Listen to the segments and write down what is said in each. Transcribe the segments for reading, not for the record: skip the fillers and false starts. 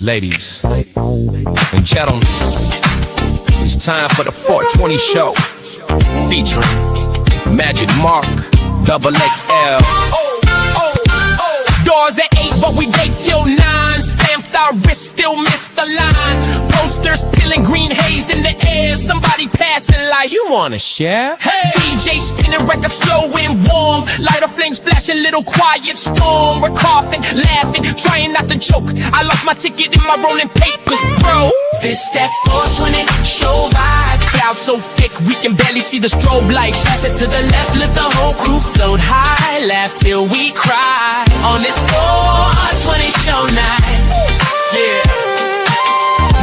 Ladies and gentlemen, it's time for the 420 show featuring Magic Mark, Double XL. Doors at 8, but we date till 9. Stamped our wrist, still miss the line. Posters peeling, green haze in the air. Somebody passing like, you wanna share? Hey! DJ spinning record slow and warm. Lighter flames flashing, little quiet storm. We're coughing, laughing, trying not to choke. I lost my ticket in my rolling papers, bro. This that 420 show vibe. Cloud so thick we can barely see the strobe lights. Pass it to the left, let the whole crew float high. Laugh till we cry on this 420 show night. Yeah,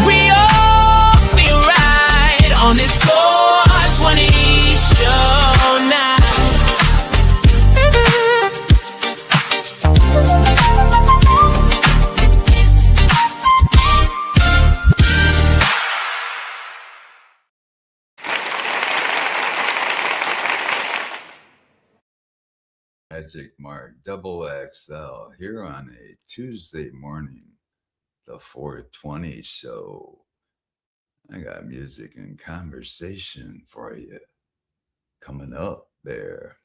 we all feel right on this 420 show night. Magic Mark Double XL here on a Tuesday morning, the 420 show. I got music and conversation for you coming up there.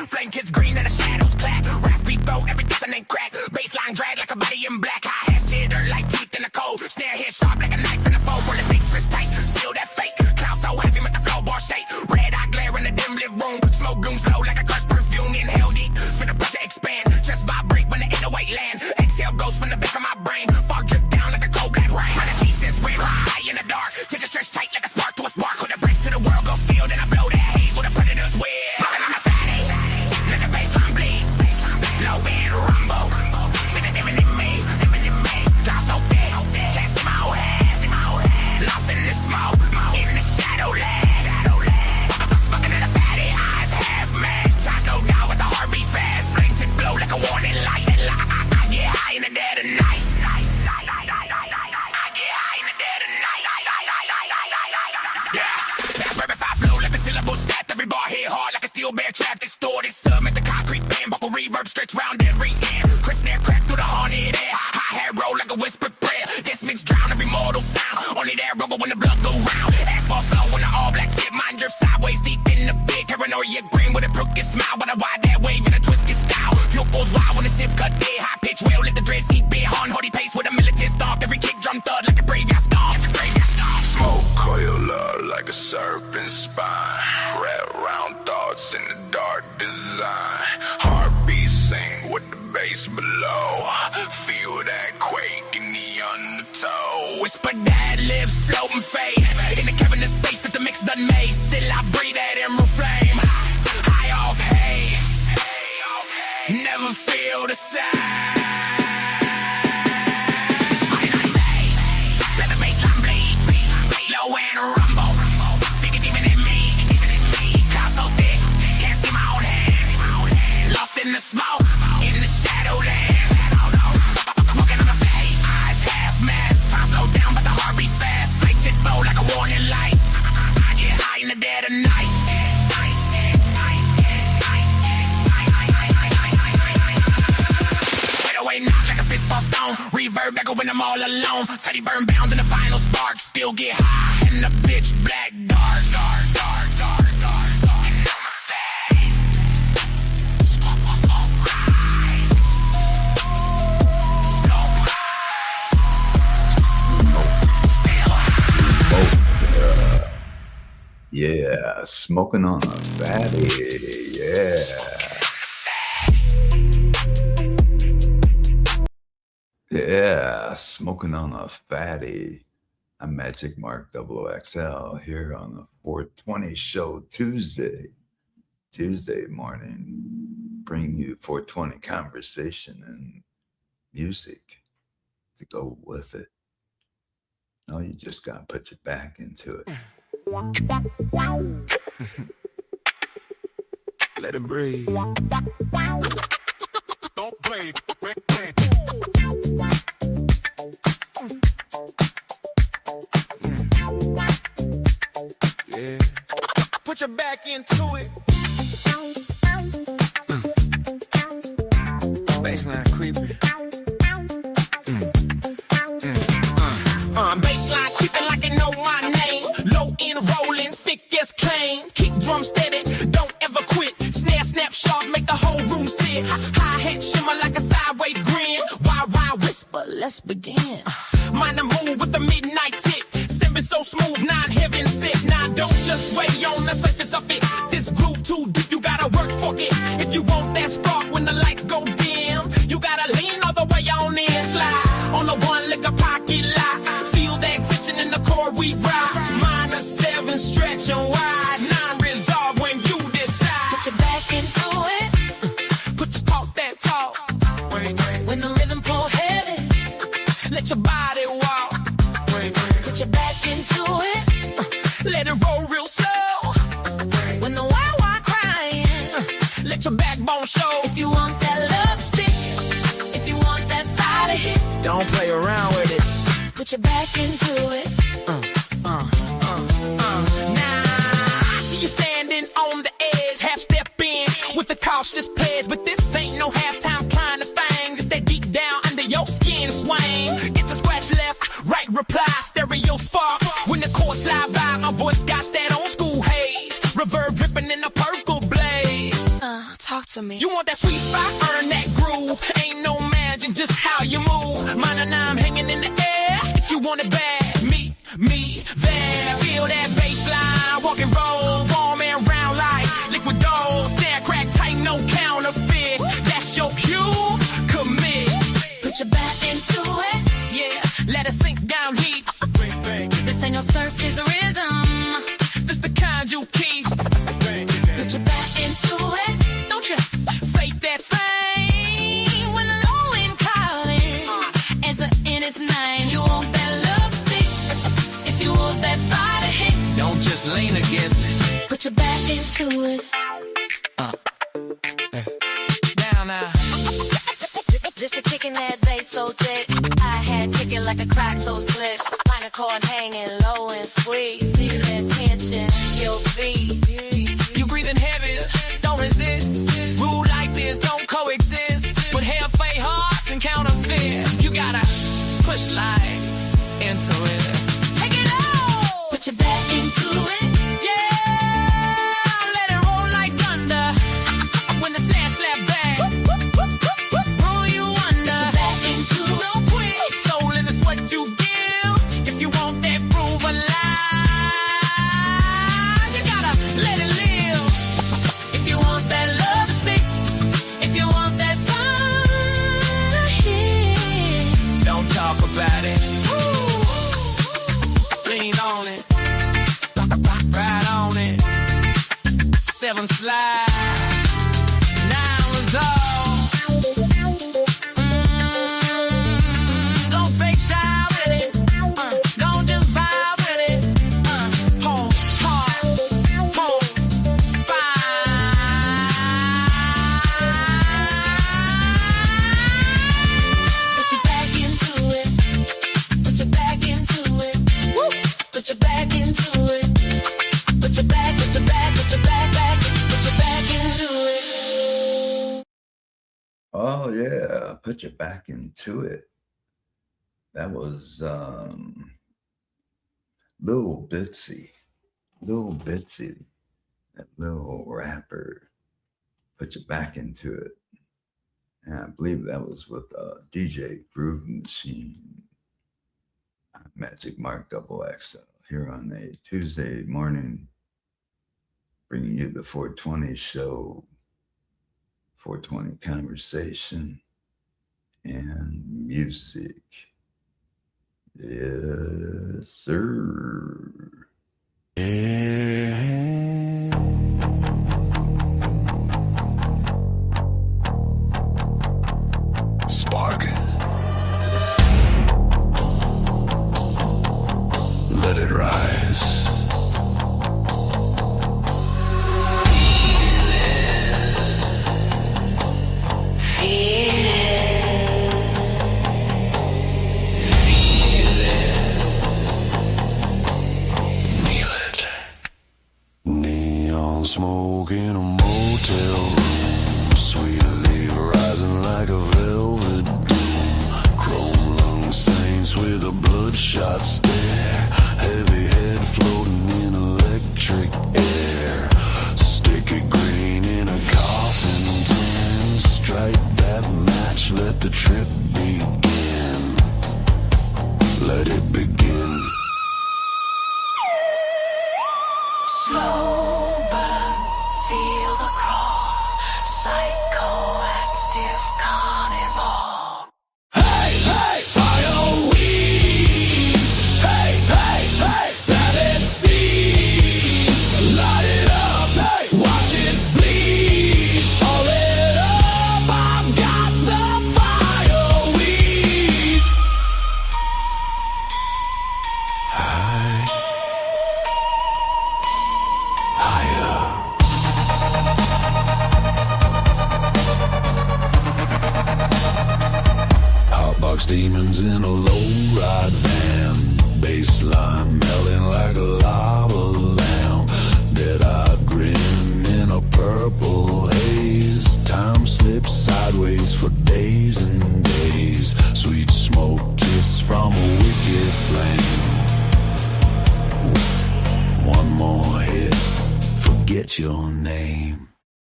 Flame kiss green and the shadows clap. Raspy bow, every dissonant crack. Baseline drag like a body in black. High hat jitter like teeth in the cold. Snare hit sharp like a knife in the fold. Where the matrix tight, seal that fake. Cloud so heavy, make the floorboard shake. Red eye glare in the dim lit room. Smoke goon slow like a crushed perfume. Inhale deep, feel the pressure expand. Just vibrate when the 808 land. Exhale goes from the back of my brain. Fog drip down like a cold black rain. My thesis red high in the dark. Tension stretch tight like a spark to a spark. With a break to the world, go steal. Then I blow that haze with a predator's wear. Bear trapped, distorted, submit the concrete band, buckle reverb, stretch round every end. Chris snare crack through the haunted air. Hi-hat roll like a whispered prayer. This mix drown every mortal sound. Only that rubber when the blood go round. Asphalt slow when the all black fit. Mind drip sideways deep in the big. Paranoia green with a crooked smile. But I ride that wave in a twisted style. Pupils wild when the zip cut big. High pitch wail, let the dread seat big. Horn, hardy pace with a militant stomp. Every kick drum thud like a graveyard stomp. Smoke coil up like a serpent spine. Wrap round thoughts in the dark design. Heartbeat sing with the bass below. Feel that quake in the undertow. Whisper that lips float and fade. In the cavernous space that the mix done made. Still I breathe that emerald flame. High off haze. Never feel the same. In the smoke, in the shadow land. Smoking on the fade, eyes half mask. Time slow down, but the heart beat fast. Flaked it bow like a warning light. I get high in the dead of night. Wait away, knock like a fist ball stone. Reverb echo when I'm all alone. Teddy burn bound in the final spark. Still get high in the pitch black dark, dark, dark, dark, dark. Yeah, smoking on a fatty. Yeah. Yeah, smoking on a fatty. I'm Magic Mark Double XL here on the 420 show Tuesday morning. Bring you 420 conversation and music to go with it. No, you just gotta put your back into it. Let it breathe. Don't play. Yeah. Put your back into it. Baseline creeping. Baseline creeping like they know my name. Low end rolling, thick as cane. Keep drum steady, don't ever quit. Snare, snap, sharp, make the whole room sit. Hi-hat shimmer like a sideways grin. Wild whisper, let's begin. Mind the move with the midnight tick. Sipping so smooth, not heaven sick. Now don't just sway on the surface of it. This groove too deep, you gotta work for it. If you want that spark when the lights go dim, you gotta lean all the way on in. Slide on the one like a pocket lock. Feel that tension in the core we rock. -7 stretch and wide. 9 resolve when you decide. Put your back into it. Put your talk that talk. When the rhythm pull heavy, let your body walk. Put your back into it. Let it roll real slow. When the wah crying, let your backbone show. If you want that love stick, if you want that fire to hit, Don't play around with it. put your back into it. Now I see you standing on the edge, half step in with a cautious pledge, but this ain't no halftime kind of thing. It's that deep down under your skin swing. Get the scratch left, right reply, stereo spark. When the chords slide by, my voice got that old school haze, reverb dripping in a purple blaze. Talk to me. You want that sweet spot? Earn that groove. Ain't no magic, just how you move. Mine and I'm hanging in the air. If you want it bad, meet me there. Feel that bass line, walk and roll, warm and round like liquid gold. Snare crack tight, no counterfeit. That's your cue, commit. Put your back into it, yeah. Let it sink down deep. This ain't no surface rhythm. This the kind you keep. Put your back into it. Don't you fake that thing when the low end calling. Answer in its name. You want that love stick. If you want that fire to hit, Don't just lean against it. put your back into it. Down now. This a kicking that bass so thick. I had kicking like a crack so slick. Minor chord hanging low and sweet. See that tension, your feet. You breathing heavy, don't resist. Rule like this, don't coexist. Put hair, fake hearts and counterfeit. You gotta push life into it. Take it all. Put your back into it. Yeah, let it roll like thunder. When the snare slap back, roll you under. Put your back into it. Real quick. Soul in is what you give. If you want that groove alive, you gotta let it live. If you want that love stick, if you want that fire hit, Don't talk about it. lean on it, ride on it. 7 slide, 9 resolve. Don't fake shy with it. Don't just vibe with it. Hold, heart, hold, spine. Put your back into it. Put your back into it. Woo. Put your back into it. Put your back, put your back, put your back, put your back into it. Oh yeah, put your back into it. That was Lil Bitsy, that little rapper. Put your back into it. And I believe that was with DJ Groove Machine, Magic Mark XXL, here on a Tuesday morning, bringing you the 420 show, 420 conversation and music. Yes, sir. Spark. eyes. Neon smoke in a motel room, sweetly rising like a velvet doom. Chrome lung saints with a bloodshot stare, heavy head floating in electric air. Sticky green in a coffin tin, strike that match, let the trip begin. Let it begin. Slow burn, feel the crawl, psychoactive carnivore. Hey, hey, fireweed. Hey, hey, hey, let it see. Light it up, hey, watch it bleed. All it up, I've got the fireweed. Higher. Hotbox demons in a low-ride van, baseline melting like a lava lamp. Dead-eyed grin in a purple haze. Time slips sideways for days and days. Sweet smoke kiss from a wicked flame. One more hit, forget your name.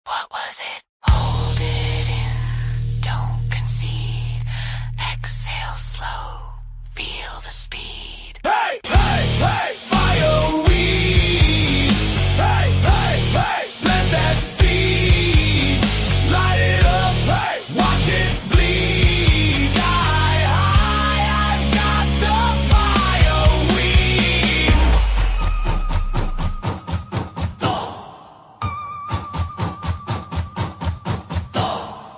What was it? Hold it in, don't concede. Exhale slow, feel the speed. Hey, hey, hey, fireweed. Hey, hey, hey, plant that seed. Light it up, hey, watch it bleed. Sky high, I've got the fireweed.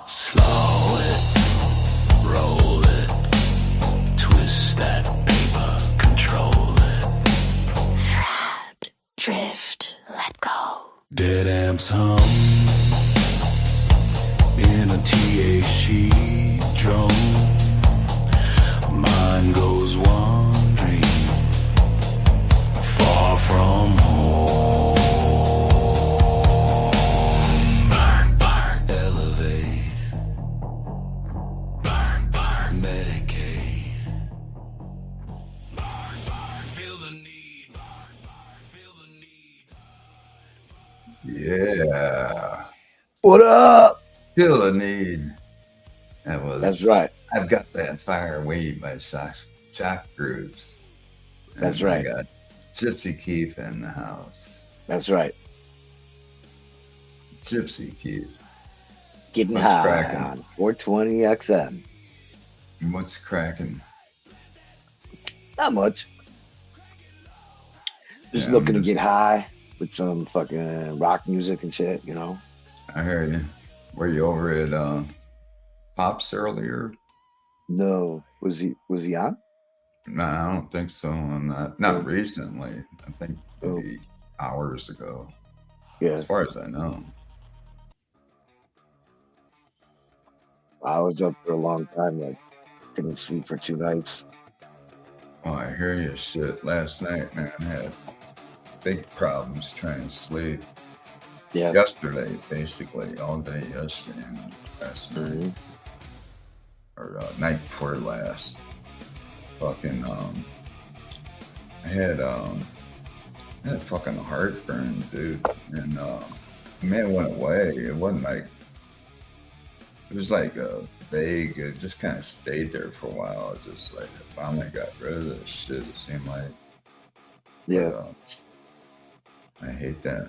Slow it, roll it, twist that paper, control it. Trapped, drift, let go. Dead amps hum in a THC drone. Mind goes wandering far from home. Burn, burn, elevate. Burn, burn, medicate. Burn, burn, feel the need. Burn, burn, feel the need. Yeah. What up? Feel the need. That was. That's right. I've got that fireweed by Shock Grooves. That's And I right. got Gypsy Keith in the house. That's right. Gypsy Keith. Getting What's high cracking? on 420 XM. What's cracking? Not much. Just Yeah, looking I'm to get high with some fucking rock music and shit, you know? I hear you. Were you over at Pops earlier? No. Was he on? No, I don't think so. Not Oh. recently. I think maybe hours ago. Yeah. As far as I know. I was up for a long time, like didn't sleep for 2 nights. Oh, I hear you. Shit. Last night, man, I had big problems trying to sleep. Yeah. Yesterday, basically, all day yesterday and last night. Mhm. Or night before last. Fucking, I had fucking heartburn, dude. And, man, it went away. It wasn't like, it was like vague. It just kind of stayed there for a while. It just like, I finally got rid of this shit, it seemed like. Yeah. But, I hate that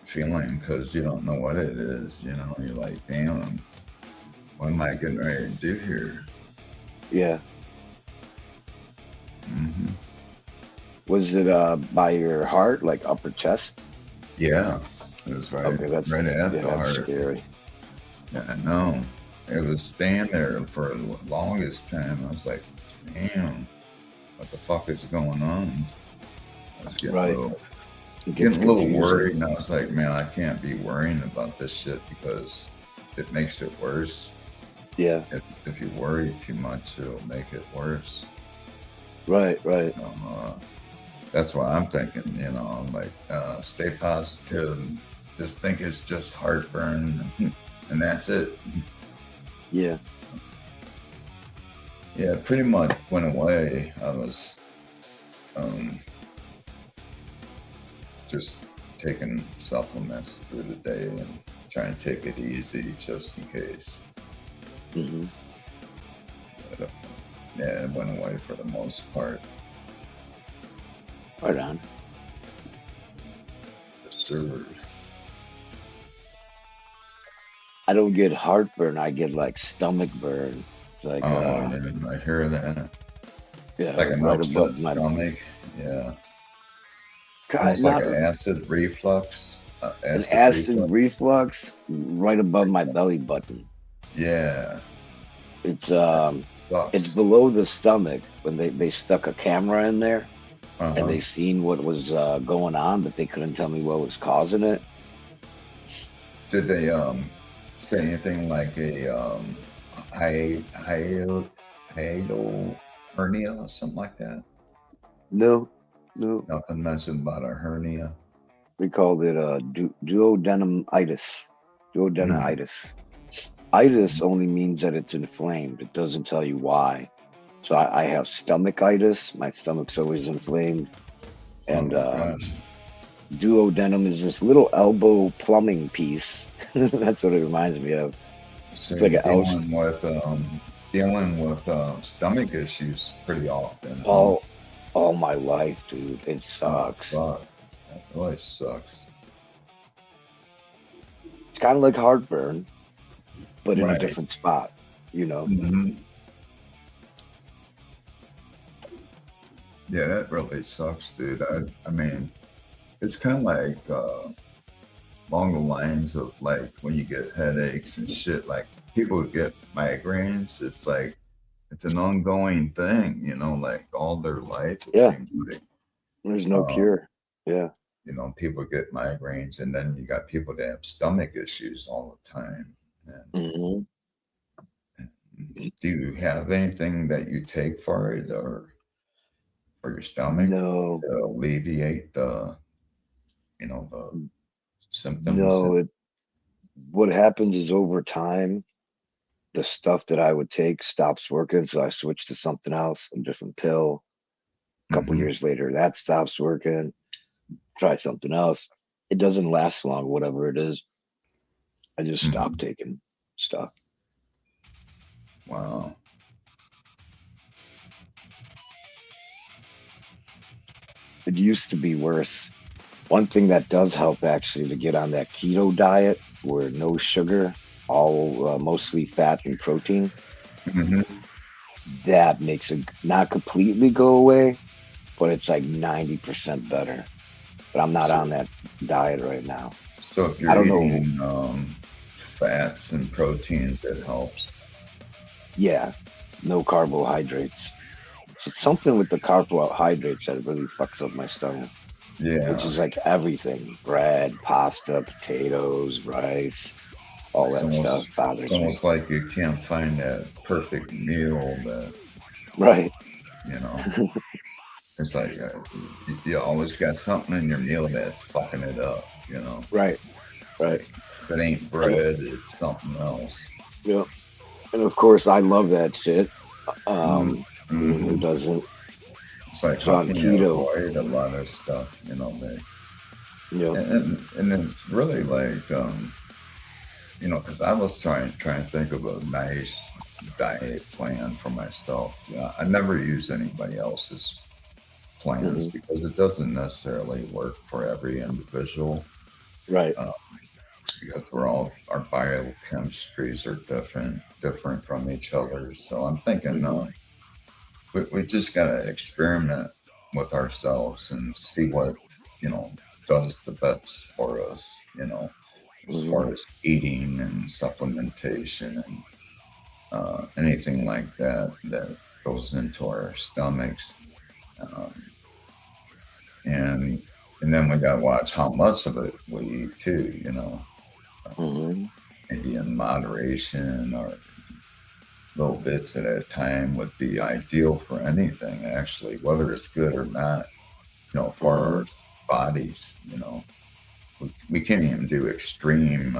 feeling because you don't know what it is. You know, you're like, damn, what am I getting ready to do here? Yeah. Hmm. Was it by your heart, like upper chest? Yeah, it was right, Okay, that's right at yeah, the that's heart. scary. Yeah, I know. It was staying there for the longest time. I was like, damn, what the fuck is going on? I was getting Right. a little, It gets getting a little confusing. worried, and I was like, man, I can't be worrying about this shit because it makes it worse. Yeah. If you worry too much, it'll make it worse. Right. That's why I'm thinking, I'm like, stay positive, and just think it's just heartburn, and that's it. Yeah. Yeah, it pretty much went away. I was just taking supplements through the day and trying to take it easy just in case. Hmm. But, yeah, it went away for the most part. Right on. Sure. I don't get heartburn. I get like stomach burn. It's like, Yeah, I hear that. yeah, Like an right upset above my. stomach. Yeah. God, Almost like not an acid reflux. an acid reflux right above my belly button. Yeah. It's Sucks. it's below the stomach when they stuck a camera in there and Uh-huh. they seen what was going on, but they couldn't tell me what was causing it. Did they say anything like a hiatal hernia or something like that? No. Nothing mentioned about a hernia. We called it duodenum-itis. Duodenitis. Itis only means that it's inflamed. It doesn't tell you why. So I have stomach-itis. My stomach's always inflamed. And Oh my gosh. duodenum is this little elbow plumbing piece. That's what it reminds me of. So It's like you're an dealing with stomach issues pretty often. all my life, dude. It sucks. Fuck. That really sucks. It's kind of like heartburn, but in a Right. different spot, Mhm. Yeah, that really sucks, dude. I mean, it's kind of like along the lines of like when you get headaches and shit. Like people who get migraines, it's like it's an ongoing thing, like all their life. It Yeah. seems like There's no Um, cure. Yeah. people get migraines, and then you got people that have stomach issues all the time. And Hmm. do you have anything that you take for it or for your stomach No, to alleviate the the symptoms? no. What happens is over time, the stuff that I would take stops working. So I switch to something else, a different pill. A couple Mhm. years later, that stops working. Try something else. It doesn't last long, whatever it is. I just stop Mhm. taking stuff. Wow. It used to be worse. One thing that does help actually to get on that keto diet where no sugar, all mostly fat and protein, Mhm. that makes it not completely go away, but it's like 90% better. But I'm not So- on that diet right now. So if I you're don't know. eating fats and proteins, it helps. Yeah, no carbohydrates. It's something with the carbohydrates that really fucks up my stomach, Yeah. which is like everything: bread, pasta, potatoes, rice, all that It's stuff almost, bothers it's me. almost like you can't find that perfect meal that, Right. it's like you always got something in your meal that's fucking it up, Right. If it ain't bread, it's something else. Yeah. And of course, I love that shit. Mhm. Who doesn't? It's like So how on can you keto. avoid a lot of stuff, that, Yeah. and it's really like, because I was trying to think of a nice diet plan for myself. I never use anybody else's plans because it doesn't necessarily work for every individual. Right. Because our biochemistries are different from each other. So I'm thinking we just gotta experiment with ourselves and see what does the best for us. As far as eating and supplementation and anything like that goes into our stomachs. and then we got to watch how much of it we eat too. Hmm. Maybe in moderation or little bits at a time would be ideal for anything. Actually, whether it's good or not, for Hmm. our bodies. We can't even do extreme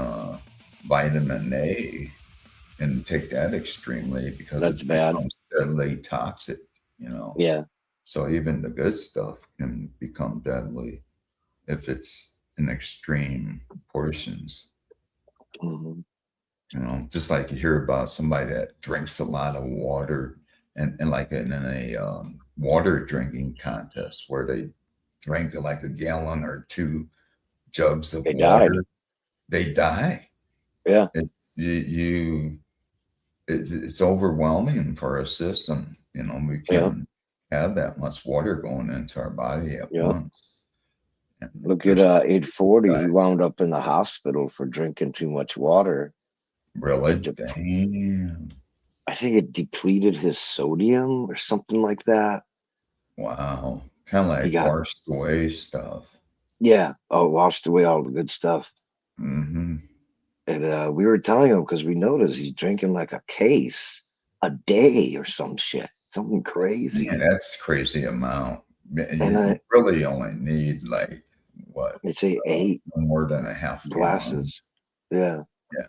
vitamin A and take that extremely because That's it bad. becomes deadly toxic. You know, Yeah. so even the good stuff can become deadly if it's in extreme portions. Hmm. Just like you hear about somebody that drinks a lot of water and like in a water drinking contest where they drank like a gallon or two jugs of They died. water, they die. Yeah. It's it's overwhelming for our system. We Yeah. can't have that much water going into our body at Yeah. once. And Look at there's 840. He wound up in the hospital for drinking too much water. really It dep damn. I think it depleted his sodium or something like that. Wow. Kind of He like got, washed away stuff. yeah. Oh, washed away all the good stuff. Hmm. And we were telling him because we noticed he's drinking like a case a day or some shit, something Yeah, crazy. that's crazy amount. And You really only need like what, they say 8 no more than a half gallon. glasses. Yeah. Yeah.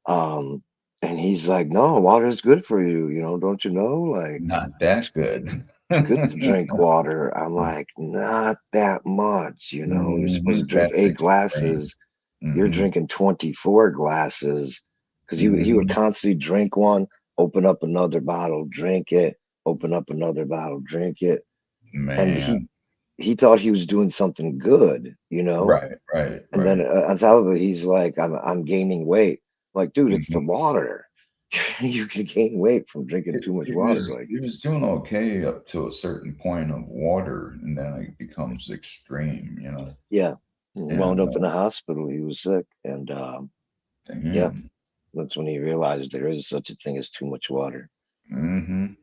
Um, and he's like, no, water's good for you. Don't you know? Like, Not that good. it's good to drink water. I'm like, not that much. You're supposed to drink That's 8 extreme. glasses. You're Hmm. drinking 24 glasses because he would Hmm. constantly drink one, open up another bottle, drink it, open up another bottle, drink it. And he Man. he thought he was doing something good. Right, right, And then right. on top of it, he's like, I'm gaining weight. Like, dude, it's the Mhm. water. You can gain weight from drinking too much He water. was Like, he was doing okay up to a certain point of water, and then it becomes extreme. yeah, wound And up in the hospital. He was sick, and yeah, damn. that's when he realized there is such a thing as too much water. Hmm.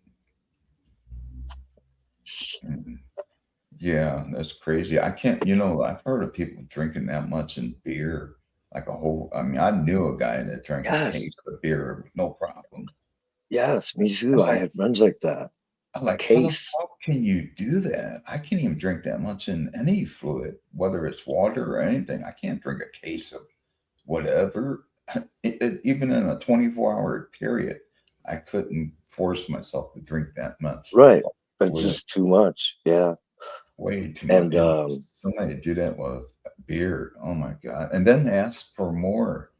Yeah, that's crazy. I can't, I've heard of people drinking that much in beer, like a whole. I mean, I knew a guy that drank a Yes, case of beer, no problem. yes, me I too. was I like, had friends like that. I'm A like, how the case. fuck can you do that? I can't even drink that much in any fluid, whether it's water or anything. I can't drink a case of whatever. Even in a 24-hour period, I couldn't force myself to drink that much Right. It's fluid. just too much. Yeah. Way too much. And And somebody do that with beer. Oh my God. And then ask for more.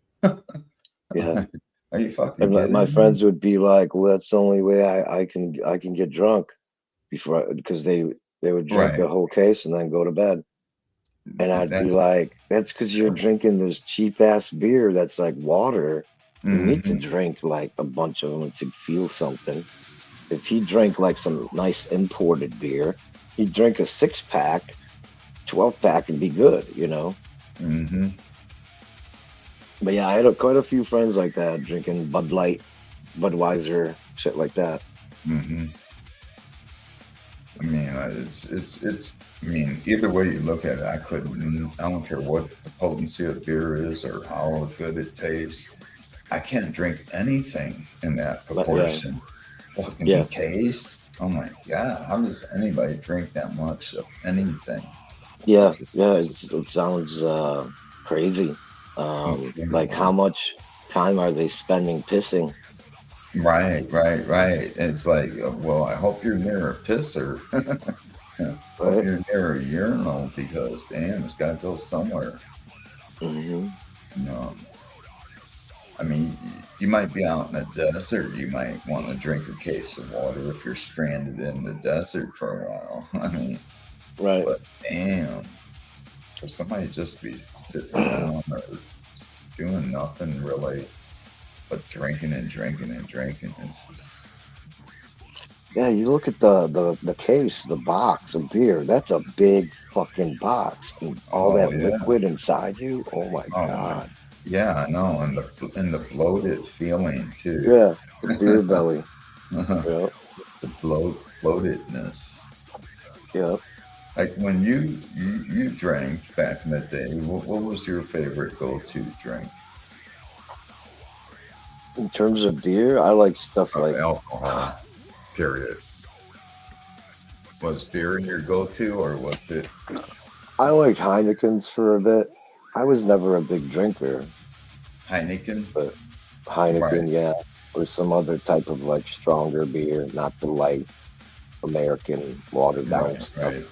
yeah. Are you fucking And my kidding me? friends would be like, "Well, that's the only way I can get drunk because they would drink a Right. whole case and then go to bed." And I'd be That's like, "That's because you're drinking this cheap ass beer that's like water. You need to hmm drink like a bunch of them to feel something." If he drank like some nice imported beer, he'd drink a 6 pack, 12 pack, and be good. hmm But yeah, I had quite a few friends like that drinking Bud Light, Budweiser, shit like that. hmm I mean, I mean, either way you look at it, I don't care what the potency of beer is or how good it tastes. I can't drink anything in that But yeah, proportion. Fucking yeah, case. Oh my God. How does anybody drink that much of anything? yeah, It's just, yeah. it's just It sounds crazy. Like how incredible. much time are they spending pissing? Right, right, right. It's like, well, I hope you're near a pisser. Hope Right? you're near a urinal because, damn, it's got to go somewhere. Hmm. Um, I mean, you might be out in the desert. You might want to drink a case of water if you're stranded in the desert for a while. I mean, Right. but damn, for somebody just be sitting around or doing nothing really but drinking and drinking and drinking, Yeah, you look at the case, the box of beer. That's a big fucking box, and all oh that yeah, liquid inside you. Oh my oh my, god. yeah, I know, and the bloated feeling too. Yeah, the beer belly. The Yeah, bloatedness. yeah. Like when you drank back in the day, what was your favorite go-to drink In terms of beer, I like stuff of like alcohol? Period. Was beer your go-to, or was it I liked Heineken's for a bit. I was never a big drinker, Heineken? but Right, Heineken, yeah, or some other type of like stronger beer, not the light American watered down right, stuff. right.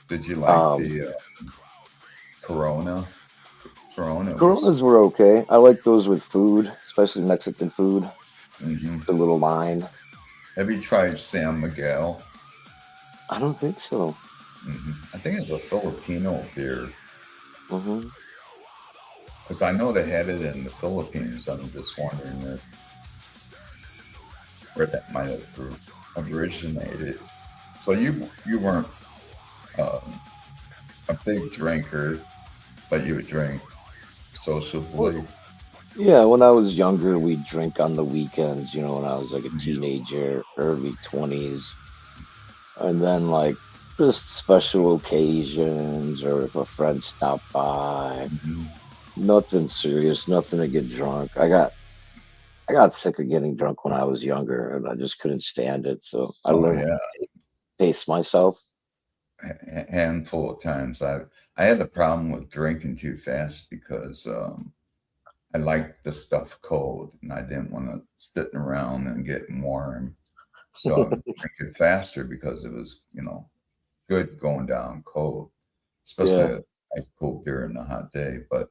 Did you like Um, the Corona? Corona was. Coronas were okay. I like those with food, especially Mexican food. Hmm. The little lime. Have you tried San Miguel? I don't think so. I think it's a Filipino beer Hmm. because I know they had it in the Philippines. I'm just wondering where that might have originated. So you weren't um, a big drinker, but you would drink sociably. Yeah, when I was younger, we'd drink on the weekends, when I was like a Mhm. teenager, early 20s. And then, like, just special occasions or if a friend stopped by. Mhm. Nothing serious, nothing to get drunk. I got sick of getting drunk when I was younger and I just couldn't stand it. So I Oh learned yeah, to pace myself. handful of times. I had a problem with drinking too fast because I liked the stuff cold and I didn't want to sit around and get warm. So I would drink it faster because it was, good going down cold, especially Yeah, a ice cold beer in a hot day. But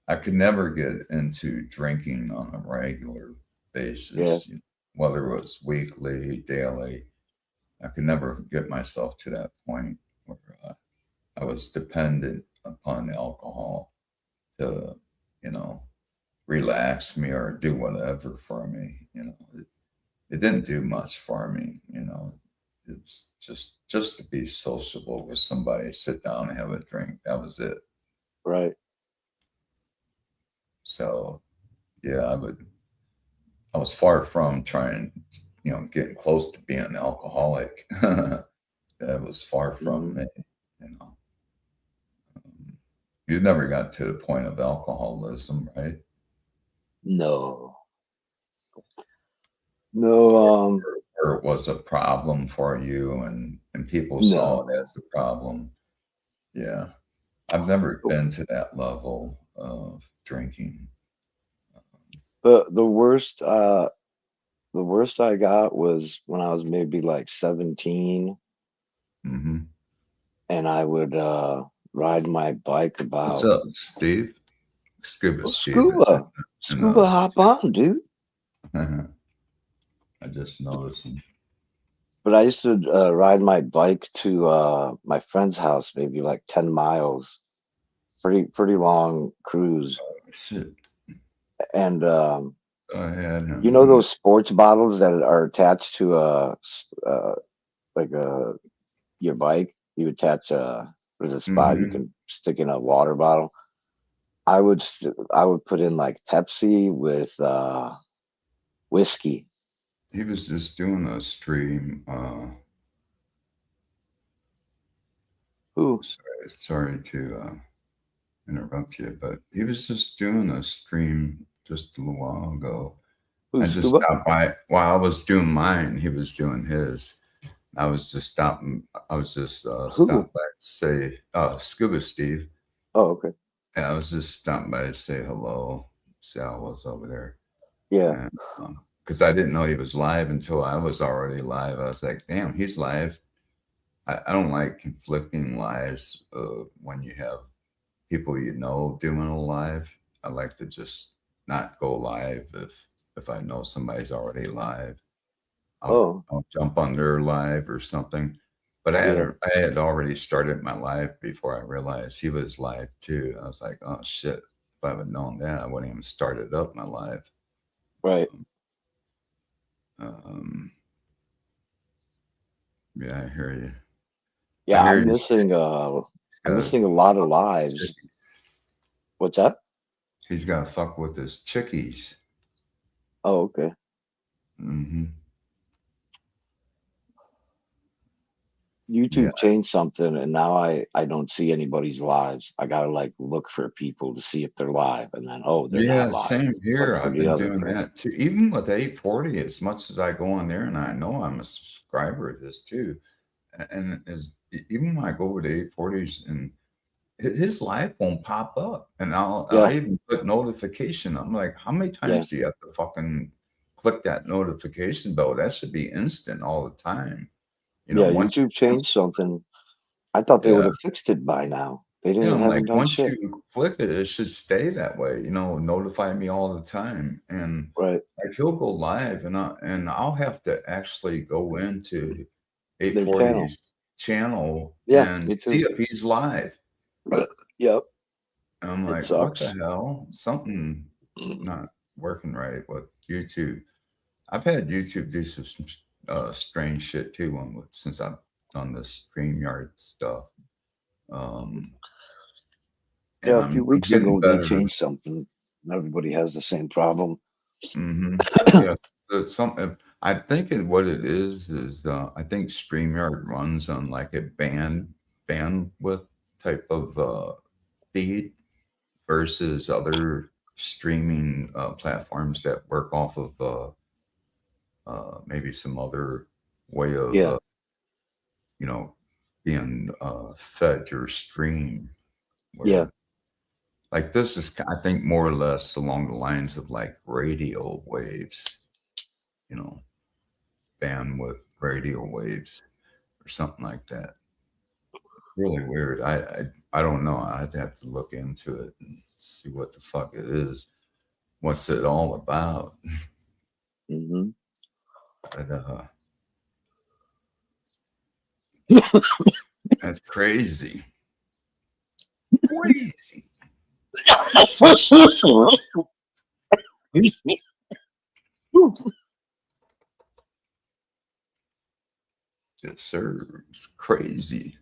I could never get into drinking on a regular yeah, basis, whether it was weekly, daily. I could never get myself to that point where I was dependent upon alcohol to, you know, relax me or do whatever for me. It didn't do much for me. It was just to be sociable with somebody, sit down and have a drink. That was it. right. So yeah, I was far from trying, getting close to being an alcoholic. That was far from Mhm. me. You know, you never got to the point of alcoholism, right? No, no, Or it was a problem for you, and people saw it no. as a problem. Yeah, I've never been to that level of drinking. The worst I got was when I was maybe like 17 Hmm. and I would ride my bike What's about up, Steve? Scuba oh, Steve. And scuba hop on, dude. I just noticed. But I used to ride my bike to my friend's house, maybe like 10 miles, pretty long cruise. Shit. And Go ahead. you know those sports bottles that are attached to like your bike? You attach there's a spot you Hmm. can stick in a water bottle. I would put in like Pepsi with whiskey. He was just doing a stream. Ooh, Sorry to interrupt you, but he was just doing a stream just a little while ago. ooh, I just scuba. stopped by while I was doing mine. He was doing his. I was just stopping. I was just Who? stopped by to say, Scuba Steve. Oh, okay. Yeah, I was just stopping by to say hello, see how I was over there. Yeah. And because I didn't know he was live until I was already live. I was like, damn, he's live. I don't like conflicting lives when you have people doing a live. I like to just not go live if I know somebody's already live. Oh, I'll jump on their live or something. But yeah. I had already started my live before I realized he was live too. I was like, oh shit. If I would known that, I wouldn't even started up my live. Right. Um, yeah, I hear you. I Yeah, hear I'm you. missing I'm Got missing a lot of lives. What's that? He's got to fuck with his chickies. Oh, okay. Hmm. Yeah. YouTube changed something, and now I don't see anybody's lives. I gotta like look for people to see if they're live, and then oh, they're not Yeah, live. same Look here. for I've the been other doing person. that too. Even with 840, as much as I go on there and I know I'm a subscriber of this too. And even when I go over to 840s and his live won't pop up. And I Yeah, even put notification. I'm like, how many yeah, times do you have to fucking click that notification bell? That should be instant all the time. yeah. Once YouTube changed something. I thought they would yeah. have fixed it by now. They Yeah, didn't I'm like, haven't done once shit. you click it, it should stay that way, notify me all the time. And Right. like he'll go live and I'll have to actually go into Their channel. 840's channel Yeah, and me see too. if he's live. Yep. And I'm It like, what the sucks. hell? Something's not working right with YouTube. I've had YouTube do some strange shit too since I've done this StreamYard stuff. Um, Yeah, and a few I'm weeks getting ago they better. changed something. Everybody has the same problem. Hmm. Yeah, so it's something. I think what it is I think StreamYard runs on like a bandwidth type of feed versus other streaming platforms that work off of maybe some other way of Yeah, you know being fed your stream. yeah, Where like this is, I think, more or less along the lines of like radio waves, you know, bandwidth radio waves or something like that. Really weird. I don't know. I'd have to look into it and see what the fuck it is. What's it all about? hmm But, that's crazy. Crazy. Yes, sir. It's crazy.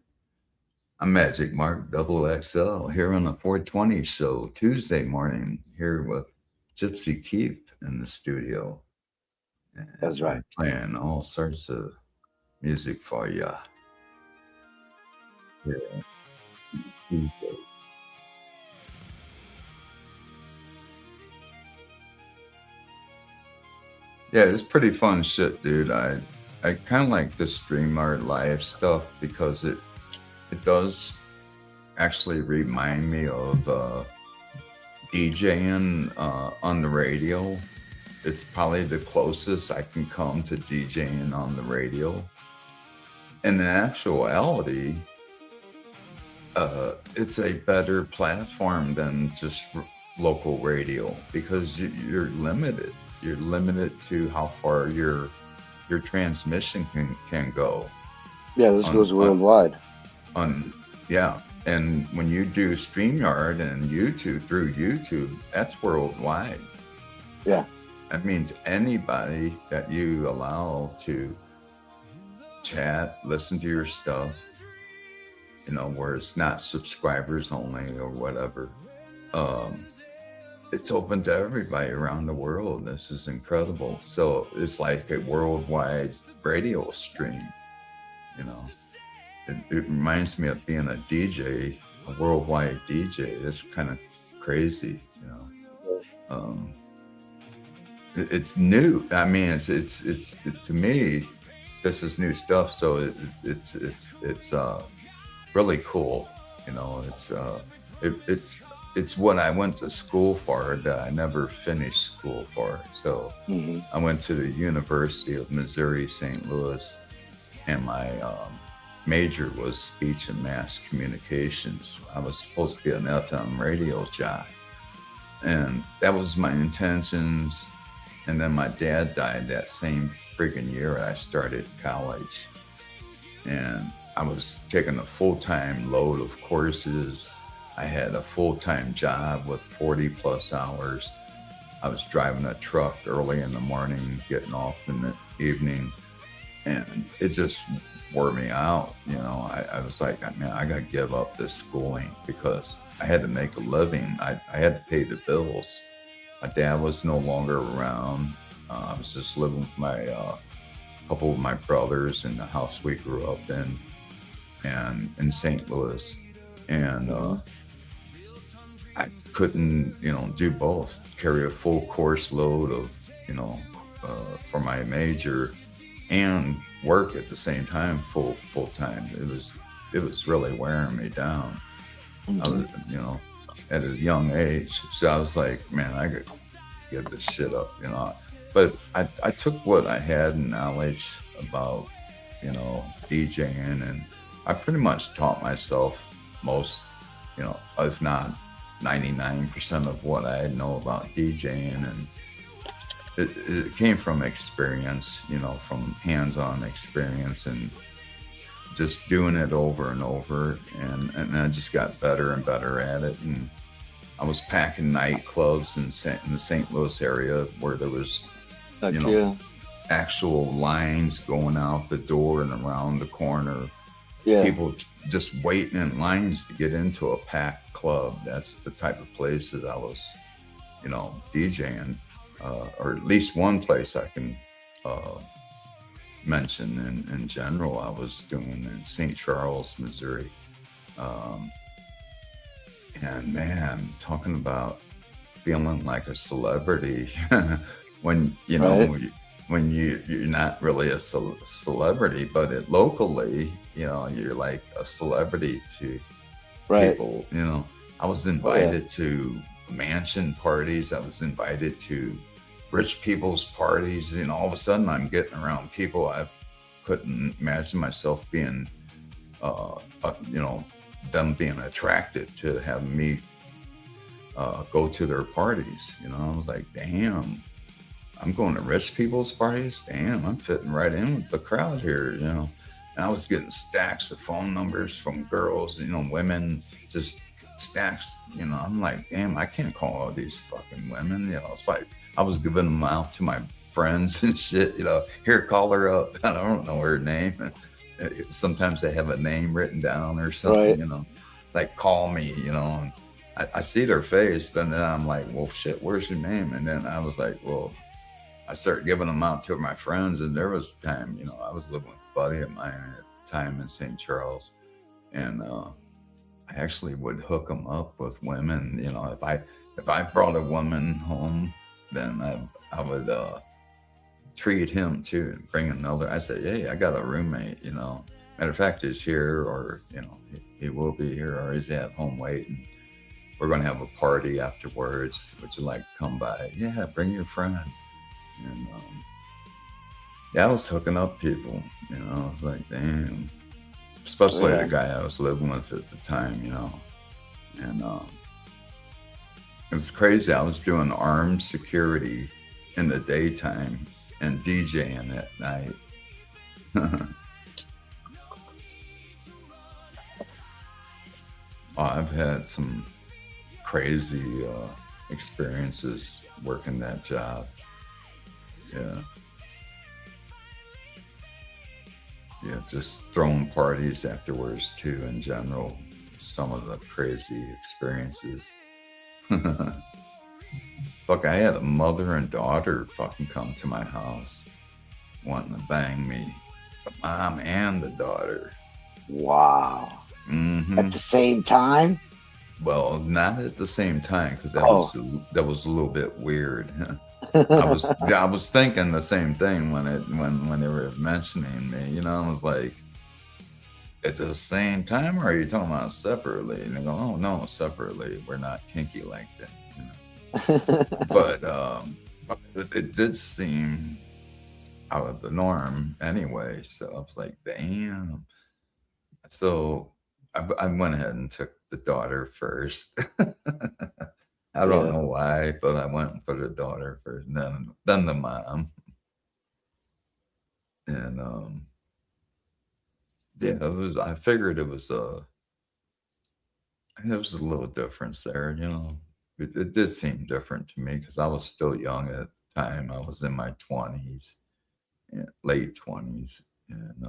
I'm Magic Mark Double XL here on the 420 show Tuesday morning here with Gypsy Keith in the studio. And That's right. we're playing all sorts of music for you. Yeah. Tuesday. Yeah, it's pretty fun shit, dude. I kind of like the StreamYard live stuff because it does actually remind me of DJing on the radio. It's probably the closest I can come to DJing on the radio. And in actuality, it's a better platform than just local radio because you're limited. You're limited to how far your transmission can go. Yeah, this On, goes worldwide. yeah, and when you do StreamYard and YouTube through YouTube, that's worldwide. Yeah, That means anybody that you allow to chat, listen to your stuff, where it's not subscribers only or whatever. It's open to everybody around the world. This is incredible. So it's like a worldwide radio stream, you know. It reminds me of being a DJ, a worldwide DJ. It's kind of crazy, it's new. I mean, it's to me, this is new stuff. So it's really cool. It's what I went to school for that I never finished school for. So I went to the University of Missouri, St. Louis, and my major was speech and mass communications. I was supposed to be an FM radio jock, and that was my intentions. And then my dad died that same friggin' year I started college, and I was taking a full-time load of courses. I had a full-time job with 40 plus hours. I was driving a truck early in the morning, getting off in the evening, and it just wore me out. I was like, man, I got to give up this schooling because I had to make a living. I had to pay the bills. My dad was no longer around. I was just living with my couple of my brothers in the house we grew up in. and in St. Louis, and I couldn't, do both. Carry a full course load of, for my major, and work at the same time, full time. It was really wearing me down. I was, at a young age. So I was like, man, I could give this shit up, But I took what I had in knowledge about, DJing, and I pretty much taught myself most, if not 99% of what I know about DJing, and it came from experience, from hands-on experience, and just doing it over and over, and I just got better and better at it. And I was packing nightclubs in the St. Louis area where there was, actual lines going out the door and around the corner. Yeah. People just waiting in lines to get into a packed club. That's the type of places I was, DJing, or at least one place I can mention in general. I was doing in St. Charles, Missouri. And man, talking about feeling like a celebrity when, when you're not really a celebrity, but locally, you're like a celebrity to people. I was invited to mansion parties. I was invited to rich people's parties. All of a sudden I'm getting around people I couldn't imagine myself being, them being attracted to have me go to their parties. I was like, damn, I'm going to rich people's parties. Damn, I'm fitting right in with the crowd here, And I was getting stacks of phone numbers from girls, women, just stacks. I'm like, damn, I can't call all these fucking women. It's like I was giving them out to my friends and shit. Here, call her up. I don't know her name. Sometimes they have a name written down or something. Like, call me. And I see their face, but then I'm like, well, shit, where's your name? And then I was like, well, I started giving them out to my friends, and there was time, I was living with a buddy of mine at the time in St. Charles, and I actually would hook them up with women. If I brought a woman home, then I would treat him too, and bring another. I said, hey, I got a roommate. Matter of fact, he's here, or he will be here, or he's at home waiting. We're going to have a party afterwards. Would you like to come by? Yeah, bring your friend. And I was hooking up people. I was like, damn. Especially the guy I was living with at the time. And it was crazy. I was doing armed security in the daytime and DJing at night. I've had some crazy experiences working that job. Yeah, just throwing parties afterwards too, in general. Some of the crazy experiences. Fuck, I had a mother and daughter fucking come to my house wanting to bang me. The mom and the daughter. Wow. Mm-hmm. At the same time? Well, not at the same time, because that was a little bit weird. I was thinking the same thing when they were mentioning me. I was like, at the same time, or are you talking about separately? And they go, oh no, separately. We're not kinky like that. But it did seem out of the norm anyway. So I was like, damn. So I went ahead and took the daughter first. I don't know why, but I went for the daughter first, and then the mom. And I figured it was a little difference there, It did seem different to me because I was still young at the time. I was in my 20s, late 20s, and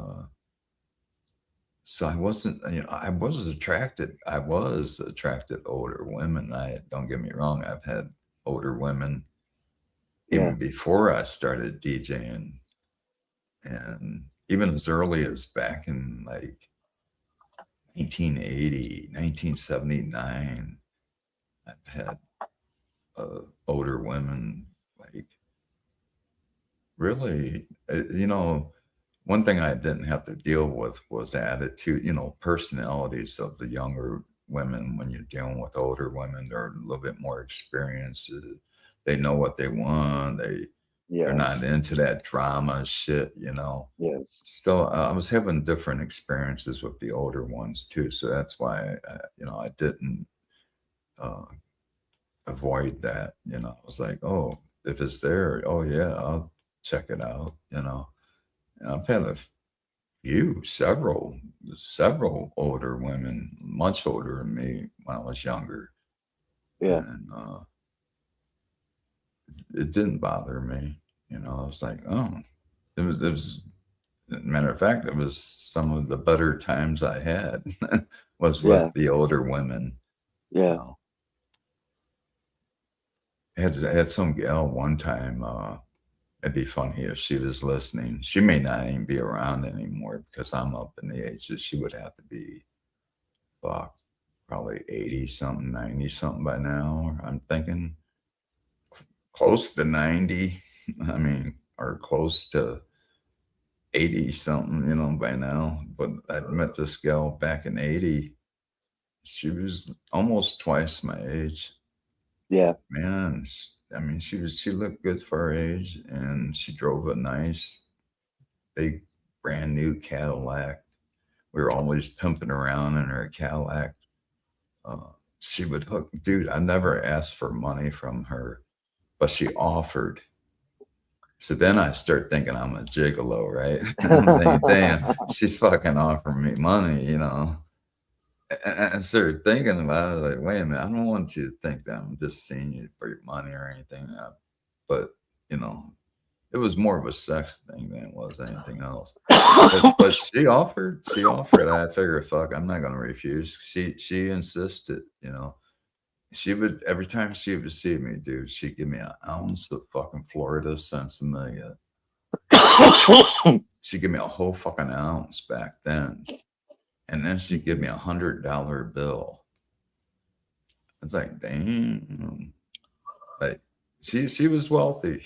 so I wasn't, I was attracted to older women. Don't get me wrong, I've had older women even before I started DJing, and even as early as back in like 1980, 1979. I've had older women, like, really, one thing I didn't have to deal with was attitude, personalities of the younger women. When you're dealing with older women, they're a little bit more experienced. They know what they want. They're not Yes. into that drama shit. Yes. Still, I was having different experiences with the older ones too, so that's why I didn't uh, avoid that. I was like, oh, if it's there, oh yeah, I'll check it out. And I've had several older women, much older than me when I was younger, Yeah. and it didn't bother me. I was like, oh, it was. Matter of fact, it was some of the better times I had was with Yeah. the older women. Yeah. I had some gal one time. It'd be funny if she was listening. She may not even be around anymore because I'm up in the age that she would have to be, fuck, probably 80 something, 90 something by now. I'm thinking close to 90. I mean, or close to 80 something, by now. But I met this gal back in 80. She was almost twice my age. Yeah. Man, I mean, she looked good for her age, and she drove a nice, big, brand new Cadillac. We were always pimping around in her Cadillac. She would hook, dude. I never asked for money from her, but she offered. So then I start thinking I'm a gigolo, right? I'm thinking, damn, she's fucking offering me money. And I started thinking about it, like, wait a minute, I don't want you to think that I'm just seeing you for your money or anything. But, it was more of a sex thing than it was anything else. But she offered. I figured, fuck, I'm not gonna refuse. She insisted. She would, every time she would see me, dude, she'd give me an ounce of fucking Florida Sensimilla. She'd give me a whole fucking ounce back then. And then she'd give me $100 bill. It's like, damn. Like, she was wealthy,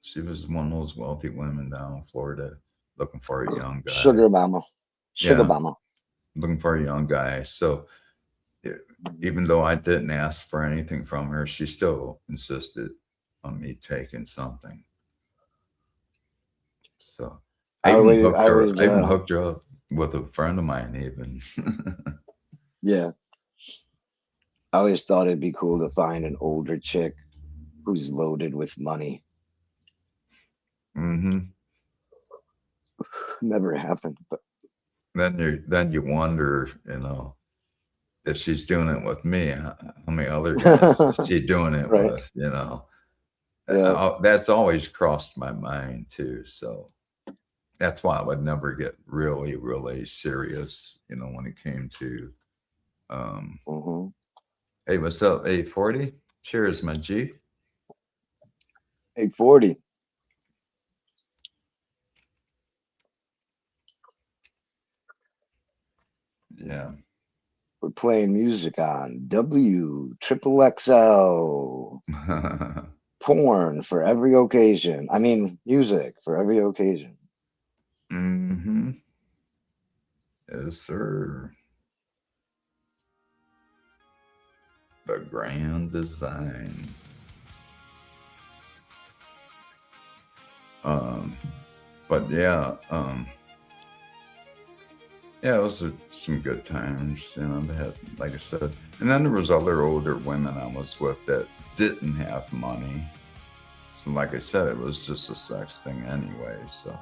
She was one of those wealthy women down in Florida looking for a young guy. Sugar mama. Sugar Yeah. mama. Looking for a young guy. So even though I didn't ask for anything from her, she still insisted on me taking something. So I even hooked her up with a friend of mine, even. Yeah. I always thought it'd be cool to find an older chick who's loaded with money. Mm-hmm. Never happened, but Then you wonder, if she's doing it with me, how many other guys is she doing it Right. with? Yeah. That's always crossed my mind too. So that's why I would never get really, really serious, when it came to, Mhm. hey, what's up, 840? Cheers, my G. 840. Yeah. We're playing music on W Triple XL. Porn for every occasion. I mean, music for every occasion. Mm-hmm. Yes, sir. The grand design. But yeah, yeah, those are some good times, they had, like I said. And then there was other older women I was with that didn't have money. So like I said, it was just a sex thing anyway, so.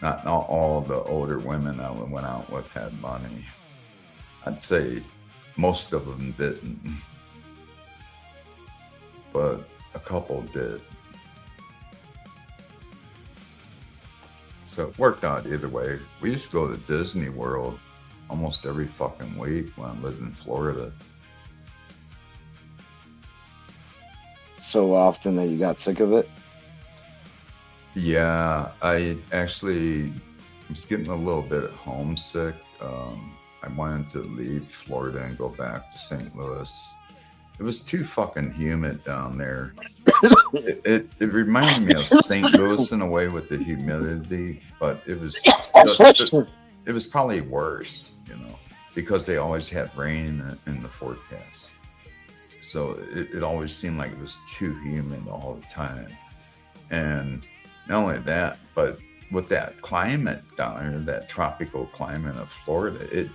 Not all the older women I went out with had money. I'd say most of them didn't. But a couple did. So it worked out either way. We used to go to Disney World almost every fucking week when I lived in Florida. So often that you got sick of it? Yeah, I actually was getting a little bit homesick. I wanted to leave Florida and go back to St. Louis. It was too fucking humid down there. It reminded me of St. Louis in a way with the humidity, but it was probably worse, you know, because they always had rain in the forecast. So it always seemed like it was too humid all the time. And not only that, but with that climate down there, that tropical climate of Florida,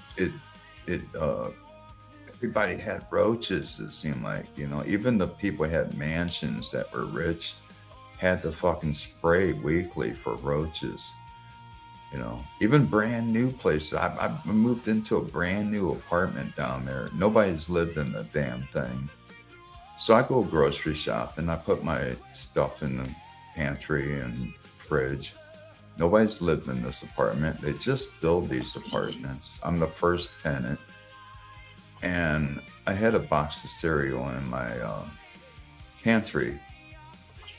everybody had roaches, it seemed like, you know. Even the people who had mansions that were rich had to fucking spray weekly for roaches, you know. Even brand new places. I moved into a brand new apartment down there. Nobody's lived in the damn thing. So I go grocery shop and I put my stuff in the pantry and fridge. Nobody's lived in this apartment. They just build these apartments. I'm the first tenant. And I had a box of cereal in my pantry.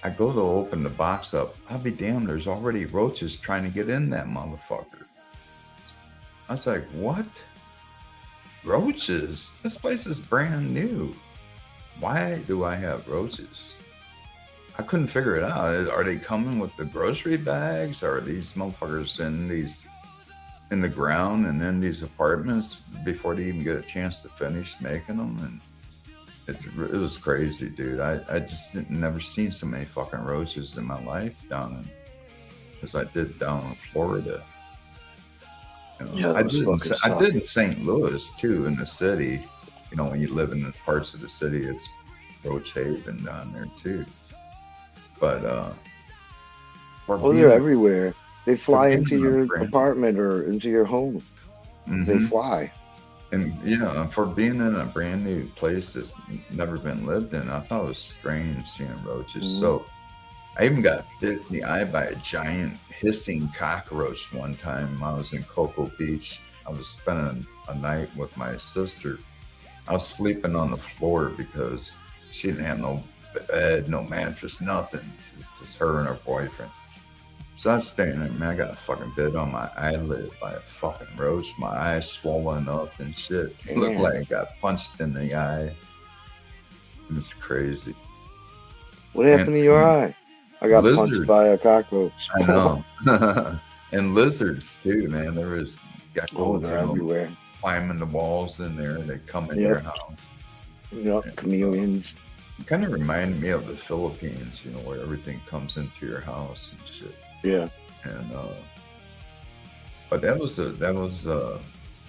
I go to open the box up. I'll be damned, there's already roaches trying to get in that motherfucker. I was like, what? Roaches? This place is brand new. Why do I have roaches? I couldn't figure it out. Are they coming with the grocery bags? Are these motherfuckers in the ground and in these apartments before they even get a chance to finish making them? And it was crazy, dude. I just never seen so many fucking roaches in my life down as I did down in Florida. You know, Yeah, I did in St. Louis too, in the city. You know, when you live in the parts of the city, it's roach haven down there too. But they're everywhere. They fly into your apartment or into your home. Mm-hmm. They fly. And yeah, for being in a brand new place that's never been lived in, I thought it was strange seeing roaches. Mm-hmm. So I even got bit in the eye by a giant hissing cockroach one time. I was in Cocoa Beach. I was spending a night with my sister. I was sleeping on the floor because she didn't have no bed, no mattress, nothing. It was just her and her boyfriend. So I was standing there, man, I got a fucking bit on my eyelid by a fucking roach. My eye swollen up and shit. It looked like I got punched in the eye. It's crazy. What happened to your eye? I got punched by a cockroach. I know. And lizards too, man. There was geckos. They're everywhere. Climbing the walls in there. They come in your house. Yep, chameleons. It kind of reminded me of the Philippines, you know, where everything comes into your house and shit. Yeah. And but that was a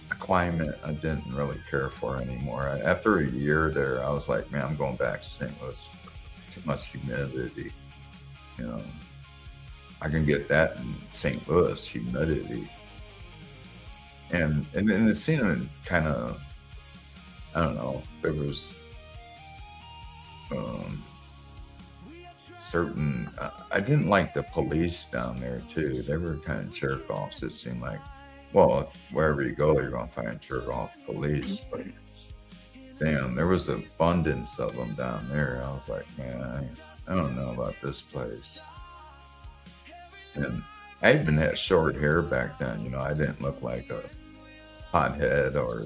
climate I didn't really care for anymore. After a year there, I was like, man, I'm going back to St. Louis. Too much humidity. You know, I can get that in St. Louis, humidity. And the scene kind of, I don't know, there was certain, I didn't like the police down there too. They were kind of jerk offs. It seemed like, well, wherever you go, you're going to find jerk off police. But damn, there was an abundance of them down there. I was like, man, I don't know about this place. And I even had short hair back then. You know, I didn't look like a hothead or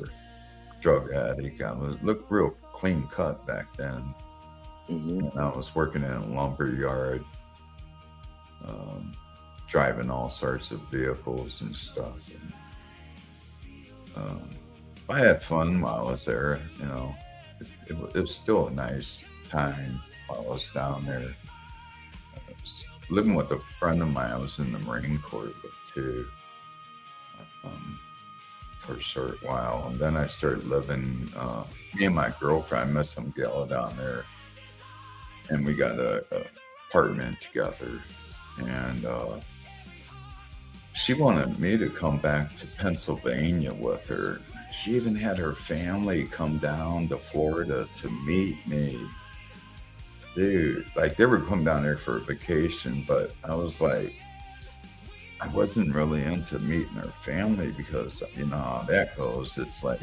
drug addict. I looked real clean cut back then. Mm-hmm. And I was working in a lumber yard, driving all sorts of vehicles and stuff. And, I had fun while I was there. You know, it was still a nice time while I was down there. I was living with a friend of mine. I was in the Marine Corps with too, for a short while. And then I started living, me and my girlfriend, I met some gal down there. And we got a apartment together, and she wanted me to come back to Pennsylvania with her. She even had her family come down to Florida to meet me. Dude, like they would come down there for a vacation, but I was like, I wasn't really into meeting her family because, you know how that goes. It's like,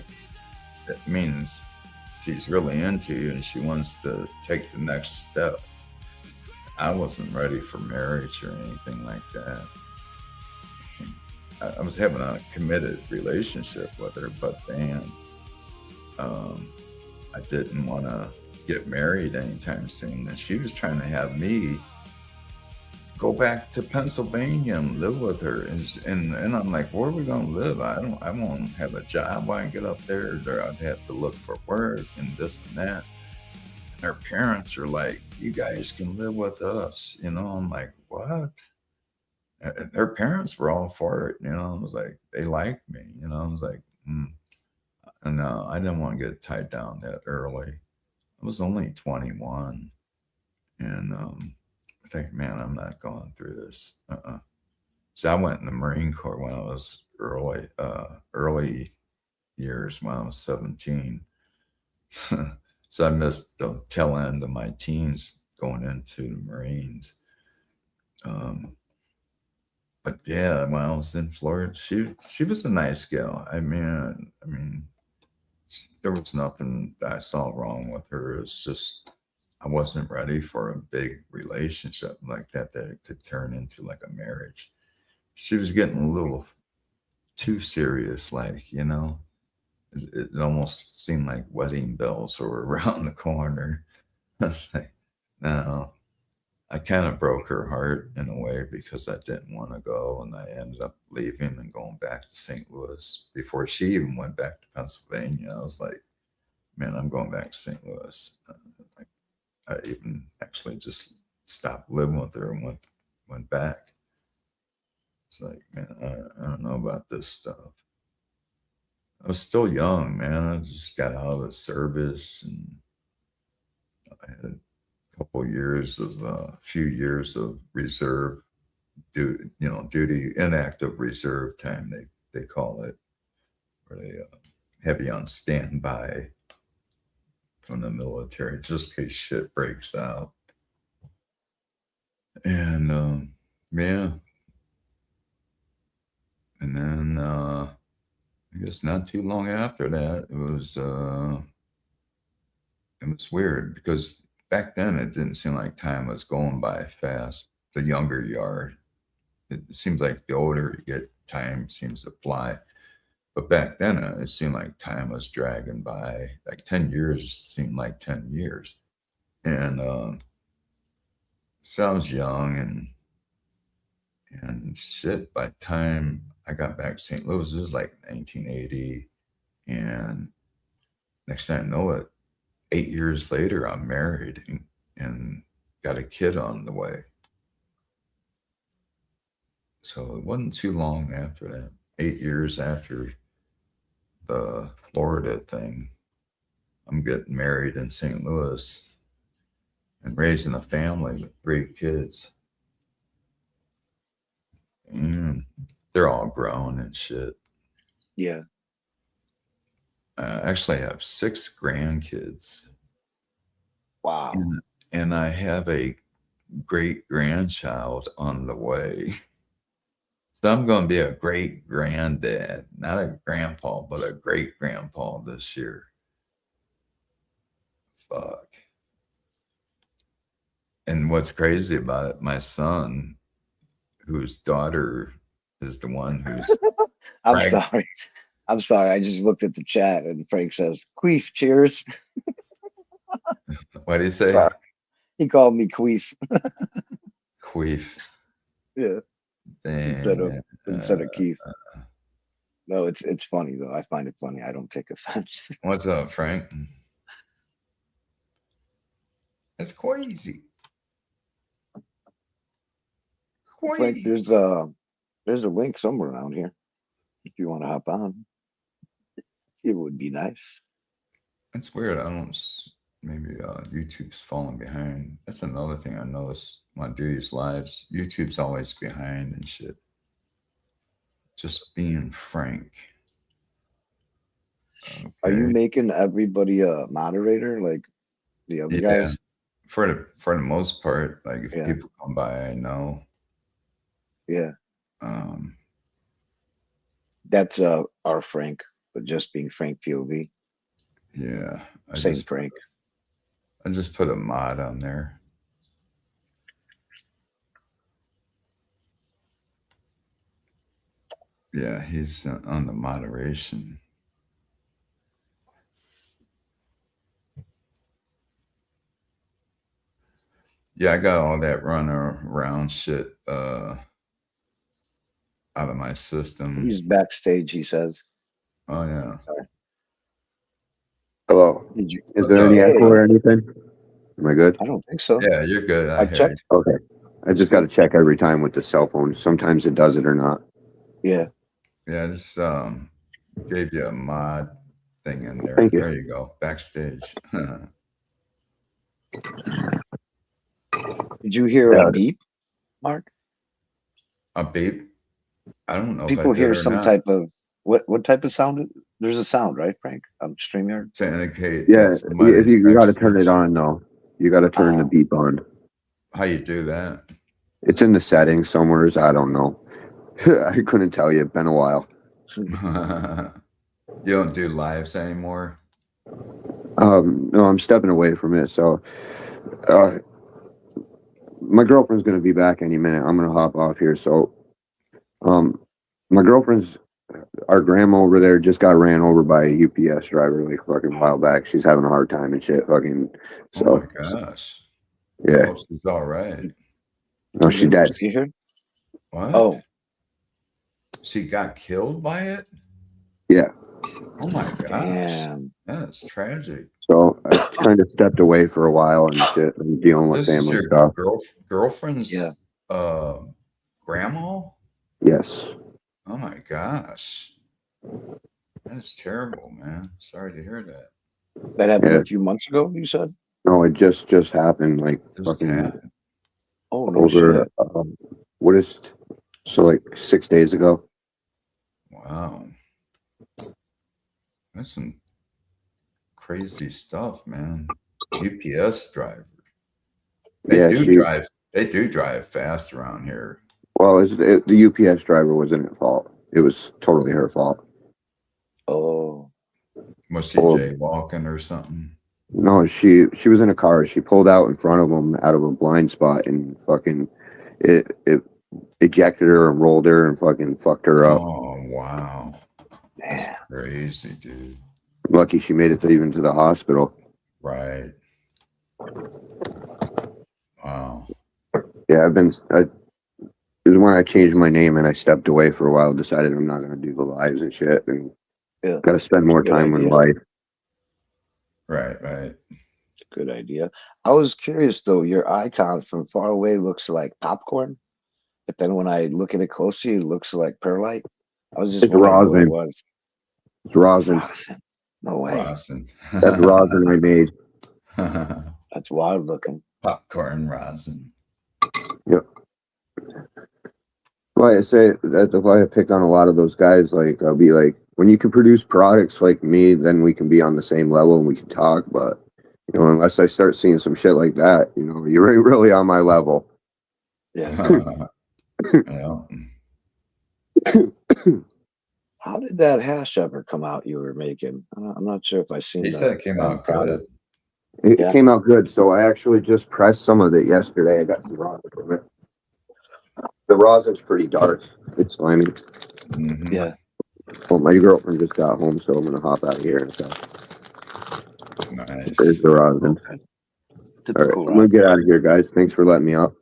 it means she's really into you and she wants to take the next step. I wasn't ready for marriage or anything like that. I was having a committed relationship with her, but then I didn't want to get married anytime soon. And she was trying to have me go back to Pennsylvania and live with her. And I'm like, where are we going to live? I won't have a job when I get up there. Or I'd have to look for work and this and that. And her parents are like, you guys can live with us. You know, I'm like, what? And her parents were all for it. You know, I was like, they liked me. You know, I was like, And I didn't want to get tied down that early. I was only 21. And I think, man, I'm not going through this. So I went in the Marine Corps when I was early years, when I was 17. So I missed the tail end of my teens going into the Marines. But yeah, when I was in Florida, she was a nice gal. I mean, there was nothing that I saw wrong with her. It's just I wasn't ready for a big relationship like that it could turn into like a marriage. She was getting a little too serious, like, you know. It almost seemed like wedding bells were around the corner. I was like, no. I kind of broke her heart in a way because I didn't want to go, and I ended up leaving and going back to St. Louis before she even went back to Pennsylvania. I was like, man, I'm going back to St. Louis. I even actually just stopped living with her and went back. It's like, man, I don't know about this stuff. I was still young, man. I just got out of the service, and I had few years of reserve duty, inactive reserve time, they call it, where they have you on standby from the military just in case shit breaks out. And yeah, and then I guess not too long after that, it was weird because back then it didn't seem like time was going by fast. The younger you are, it seems like the older you get, time seems to fly. But back then it seemed like time was dragging by. Like 10 years seemed like 10 years. And so I was young and shit, by the time I got back to St. Louis, it was like 1980. And next thing I know it, 8 years later, I'm married and got a kid on the way. So it wasn't too long after that. 8 years after the Florida thing, I'm getting married in St. Louis and raising a family with 3 kids. And they're all grown and shit. Yeah. Actually, I have 6 grandkids. Wow. And I have a great grandchild on the way. So I'm going to be a great granddad, not a grandpa, but a great grandpa this year. Fuck. And what's crazy about it, my son, whose daughter is the one who's I'm Right. sorry. I'm sorry. I just looked at the chat and Frank says, Queef, cheers. What do you say? Sorry. He called me Queef. Queef. Yeah. Instead of Keith. Uh, No, it's funny though. I find it funny. I don't take offense. What's up, Frank? It's crazy. Frank, Crazy. there's a link somewhere around here. If you want to hop on, it would be nice. It's weird. Maybe YouTube's falling behind. That's another thing I noticed when I do these lives. YouTube's always behind and shit. Just being frank. Are you Okay. making everybody a moderator like the other Yeah, guys? for the most part, like if Yeah. people come by, I know. Yeah. Um, That's our Frank, but just being Frank POV. yeah, Same Frank. I just put a mod on there. Yeah, he's on the moderation. Yeah, I got all that run around shit out of my system. He's backstage, he says. Oh yeah. Hello. Did you? Is What's there any up? echo or anything? Am I good? I don't think so. Yeah, you're good. I I hear checked. Okay. I just got to check every time with the cell phone. Sometimes it does it or not. Yeah. you. Yeah, I just gave you a mod thing in there. Thank you. There you go. Backstage. Did you hear Yeah. a beep, Mark? A beep? I don't know People if I hear did or some not. type of what type of sound? There's a sound, right, Frank? StreamYard. To indicate Yeah. that If somebody's you got to turn it backstage. on, though. You got to turn the Oh. beep on. How you do that? It's in the settings somewhere. I don't know. I couldn't tell you. It's been a while. You don't do lives anymore? No, I'm stepping away from it. So, my girlfriend's gonna be back any minute. I'm gonna hop off here. So, my girlfriend's our grandma over there just got ran over by a UPS driver like fucking a while back. She's having a hard time and shit. Fucking. So, Oh my gosh. yeah. Oh, she's all right. No, she's dead. You hear? What? Oh, She got killed by it? Yeah. Oh my gosh. damn. That's tragic. So I kind of stepped away for a while and shit and dealing with This is family your stuff. girlfriend's Yeah. grandma? Yes. Oh my gosh. That's terrible, man. Sorry to hear that. That happened Yeah. a few months ago, you said? No, it just happened like Just fucking happened. Oh, no over. shit. So like 6 days ago. Wow. That's some crazy stuff, man. UPS driver. Yeah, They do drive fast around here. Well, the UPS driver wasn't at fault. It was totally her fault. Oh, Was she Oh. jaywalking or something? No, she was in a car. She pulled out in front of him out of a blind spot and fucking it ejected her and rolled her and fucking fucked her up. Oh wow. man. That's crazy, dude. Lucky she made it even to the hospital. Right. Wow. Yeah, it was when I changed my name and I stepped away for a while, decided I'm not gonna do the lives and shit and Yeah. gotta spend more Good time with idea. life. Right. It's a good idea. I was curious though, your icon from far away looks like popcorn, but then when I look at it closely, it looks like perlite. I was just It's wondering what it rosin. was. It's rosin. Rosin. No way. Rosin. That's rosin I made. That's wild looking. Popcorn rosin. Why I say that's why I pick on a lot of those guys. Like I'll be like, when you can produce products like me, then we can be on the same level and we can talk. But unless I start seeing some shit like that, you ain't really on my level. Yeah. Yeah. How did that hash ever come out you were making? I'm not sure if I seen He that. said it came out good. It Yeah. came out good, so I actually just pressed some of it yesterday. I got some rosin from it. The rosin's pretty dark. It's slimy. Mhm. Yeah. Well, my girlfriend just got home, so I'm gonna hop out of here and stuff. Nice. There's the rosin. All right, Typical I'm gonna get out of here, guys. Thanks for letting me up.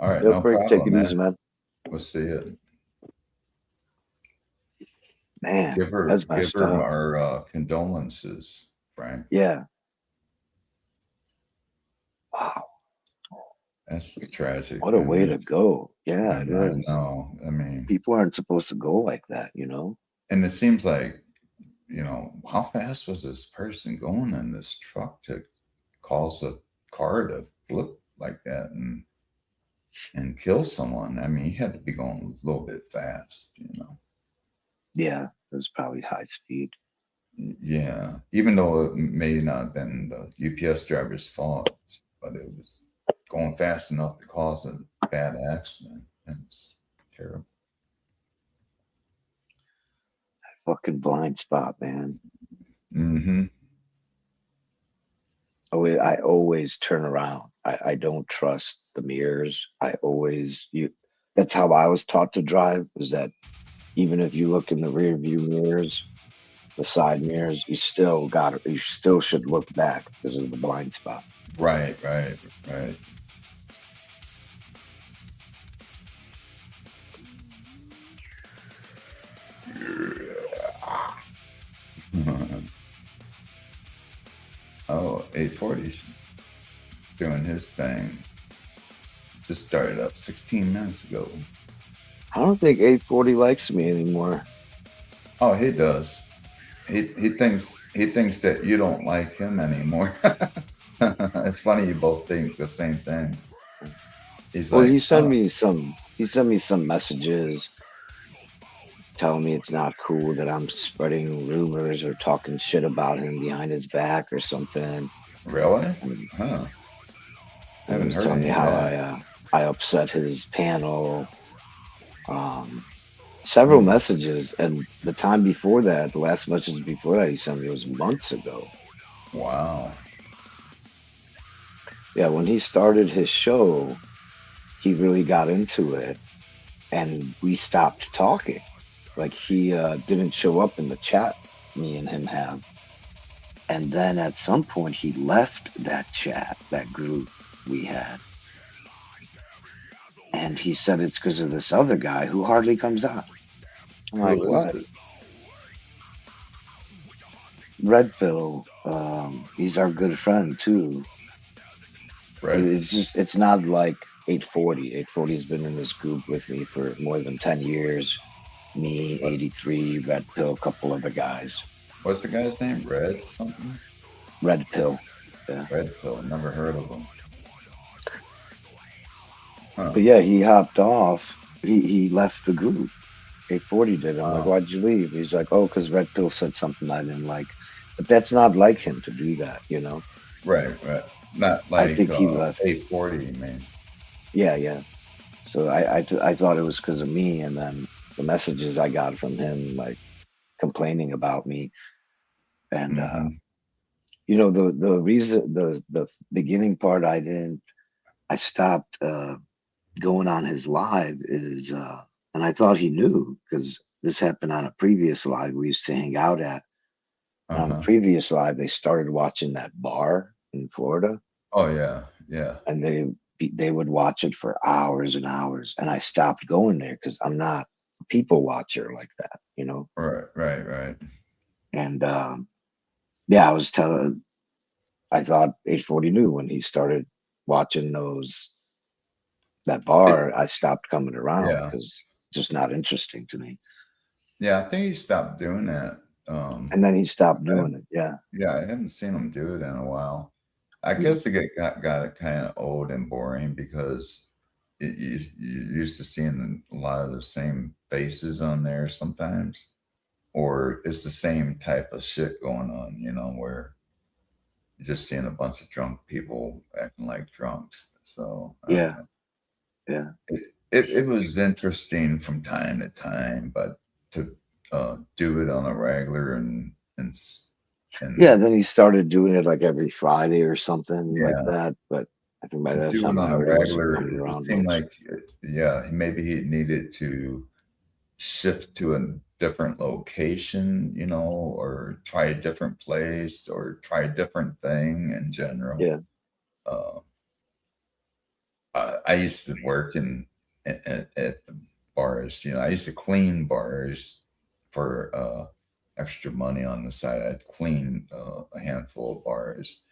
All right, Yeah, no Frank, problem, take it man. easy, man. We'll see it. Man, Give her that's messed up. our condolences, Frank. Yeah. Wow. That's tragic. What a man. way to go. Yeah, I it is. know. I mean, People aren't supposed to go like that, and it seems like, how fast was this person going in this truck to cause a car to flip like that and kill someone? I mean, he had to be going a little bit fast, Yeah, it was probably high speed. Yeah, even though it may not have been the UPS driver's fault, but it was going fast enough to cause a bad accident. It's terrible. Fucking blind spot, man. Mm-hmm. I always turn around. I don't trust the mirrors. That's how I was taught to drive, was that Even if you look in the rear view mirrors, the side mirrors, you still should look back because of the blind spot. Right, right, right. Oh, 840's doing his thing. Just started up 16 minutes ago. I don't think 840 likes me anymore. Oh, he does. He thinks that you don't like him anymore. It's funny you both think the same thing. He's Well, like, he sent me some messages telling me it's not cool that I'm spreading rumors or talking shit about him behind his back or something. really? And Huh. he Haven't was heard telling me any of how that. I upset his panel. Several messages, and the time before that, the last message before that he sent me was months ago. Wow. Yeah, when he started his show, he really got into it, and we stopped talking. Like he didn't show up in the chat me and him have. And then at some point he left that chat, that group we had. And he said it's because of this other guy who hardly comes out. I'm like, Who is what? it? Red Pill, he's our good friend too. Right. It's not like 840. 840 has been in this group with me for more than 10 years. Me, 83, Red Pill, a couple other guys. What's the guy's name? Red something? Red Pill. Yeah. Red Pill. Never heard of him. Huh. But yeah, he hopped off. He left the group. 840 did. I'm like, Oh. why'd you leave? He's like, oh, because Red Pill said something I didn't like. But that's not like him to do that, you know? Right, right. Not like think he left. 840, man. Yeah, yeah. So I thought it was because of me, and then the messages I got from him, like complaining about me, and Mhm. you know the reason the beginning part I stopped going on his live is and I thought he knew because this happened on a previous live we used to hang out at. And on the Uh-huh. previous live, they started watching that bar in Florida, Oh yeah, yeah. and they would watch it for hours and hours. And I stopped going there because I'm not a people watcher like that, you know. Right, right, right. And yeah, I thought 840 knew when he started watching that bar. I stopped coming around Yeah. because just not interesting to me. Yeah, I think he stopped doing that. And then he stopped I, doing it. Yeah. yeah, I haven't seen him do it in a while. I Mm. guess it got it kind of old and boring because you used to seeing a lot of the same faces on there sometimes, or it's the same type of shit going on, where you're just seeing a bunch of drunk people acting like drunks. So Yeah. Yeah. it was interesting from time to time, but to do it on a regular Yeah. and Then he started doing it like every Friday or something like yeah, that. But I think by to that do it time I on a heard he wasn't regular, coming it around seemed much. like yeah, maybe he needed to shift to a different location, or try a different place or try a different thing in general. Yeah. Uh, I used to work at the bars. I used to clean bars for extra money on the side. I'd clean a handful of bars,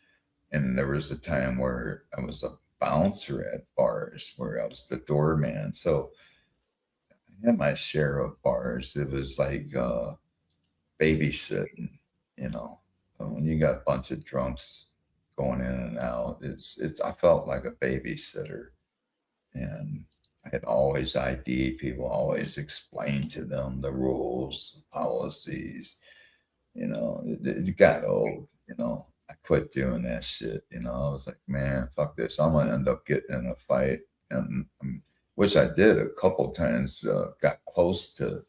and there was a time where I was a bouncer at bars, where I was the doorman. So I had my share of bars. It was like babysitting, you know. When you got a bunch of drunks going in and out, it's. I felt like a babysitter, and I had always ID people, always explain to them the rules, policies. It got old. I quit doing that shit. I was like, man, fuck this. I'm gonna end up getting in a fight, and which I did a couple times. Got close to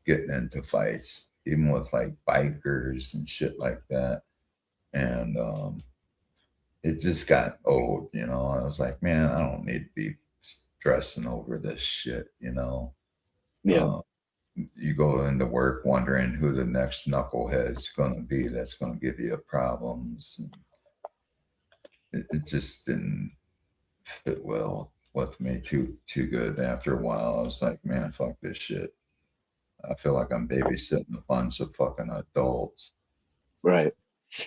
getting into fights, even with like bikers and shit like that. And it just got old. I was like, man, I don't need to be stressing over this shit. Yeah. Uh, you go into work wondering who the next knucklehead's going to be that's going to give you problems. It just didn't fit well with me too good. After a while, I was like, man, fuck this shit. I feel like I'm babysitting a bunch of fucking adults Right.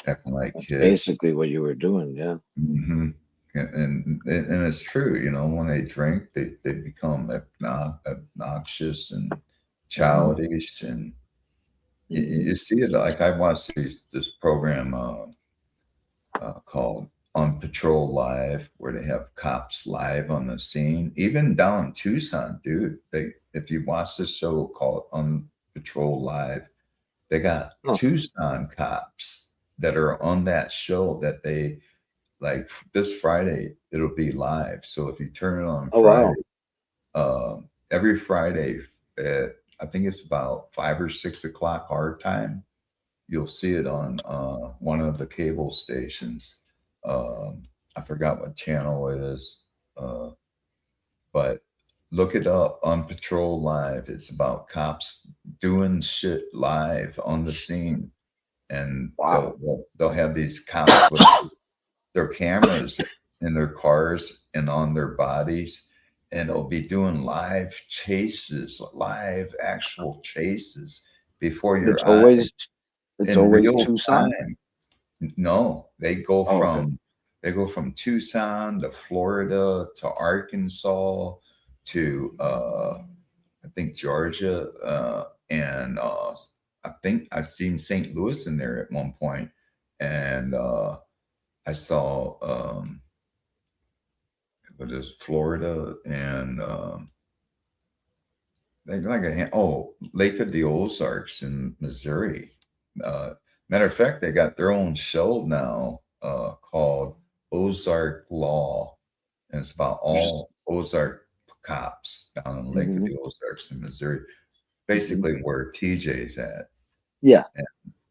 acting like That's kids. basically what you were doing. Yeah. Mm-hmm. And it's true, you know, when they drink, they become obnoxious and childish, and you see it. Like I watched this program called On Patrol Live, where they have cops live on the scene, even down in Tucson, dude. If you watch this show called On Patrol Live, they got Tucson cops that are on that show that they. Like this Friday, it'll be live. So if you turn it on Friday, every Friday at I think it's about 5 or 6 o'clock our time, you'll see it on one of the cable stations. I forgot what channel it is, but look it up on Patrol Live. It's about cops doing shit live on the scene, and they'll have these cops with their cameras in their cars and on their bodies, and they'll be doing live actual chases before your eyes. It's always Tucson. Time. No, they go from Tucson to Florida to Arkansas to I think Georgia, and I think I've seen St. Louis in there at one point, and I saw what is Florida and Lake of the Ozarks in Missouri. Matter of fact, they got their own show now called Ozark Law, and it's about all Ozark cops down in Lake of the Ozarks in Missouri, basically where TJ's at. Yeah,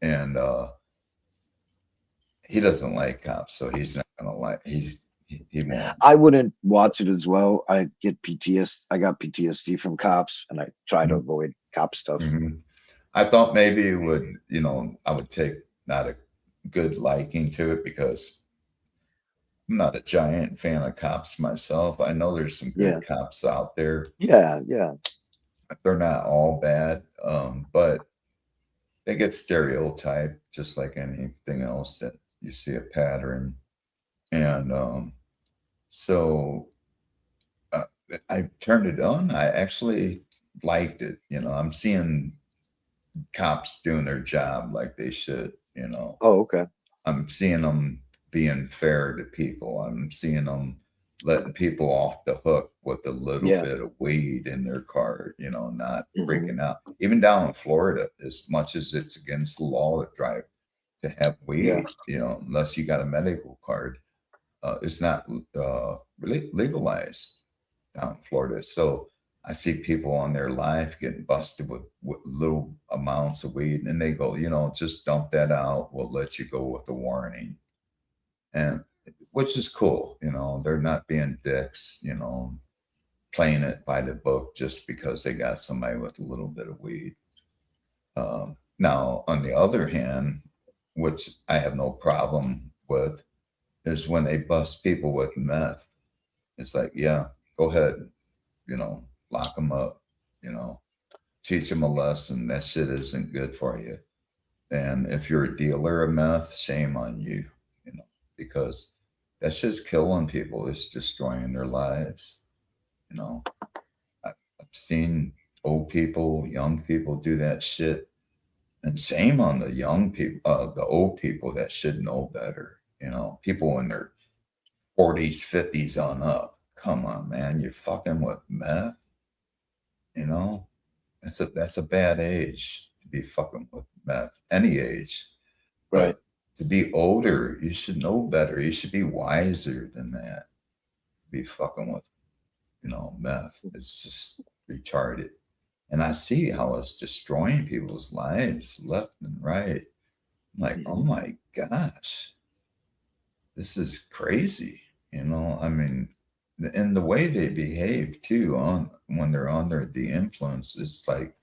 and he doesn't like cops, so he's not gonna like. He won't. I wouldn't watch it as well. I got PTSD from cops, and I try to avoid cop stuff. Mm-hmm. I thought maybe it would, I would take not a good liking to it because I'm not a giant fan of cops myself. I know there's some good cops out there. Yeah. They're not all bad, but they get stereotyped just like anything else that you see a pattern. And so I turned it on. I actually liked it. I'm seeing cops doing their job like they should, Oh, okay. I'm seeing them being fair to people. I'm seeing them letting people off the hook with a little bit of weed in their car, not breaking out. Even down in Florida, as much as it's against the law to have weed, unless you got a medical card, it's not legalized down in Florida. So I see people on their live getting busted with little amounts of weed, and they go, just dump that out. We'll let you go with a warning. And which is cool. They're not being dicks, playing it by the book just because they got somebody with a little bit of weed. Now, on the other hand, which I have no problem with, is when they bust people with meth. It's like, yeah, go ahead, lock them up, teach them a lesson. That shit isn't good for you. And if you're a dealer of meth, shame on you, because that's just killing people. It's destroying their lives. I've seen old people, young people do that shit, and shame on the young people, the old people that should know better. People in their 40s, 50s on up. Come on, man, you're fucking with meth. That's a bad age to be fucking with meth. Any age, right? But to be older, you should know better. You should be wiser than that. To be fucking with, meth. It's just retarded. And I see how it's destroying people's lives left and right. I'm like, oh my gosh, this is crazy. I mean, and the way they behave too when they're under the influence is like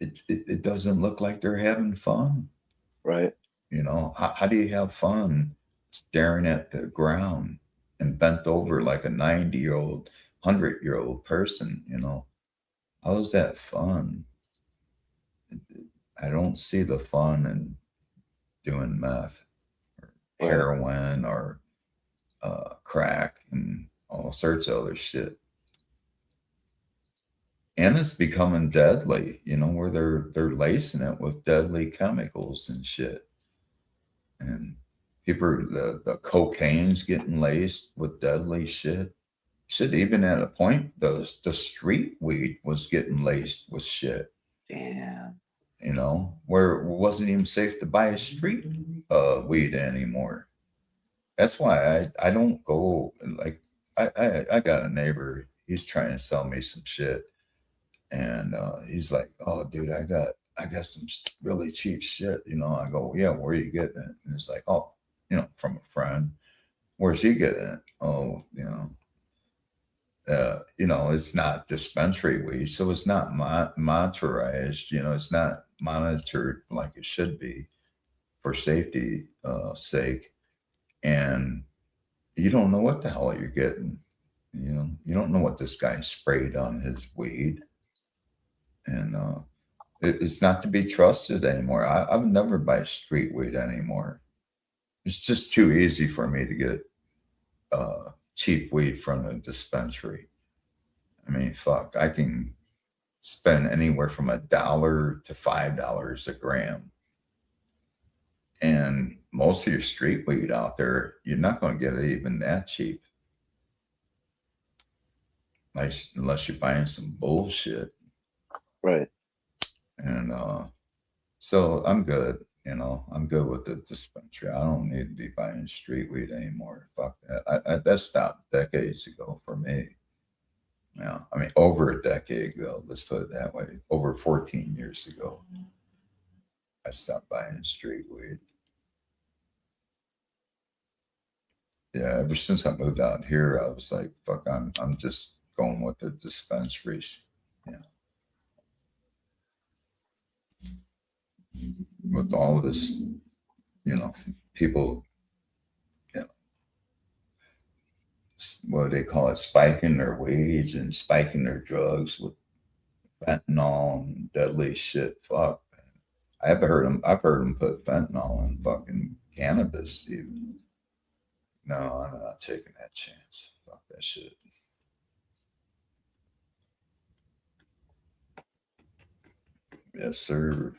it doesn't look like they're having fun. Right. You know, how do you have fun staring at the ground and bent over like a 90-year-old, 100-year-old person? You know, how is that fun? I don't see the fun in doing meth or Right. heroin or crack and all sorts of other shit. And it's becoming deadly, you know, where they're lacing it with deadly chemicals and shit. And people, the cocaine's getting laced with deadly shit. Shit, even at a point, the street weed was getting laced with shit. Damn. You know, where it wasn't even safe to buy a street weed anymore. That's why I don't go like I got a neighbor. He's trying to sell me some shit, and he's like, "Oh, dude, I got some really cheap shit." You know, I go, "Yeah, where are you getting it?" And he's like, "Oh, you know, from a friend." Where's he getting it? Oh, you know, it's not dispensary weed, so it's not monitorized. You know, it's not monitored like it should be for safety sake, and you don't know what the hell you're getting. You know, you don't know what this guy sprayed on his weed, and it's not to be trusted anymore. I would never buy street weed anymore. It's just too easy for me to get cheap weed from the dispensary. I mean, fuck, I can spend anywhere from $1 to $5 a gram. And most of your street weed out there, you're not going to get it even that cheap. Unless you're buying some bullshit. Right. And so I'm good. You know, I'm good with the dispensary. I don't need to be buying street weed anymore. Fuck that. That stopped decades ago for me. Yeah, I mean, over a decade ago, let's put it that way. Over 14 years ago, I stopped buying street weed. Yeah, ever since I moved out here, I was like, fuck, I'm just going with the dispensaries. Yeah. With all of this, you know, people, you know, what do they call it? Spiking their weeds and spiking their drugs with fentanyl and deadly shit. Fuck. I've heard them put fentanyl in fucking cannabis even. No, I'm not taking that chance. Fuck that shit. Yes, sir.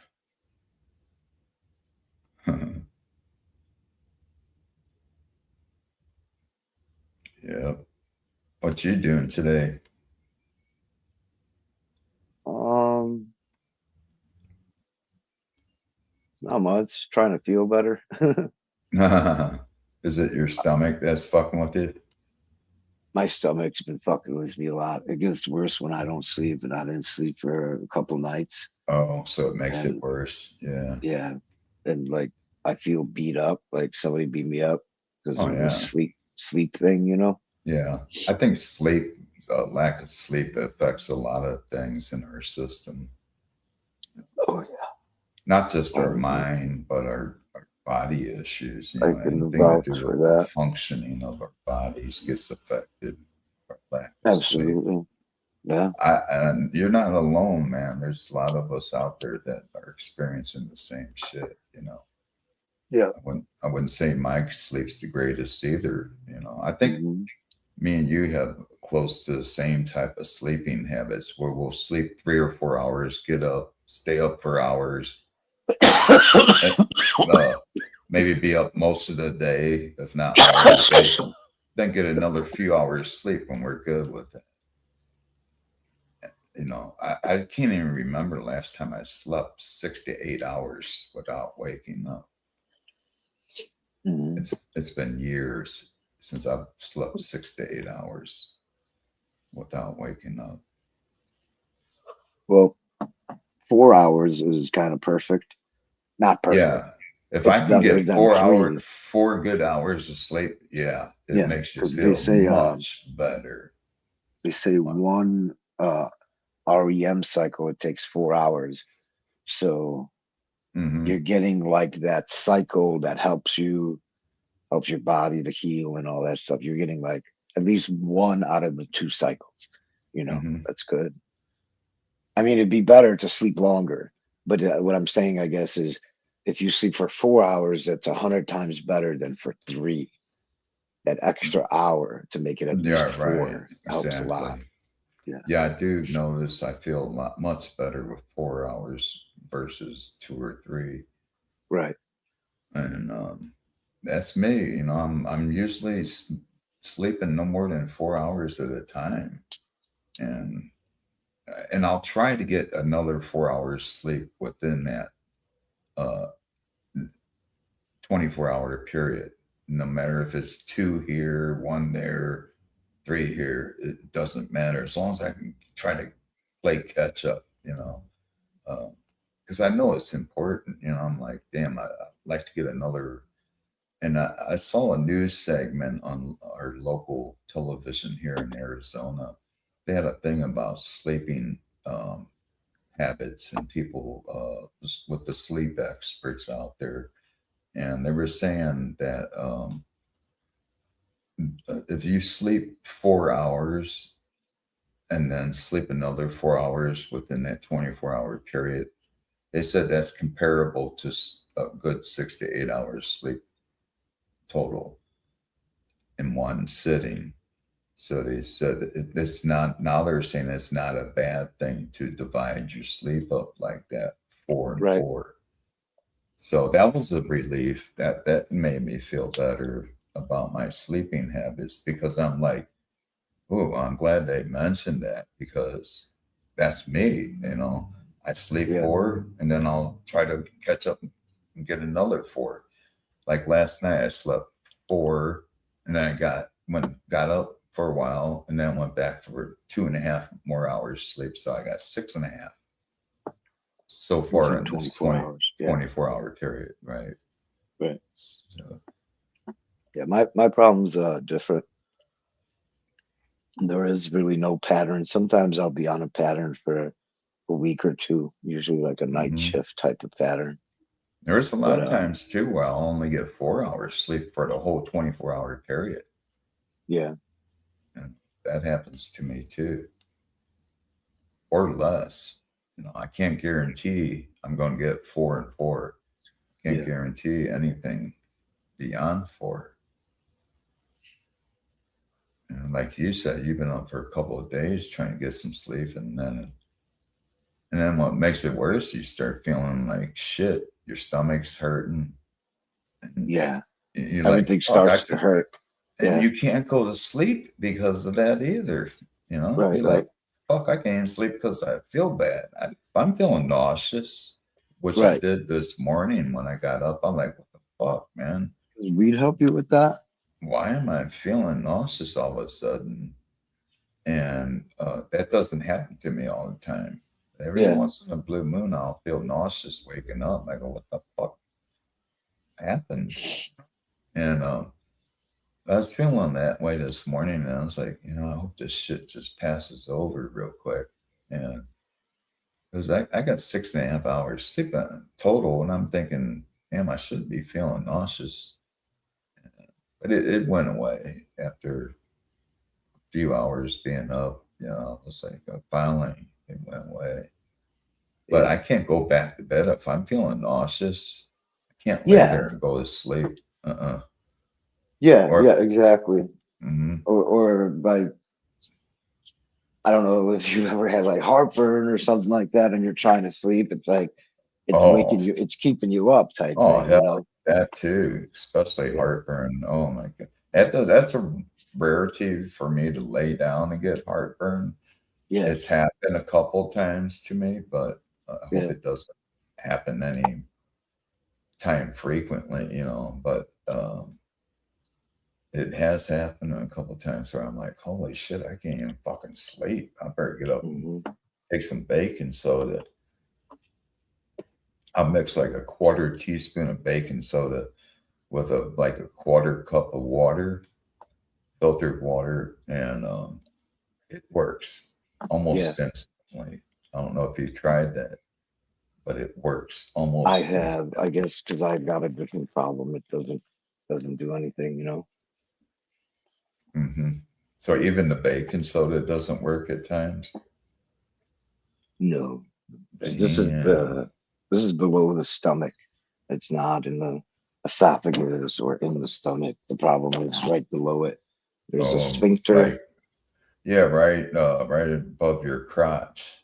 Yep. What you doing today? Not much. Trying to feel better. Is it your stomach that's fucking with you? My stomach's been fucking with me a lot. It gets worse when I don't sleep, and I didn't sleep for a couple nights. Oh, so it makes it And worse. Yeah. yeah, and like I feel beat up, like somebody beat me up because Oh of yeah. this sleep thing, you know? Yeah. I think sleep, lack of sleep affects a lot of things in our system. Oh yeah. Not just our Oh, yeah. mind, but our body issues. You I know, can anything to vouch do for with the that. functioning of our bodies gets affected by lack of sleep. Absolutely. Yeah. And you're not alone, man. There's a lot of us out there that are experiencing the same shit, you know. Yeah. I wouldn't say my sleep's the greatest either. You know, I think Mhm. me and you have close to the same type of sleeping habits where we'll sleep 3 or 4 hours, get up, stay up for hours, maybe be up most of the day, if not all of the day, then get another few hours sleep when we're good with it. You know, I can't even remember last time I slept 6 to 8 hours without waking up. Mhm. It's been years since I've slept 6 to 8 hours without waking up. Well, 4 hours is kind of perfect. Not perfect. Yeah. If It's I can better get than 4 good hours of sleep, yeah, it Yeah, makes you 'cause they feel say, much better. They say one REM cycle, it takes 4 hours. So Hmm. you're getting like that cycle that helps your body to heal and all that stuff. You're getting like at least one out of the two cycles. Hmm. That's good. I mean, it'd be better to sleep longer, but what I'm saying, I guess, is if you sleep for 4 hours, that's 100 times better than for 3. That extra hour to make it at least Yeah, right. 4 helps a lot. Exactly. Yeah. Yeah, I do notice I feel a lot much better with 4 hours versus 2 or 3. Right. And that's me. I'm usually sleeping no more than 4 hours at a time, and I'll try to get another 4 hours sleep within that uh 24-hour period. No matter if it's 2 here, 1 there, 3 here, it doesn't matter as long as I can try to play catch up. Because I know it's important. I'm like, damn, I'd like to get another. And I saw a news segment on our local television here in Arizona. They had a thing about sleeping habits and people with the sleep experts out there. And they were saying that if you sleep 4 hours and then sleep another 4 hours within that 24-hour period, they said that's comparable to a good 6 to 8 hours sleep total in one sitting. So they said it's not, now they're saying it's not a bad thing to divide your sleep up like that, 4 and 4. So that was a relief. That made me feel better about my sleeping habits because I'm like, oh, I'm glad they mentioned that because that's me. I sleep Yeah. 4 and then I'll try to catch up and get another 4. Like last night, I slept 4, and then I got up for a while, and then went back for 2.5 more hours sleep. So I got 6.5 so far in this 24 hours. Yeah. 24-hour period, right? Right. So, Yeah. My problem's different. There is really no pattern. Sometimes I'll be on a pattern for a week or two, usually like a night mhm. shift type of pattern. There's a lot But of times too where I'll only get 4 hours sleep for the whole 24-hour period, yeah. and that happens to me too, or less. I can't guarantee I'm going to get 4 and 4. Can't Yeah. guarantee anything beyond 4. And like you said, you've been up for a couple of days trying to get some sleep, and then what makes it worse, you start feeling like shit. Your stomach's hurting, and Yeah. you're like, Everything "Fuck, I starts to could," hurt. and Yeah. you can't go to sleep because of that either. Right. You're Right. like, "Fuck, I can't even sleep because I feel bad." If I'm feeling nauseous, which I Right. did this morning when I got up. I'm like, "What the fuck, man? Does weed help you with that? Why am I feeling nauseous all of a sudden?" And that doesn't happen to me all the time. Every Yeah. once in a blue moon, I'll feel nauseous waking up. I go, "What the fuck happened?" And I was feeling that way this morning, and I was like, I hope this shit just passes over real quick. And because I got 6.5 hours sleep total, and I'm thinking, damn, I shouldn't be feeling nauseous. But it went away after a few hours being up. It was like finally it went away. But Yeah. I can't go back to bed if I'm feeling nauseous. I can't lay Yeah. there and go to sleep. Yeah. Or Yeah. Exactly. mhm. Or like, I don't know if you've ever had like heartburn or something like that, and you're trying to sleep. It's like it's Oh, waking you. It's keeping you up, type oh, thing. hell, that too, especially Yeah. heartburn. Oh my god, that's a rarity for me to lay down and get heartburn. Yeah. It's happened a couple times to me, but I hope Yeah. it doesn't happen any time frequently. But it has happened a couple times where I'm like, holy shit, I can't even fucking sleep. I better get up and Hmm. take some baking soda. I'll mix like a quarter teaspoon of baking soda with a quarter cup of water, filtered water, and it works Yeah. almost instantly. I don't know if you tried that, but it works almost. I have, I guess, because I've got a different problem. It doesn't do anything, you know. Hmm. So even the baking soda doesn't work at times. No, this is Damn. this is below the stomach. It's not in the esophagus or in the stomach. The problem is right below it. There's a sphincter. Right. Yeah, right. Right above your crotch.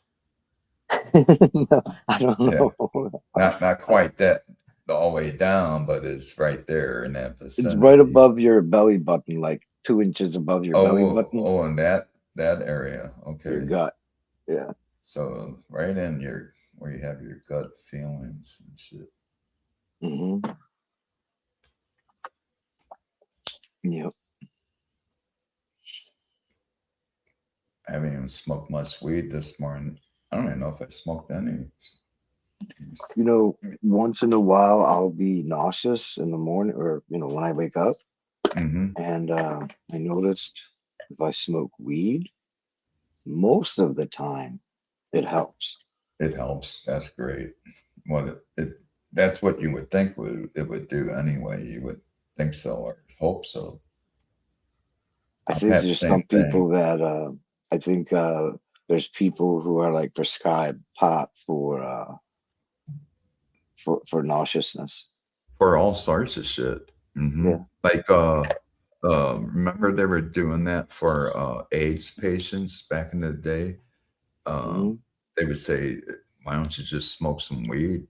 No, I don't Yeah. know. Not quite that all the way down, but it's right there in that vicinity. It's right above your belly button, like 2 inches above your belly button. Oh, in that area. Okay. Your gut. Yeah. So right in where you have your gut feelings and shit. Mm-hmm. Yep. I haven't even smoked much weed this morning. I don't even know if I smoked any. You know, once in a while I'll be nauseous in the morning, or when I wake up, Mm-hmm. and I noticed if I smoke weed, most of the time it helps. It helps. That's great. Well, that's what you would think it would do anyway. You would think so or hope so. I think there's some people that I think there's people who are like prescribed pot for nauseousness. For all sorts of shit. Mm-hmm. Yeah. Like remember they were doing that for AIDS patients back in the day. They would say, why don't you just smoke some weed?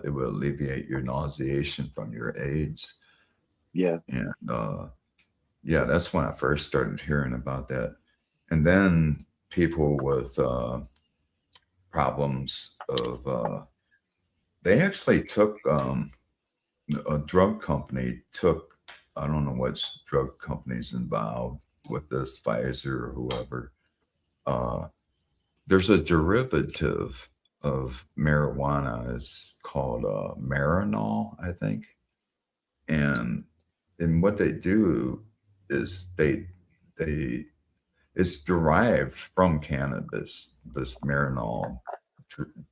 It will alleviate your nauseation from your AIDS. Yeah. And yeah, that's when I first started hearing about that. And then people with problems of they actually took a drug company took, I don't know which drug company's involved with this, Pfizer or whoever. There's a derivative of marijuana. It's called Marinol, I think. And what they do is it's derived from cannabis. This Marinol,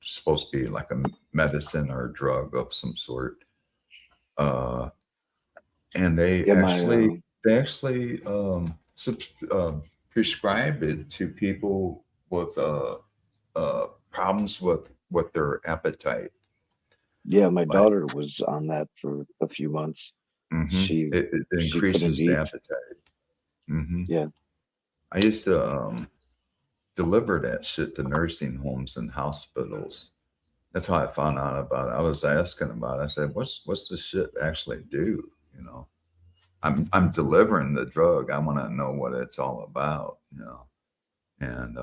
supposed to be like a medicine or a drug of some sort. And they actually prescribe it to people with problems with their appetite. Yeah, my daughter was on that for a few months. Mm-hmm. It increases the appetite. Mm-hmm. Yeah. I used to deliver that shit to nursing homes and hospitals. That's how I found out about it. I was asking about it. I said, what's this shit actually do? I'm delivering the drug. I want to know what it's all about, And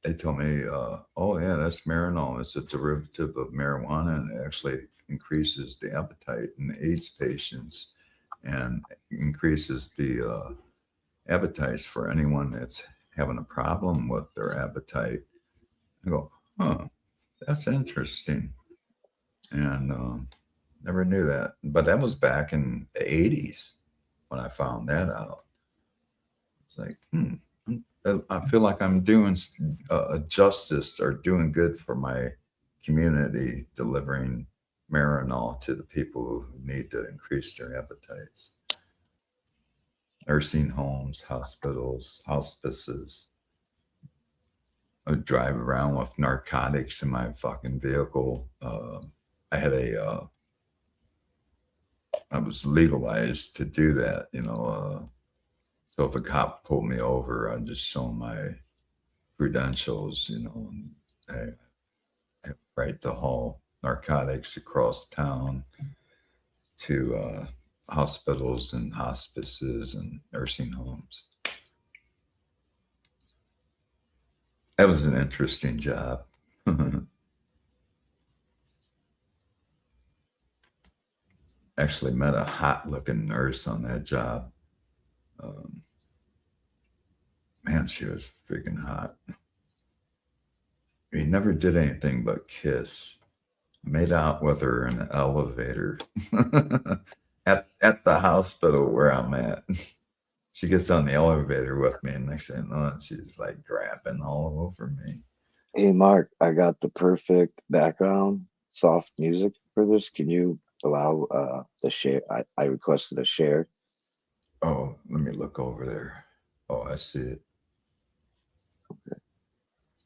they told me, oh yeah, that's Marinol. It's a derivative of marijuana, and it actually increases the appetite in AIDS patients and increases the appetites for anyone that's having a problem with their appetite. I go, huh, that's interesting. And never knew that. But that was back in the 80s when I found that out. It's like, I feel like I'm doing justice or doing good for my community, delivering Marinol to the people who need to increase their appetites. Nursing homes, hospitals, hospices. I would drive around with narcotics in my fucking vehicle. I had I was legalized to do that, so if a cop pulled me over, I'd just show him my credentials, and I have right to haul narcotics across town to hospitals and hospices and nursing homes. That was an interesting job. Actually met a hot-looking nurse on that job. Man, she was freaking hot. We never did anything but kiss. Made out with her in the elevator at the hospital where I'm at. She gets on the elevator with me, and next thing I know, she's like grabbing all over me. Hey, Mark, I got the perfect background soft music for this, can you allow the share? I requested a share. Oh, let me look over there. Oh, I see it.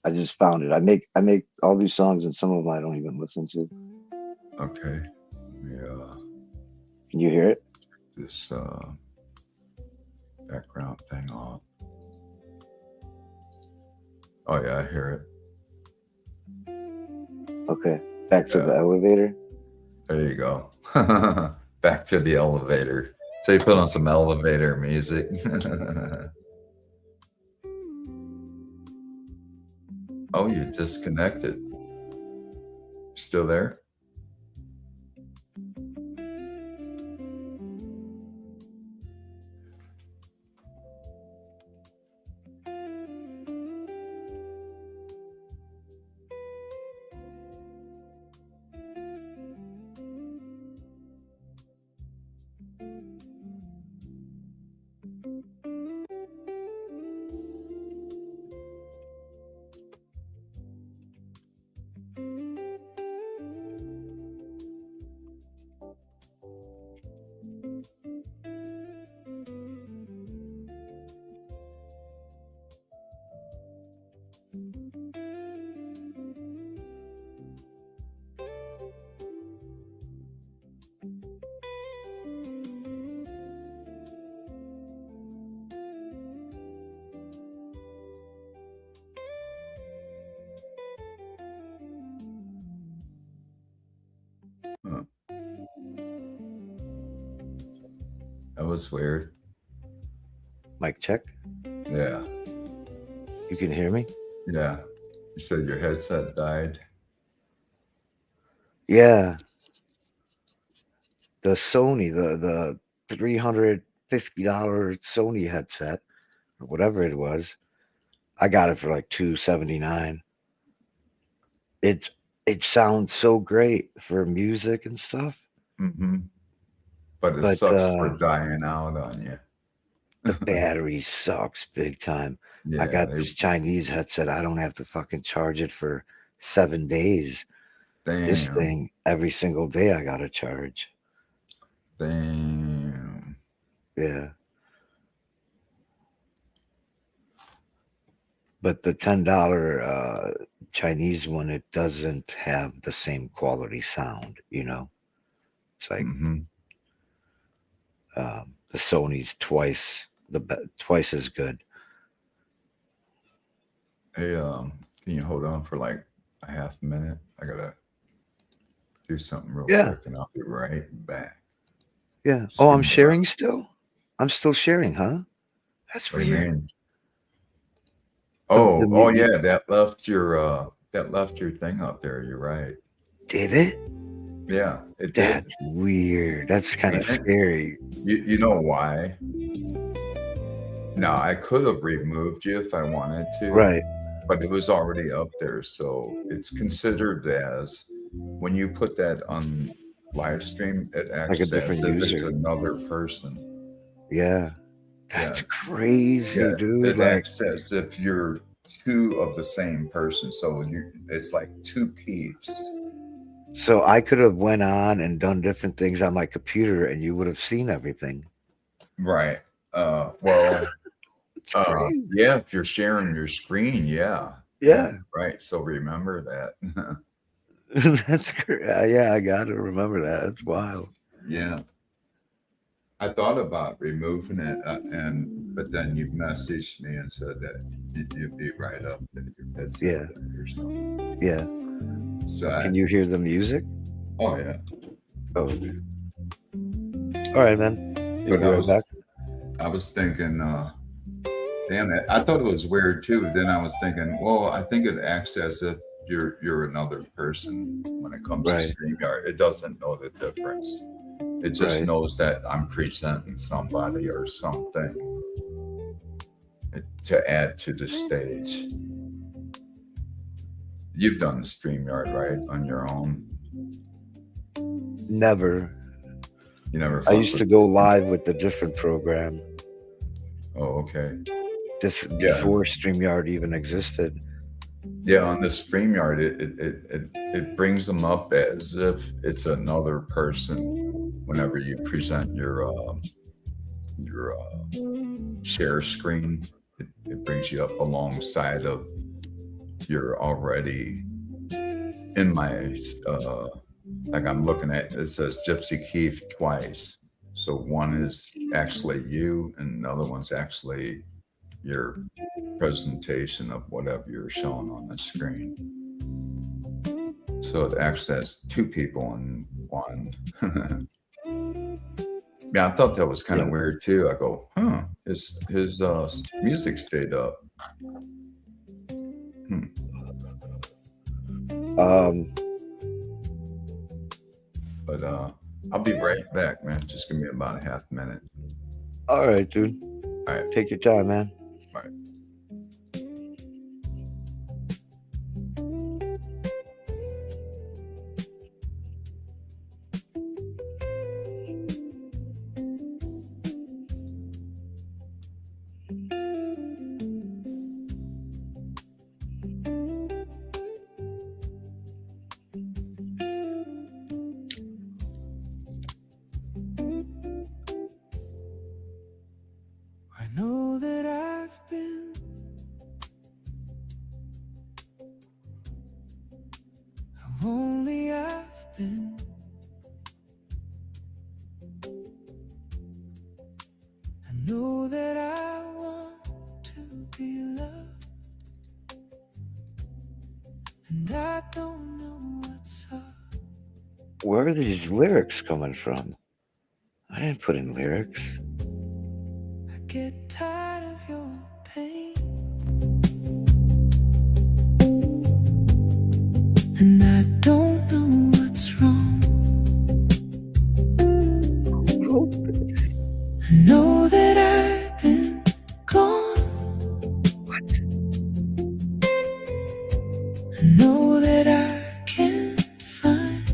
I just found it. I make all these songs, and some of them I don't even listen to. Okay. Yeah. Can you hear it? This background thing on. Oh yeah, I hear it. Okay. Back to Yeah. the elevator. There you go. Back to the elevator. So you put on some elevator music. Oh, you disconnected. Still there? Huh. That was weird. Mic check. Yeah. You can hear me? Yeah. You said your headset died. Yeah. The Sony, the $350 Sony headset, or whatever it was, I got it for like $279. It sounds so great for music and stuff. Mm-hmm. But it But, sucks for dying out on you. The battery sucks big time. I Yeah, got this Chinese headset. I don't have to fucking charge it for 7 days. This damn. thing, every single day, I got to charge. Damn. Yeah. But the $10 Chinese one, it doesn't have the same quality sound, you know? It's like Mm-hmm. the Sony's twice as good. Hey, can you hold on for like a half minute? I gotta do something real Yeah. quick, and I'll be right back. Yeah. Just Oh, give I'm me sharing still? I'm still sharing, huh? That's What do you weird. mean? Oh, The oh mu- yeah, that left your thing up there. You're right. Did it? Yeah, it did. That's weird. That's kind of Ain't it? scary. You know why? Now I could have removed you if I wanted to, Right. but it was already up there, so it's considered as when you put that on live stream, it acts Like a as different if it's user. another person. Yeah. That's Yeah. crazy, Yeah, dude. it Like, acts as if you're two of the same person, so it's like two peeps. so I could have went on and done different things on my computer and you would have seen everything. Right. Well, It's crazy. yeah, if you're sharing your screen, yeah. Yeah. Right. So remember that. That's great. Yeah, I got to remember that. It's wild. Yeah. I thought about removing it, but then you messaged me and said that you'd be right up in your headset Yeah. or something. Yeah. So Can you hear the music? Oh yeah. Oh, okay. All right, man. You'll But be right back. I was thinking, damn it! I thought it was weird too. Then I was thinking, well, I think it acts as if you're another person when it comes Right. to StreamYard. It doesn't know the difference. It just Right. knows that I'm presenting somebody or something to add to the stage. You've done the StreamYard, right, on your own? Never. You never. I fucked used to with- go live with a different program. Oh, okay. This Yeah. before StreamYard even existed. Yeah, on the StreamYard, it brings them up as if it's another person whenever you present your share screen. It brings you up alongside of you're already in my like I'm looking at it says Gypsy Keith twice. So one is actually you and another one's actually your presentation of whatever you're showing on the screen. So it actually has two people in one. Yeah, I thought that was kind of weird too. I go, his music stayed up. But I'll be right back, man. Just give me about a half minute. All right, dude. All right. Take your time, man. All right. I know that I've been how lonely I've been. I know that I want to be loved, and I don't know what's up. Where are these lyrics coming from? I didn't put in lyrics. I get tired of your pain, and I don't know what's wrong. Who wrote this? I know that I've been gone. What? I know that I can't find.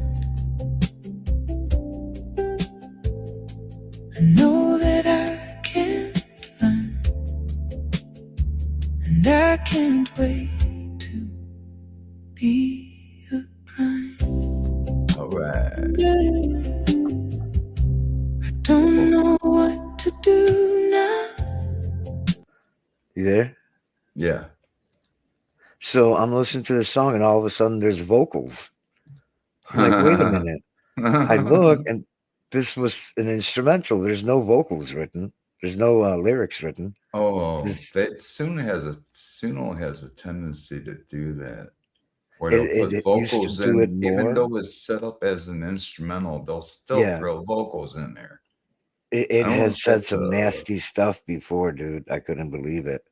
I know that I can't learn, and I can't wait to be a prime. All right. I don't know what to do now. You there? Yeah. So I'm listening to the song, and all of a sudden there's vocals. I'm like, wait a minute. I look, and this was an instrumental. There's no vocals written. There's no lyrics written. Oh, This- that Suno has a tendency to do that. Where It- they'll put it used to vocals do it in, even more. though it's set up as an instrumental, they'll still Yeah. throw vocals in there. It I don't know has if said that's some a- nasty stuff before, dude. I couldn't believe it.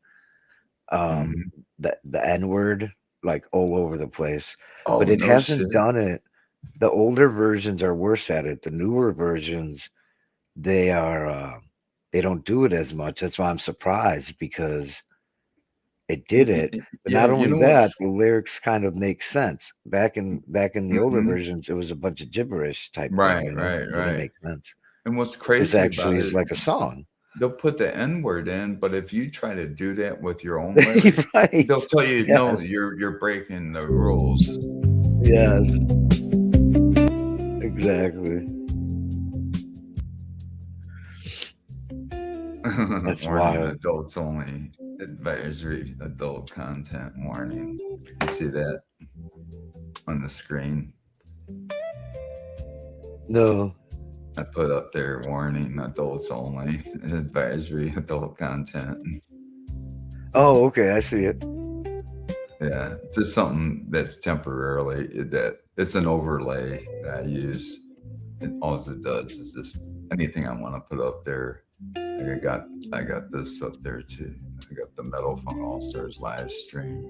Mhm. The N word, like all over the place. Oh, But it no hasn't shit. done it. The older versions are worse at it. The newer versions, they are they don't do it as much. That's why I'm surprised, because it did it. But Yeah, not you only know that, what's- the lyrics kind of make sense. Back in the older Mhm. versions, it was a bunch of gibberish type Right, thing. right, It didn't right. make sense. And what's This crazy actually about is it, like a song. they'll put the N word in, but if you try to do that with your own lyrics, Right. they'll tell you, no, Yes. you're breaking the rules. Yes. Exactly. That's Warning, wild. adults only. Advisory, adult content warning. You see that on the screen? No. I put up there, warning, adults only. Advisory, adult content. Oh, okay. I see it. Yeah, just something that's temporarily, that it's an overlay that I use. And all it does is just anything I want to put up there. Like I got this up there too. I got the Metal Funk All Stars live stream.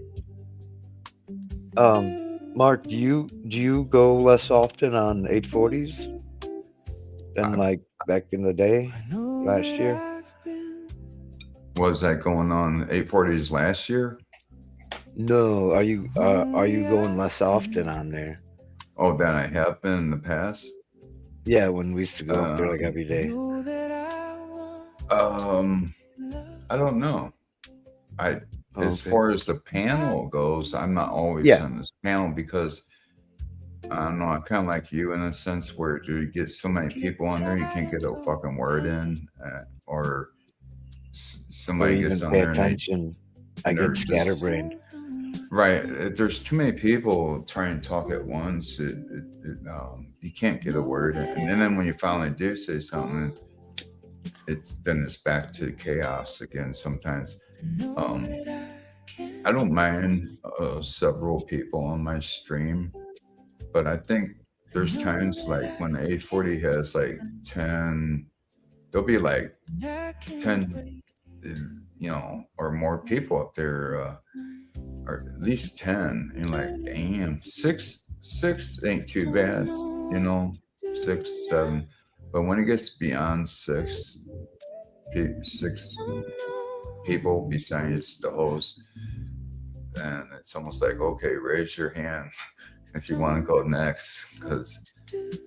Mark, do you go less often on 840s than like back in the day, last year? Was that going on 840s last year? No. Are you going less often on there? Oh, than I have been in the past. Yeah, when we used to go up there like every day. I don't know. as Okay. far as the panel goes, I'm not always Yeah. on this panel because I don't know. I'm kind of like you in a sense where you get so many people on there, you can't get a fucking word in, or Don't somebody gets even on pay there and attention. I they're get just scatterbrained. right. There's too many people trying to talk at once. You can't get a word in, and then when you finally do say something, it's back to chaos again. Sometimes. I don't mind several people on my stream, but I think there's times like when A40 has like 10, there'll be like 10, or more people up there, or at least 10, and like, damn, six ain't too bad, 6, 7. But when it gets beyond six people besides the host, and it's almost like, okay, raise your hand if you want to go next, because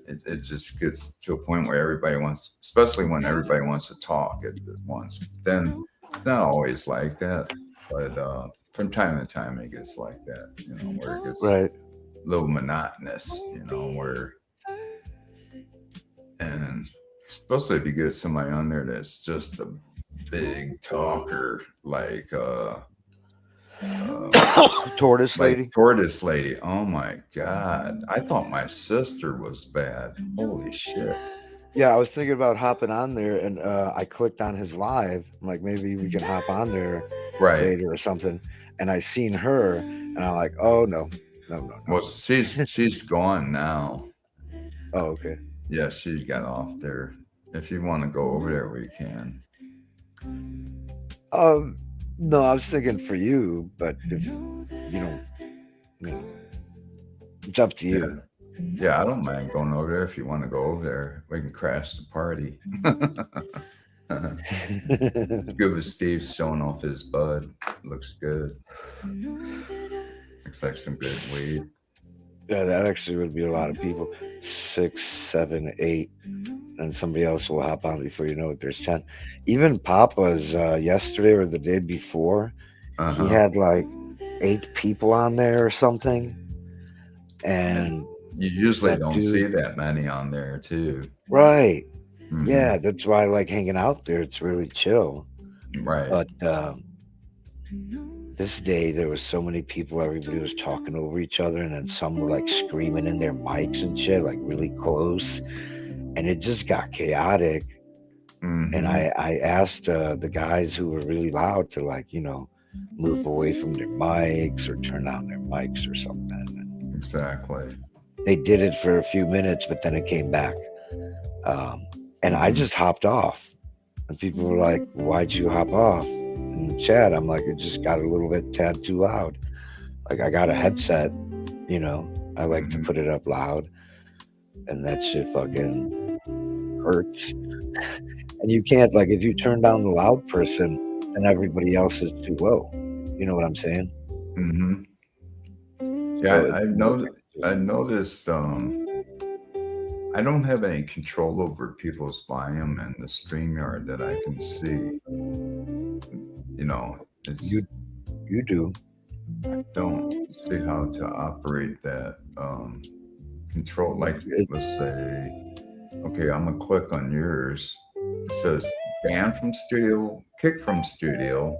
it just gets to a point where everybody wants, especially when everybody wants to talk at once. Then it's not always like that, but from time to time it gets like that, where it gets Right. a little monotonous, where, and especially if you get somebody on there that's just a big talker, like Tortoise lady. Tortoise lady. Oh my god! I thought my sister was bad. Holy shit! Yeah, I was thinking about hopping on there, and I clicked on his live. I'm like, maybe we can hop on there Right. later or something. And I seen her, and I'm like, oh no. Well, she's gone now. Oh, okay. Yeah, she got off there. If you want to go over there, we can. No, I was thinking for you, but if you don't, it's up to you. Yeah, I don't mind going over there if you want to go over there. We can crash the party. It's good with Steve showing off his bud. Looks good. Looks like some good weed. Yeah, that actually would be a lot of people. 6, 7, 8, and somebody else will hop on before you know it. There's 10. Even Papa's yesterday or the day before, he had like 8 people on there or something. And you usually don't dude, see that many on there too. Right. Mhm. Yeah, that's why I like hanging out there. It's really chill. Right. But this day there was so many people, everybody was talking over each other, and then some were like screaming in their mics and shit, like really close, and it just got chaotic. And I asked the guys who were really loud to move away from their mics or turn down their mics or something. Exactly. They did it for a few minutes, but then it came back. And I just hopped off, and people were like, why'd you hop off? In the chat, I'm like, it just got a little bit tad too loud. Like, I got a headset, I like to put it up loud, and that shit fucking hurts. And you can't, like, if you turn down the loud person, then everybody else is too low. You know what I'm saying? Yeah, I noticed I don't have any control over people's volume in the StreamYard that I can see. You do. I don't see how to operate that control. Like, let's say, okay, I'm gonna click on yours. It says ban from studio, kick from studio,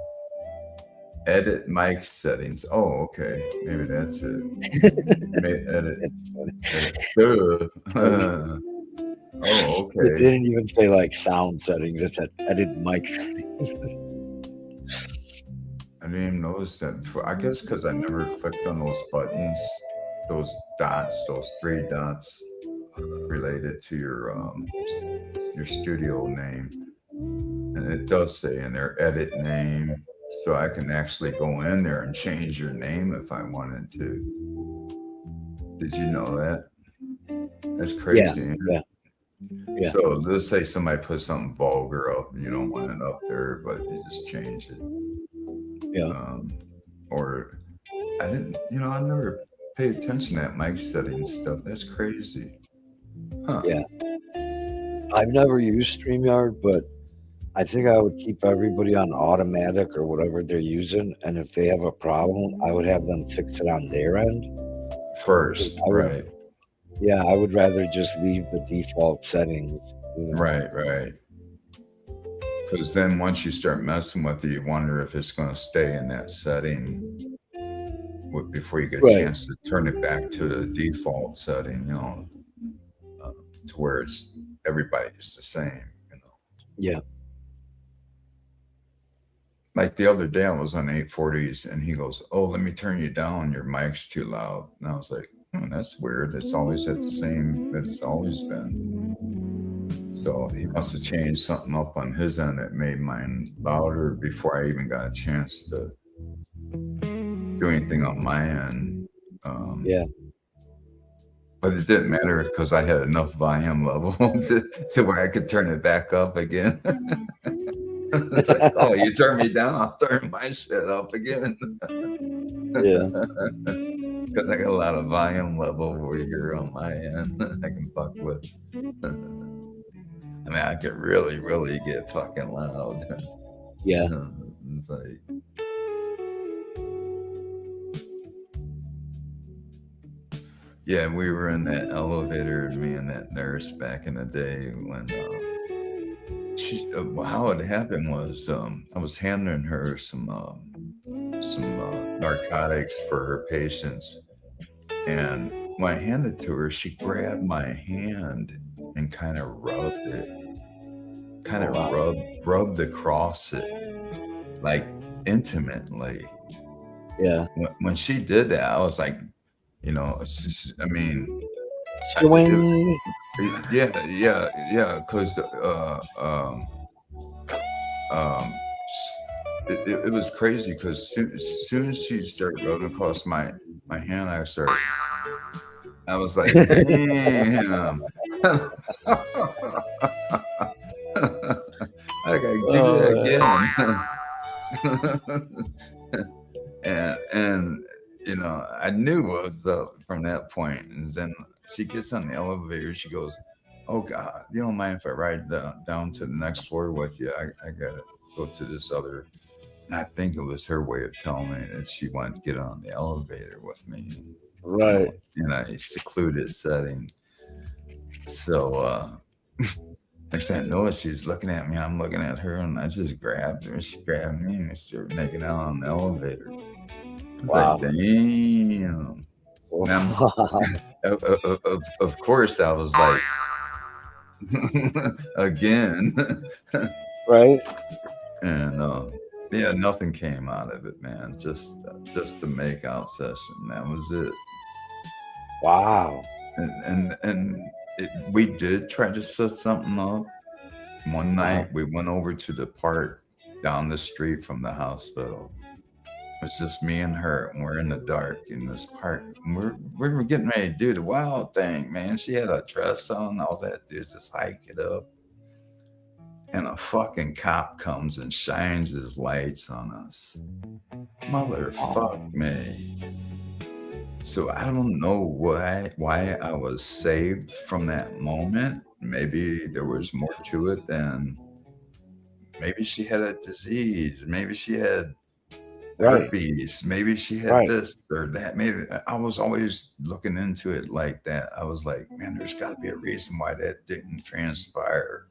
edit mic settings. Oh, okay, maybe that's it. Edit. Oh, okay. It didn't even say like sound settings. It said edit mic settings. I didn't even notice that before. I guess because I never clicked on those buttons, those dots, those 3 dots related to your studio name. And it does say in there, edit name. So I can actually go in there and change your name if I wanted to. Did you know that? That's crazy. Yeah. So let's say somebody put something vulgar up and you don't want it up there, but you just change it. Yeah. Or I didn't, I never paid attention to that mic settings stuff. That's crazy. Huh. Yeah. I've never used StreamYard, but I think I would keep everybody on automatic or whatever they're using, and if they have a problem, I would have them fix it on their end. 'Cause First, I would, right, yeah, I would rather just leave the default settings. You know? right. Because then once you start messing with it, you wonder if it's going to stay in that setting before you get a Right. chance to turn it back to the default setting, uh, to where it's everybody's the same, Yeah. Like the other day, I was on 840s and he goes, "Oh, let me turn you down. Your mic's too loud." And I was like, that's weird. It's always at the same that it's always been. So he must have changed something up on his end that made mine louder before I even got a chance to do anything on my end. Yeah. But it didn't matter because I had enough volume level to where I could turn it back up again. It's like, oh, you turn me down, I'll turn my shit up again. Yeah. Because I got a lot of volume level over here on my end I can fuck with. I mean, I could really, really get fucking loud. Yeah. It's like, yeah, we were in that elevator, me and that nurse back in the day when how it happened was I was handing her some narcotics for her patients, and when I handed it to her, she grabbed my hand and kind of rubbed it, kind of rubbed across it, like intimately. Yeah. When she did that, I was like, it's just, I mean, Swing. yeah, because it was crazy because soon as she started rubbing across my hand, I was like, damn. I gotta do that again. and I knew what was up from that point. And then she gets on the elevator. She goes, "Oh God, you don't mind if I ride down to the next floor with you? I gotta go to this other." And I think it was her way of telling me that she wanted to get on the elevator with me, Right. in a secluded setting. So next thing I know, she's looking at me. I'm looking at her, and I just grabbed her. And she grabbed me, and we started making out on the elevator. Wow. Like, damn. Of course, I was like, again. Right. And yeah, nothing came out of it, man. Just a make out session. That was it. Wow. And we did try to set something up. One night we went over to the park down the street from the hospital. It's just me and her, and we're in the dark in this park. And we were getting ready to do the wild thing, man. She had a dress on. All that do is just hike it up. And a fucking cop comes and shines his lights on us. Motherfuck me. So I don't know why I was saved from that moment. Maybe there was more to it than maybe she had a disease. Maybe she had herpes. Maybe she had this or that. Maybe I was always looking into it like that. I was like, man, there's got to be a reason why that didn't transpire.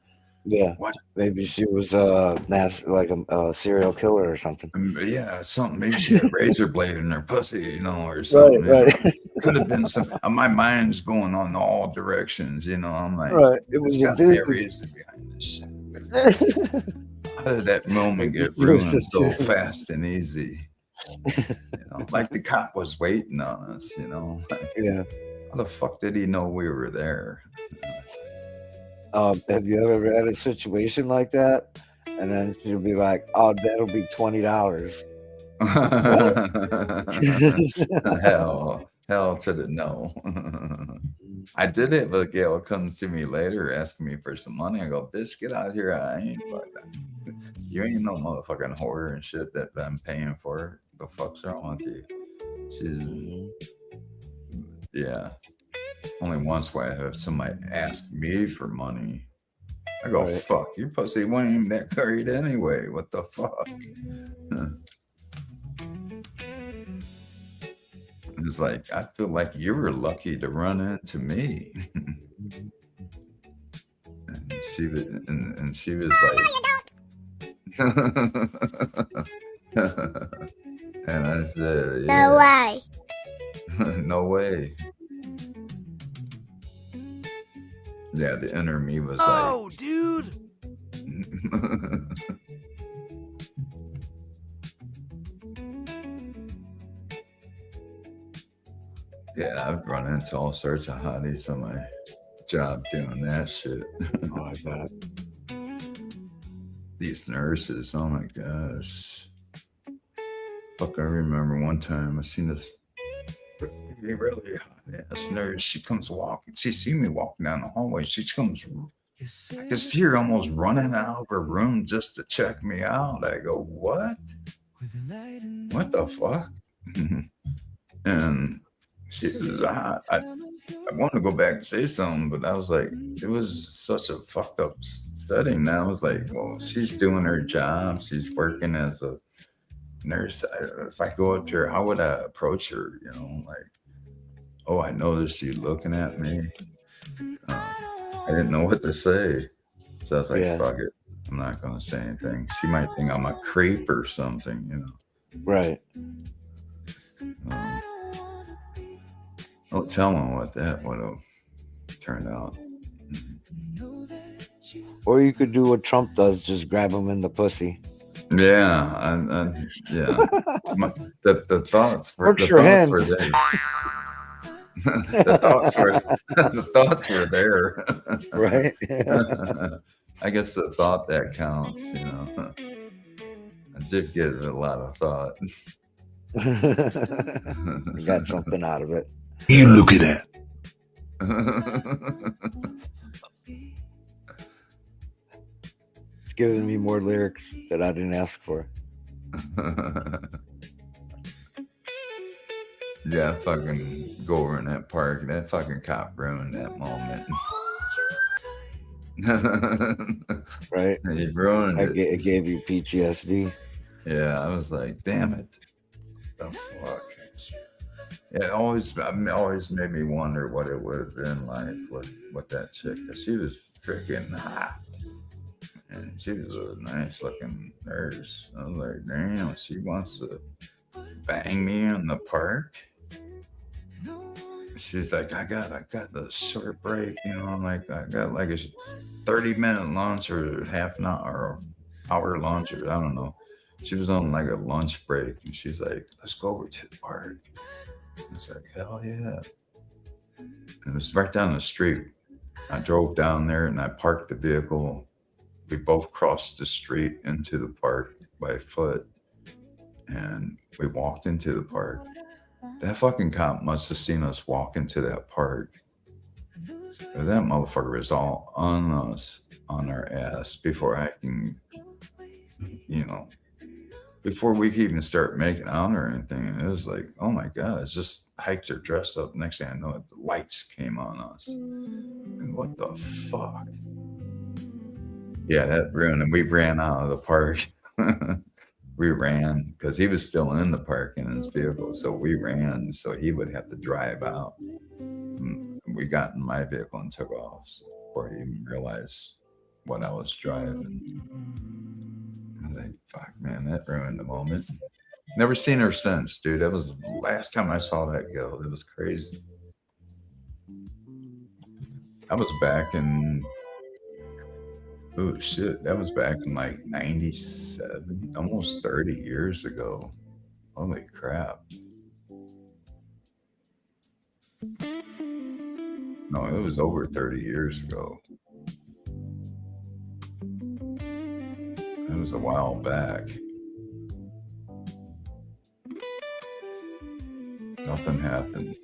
Yeah. What? Maybe she was like a serial killer or something. Yeah, something. Maybe she had a razor blade in her pussy, or something. Right. Could have been some. My mind's going on all directions. I'm like, It was there's got to be a reason behind this shit. How did that moment get ruined so fast and easy? Like the cop was waiting on us. Yeah. How the fuck did he know we were there? Have you ever had a situation like that? And then she'll be like, "Oh, that'll be $20." Hell to the no. I did it, but Gail comes to me later asking me for some money. I go, "Bitch, get out of here. I ain't fucking. You ain't no motherfucking whore and shit that I'm paying for. The fuck's wrong with you?" Yeah. Only once where I have somebody ask me for money I go, Right. fuck, your pussy wasn't even that great anyway. What the fuck? It's like, I feel like you were lucky to run into me. And she was, and she was like, and I said, yeah. No way. No way. Yeah, the inner me was Oh, dude. like, yeah, I've run into all sorts of hotties on my job doing that shit. Oh, I bet. These nurses, oh my gosh. Fuck, I remember one time I seen this really hot ass nurse. She comes walking. She see me walking down the hallway. She comes, I could see her almost running out of her room just to check me out. I go, what? What the fuck? And she was hot. I want to go back and say something, but I was like, it was such a fucked up setting. Now I was like, well, she's doing her job. She's working as a nurse. If I go up to her, how would I approach her? You know, like, oh, I noticed you looking at me. I didn't know what to say. So I was like, Yeah. fuck it. I'm not going to say anything. She might think I'm a creep or something, you know. Right. Don't tell them what that would have turned out. Or you could do what Trump does, just grab him in the pussy. Yeah, yeah. The thoughts were Works for him. there. the thoughts were there. Right. I guess the thought that counts, you know. I did get a lot of thought. You got something out of it. You look at that. It's giving me more lyrics that I didn't ask for. Yeah, fucking go over in that park. That fucking cop ruined that moment. Right. He ruined it. It gave you PTSD. Yeah, I was like, damn it. The fuck. It always made me wonder what it would have been like with that chick. 'Cause she was freaking hot. And she was a nice looking nurse. I was like, damn, she wants to bang me in the park. She's like, I got the short break, you know. I'm like, I got like a 30-minute lunch or half an hour, hour lunch, or I don't know. She was on like a lunch break, and she's like, let's go over to the park. I was like, hell yeah. And it was right down the street. I drove down there and I parked the vehicle. We both crossed the street into the park by foot, and we walked into the park. That fucking cop must have seen us walk into that park. Because that motherfucker was all on us, on our ass, before I can, you know, before we could even start making out or anything. And it was like, oh my God, it's just hiked her dress up. Next thing I know, the lights came on us. And what the fuck? Yeah, that ruined, and we ran out of the park. We ran because he was still in the park in his vehicle. So we ran so he would have to drive out. We got in my vehicle and took off before he even realized what I was driving. I was like, fuck, man, that ruined the moment. Never seen her since, dude. That was the last time I saw that girl. It was crazy. I was back in, oh shit, that was back in like 97, almost 30 years ago. Holy crap. No, it was over 30 years ago. It was a while back. Nothing happened.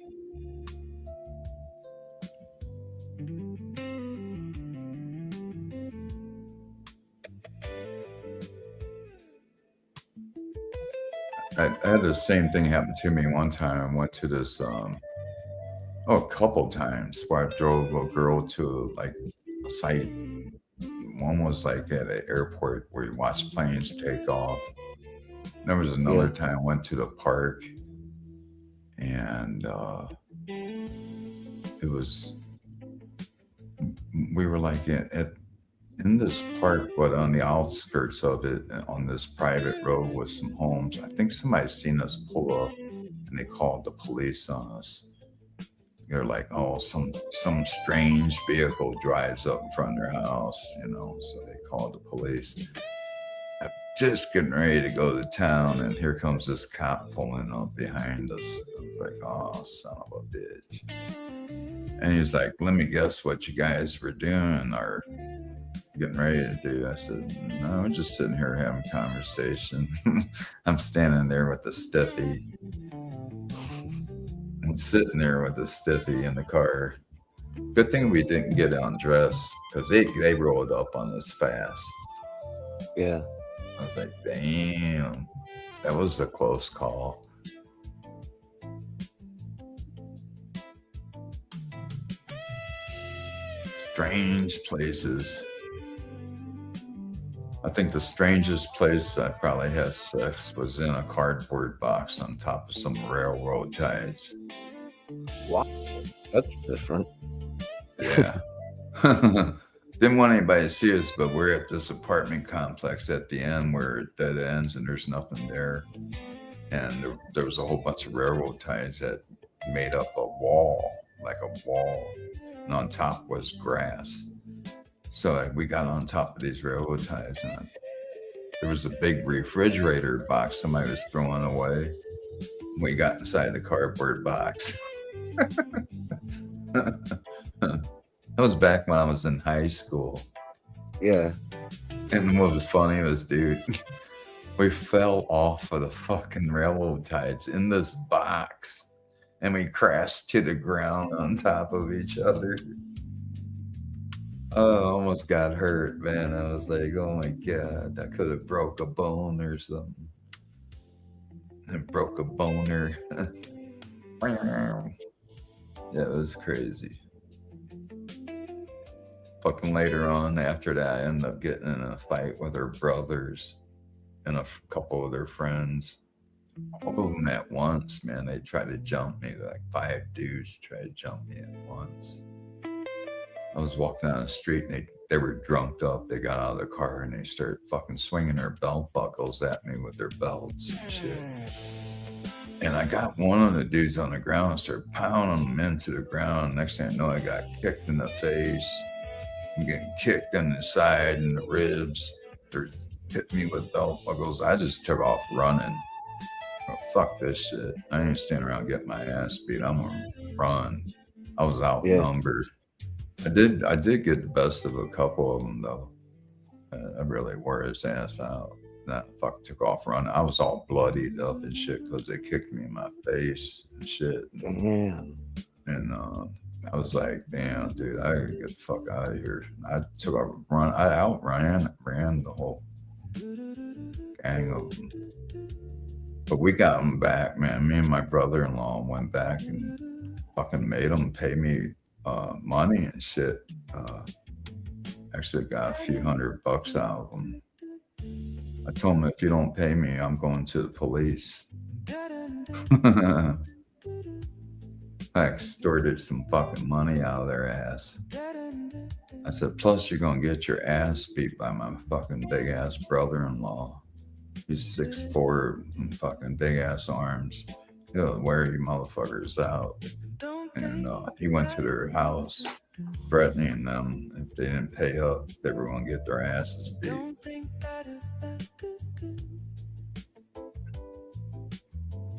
I had the same thing happen to me one time. I went to this, a couple times where I drove a girl to like a site One was like at an airport where you watch planes take off. There was another time I went to the park, and it was, we were like in this park, but on the outskirts of it, on this private road with some homes. I think somebody seen us pull up, and they called the police on us. They're like, oh, some strange vehicle drives up in front of their house, you know. So they called the police. I'm just getting ready to go to town, and here comes this cop pulling up behind us. I was like, oh, son of a bitch. And he's like, let me guess what you guys were doing or getting ready to do. I said, no, we're just sitting here having a conversation. I'm standing there with the stiffy. I'm sitting there with the stiffy in the car. Good thing we didn't get undressed, because they rolled up on us fast. Yeah. I was like, damn, that was a close call. Strange places. I think the strangest place I probably had sex was in a cardboard box on top of some railroad ties. Wow. That's different. Yeah. Didn't want anybody to see us, but we're at this apartment complex at the end where it dead ends and there's nothing there. And there was a whole bunch of railroad ties that made up a wall, like a wall. And on top was grass. So we got on top of these railroad ties, and there was a big refrigerator box somebody was throwing away. We got inside the cardboard box. That was back when I was in high school. Yeah. And what was funny was, dude, we fell off of the fucking railroad ties in this box, and we crashed to the ground on top of each other. Oh, I almost got hurt, man. I was like, oh my God, I could have broke a bone or something. I broke a boner. Yeah, it was crazy. Fucking later on, after that, I ended up getting in a fight with her brothers and a couple of their friends. All of them at once, man. They tried to jump me. Like 5 dudes tried to jump me at once. I was walking down the street, and they were drunked up. They got out of the car and they started fucking swinging their belt buckles at me with their belts and shit. And I got one of the dudes on the ground and started pounding him into the ground. Next thing I know, I got kicked in the face. I'm getting kicked in the side and the ribs. They're hitting me with belt buckles. I just took off running. Oh, fuck this shit. I ain't standing around getting my ass beat. I'm gonna run. I was outnumbered. I did get the best of a couple of them though. I really wore his ass out. That fuck took off running. I was all bloodied up and shit because they kicked me in my face and shit. Damn. And I was like, damn, dude, I gotta get the fuck out of here. I took off run. I ran the whole gang of them. But we got them back, man. Me and my brother-in-law went back and fucking made them pay me money and shit. Actually got a few $100 out of them. I told them, if you don't pay me, I'm going to the police. I extorted some fucking money out of their ass. I said, plus you're gonna get your ass beat by my fucking big ass brother-in-law. He's 6'4" and fucking big ass arms. He'll wear you motherfuckers out. And he went to their house threatening them if they didn't pay up, they were gonna get their asses beat.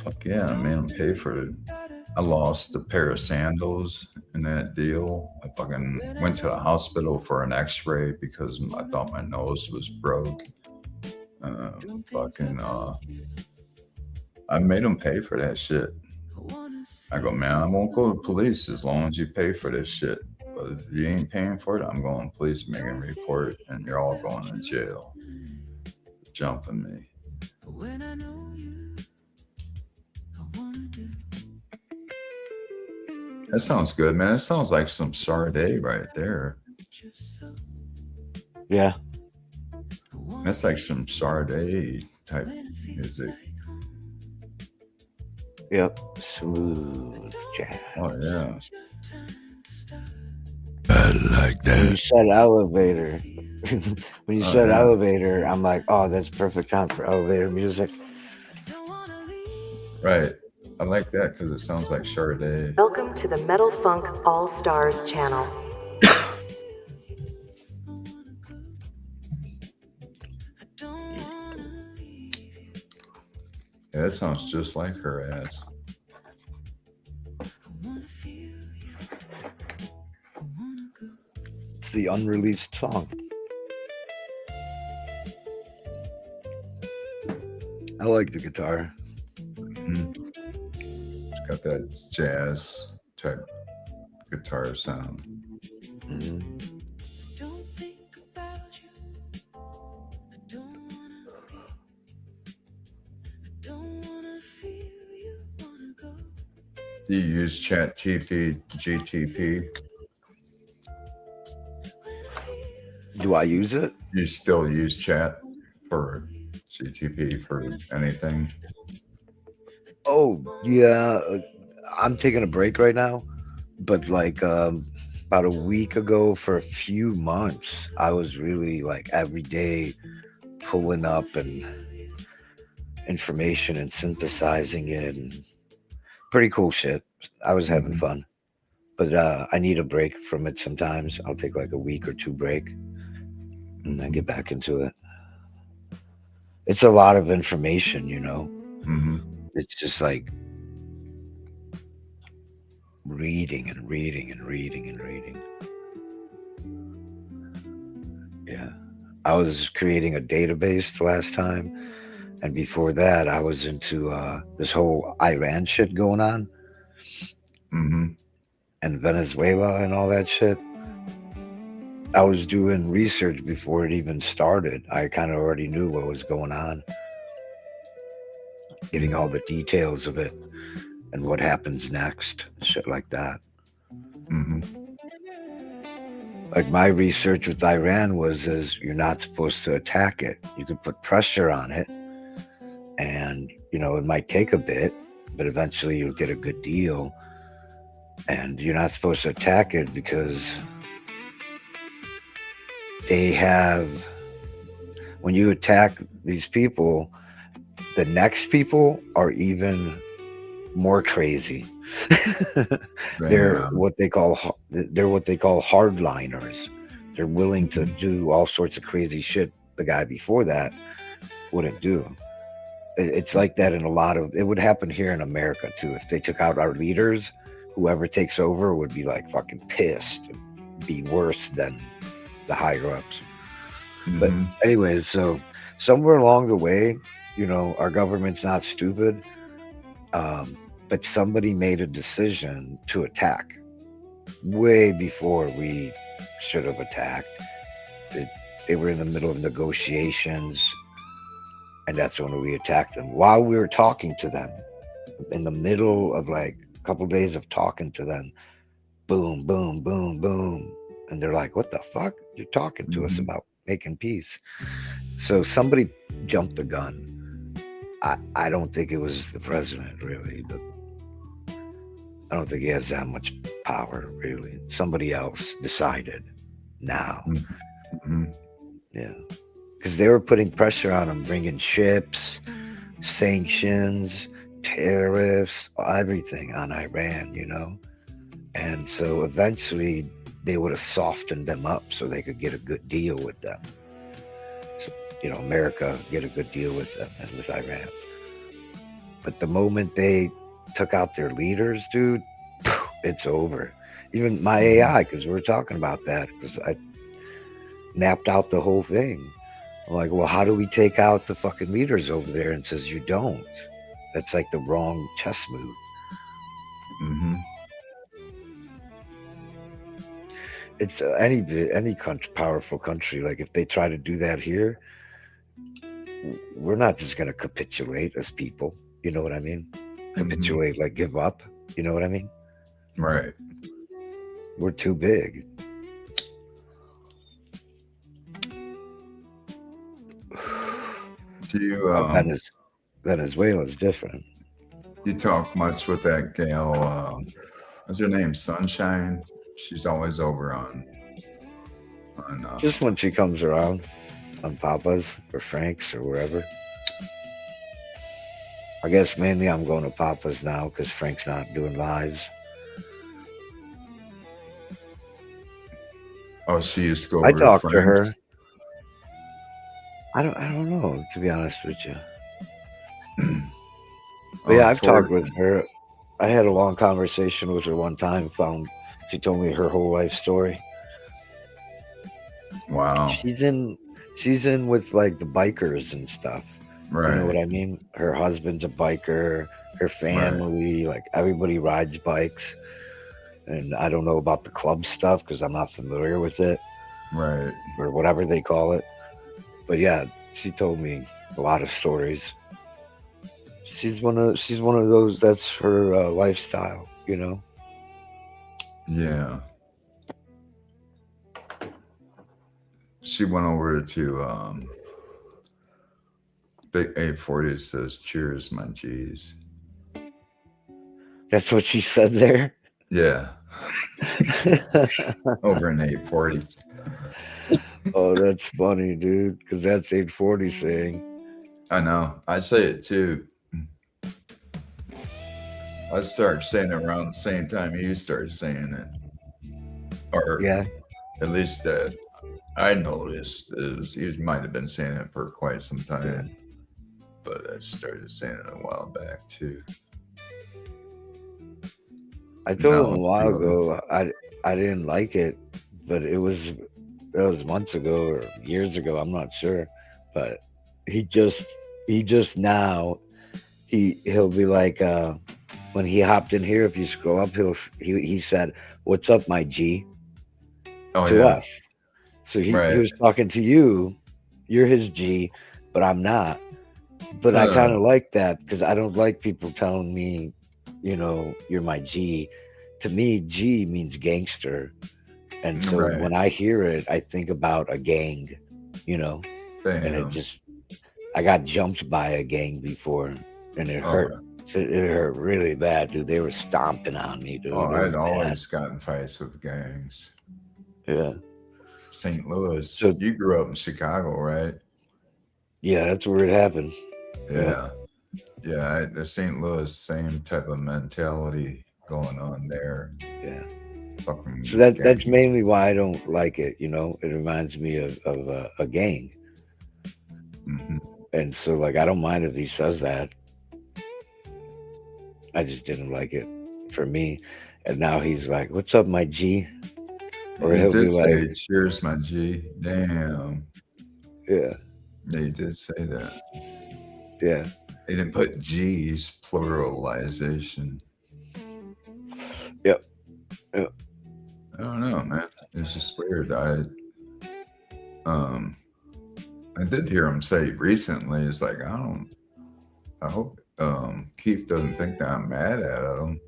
Fuck yeah, I made him pay for it. I lost a pair of sandals in that deal. I fucking went to the hospital for an x-ray because I thought my nose was broke. I made him pay for that shit. I go, man, I won't go to the police as long as you pay for this shit. But if you ain't paying for it, I'm going to police, making a report, and you're all going to jail. Jumping me. That sounds good, man. That sounds like some Sade right there. Yeah. That's like some Sade type music. Yep. Smooth jazz. Oh yeah. I like When you that. said elevator, when you Oh, said yeah. elevator, I'm like, oh, that's perfect time for elevator music. Right. I like that because it sounds like Sade. Welcome to the Metal Funk All Stars channel. Yeah, that sounds just like her ass. It's the unreleased song. I like the guitar. Mhm. It's got that jazz type guitar sound. Mhm. Do you use ChatGPT, GTP? Do I use it? You still use chat for GTP for anything? Oh, yeah. I'm taking a break right now, but like about a week ago, for a few months, I was really like every day pulling up and information and synthesizing it, and pretty cool shit. I was having Mhm. fun, but I need a break from it sometimes. I'll take like a week or two break and then get back into it. It's a lot of information, you know. Mhm. It's just like reading and reading and reading and reading. Yeah. I was creating a database the last time, and before that, I was into this whole Iran shit going on, Mhm. and Venezuela and all that shit. I was doing research before it even started. I kind of already knew what was going on, getting all the details of it and what happens next, and shit like that. Mhm. Like my research with Iran is you're not supposed to attack it. You could put pressure on it, and it might take a bit, but eventually you'll get a good deal. And you're not supposed to attack it because they have, when you attack these people, the next people are even more crazy. They're Damn. what they call hardliners. They're willing to do all sorts of crazy shit the guy before that wouldn't do. It's like that in a lot of, it would happen here in America too. If they took out our leaders, whoever takes over would be like fucking pissed and be worse than the higher ups. But Mhm. anyways, so somewhere along the way, our government's not stupid, but somebody made a decision to attack way before we should have attacked. They were in the middle of negotiations, and that's when we attacked them. While we were talking to them, in the middle of like a couple days of talking to them, boom, boom, boom, boom. And they're like, what the fuck? You're talking to us Mhm. about making peace. So somebody jumped the gun. I don't think it was the president, really, but I don't think he has that much power, really. Somebody else decided now. Mhm. Yeah. Because they were putting pressure on him, bringing ships, sanctions, tariffs, everything on Iran, And so eventually they would have softened them up so they could get a good deal with them. So, America get a good deal with them and with Iran. But the moment they took out their leaders, dude, it's over. Even my AI, because we were talking about that, because I mapped out the whole thing. I'm like, well, how do we take out the fucking leaders over there? And says, you don't. That's like the wrong chess move. Mhm. It's any country, powerful country. Like if they try to do that here, we're not just going to capitulate as people. You know what I mean? Capitulate, like give up. You know what I mean? Right. We're too big. Do you Venezuela's different. you talk much with that gal? What's her name? Sunshine. She's always over on. Just when she comes around on Papa's or Frank's or wherever. I guess mainly I'm going to Papa's now because Frank's not doing lives. Oh, she used to go. I over talked to Frank's? her. I don't know, to be honest with you. But yeah, I've talked with her. I had a long conversation with her one time. She told me her whole life story. Wow. She's in with like the bikers and stuff. Right. You know what I mean? Her husband's a biker. Her family, like everybody rides bikes. And I don't know about the club stuff because I'm not familiar with it. Right. Or whatever they call it. But yeah, she told me a lot of stories. She's one of those. That's her lifestyle, you know. Yeah. She went over to Big 840 says, "Cheers, my G's." That's what she said there. Yeah. Over in 840. Oh, that's funny, dude. Because that's 840 saying. I know. I say it too. I started saying it around the same time you started saying it. Or Yeah. at least I noticed you might have been saying it for quite some time. But I started saying it a while back too. I told him a while ago I didn't like it, but it was months ago or years ago, I'm not sure. But he just now he'll be like when he hopped in here, if you scroll up, he said, "What's up, my G?" to us. So he was talking to you. You're his G, but I'm not. But I kind of like that because I don't like people telling me, you know, you're my G. To me, G means gangster. And so when I hear it, I think about a gang, you know. Damn. And I got jumped by a gang before and it hurt. It hurt really bad, dude. They were stomping on me, dude. Oh, I'd always gotten fights with gangs. Yeah. St. Louis. So you grew up in Chicago, right? Yeah, that's where it happened. Yeah. Yeah, the St. Louis, same type of mentality going on there. Yeah. Fucking so that's mainly why I don't like it, you know. It reminds me of a gang. Mm-hmm. And so, like, I don't mind if he says that. I just didn't like it for me. And now he's like, "What's up, my G?" Or he he'll did be say, like, "Cheers, my G." Damn. Yeah. Yeah, he did say that. Yeah. He didn't put G's, pluralization. Yep. I don't know, man. It's just weird. I did hear him say recently, it's like, I hope Keith doesn't think that I'm mad at him.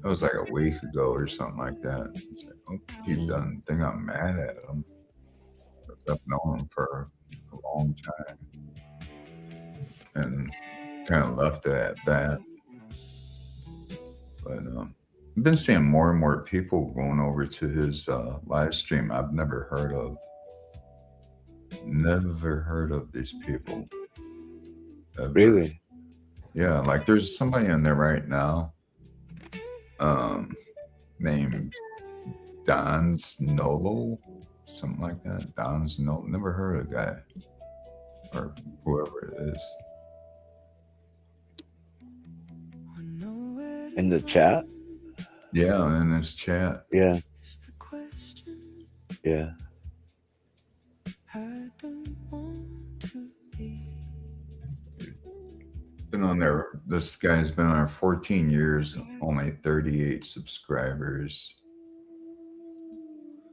It was like a week ago or something like that. It's like, I hope Keith doesn't think I'm mad at him. I've known him for a long time. And kind of left it at that. But I've been seeing more and more people going over to his live stream I've never heard of. Never heard of these people. Ever. Really? Yeah, like there's somebody in there right now named Don's Nolo, something like that. Don's Nolo. Never heard of the guy or whoever it is. In the chat? Yeah, in this chat. Yeah. Yeah. Been on there. This guy's been on there 14 years, only 38 subscribers.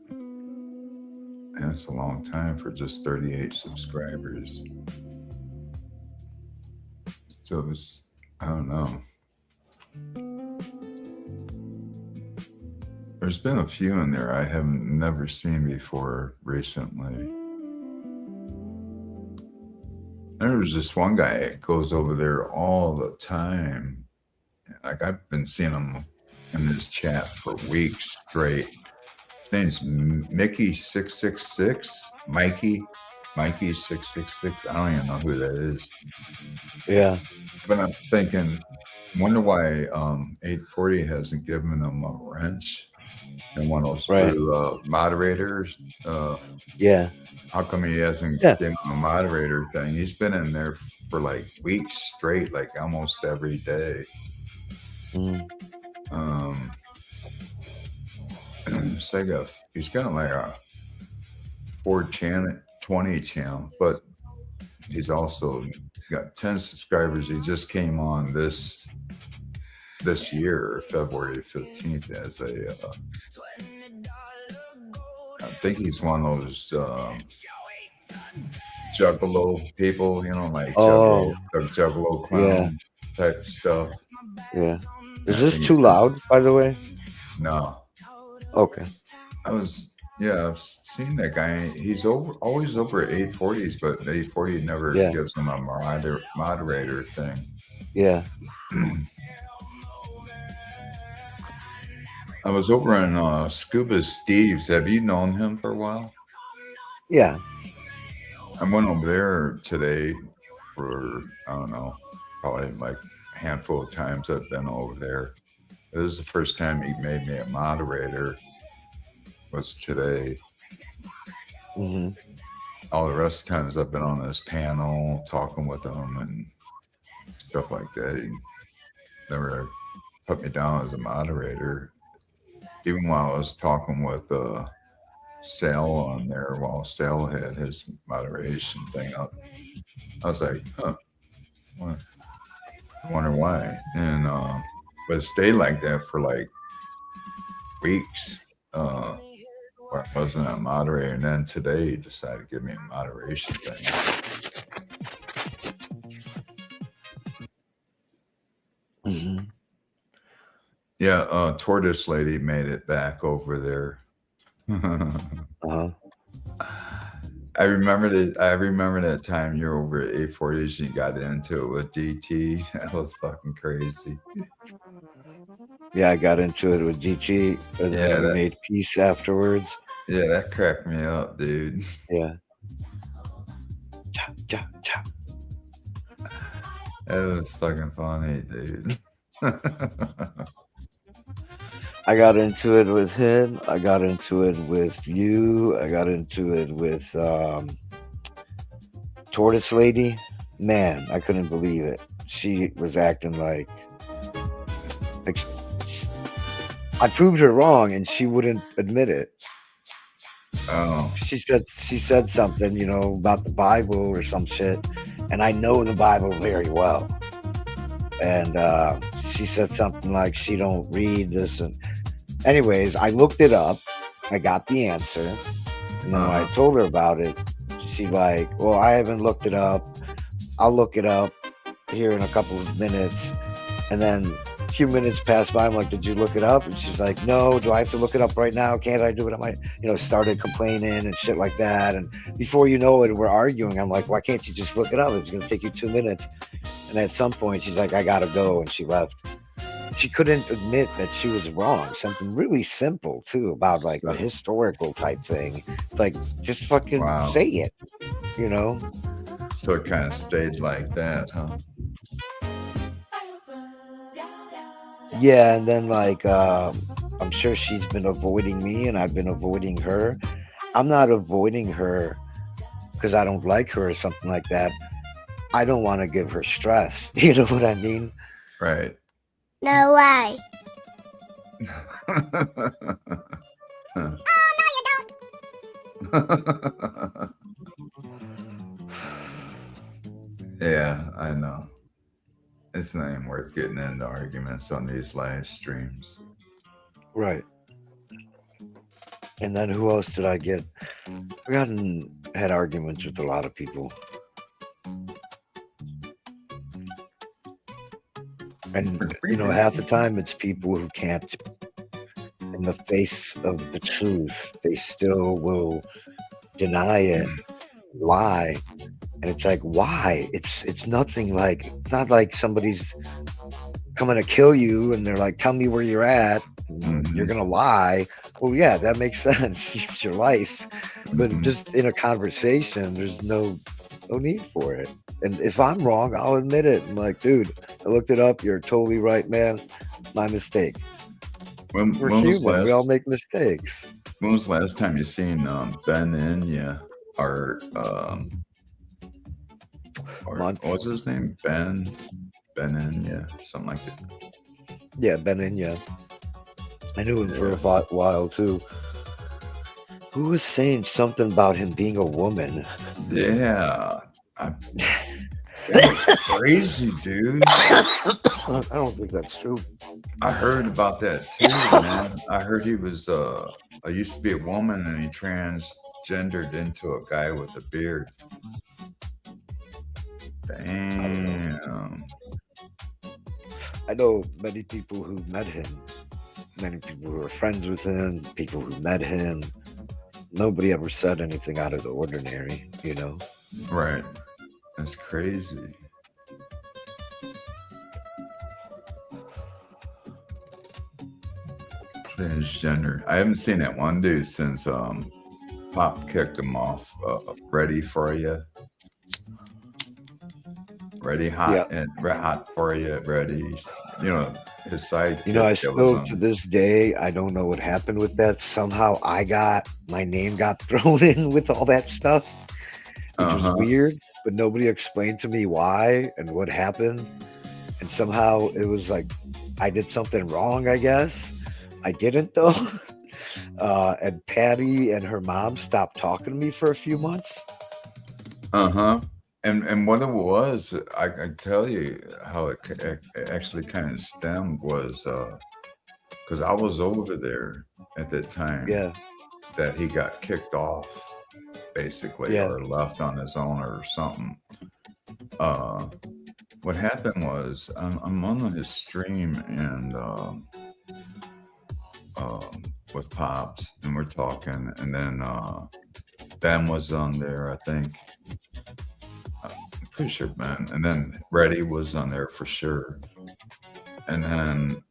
And that's a long time for just 38 subscribers. So it's, I don't know. There's been a few in there I have never seen before recently. There's this one guy that goes over there all the time. Like I've been seeing him in this chat for weeks straight. His name's Mickey666. Mikey666. I don't even know who that is. Yeah. But I'm thinking, wonder why 840 hasn't given him a wrench and one of those blue moderators. Yeah. How come he hasn't given him a moderator thing? He's been in there for like weeks straight, like almost every day. Sega, he's got like a 420 channel, but he's also got 10 subscribers. He just came on this year, February 15th, as a I think he's one of those juggalo people, you know, like juggalo clown type stuff. Yeah. Is this too loud, by the way? No. Okay. I've seen that guy. He's always over at 840s, but 840 never gives him a moderator thing. Yeah. I was over on Scuba Steve's. Have you known him for a while? Yeah. I went over there today for, I don't know, probably like a handful of times I've been over there. It was the first time he made me a moderator, was today. All the rest of the times I've been on this panel talking with him and stuff like that. He never put me down as a moderator. Even while I was talking with Sal on there, while Sal had his moderation thing up, I was like, what? I wonder why. And but it stayed like that for like weeks. Where I wasn't a moderator, and then today he decided to give me a moderation thing. Yeah, Tortoise Lady made it back over there. I remember that time you were over at 840s and you got into it with DT. That was fucking crazy. Yeah, I got into it with DT and we made peace afterwards. Yeah, that cracked me up, dude. Yeah. Chop, chop, chop. That was fucking funny, dude. I got into it with him. I got into it with you. I got into it with Tortoise Lady. Man, I couldn't believe it. She was acting like I proved her wrong, and she wouldn't admit it. Oh. She said something, you know, about the Bible or some shit, and I know the Bible very well. And she said something like she don't read this, and anyways, I looked it up. I got the answer, and then when I told her about it, she like, well, I haven't looked it up. I'll look it up here in a couple of minutes. And then a few minutes passed by. I'm like, did you look it up? And she's like, no. Do I have to look it up right now? Can't I do it? I might, started complaining and shit like that. And before you know it, we're arguing. I'm like, why can't you just look it up? It's going to take you 2 minutes. And at some point, she's like, I got to go. And she left. She couldn't admit that she was wrong. Something really simple, too, about like a historical type thing. Like, just fucking say it, you know? So it kind of stayed like that, huh? Yeah, and then like I'm sure she's been avoiding me and I've been avoiding her. I'm not avoiding her because I don't like her or something like that. I don't want to give her stress. You know what I mean? Right. No way. Oh, no, you don't. Yeah, I know. It's not even worth getting into arguments on these live streams. Right. And then who else did I get? I had arguments with a lot of people. And, half the time it's people who can't, in the face of the truth, they still will deny it, lie, And it's like, why? It's nothing. Like, it's not like somebody's coming to kill you and they're like, tell me where you're at. You're gonna lie. Well, yeah, that makes sense. It's your life. But just in a conversation, there's no need for it. And if I'm wrong, I'll admit it. I'm like, dude, I looked it up. You're totally right, man. My mistake. We're human. We all make mistakes. When was the last time you seen Ben Inya or what's his name? Ben Inya, something like that. Yeah, Ben Inya. I knew him for a while too. Who was saying something about him being a woman? Yeah. That's crazy, dude. I don't think that's true. I heard about that too, man. I heard he was I used to be a woman and he transgendered into a guy with a beard. Damn. I know many people who met him, many people who are friends with him, people who met him. Nobody ever said anything out of the ordinary, you know? Right. That's crazy. Transgender. I haven't seen that one dude since Pop kicked him off. Ready for you. Ready hot and red hot for you. Ready. You know, his side. You know, I still to this day, I don't know what happened with that. Somehow my name got thrown in with all that stuff, which was weird, but nobody explained to me why and what happened. And somehow it was like I did something wrong, I guess. I didn't though. And Patty and her mom stopped talking to me for a few months. And what it was, I can tell you how it actually kind of stemmed was because I was over there at that time. Yeah. That he got kicked off, basically, or left on his own or something. What happened was I'm on his stream and with Pops, and we're talking, and then Ben was on there, I think. Pretty sure Ben, and then Reddy was on there for sure, and then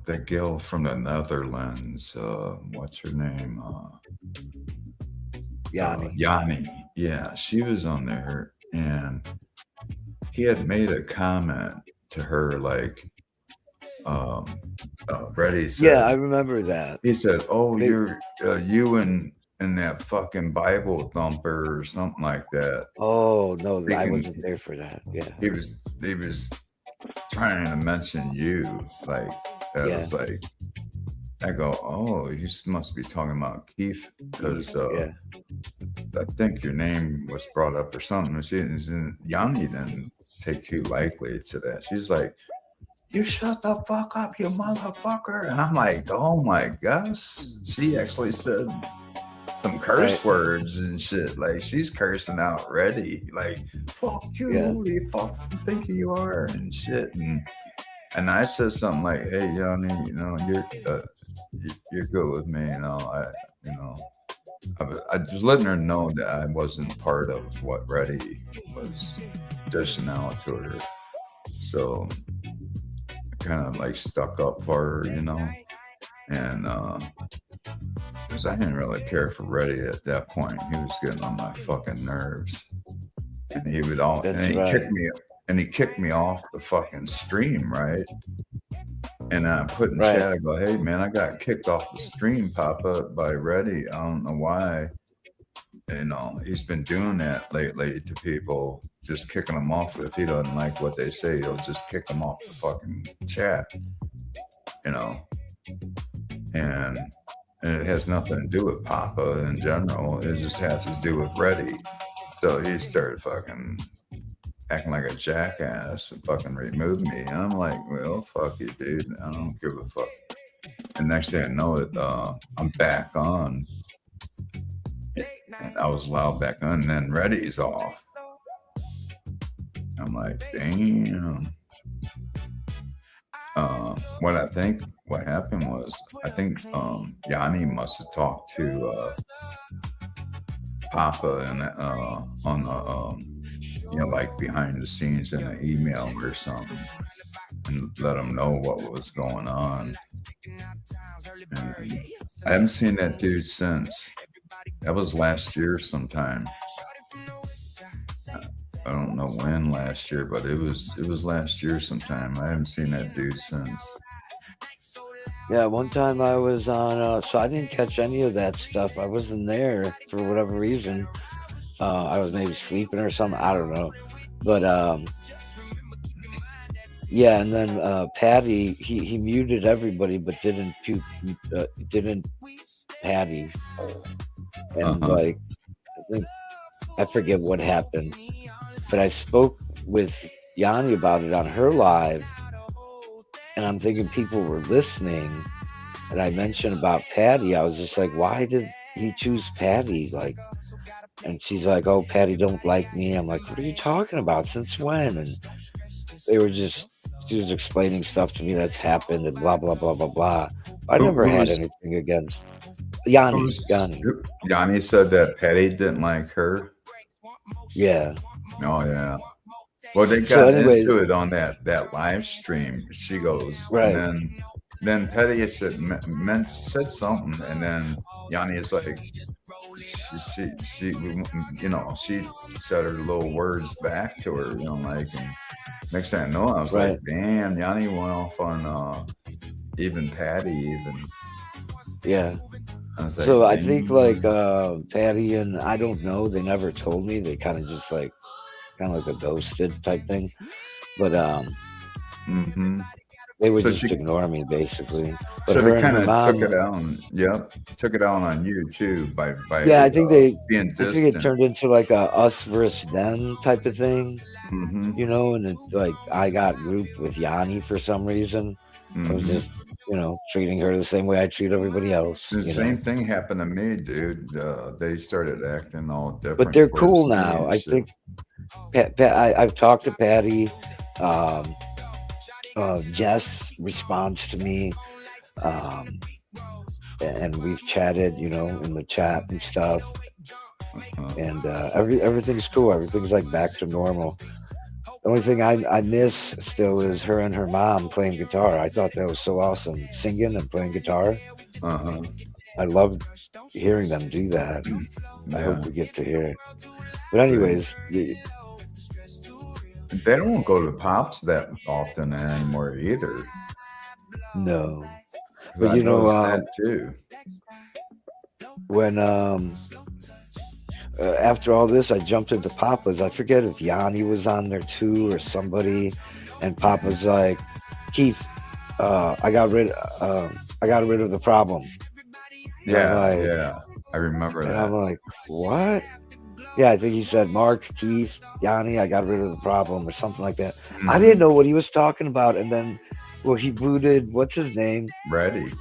that girl from the Netherlands, what's her name? Yanni. Yeah, she was on there, and he had made a comment to her like, Reddy said, yeah, I remember that. He said, "Oh, you're you and that fucking Bible thumper or something like that." Oh no, I wasn't there for that. Yeah, he was trying to mention you, like that was like. I go, oh, you must be talking about Keith because I think your name was brought up or something. And Yanni didn't take too lightly to that. She's like, "You shut the fuck up, you motherfucker!" And I'm like, oh my gosh, she actually said some curse words and shit. Like she's cursing out Reddy, like "fuck you, who the fuck you think you are" and shit. And I said something like, "Hey, Yanni, you know, you're good with me, you know. I was letting her know that I wasn't part of what Reddy was dishing out to her. So I kind of like stuck up for her, you know, and because I didn't really care for Reddy at that point. He was getting on my fucking nerves, and he would he kicked me off the fucking stream, right? And I put in chat, I go, "Hey man, I got kicked off the stream, Papa, by Reddy. I don't know why. You know, he's been doing that lately to people, just kicking them off. If he doesn't like what they say, he'll just kick them off the fucking chat. You know, and it has nothing to do with Papa in general. It just has to do with Reddy. So he started fucking acting like a jackass and fucking removed me. And I'm like, well, fuck you, dude. I don't give a fuck. And next thing I know it, I'm back on. And I was allowed back on, and then Reddy's off. I'm like, damn. What happened was, I think Yanni must have talked to Papa and on the like behind the scenes in an email or something, and let him know what was going on. And I haven't seen that dude since. That was last year sometime. I don't know when last year, but it was last year sometime. I haven't seen that dude since. Yeah, one time I was on, so I didn't catch any of that stuff. I wasn't there for whatever reason. I was maybe sleeping or something. I don't know. But yeah, and then Patty, he muted everybody, but didn't Patty. And like, I forget what happened, but I spoke with Yanni about it on her live. And I'm thinking people were listening, and I mentioned about Patty. I was just like, why did he choose Patty? Like, and she's like, oh, Patty don't like me. I'm like, what are you talking about? Since when? And she was explaining stuff to me that's happened and blah, blah, blah, blah, blah. I never had anything against Yanni. Yanni said that Patty didn't like her. Yeah. Oh, yeah. Well, they got into it on that live stream. She goes, right. And then Petty said something, and then Yanni is like, she said her little words back to her, like, and next thing I know, I was like, damn, Yanni went off on even Patty even. Yeah. I was like, so I think like Patty and I don't know, they never told me. They kind of just like a ghosted type thing, but they would just ignore me basically. But so they kind of took it out. Yep, took it out on you too by I think being distant. I think it turned into like a us versus them type of thing, and it's like I got grouped with Yanni for some reason. I was just treating her the same way I treat everybody else. The same thing happened to me, dude. They started acting all different. But they're cool now. I think I've talked to Patty. Jess responds to me, and we've chatted, in the chat and stuff. And everything's cool. Everything's like back to normal. The only thing I miss still is her and her mom playing guitar. I thought that was so awesome, singing and playing guitar. I loved hearing them do that. I hope we get to hear it. But anyways, they don't go to Pops that often anymore either. No, but that too. When after all this, I jumped into Papa's. I forget if Yanni was on there too or somebody, and Papa's like, Keith, I got rid of the problem. Yeah, I remember that. I'm like, what? Yeah, I think he said Mark, Keith, Yanni, I got rid of the problem or something like that. I didn't know what he was talking about, and then, he booted what's his name? Reddy,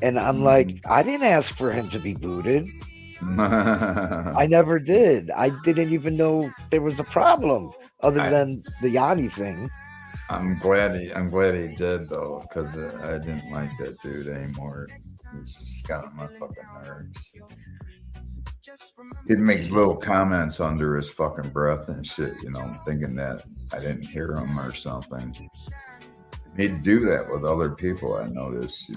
and I'm like, I didn't ask for him to be booted. I never did. I didn't even know there was a problem other than the Yanni thing. I'm glad he did though, because I didn't like that dude anymore. He's just got on my fucking nerves. He'd make little comments under his fucking breath and shit, thinking that I didn't hear him or something. He'd do that with other people, I noticed.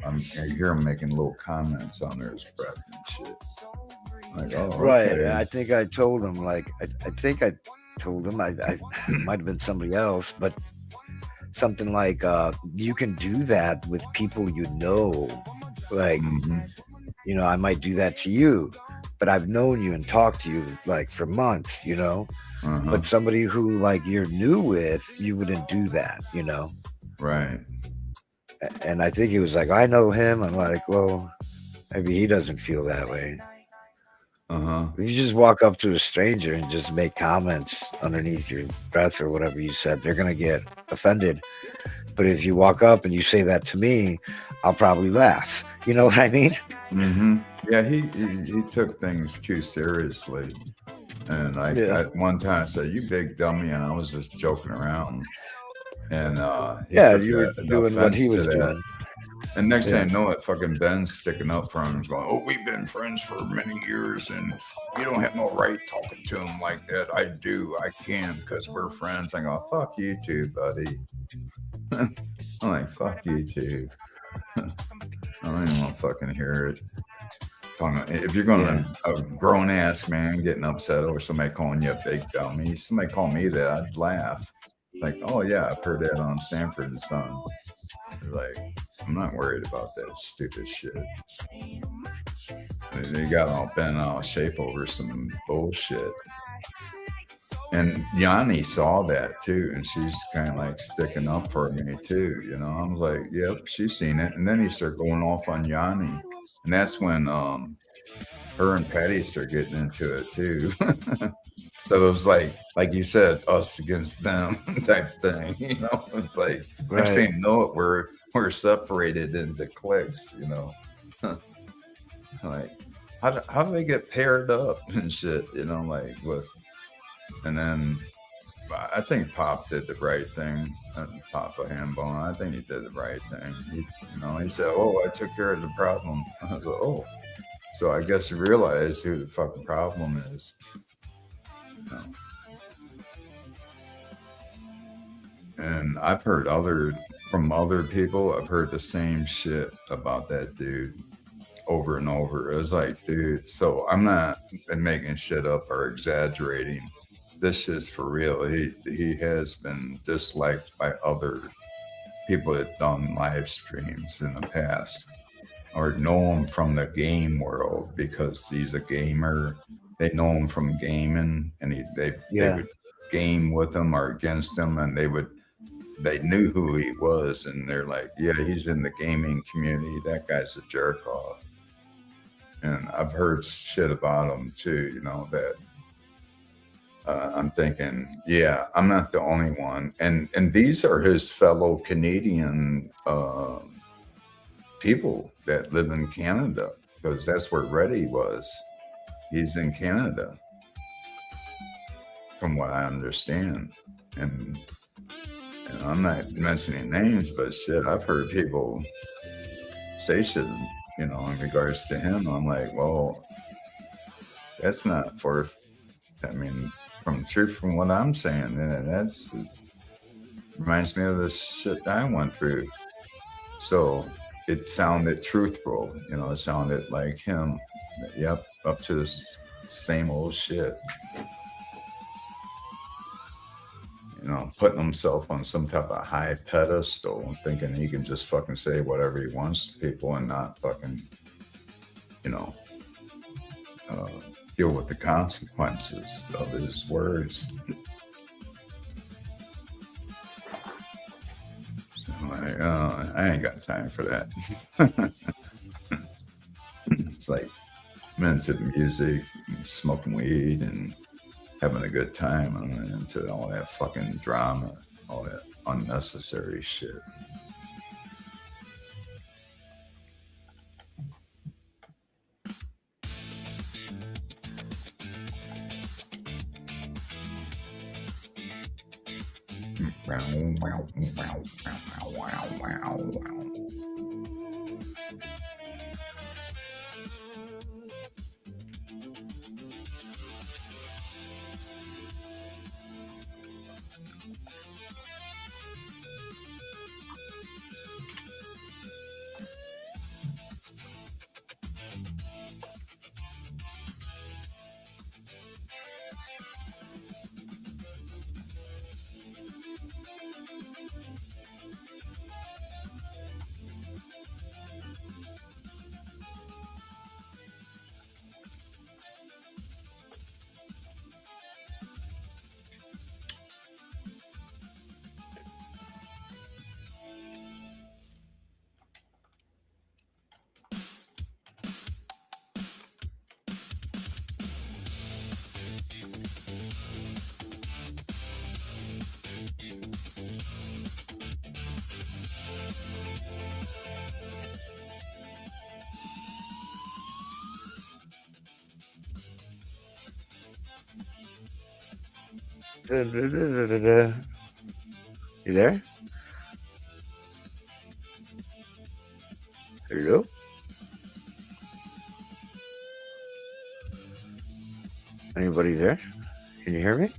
I hear him making little comments under his breath and shit. Like, oh, right. okay. I think I told him, I told him, I might have been somebody else, but something like, you can do that with people like, I might do that to you, but I've known you and talked to you like for months, but somebody who like you're new with, you wouldn't do that, Right. And I think he was like, I know him. I'm like, well, maybe he doesn't feel that way. If you just walk up to a stranger and just make comments underneath your breath or whatever you said, they're going to get offended. But if you walk up and you say that to me, I'll probably laugh. You know what I mean? Yeah, he took things too seriously. And at one time I said, you big dummy, and I was just joking around. And you were doing what he was doing. And next Yeah. thing I know it, fucking Ben's sticking up for him and going, "Oh, we've been friends for many years and you don't have no right talking to him like that." I do. I can because we're friends. I go, "Fuck you too, buddy." I'm like, "Fuck you too." I don't even want to fucking hear it. If you're going to a grown ass man getting upset over somebody calling you a big dummy, somebody call me that, I'd laugh. Like, "Oh yeah, I've heard that on Sanford and Son." They're like, I'm not worried about that stupid shit. They got all bent out of shape over some bullshit. And Yanni saw that too, and she's kind of like sticking up for me too. You know, I was like, "Yep, she's seen it." And then he started going off on Yanni, and that's when her and Patty start getting into it too. So it was like you said, us against them type thing. You know, it's like next thing you know it, we're separated into cliques. You know, like how do they get paired up and shit? You know, like with, and then I think Pop did the right thing. Papa Hambone, I think he did the right thing. He said, "Oh, I took care of the problem." I was like, "Oh, so I guess you realize who the fucking problem is." And I've heard from other people, I've heard the same shit about that dude over and over. It was like, dude, so I'm not making shit up or exaggerating. This is for real. He has been disliked by other people that done live streams in the past or know him from the game world because he's a gamer. They know him from gaming, and they would game with him or against him, and they knew who he was, and they're like, "Yeah, he's in the gaming community. That guy's a jerk off." And I've heard shit about him too. You know that. I'm thinking, yeah, I'm not the only one, and these are his fellow Canadian people that live in Canada because that's where Reddy was. He's in Canada, from what I understand, and I'm not mentioning names, but shit, I've heard people say shit, in regards to him. I'm like, well, that's not for. I mean, from what I'm saying, that's reminds me of the shit I went through. So it sounded truthful, it sounded like him. Yep, up to the same old shit. Putting himself on some type of high pedestal and thinking he can just fucking say whatever he wants to people and not fucking, deal with the consequences of his words. So I ain't got time for that. It's like I'm into the music, and smoking weed, and having a good time. I'm not into all that fucking drama, all that unnecessary shit. You there? Hello? Anybody there? Can you hear me?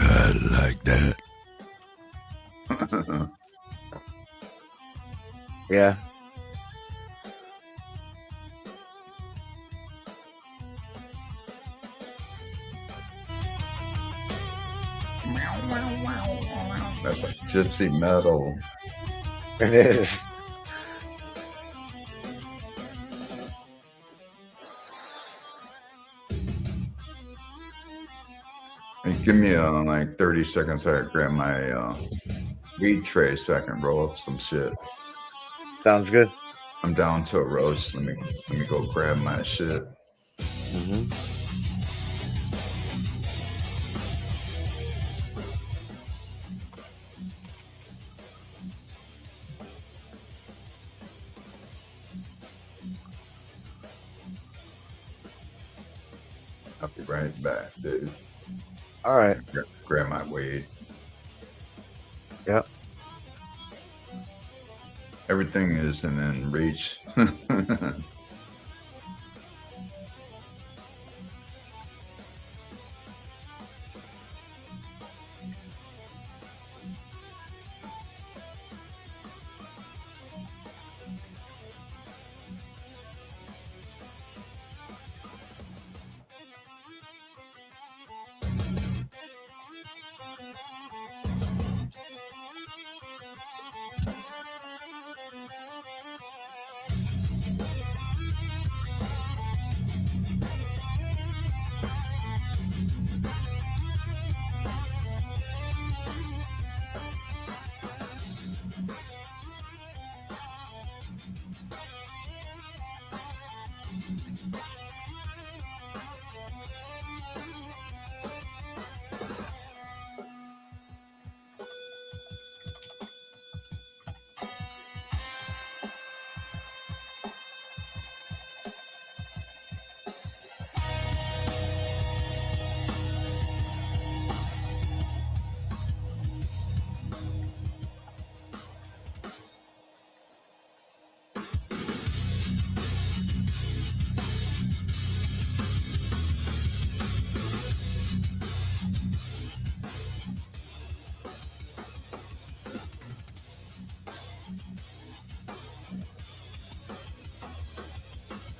I like that. Yeah. That's like gypsy metal. It is. Hey, give me like 30 seconds so I can grab my weed tray so I can roll up some shit. Sounds good. I'm down to a roast. Let me go grab my shit. Mm-hmm. I'll be right back, dude. All right. Grab my weed. Yep. Everything is in reach.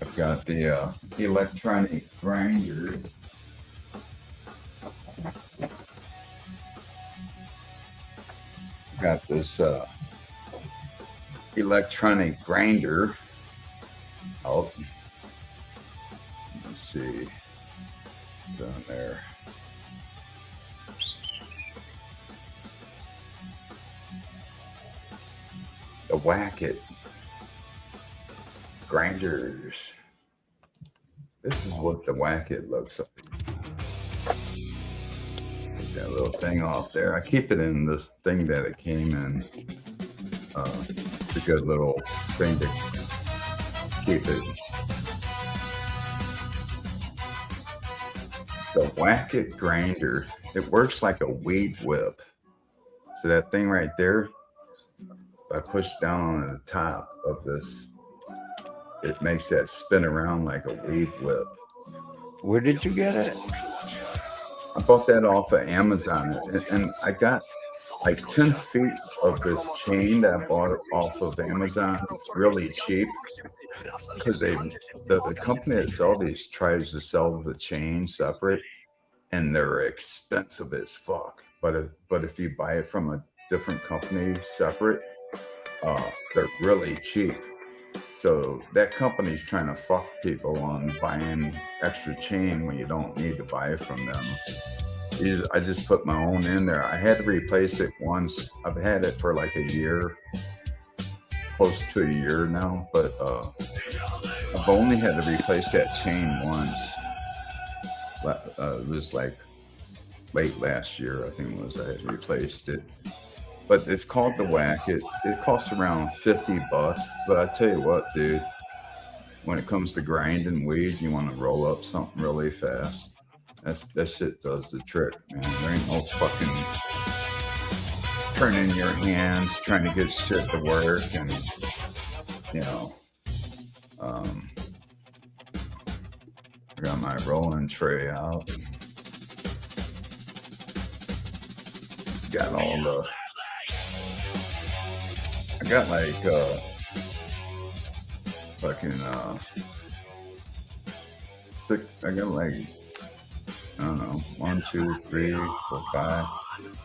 I've got the electronic grinder. Got this electronic grinder. Oh, let's see down there. The Whack It grinders. This is what the Whack It looks like. Take that little thing off there. I keep it in the thing that it came in. It's a good little thing to keep it the Whack It grinder. It works like a weed whip. So that thing right there, if I push down on the top of this, it makes that spin around like a weed whip. Where did you get it? I bought that off of Amazon, and I got like 10 feet of this chain that I bought off of Amazon. It's really cheap because the company that sells these tries to sell the chain separate, and they're expensive as fuck. But if you buy it from a different company separate, they're really cheap. So that company's trying to fuck people on buying extra chain when you don't need to buy it from them. I just put my own in there. I had to replace it once. I've had it for like a year, close to a year now, but I've only had to replace that chain once. It was like late last year, I think it was, I had replaced it. But it's called the Whack It. It costs around $50, but I tell you what, dude, when it comes to grinding weed, you want to roll up something really fast. That shit does the trick, man. There ain't no fucking turning your hands trying to get shit to work, and you know, I got my rolling tray out. Got all the. I got like fucking I got like, I don't know, 1, 2, 3, 4, 5,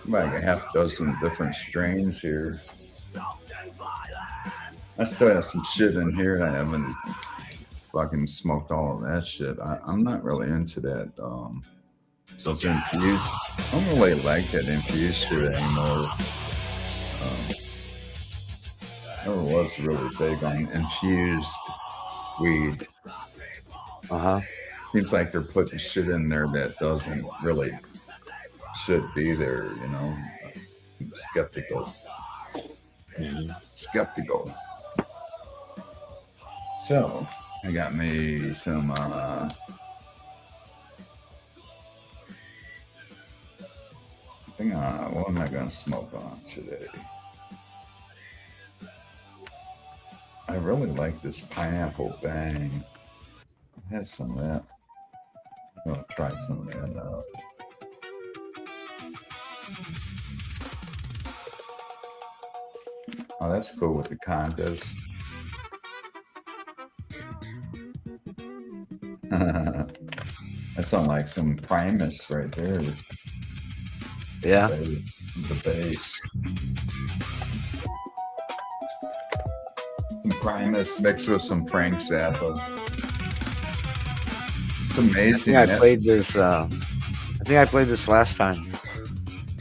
like a half dozen different strains here. I still have some shit in here. I haven't fucking smoked all of that shit. I'm not really into that. Those infused. I don't really like that infused shit anymore. I was really big on infused weed. Seems like they're putting shit in there that doesn't really should be there, you know. I'm skeptical. Skeptical. So I got me some I think what am I gonna smoke on today? I really like this Pineapple Bang. It has some of that. I'm gonna try some of that out. Oh, that's cool with the congas. That sounds like some Primus right there. Yeah. The bass. Some Primus mixed with some Frank Zappa. It's amazing. I think I played this last time.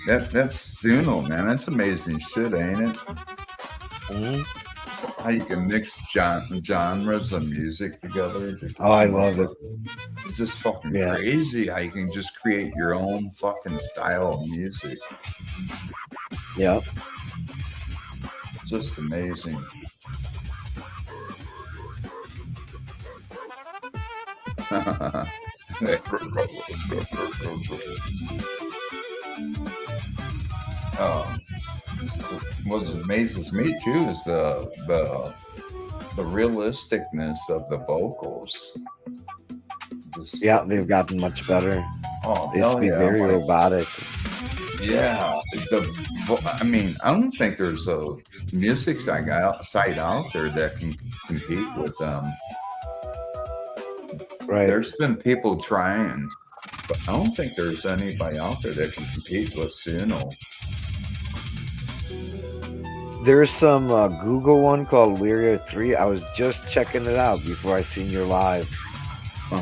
That's Zuno, man. That's amazing shit, ain't it? How you can mix genres of music together. Oh, I love it. It's just fucking crazy how you can just create your own fucking style of music. Yeah. Just amazing. What amazes me too is the realisticness of the vocals. Yeah, they've gotten much better. Oh, they used to be very robotic. Yeah, I mean, I don't think there's a music site out there that can compete with them. Right. There's been people trying, but I don't think there's anybody out there that can compete with Suno. There's some Google one called Lyria 3. I was just checking it out before I seen your live.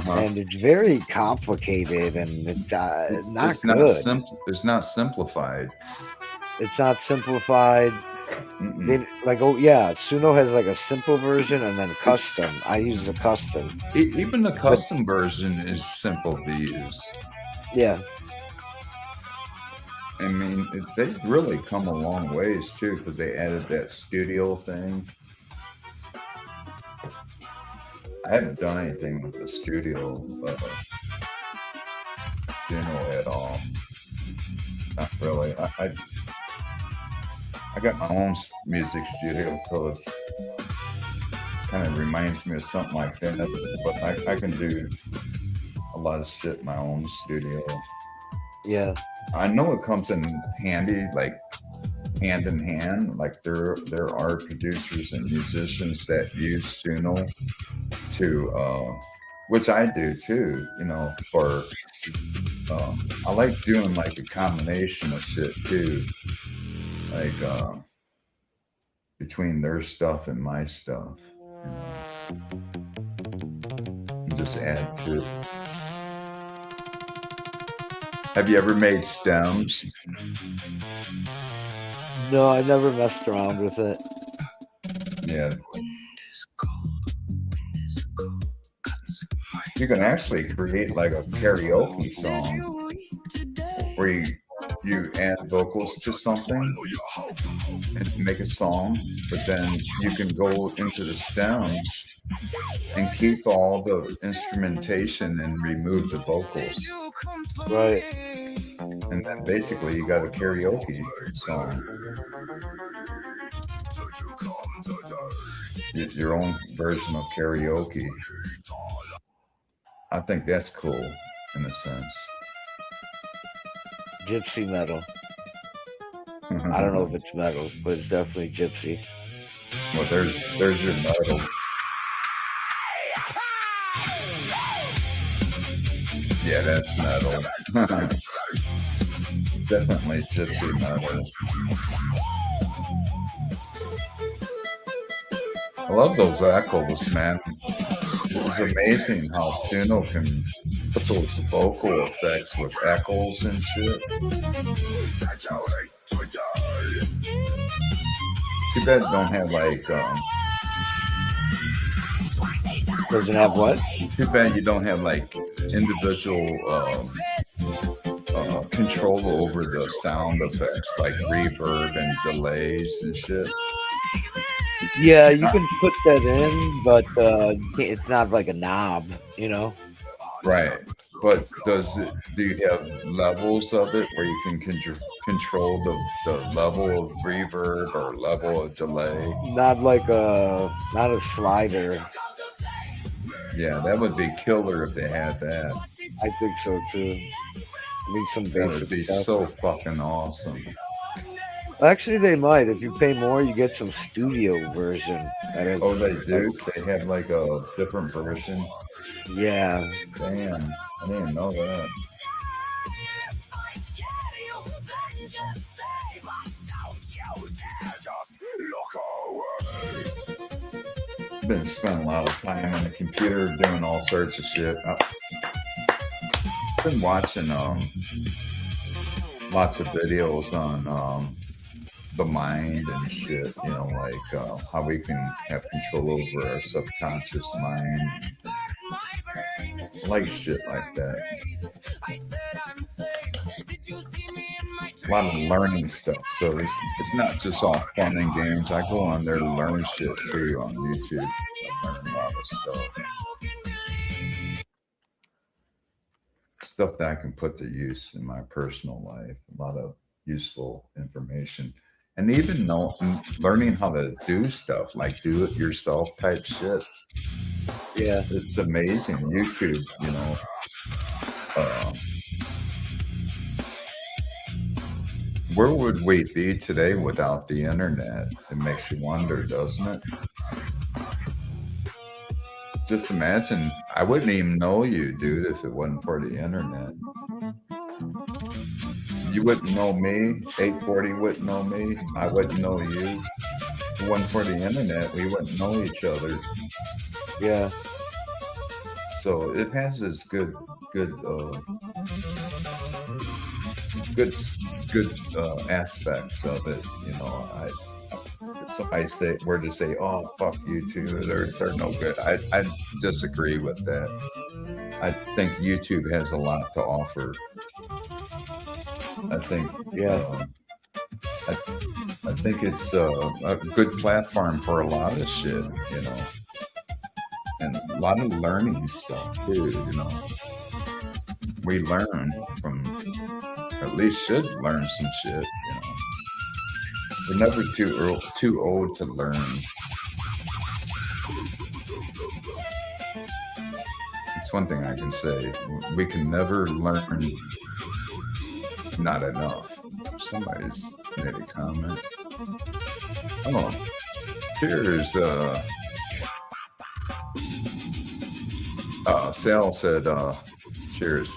And it's very complicated, and it's not good. It's not simplified. It's not simplified. They, Suno has like a simple version and then custom. I use the custom. Even the custom version is simple to use. Yeah. I mean, they've really come a long ways too, because they added that studio thing. I haven't done anything with the studio, but Suno at all. Not really. I got my own music studio, so it kind of reminds me of something like that. But I can do a lot of shit in my own studio. Yeah. I know it comes in handy, like hand in hand. Like there are producers and musicians that use Suno to, which I do too. You know, for I like doing like a combination of shit too, like between their stuff and my stuff. You know, and just add to it. Have you ever made stems? No, I never messed around with it. Yeah. You can actually create like a karaoke song where you add vocals to something and make a song, but then you can go into the stems and keep all the instrumentation and remove the vocals. Right. And then basically you got a karaoke song. Your own version of karaoke. I think that's cool in a sense. Gypsy metal. I don't know if it's metal, but it's definitely gypsy. Well, there's your metal. Yeah, that's metal. Definitely gypsy metal. I love those echoes, man. It's amazing how Suno can put those vocal effects with echoes and shit. Too bad it don't have like doesn't have what? Too bad you don't have like individual control over the sound effects, like reverb and delays and shit. Yeah, you can put that in, but it's not like a knob, you know? Right. But do you have levels of it where you can control the level of reverb or level of delay? Not a slider. Yeah, that would be killer if they had that. I think so too. I need some basic That would be stuff. so fucking awesome. Actually, they might. If you pay more, you get some studio version. Oh, they do? They have like a different version? Yeah. Damn, I didn't know that. I've been spending a lot of time on the computer doing all sorts of shit. I've been watching lots of videos on the mind and shit, you know, like how we can have control over our subconscious mind. I like shit like that. A lot of learning stuff. So it's not just all fun and games. I go on there to learn shit too on YouTube. I learn a lot of stuff. Stuff that I can put to use in my personal life. A lot of useful information. And even learning how to do stuff, like do it yourself type shit. Yeah. It's amazing. YouTube, you know. Where would we be today without the internet? It makes you wonder, doesn't it? Just imagine, I wouldn't even know you, dude, if it wasn't for the internet. You wouldn't know me. 840 wouldn't know me. I wouldn't know you. If it wasn't for the internet, we wouldn't know each other. Yeah. So it has this good aspects of it. You know, if somebody were to say, "Oh, fuck YouTube, they're no good," I disagree with that. I think YouTube has a lot to offer. I think, I think it's a good platform for a lot of shit, you know, and a lot of learning stuff too, you know. we learn from, at least should learn some shit. We're never too old to learn. It's one thing I can say. We can never learn not enough. Somebody's made a comment. Oh, cheers. Sal said, cheers.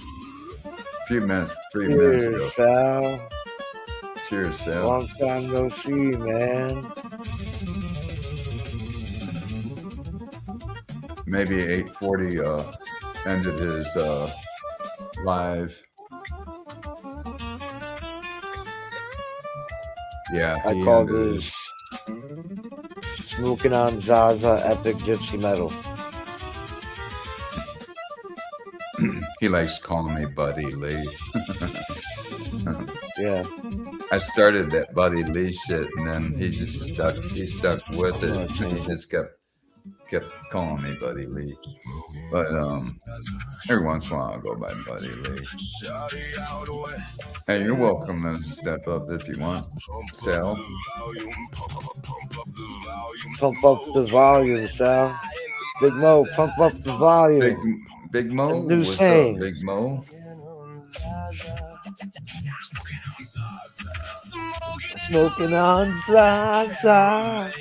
A few minutes, 3 minutes ago. Cheers, Sal. Cheers, Sal. Long time no see, man. Maybe 8:40 ended his live. Yeah, I call this Smoking on Zaza Epic Gypsy Metal. He likes calling me Buddy Lee. Yeah. I started that Buddy Lee shit, and then he stuck with it. He just kept calling me Buddy Lee. But every once in a while I'll go by Buddy Lee. Hey, you're welcome to step up if you want. Sal. Pump up the volume, Sal. Big Mo, pump up the volume. Big Mo? Do What's sing. up, Big Mo? Smoking on Zaza.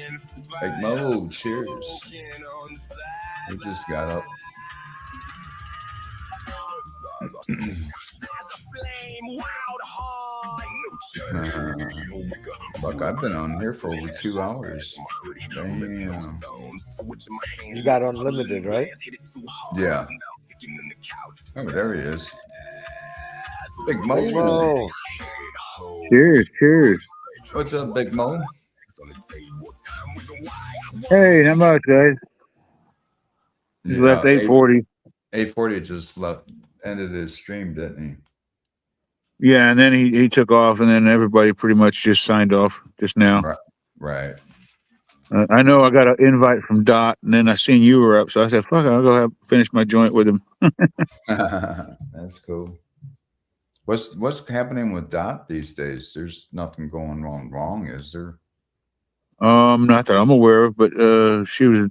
Big Mo, cheers. He just got up. Fuck, I've been on here for over 2 hours. Damn. You got unlimited, right? Yeah. Oh, there he is. Big Mo. Big Mo. Cheers, cheers. What's up, Big Mo? Hey, not much, guys. He left 8:40. 8:40 just ended his stream, didn't he? Yeah, and then he took off, and then everybody pretty much just signed off just now. Right. I know I got an invite from Dot, and then I seen you were up, so I said, "Fuck it, I'll go finish my joint with him." That's cool. What's happening with Dot these days? There's nothing going wrong, is there? Not that I'm aware of, but she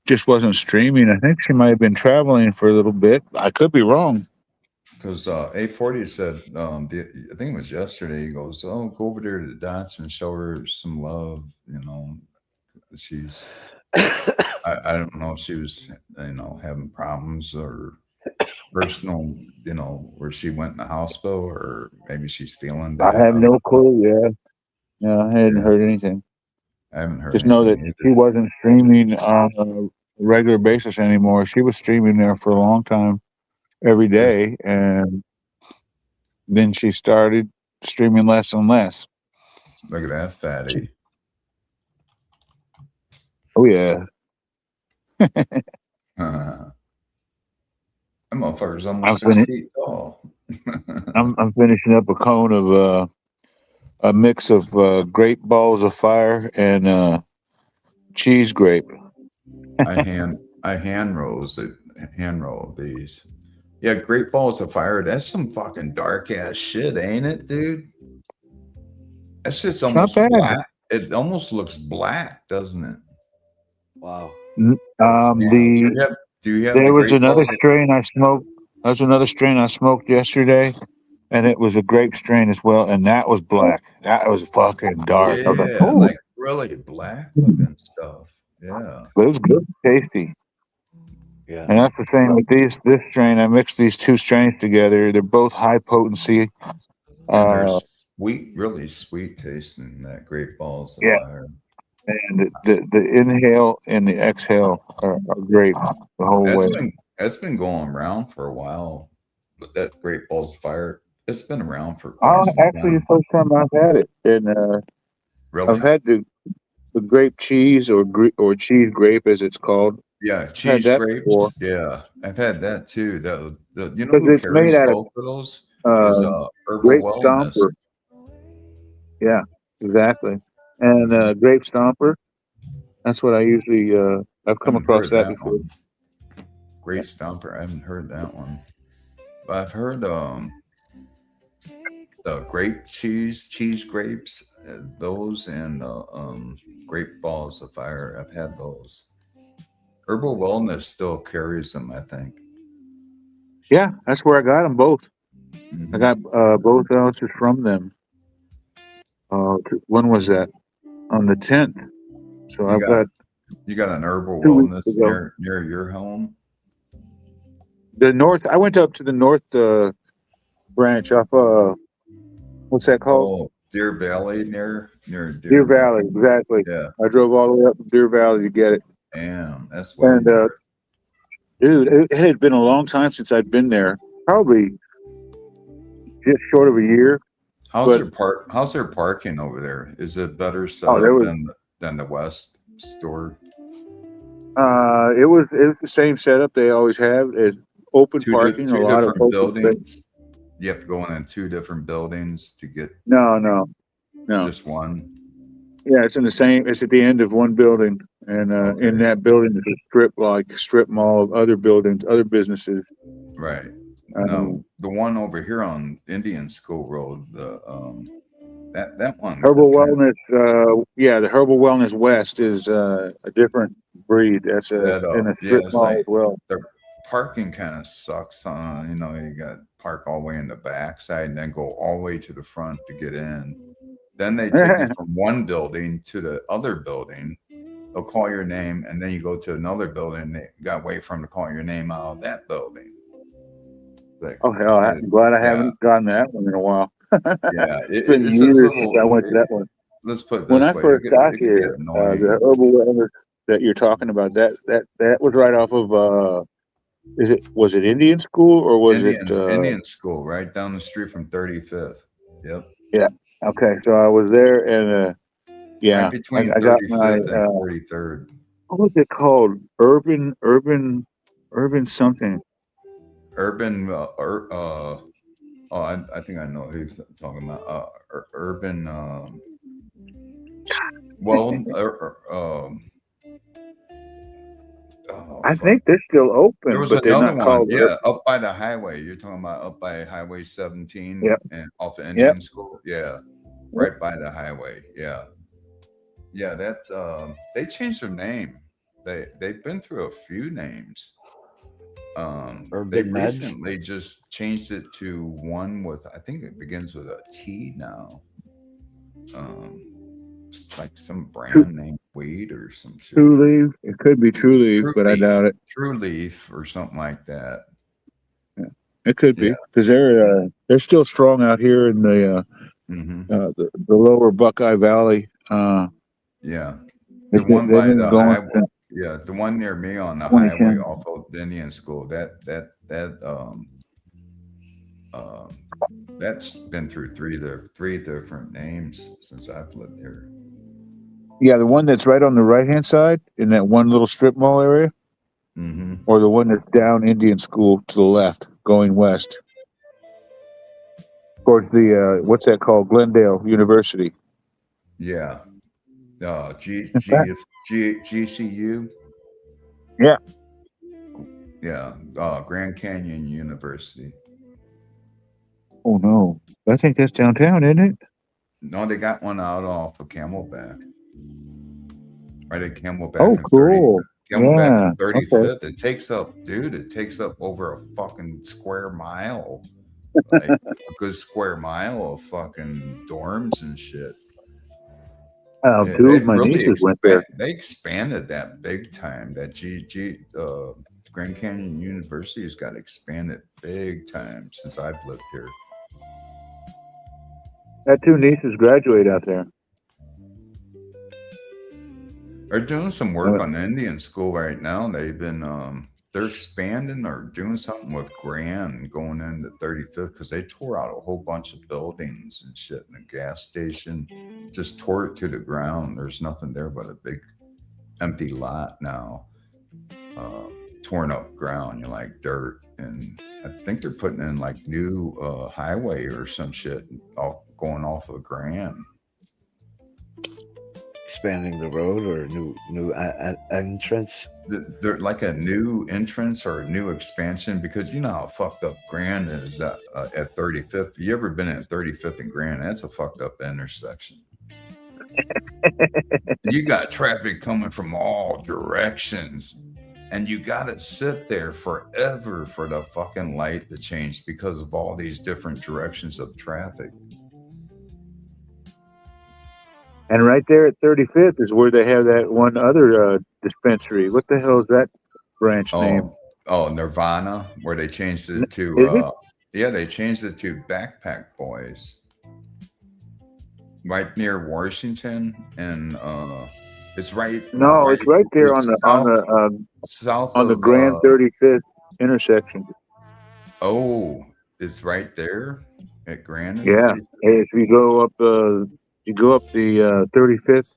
just wasn't streaming. I think she might have been traveling for a little bit. I could be wrong. Because 840 said, I think it was yesterday, he goes, "Oh, go over there to the Dots and show her some love." She's, I don't know if she was, having problems or personal, where she went in the hospital, or maybe she's feeling bad. I have no clue. Yeah, I hadn't heard anything. I haven't heard. Just know that either. she wasn't streaming on a regular basis anymore. She was streaming there for a long time, every day, and then she started streaming less and less. Look at that fatty. Oh yeah. That motherfucker's almost 6 feet tall. I'm finishing up a cone of a mix of grape balls of fire and cheese grape. I hand roll these. Yeah, Great Balls of Fire. That's some fucking dark ass shit, ain't it, dude? That shit's almost not bad. black. It almost looks black, doesn't it? Wow. Do you have There was Great another Balls? strain I smoked. There's another strain I smoked yesterday, and it was a grape strain as well, and that was black. That was fucking dark. I was like, Yeah, "Ooh." like really black looking stuff. Yeah. But it was good, tasty. Yeah. And that's the thing with this strain. I mixed these two strains together. They're both high potency. And they're sweet, really sweet tasting, that Great Balls of Yeah. Fire. And the inhale and the exhale are great the whole way. That's been going around for a while. But that Great Balls of Fire, it's been around for quite some Actually, the first time I've had it, and Really? I've had the grape cheese or cheese grape as it's called. Yeah, Had cheese that grapes. before. Yeah, I've had that too. You know Because who it's made carries out of, both of those? Is Herbal grape Wellness. stomper. Yeah, exactly. And grape stomper. That's what I usually I've come Haven't across heard that before. one. Grape Stomper. I haven't heard that one. I've heard the grape cheese grapes, those and grape balls of fire. I've had those. Herbal Wellness still carries them, I think. Yeah, that's where I got them both. I Mhm. got both ounces from them. When was that? On the 10th. So You I've got You got an Herbal 2 weeks Wellness ago. near your home? The north. I went up to the north branch up. What's that called? Oh, Deer Valley near Deer Deer Valley. Exactly. Yeah. I drove all the way up to Deer Valley to get it. Damn, that's way And north. dude, it had been a long time since I'd been there. Probably just short of a year. How's their parking over there? Is it better set up than the West store? It was the same setup they always have. It's open parking, Two a lot of different open buildings. space. You have to go in 2 different buildings to get No. just one. Yeah, it's in the same. It's at the end of one building, and in that building is a strip mall of other buildings, other businesses. Right. No, the one over here on Indian School Road, that one. Herbal Wellness. The Herbal Wellness West is a different breed. That's in a strip mall as well. Their parking kind of sucks. You got to park all the way in the backside and then go all the way to the front to get in. Then they take you from one building to the other building. They'll call your name, and then you go to another building. And they got to wait for them to call your name out of that building. Like, oh hell! I'm glad I haven't gotten that one in a while. Yeah, it's been years since I went to that one. Let's put it when this I way. first got here, the Herbal Wellness that you're talking about that was right off of was it Indian School or was Indian School right down the street from 35th? Yep. Yeah. Okay, so I was there and right between 35th and 43rd. What was it called? Urban something. Urban. I think I know who you're talking about. Urban. I think they're still open. There was but another they're not one, called up by the highway. You're talking about up by Highway 17 and off of Indian Yep. School. Yeah, right by the highway. Yeah. That's they changed their name. They've been through a few names. They recently just changed it to one with, I think it begins with a T now. It's like some brand name weed or some shit. True Leaf. It could be True Leaf, but I doubt it. True Leaf or something like that. Yeah, it could be because they're still strong out here in the lower Buckeye Valley. The one by the highway. Yeah, the one near me on the highway off of Indian School. That's been through three different names since I've lived here. Yeah, the one that's right on the right-hand side in that one little strip mall area, or the one that's down Indian School to the left, going west towards the what's that called? Glendale University. Yeah. GCU. Yeah. Yeah. Grand Canyon University. Oh no, I think that's downtown, isn't it? No, they got one out off of Camelback. Right at Camelback. Oh, cool. Camelback and 35th. Okay. It takes up over a fucking square mile. Like a good square mile of fucking dorms and shit. Oh, dude, my nieces went there. They expanded that big time. That Grand Canyon University has got expanded big time since I've lived here. I had 2 nieces graduate out there. They're doing some work on Indian School right now. They've been they're expanding or doing something with Grand going into 35th because they tore out a whole bunch of buildings and shit in the gas station. Just tore it to the ground. There's nothing there but a big empty lot now. Torn up ground, like dirt. And I think they're putting in like new It's highway or some shit going off of Grand. expanding the road or a new entrance? They're like a new entrance or a new expansion, because you know how fucked up Grand is at 35th. You ever been at 35th and Grand? That's a fucked up intersection. You got traffic coming from all directions, and you got to sit there forever for the fucking light to change because of all these different directions of traffic. And right there at 35th is where they have that one other dispensary. What the hell is that branch name? Oh, Nirvana, where they changed it Is to it? yeah, they changed it to Backpack Boys. Right near Washington, and it's right. No, it's right there on the south on the of, Grand 35th intersection. Oh, it's right there at Grand. and Yeah, 35th? if you go up the 35th,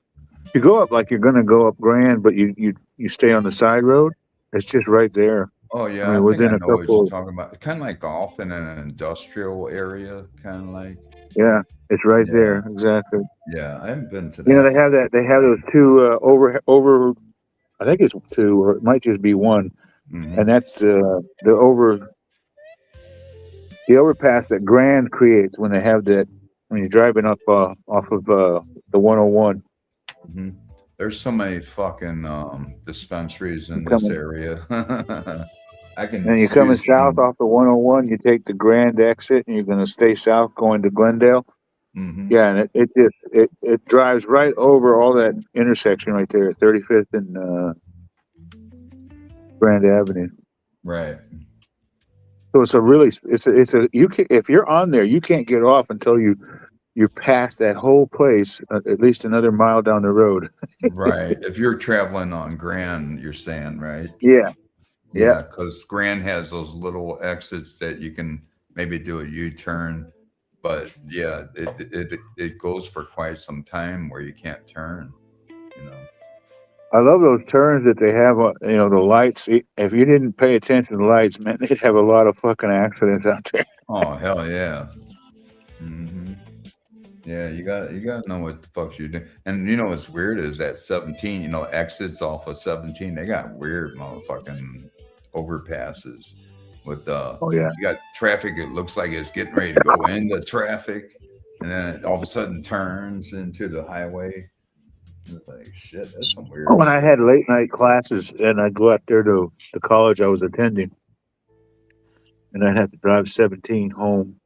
you go up like you're gonna go up Grand, but you stay on the side road. It's just right there. Oh yeah, I mean, I think within I a know what you're couple. talking about. Kind of like off in an industrial area, kind of like. Yeah, it's right Yeah, there exactly. yeah. I haven't been to You know, that. they have that. They have those two over. I think it's two, or it might just be one, Mhm. and that's the overpass that Grand creates when they have that when you're driving up off of the 101. Mhm. There's so many fucking dispensaries in You're this coming, area. I can and you're coming seriously. south off the 101. You take the Grand exit, and you're going to stay south going to Glendale. Mhm. Yeah, and it drives right over all that intersection right there, 35th and Grand Avenue. Right. So it's a really you can, if you're on there, you can't get off until you're past that whole place, at least another mile down the road. Right. If you're traveling on Grand, you're saying, right? Yeah, Yeah, because Grand has those little exits that you can maybe do a U-turn, but yeah, it goes for quite some time where you can't turn. You know. I love those turns that they have. You know, the lights. If you didn't pay attention to the lights, man, they'd have a lot of fucking accidents out there. Oh hell yeah. Hmm. Yeah, you gotta know what the fuck you're doing. And you know what's weird is that 17, you know, exits off of 17, they got weird motherfucking overpasses with Oh yeah. you got traffic, it looks like it's getting ready to go into traffic, and then it all of a sudden turns into the highway. It's like shit, that's some weird When I shit. had late night classes and I'd go out there to the college I was attending, and I'd have to drive 17 home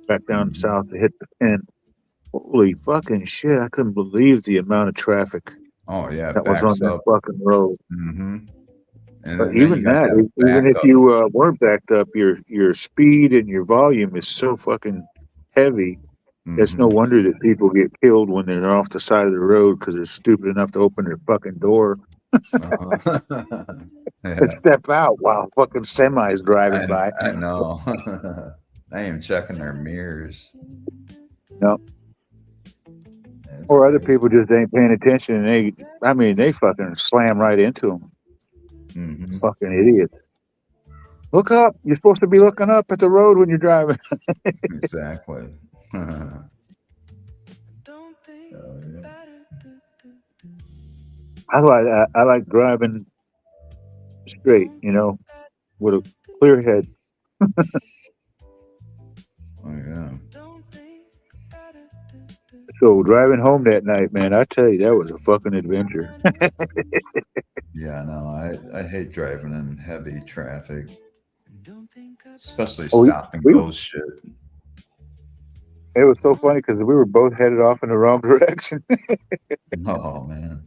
back down Mhm. south to hit the pin. Holy fucking shit! I couldn't believe the amount of traffic Oh yeah, it that was on backs that up. fucking road. Hmm. And But then you even got that, that even if backup. you weren't backed up, your speed and your volume is so fucking heavy. It's no Hmm. wonder that people get killed when they're off the side of the road because they're stupid enough to open their fucking door Uh-huh. and Yeah, step out while fucking semis driving by. I know. I ain't even checking their mirrors. No. That's Or other crazy. people just ain't paying attention and they fucking slam right into them. Hmm. Fucking idiots. Look up. You're supposed to be looking up at the road when you're driving. Exactly. Oh, yeah. I like driving straight, you know, with a clear head. Oh yeah. So driving home that night, man, I tell you, that was a fucking adventure. Yeah, no, I hate driving in heavy traffic, especially Oh, stop and go shit. It was so funny because we were both headed off in the wrong direction. Oh man.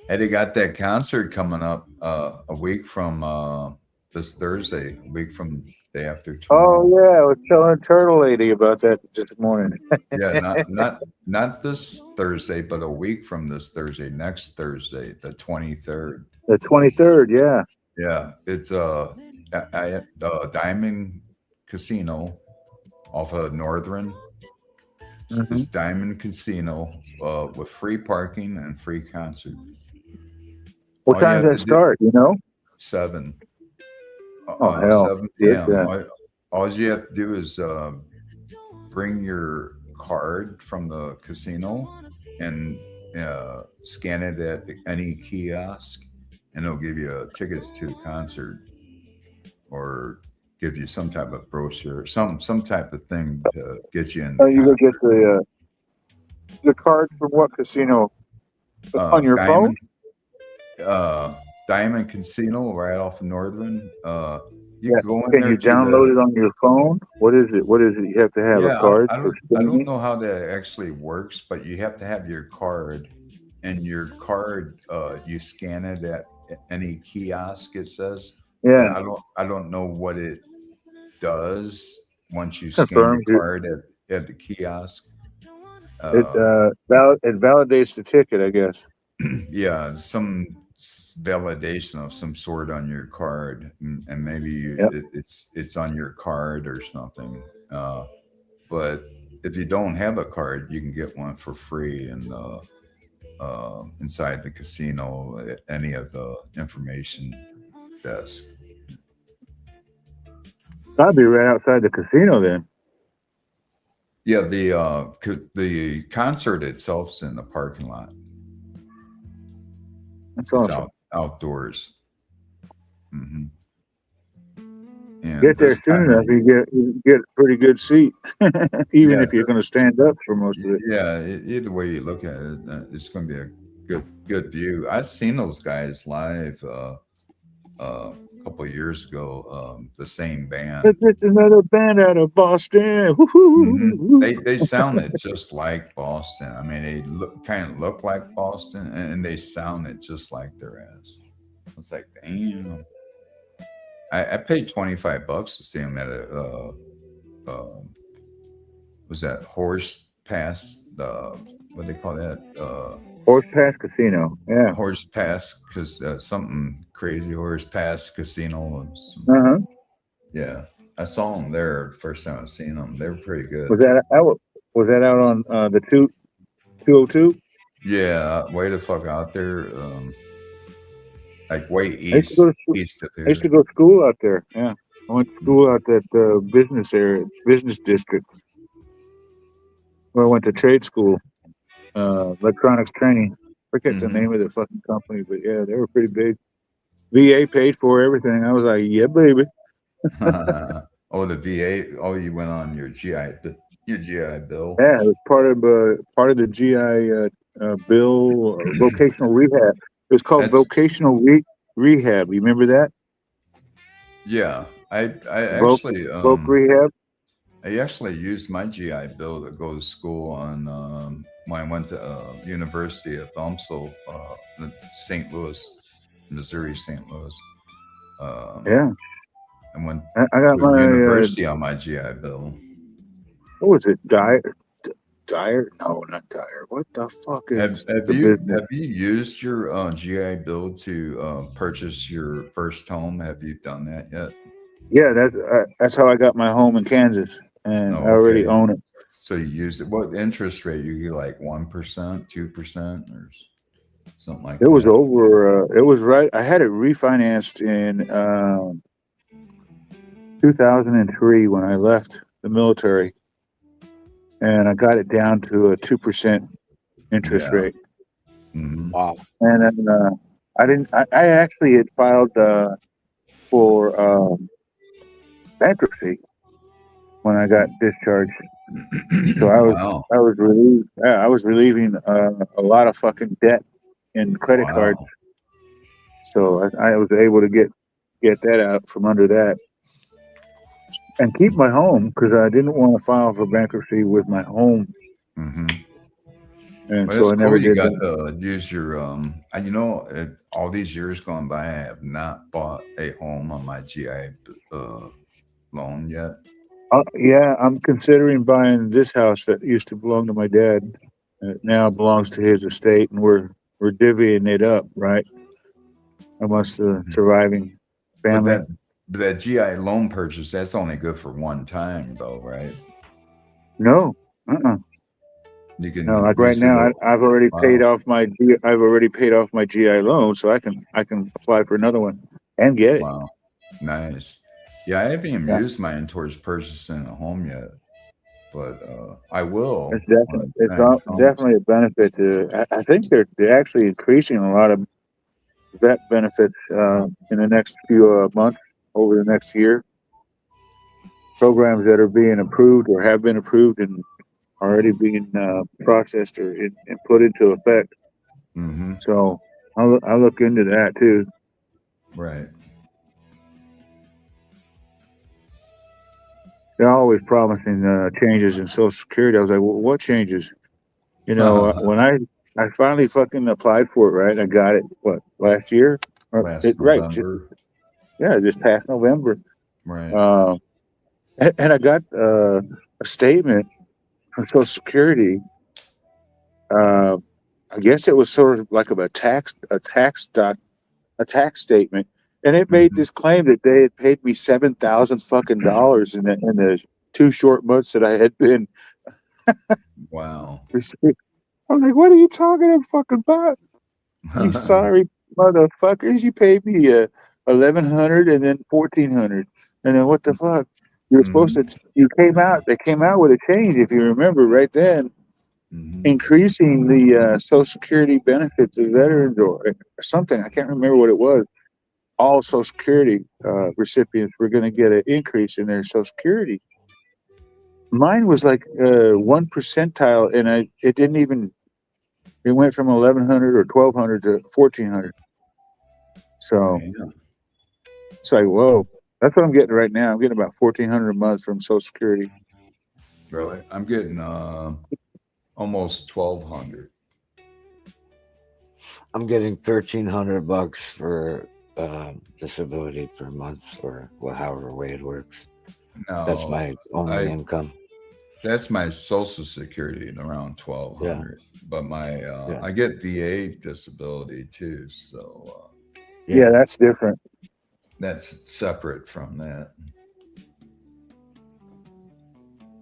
Hey, they got that concert coming up a week from this Thursday, a week from day after tomorrow. Oh yeah, I was telling Turtle Lady about that this morning. Yeah, not this Thursday, but a week from this Thursday, next Thursday, the 23rd. The 23rd, yeah. Yeah, it's Diamond Casino off of Northern. Mhm. It's Diamond Casino with free parking and free concert. What All you time have does that to do- start? You know? 7. Oh, hell. 7 Good, p.m. All you have to do is bring your card from the casino and scan it at any kiosk, and it'll give you tickets to the concert or give you some type of brochure, some type of thing to get you in. Oh, you go get the card from what casino? On your Diamond, phone? Diamond Casino, right off of Northern. You Yeah. go in Can there you to download it on your phone? What is it? What is it? You have to have a card. I for don't streaming? know how that actually works, but you have to have your card, and your card, you scan it at any kiosk. It says. Yeah. And I don't know what it does once you Confirms scan it. your card at the kiosk. It validates the ticket, I guess. Yeah, some validation of some sort on your card, and maybe Yep. it's on your card or something. But if you don't have a card, you can get one for free inside the casino at any of the information desk. I'd be right outside the casino then. Yeah, the concert itself's in the parking lot. That's It's awesome. outdoors. Mm-hmm. And Get there this soon time- enough, you get a pretty good seat, even Yeah, if you're going to stand up for most of it. Yeah, either way you look at it, it's going to be a good view. I've seen those guys live a couple of years ago. The same band. It's just another band out of Boston. Mhm. They sounded just like Boston. I mean, they kind of look like Boston, and they sounded just like their ass. I was like, damn. I paid $25 to see them at a was that Horse Pass? What do they call that? Horse Pass Casino. Yeah. Horse Pass, because something crazy. Horse Pass Casino. Uh-huh. Yeah, I saw them there first time I seen them. They were pretty good. Was that out on the 202? Yeah, way the fuck out there. Like way I used to go to school- east of here. I used to go to school out there. Yeah. I went to school out that business district. Where I went to trade school, electronics training. Forget the name of the fucking company, but yeah, they were pretty big. VA paid for everything. I was like, yeah, baby. Oh, the VA. Oh, you went on your GI Bill. Yeah, it was part of the GI Bill vocational rehab. It was called vocational rehab. You remember that? Yeah, I Voc actually rehab. I actually used my GI Bill to go to school on when I went to University of Elmsall, St. Louis, Missouri, St. Louis. Yeah, I went I got to my university on my GI Bill. what was it? Dyer? No, not Dyer. What the fuck is Have the you business? used your GI Bill to purchase your first home? Have you done that yet? Yeah, that's how I got my home in Kansas, and Oh, I already okay. own it. So you use it. What interest rate? You get like 1%, 2%, or something like that? It was over. It was right. I had it refinanced in 2003 when I left the military, and I got it down to a 2% interest Yeah. rate. Mhm. Wow. And then I actually had filed for bankruptcy when I got discharged. So Wow. I was relieved. Yeah, I was relieving a lot of fucking debt in credit Wow. cards. So I was able to get that out from under that and keep my home because I didn't want to file for bankruptcy with my home. Mm-hmm. And Well, so I it's never cool you did got that. to use your all these years gone by, I have not bought a home on my GI loan yet. Yeah, I'm considering buying this house that used to belong to my dad. It now belongs to his estate, and we're divvying it up, right, amongst the surviving family. But that GI loan purchase, that's only good for one time, though, right? No, You can no. Like right use it now, up- I've already Wow. paid off my GI loan, so I can apply for another one and get it. Wow, nice. Yeah, I haven't even Yeah. used mine towards purchasing a home yet. but I will. It's definitely definitely a benefit to. I think they're actually increasing a lot of vet benefits in the next few months, over the next year. Programs that are being approved or have been approved and already being processed or and put into effect. Mm-hmm. So I'll look into that too. Right. They're always promising changes in Social Security. I was like, well, what changes? You know, when I finally fucking applied for it, right? I got it, last year? Last Right. November. This past November. Right. And I got a statement from Social Security. I guess it was sort of like a tax statement, and it made this claim that they had paid me $7,000 fucking dollars in the 2 short months that I had been. Wow. I'm like, what are you talking fucking about? You sorry motherfuckers! You paid me $1,100 and then $1,400, and then what the fuck? You were supposed to. You came out. They came out with a change, if you remember, right then, increasing the Social Security benefits of veterans or something. I can't remember what it was. All Social Security recipients were going to get an increase in their Social Security. Mine was like 1 percentile, and it didn't even. It went from 1,100 or 1,200 to 1,400. So it's like, whoa, that's what I'm getting right now. I'm getting about 1,400 a month from Social Security. Really? I'm getting almost 1,200. I'm getting $1,300 for disability per month, or however way it works. No, that's my only income. That's my Social Security, around 1,200. But my I get VA disability too, so yeah, that's different. That's separate from that.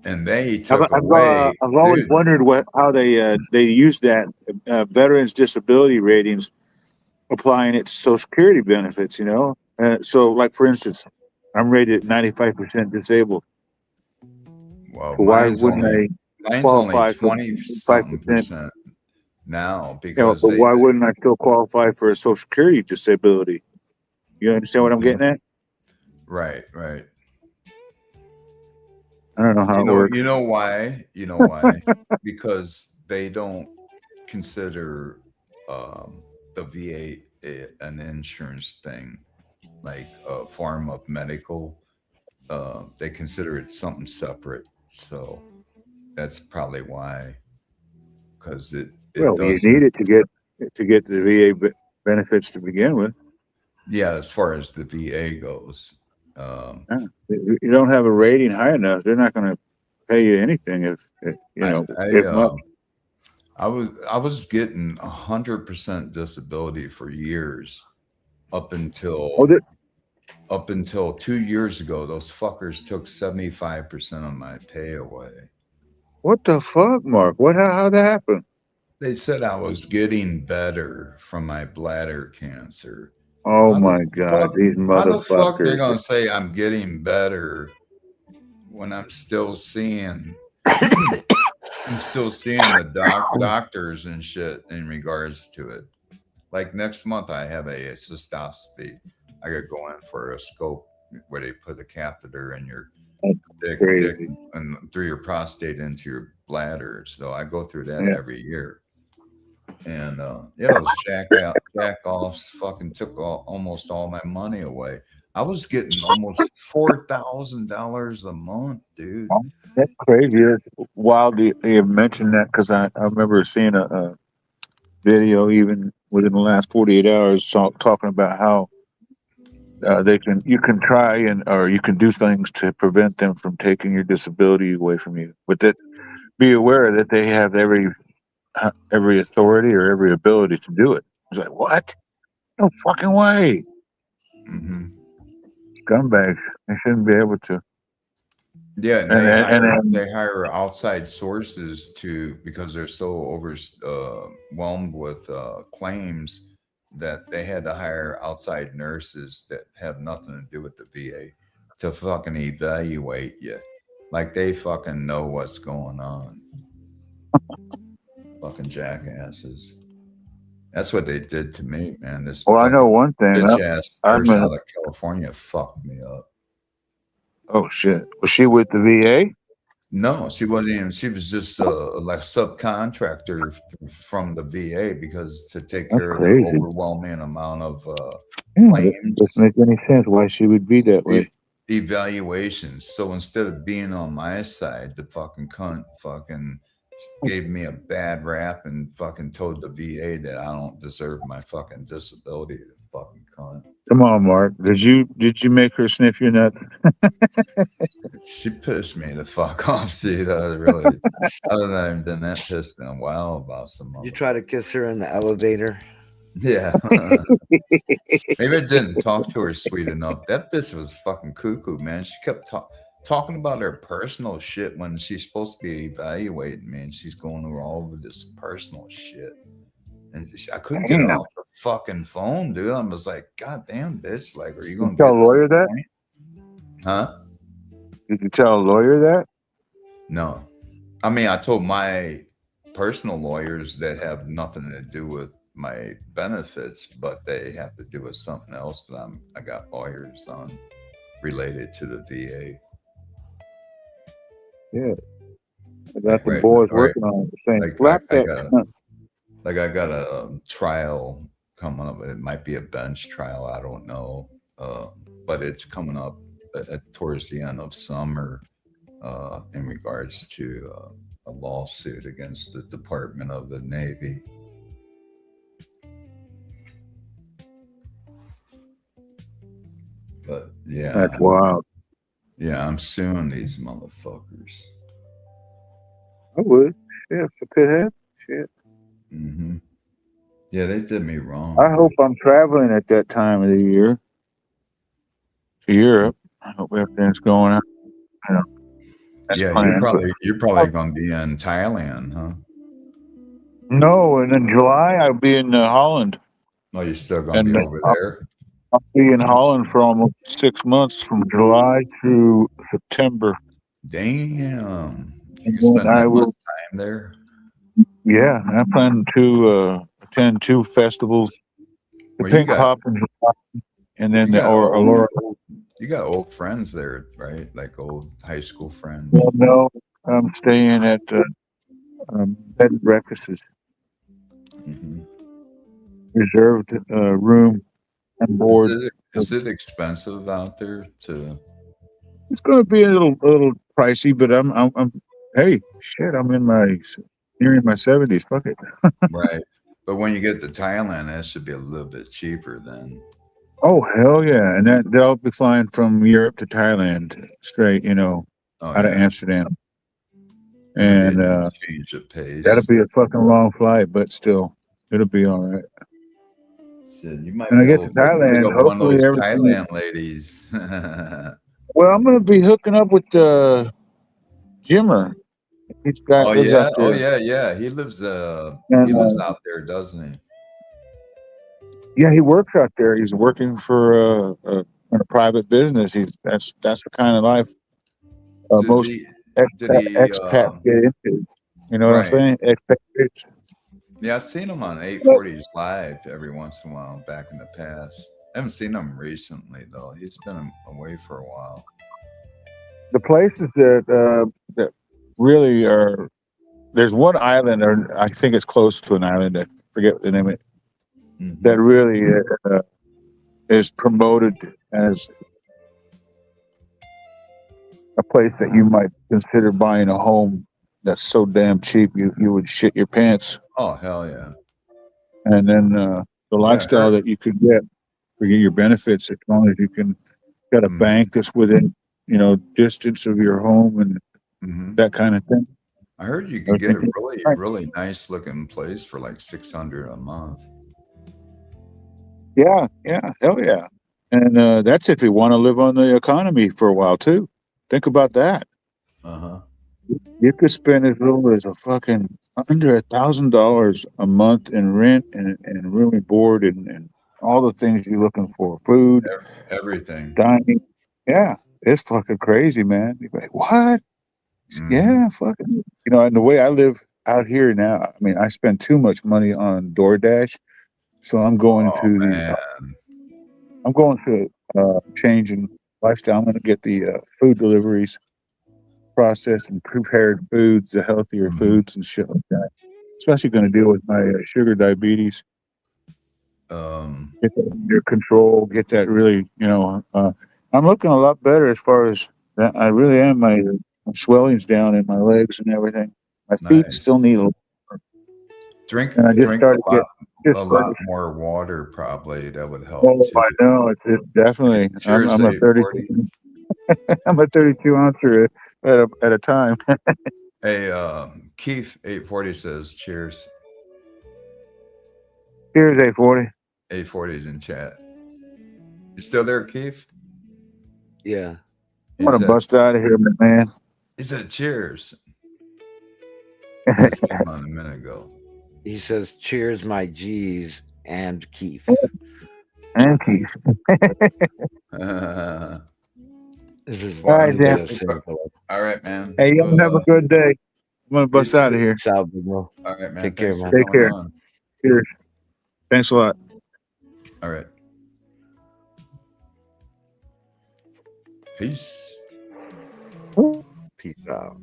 And they took away. I've always wondered how they use that veterans disability ratings, applying it to Social Security benefits. You know, so like for instance, I'm rated 95% disabled. Well, so why wouldn't I qualify for 20% now? Because but why wouldn't I still qualify for a Social Security disability? You understand what I'm getting at? Right, right. I don't know how it works. You know why? You know why? Because they don't consider the VA an insurance thing, like a form of medical. They consider it something separate. So that's probably why. Because it you need it to get the VA benefits to begin with. Yeah, as far as the VA goes. You don't have a rating high enough, they're not going to pay you anything if you know. I was getting 100% disability for years, up until 2 years ago. Those fuckers took 75% of my pay away. What the fuck, Mark? How'd that happen? They said I was getting better from my bladder cancer. Oh my God, these motherfuckers! How the fuck they're gonna say I'm getting better when I'm still seeing the doctors and shit in regards to it? Like next month, I have a cystoscopy. I could go in for a scope where they put a catheter in your dick and through your prostate into your bladder. So I go through that every year. And those jack offs fucking took almost all my money away. I was getting almost $4,000 a month, dude. That's crazy. It's wild you mentioned that, because I remember seeing a video even within the last 48 hours talking about how you can try or you can do things to prevent them from taking your disability away from you. But that be aware that they have every authority or every ability to do it. It's like, what? No fucking way. Mm-hmm. Scumbags. They shouldn't be able to. Yeah, they hire outside sources because they're so overwhelmed with claims that they had to hire outside nurses that have nothing to do with the VA to fucking evaluate you. Like they fucking know what's going on. Fucking jackasses. That's what they did to me, man. This Well, I know one thing. bitch ass I'm nurse a, out of California fucked me up. oh shit. Was she with the VA? No, she wasn't even. She was just like a subcontractor from the VA because to take That's care of crazy. the overwhelming amount of Yeah, that claims, doesn't make any sense why she would be that way. evaluations. So instead of being on my side, the fucking cunt fucking gave me a bad rap and fucking told the VA that I don't deserve my fucking disability. The fucking cunt. Come on, Mark. Did you make her sniff your nut? She pissed me the fuck off, dude. Really, I haven't been that pissed in a while about some. You try to kiss her in the elevator. Yeah. Maybe I didn't talk to her sweet enough. That bitch was fucking cuckoo, man. She kept talking about her personal shit when she's supposed to be evaluating me, and she's going over all of this personal shit. And I couldn't get her off the fucking phone, dude. I was like, God damn, bitch. Like, are you going to tell a lawyer that? Huh? Did you tell a lawyer that? No. I mean, I told my personal lawyers that have nothing to do with my benefits, but they have to do with something else that I got lawyers on related to the VA. Yeah. I got the boys working on it. Saying, I got a trial coming up. It might be a bench trial. I don't know. But it's coming up towards the end of summer in regards to a lawsuit against the Department of the Navy. But yeah. That's wild. Yeah, I'm suing these motherfuckers. I would. Yeah, if it could happen. Shit. Mm-hmm. Yeah, they did me wrong. I hope I'm traveling at that time of the year to Europe. I hope everything's going on. Yeah, you're probably going to be in Thailand, huh? No, and in July I'll be in Holland. Oh, you're still going to be over there? I'll be in Holland for almost 6 months, from July through September. Damn. You can spend that much time there? Yeah, I plan to attend 2 festivals. The Pink Pop in July, and then the Aurora. You got old friends there, right? Like old high school friends? Well, no, I'm staying at bed and breakfasts. Mm-hmm. Reserved room and board. Is it expensive out there to? It's going to be a little pricey, but I'm hey, shit, I'm nearing my 70s. Fuck it. Right. But when you get to Thailand, that should be a little bit cheaper then. Oh, hell yeah. And they'll be flying from Europe to Thailand straight, out of Amsterdam. And change of pace. That'll be a fucking long flight, but still, it'll be all right. You might when I get to Thailand, hopefully Thailand ladies. Well, I'm going to be hooking up with Jimmer. He's got lives out there. Oh yeah. He lives out there, doesn't he? Yeah, he works out there. He's working for a private business. That's the kind of life most expats get into. You know what I'm saying? Expatriates. Yeah, I've seen him on 840s Live every once in a while back in the past. I haven't seen him recently though. He's been away for a while. The places that really are, there's one island, or I think it's close to an island. I forget the name of it. Mm-hmm. That really is promoted as a place that you might consider buying a home. That's so damn cheap you would shit your pants. Oh hell yeah! And then the lifestyle that you could get for your benefits, as long as you can get a bank that's within distance of your home and that kind of thing. I heard you can get a really nice looking place for like $600 a month. Yeah, hell yeah. And that's if you want to live on the economy for a while too. Think about that. Uh-huh. You could spend as little as under $1,000 a month in rent and room and board and all the things you're looking for, food, everything, dining. Yeah, it's fucking crazy, man. You're like, what? Yeah, fucking. You know, and the way I live out here now, I mean, I spend too much money on DoorDash, so I'm going Oh to man. changing lifestyle. I'm going to get the food deliveries, processed and prepared foods, the healthier foods and shit like that. Especially going to deal with my sugar diabetes. Get that under control. Get that really, I'm looking a lot better as far as that. I really am. My swelling's down in my legs and everything. My feet Nice. still need a little. Drink And I just drink started a lot more water. Probably that would help Oh, too. I know. It's definitely. Cheers, I'm a 840. 32. I'm a 32 ouncer at a time. Hey, Keith 840 says cheers. Cheers, 840. 840 is in chat. You still there, Keith? Yeah. I'm gonna bust out of here, man. He said cheers. Just came on a minute ago. He says, "Cheers, my G's and Keith." And Keith. This is All right, Dan. All right, man. Hey, y'all have a good day. I'm gonna bust out of here. All right, man. Take care, Thanks man. for Take coming care. on. Cheers. Thanks a lot. All right. Peace. Peace out.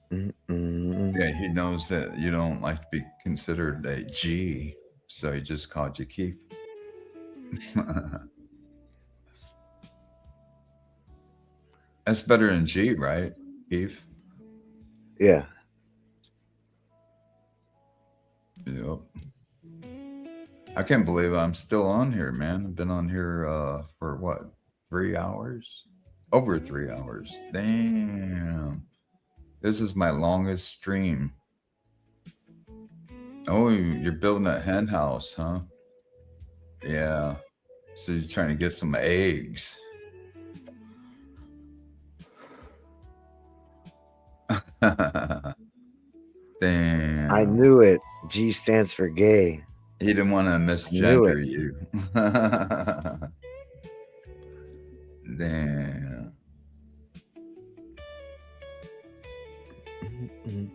Yeah, he knows that you don't like to be considered a G, so he just called you Keith. That's better than G, right, Keith? Yeah. Yep. I can't believe I'm still on here, man. I've been on here for what, 3 hours? Over 3 hours. Damn. This is my longest stream. Oh, you're building a hen house, huh? Yeah. So you're trying to get some eggs. Damn. I knew it. G stands for gay. He didn't want to misgender you. Damn.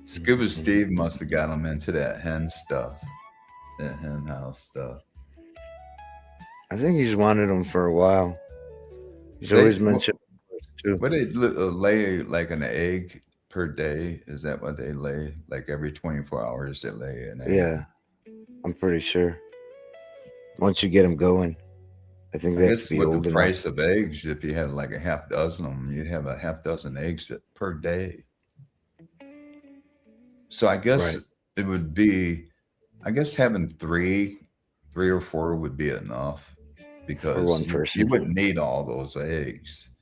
Scuba Steve must have got him into that hen stuff. That hen house stuff. I think he's wanted them for a while. He's always mentioned too. What they lay like an egg per day? Is that what they lay? Like every 24 hours they lay an egg? Yeah, I'm pretty sure. Once you get them going, I think I they have guess to be with old the enough. price of eggs, if you had like a half dozen of them, you'd have a half dozen eggs per day. So I guess it would be, I guess having three or four would be enough, because For one person. you wouldn't need all those eggs.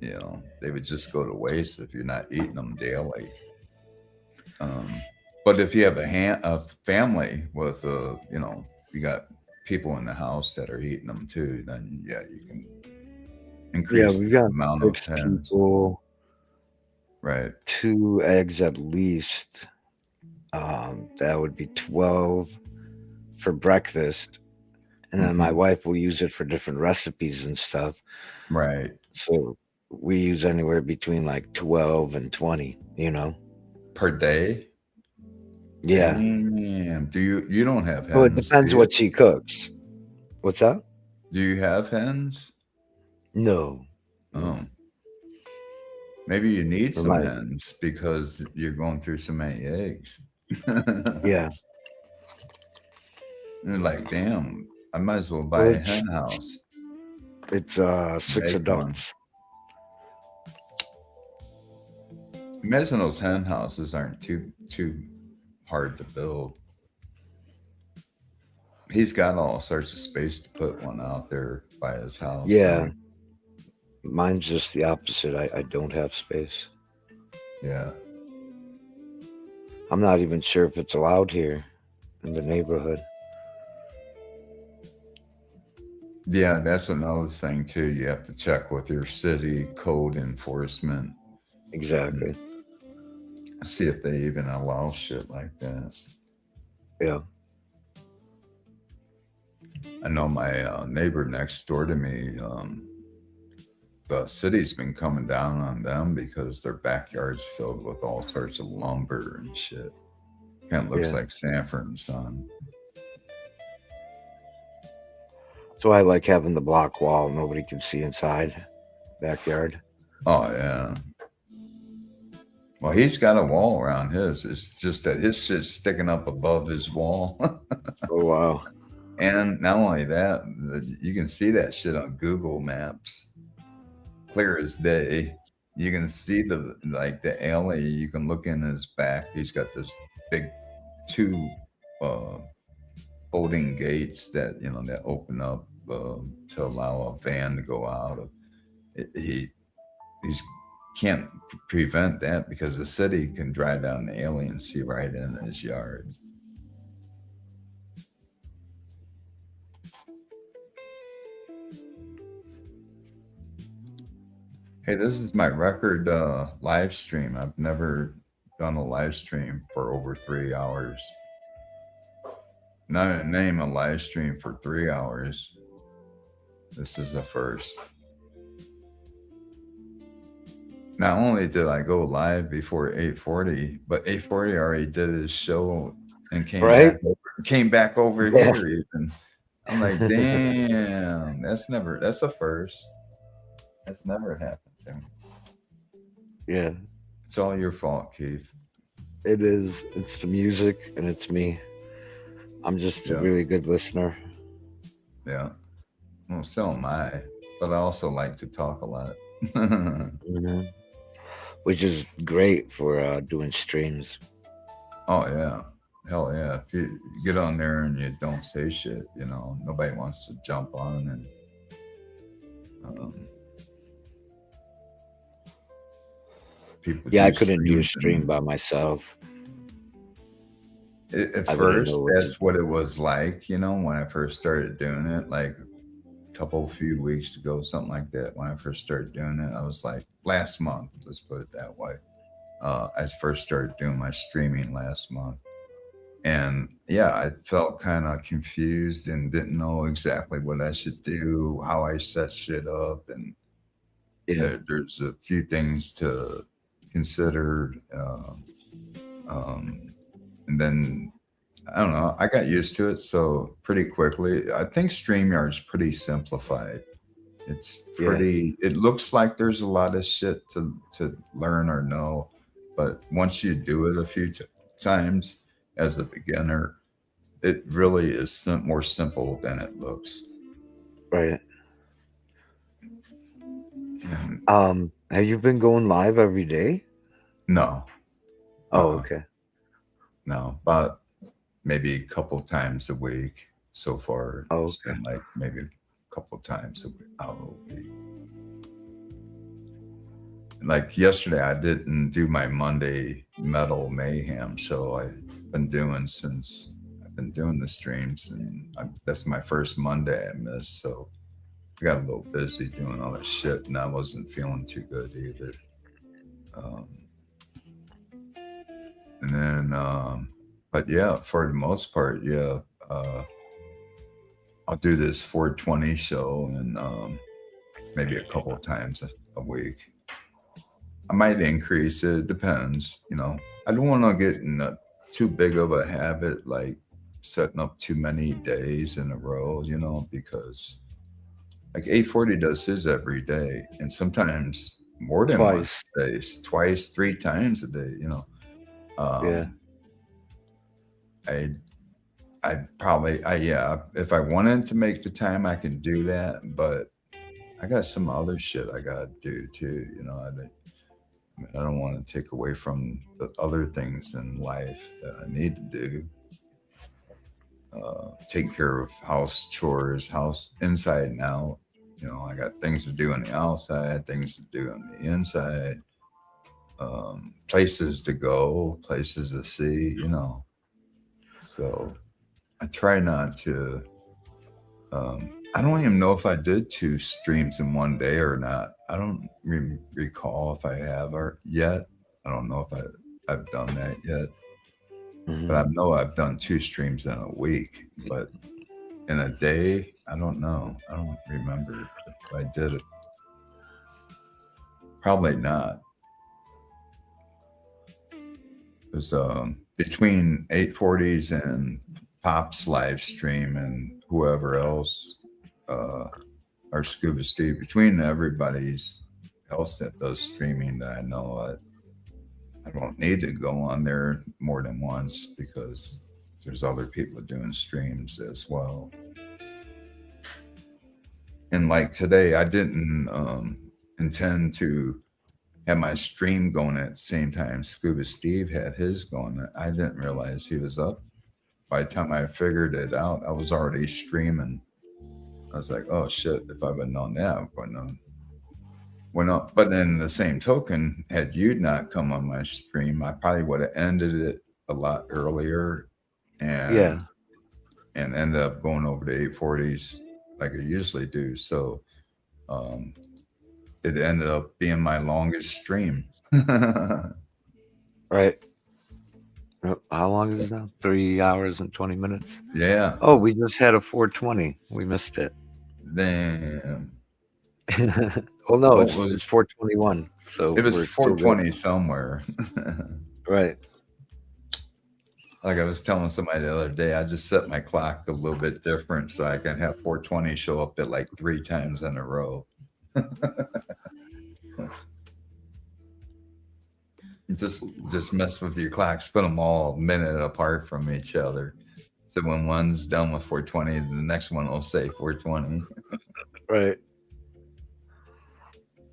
You know, they would just go to waste if you're not eating them daily. But if you have a family with you got people in the house that are eating them too, then yeah, you can increase We've the got amount of 6 hens. people. Right. 2 eggs at least. That would be 12 for breakfast. And then my wife will use it for different recipes and stuff. Right. So we use anywhere between like 12 and 20, Per day? Yeah. Damn. You don't have hens? Well, it depends what she cooks. What's that? Do you have hens? No. Oh. Maybe you need For some my- hens because you're going through so many eggs. Yeah. You're like, damn, I might as well buy a hen house. It's 6 Make adults. Imagine those hen houses aren't too hard to build. He's got all sorts of space to put one out there by his house. Yeah. right? Mine's just the opposite. I don't have space. Yeah. I'm not even sure if it's allowed here in the neighborhood. Yeah, that's another thing too. You have to check with your city code enforcement. Exactly. See if they even allow shit like that. Yeah. I know my neighbor next door to me, the city's been coming down on them because their backyard's filled with all sorts of lumber and shit. Kind of looks Yeah. like Sanford and Son. So I like having the block wall. Nobody can see inside backyard. Oh yeah. Well, he's got a wall around his. It's just that his shit's sticking up above his wall. Oh wow. And not only that, you can see that shit on Google Maps, clear as day. You can see the alley. You can look in his back. He's got this big 2 folding gates that that open up to allow a van to go out of. He's can't prevent that because the city can drive down the alley and see right in his yard. Hey, this is my record live stream. I've never done a live stream for over 3 hours. Not name a live stream for 3 hours. This is the first. Not only did I go live before 840, but 840 already did his show and came back over here even. I'm like, damn, that's a first. That's never happened to me. Yeah. It's all your fault, Keith. It is. It's the music and it's me. I'm just a really good listener. Yeah. Well, so am I. But I also like to talk a lot. Mm-hmm. Which is great for doing streams. Oh, yeah. Hell yeah. If you get on there and you don't say shit, nobody wants to jump on and people. Yeah, I couldn't do a stream by myself. At first, that's what it was like, when I first started doing it, like a few weeks ago, something like that. When I first started doing it, I was like, last month, let's put it that way. I first started doing my streaming last month. And yeah, I felt kind of confused and didn't know exactly what I should do, how I set shit up. And there's a few things to consider. And then, I don't know, I got used to it so pretty quickly. I think StreamYard's pretty simplified. It's pretty, it looks like there's a lot of shit to learn or know. But once you do it a few times as a beginner, it really is more simple than it looks. Right. Have you been going live every day? No. Oh, okay. No, about maybe a couple times a week so far. Oh, It's been like maybe a couple times a week. Like yesterday, I didn't do my Monday Metal Mayhem show. I've been doing the streams, and that's my first Monday I missed. So I got a little busy doing all that shit, and I wasn't feeling too good either. And then, but yeah, for the most part, I'll do this 420 show and maybe a couple of times a week. I might increase it. It depends. I don't want to get in too big of a habit, like setting up too many days in a row, because like 840 does his every day, and sometimes more than once days, twice, 3 times a day, I'd probably, if I wanted to make the time, I can do that, but I got some other shit I got to do too. I don't want to take away from the other things in life that I need to do. Take care of house chores, house inside and out. I got things to do on the outside, things to do on the inside, places to go, places to see, So I try not to, I don't even know if I did 2 streams in one day or not. I don't recall if I have yet. I don't know if I've done that yet. Mm-hmm. But I know I've done 2 streams in a week. But in a day, I don't know. I don't remember if I did it. Probably not. It was between 840s and Pop's live stream and whoever else, or Scuba Steve, between everybody's else that does streaming that I know, I don't need to go on there more than once because there's other people doing streams as well. And like today, I didn't intend to have my stream going at the same time Scuba Steve had his going. I didn't realize he was up. By the time I figured it out, I was already streaming. I was like, oh shit, if I would have known that, I wouldn't have went up. But in the same token, had you not come on my stream, I probably would have ended it a lot earlier and ended up going over to 840s like I usually do. So it ended up being my longest stream. Right. How long is it now? 3 hours and 20 minutes? Yeah. Oh, we just had a 420. We missed it. Damn. Well, no, it's 421. So it was 420 somewhere. Right. Like I was telling somebody the other day, I just set my clock a little bit different so I can have 420 show up at like 3 times in a row. Just mess with your clocks, put them all a minute apart from each other. So when one's done with 420, the next one will say 420. Right.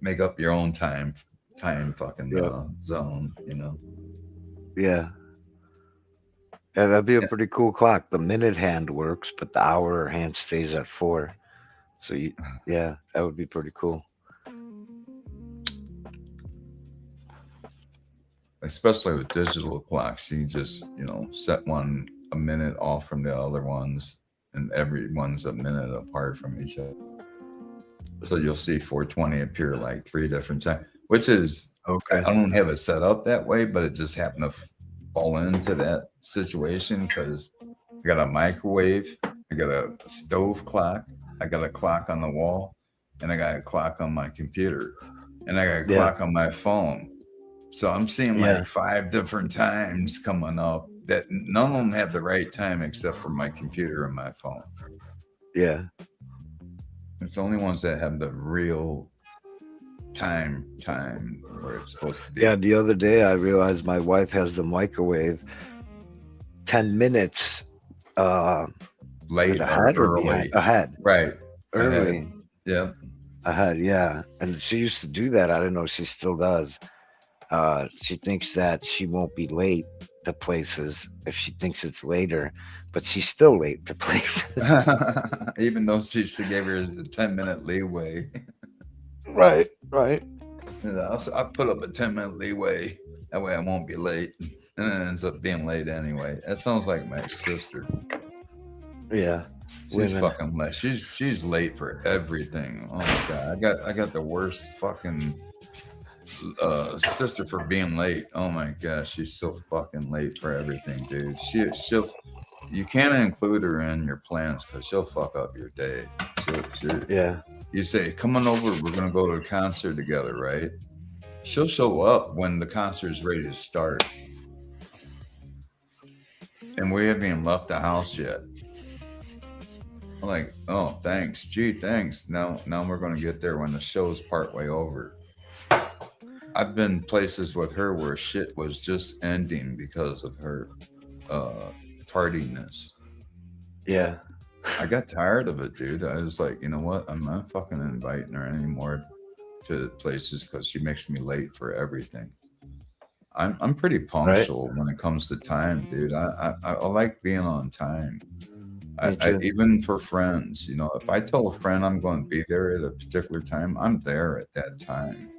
Make up your own time fucking zone, you know. Yeah. Yeah, that'd be a pretty cool clock. The minute hand works, but the hour hand stays at 4. So that would be pretty cool. Especially with digital clocks, you just, set one a minute off from the other ones, and everyone's a minute apart from each other. So you'll see 420 appear like 3 different times, which is okay. I don't have it set up that way, but it just happened to fall into that situation because I got a microwave, I got a stove clock, I got a clock on the wall, and I got a clock on my computer, and I got a clock on my phone. So I'm seeing like 5 different times coming up that none of them have the right time except for my computer and my phone. Yeah. It's the only ones that have the real time where it's supposed to be. Yeah, the other day I realized my wife has the microwave 10 minutes late ahead or behind? Ahead. Right. Early. Ahead. Yeah. Ahead, yeah. And she used to do that. I don't know if she still does. She thinks that she won't be late to places if she thinks it's later, but she's still late to places. Even though she gave her a 10-minute leeway. Right. I'll put up a 10-minute leeway. That way I won't be late. And it ends up being late anyway. That sounds like my sister. Yeah. She's fucking late. She's late for everything. Oh my god. I got the worst fucking sister for being late. Oh my gosh, she's so fucking late for everything, dude. She'll you can't include her in your plans because she'll fuck up your day. Yeah. You say, come on over, we're gonna go to a concert together, right? She'll show up when the concert's ready to start. And we haven't even left the house yet. I'm like, oh, thanks. Gee, thanks. Now we're gonna get there when the show's partway over. I've been places with her where shit was just ending because of her tardiness. Yeah. I got tired of it, dude. I was like, you know what? I'm not fucking inviting her anymore to places because she makes me late for everything. I'm pretty punctual when it comes to time, dude. I like being on time. I even for friends, if I tell a friend I'm going to be there at a particular time, I'm there at that time.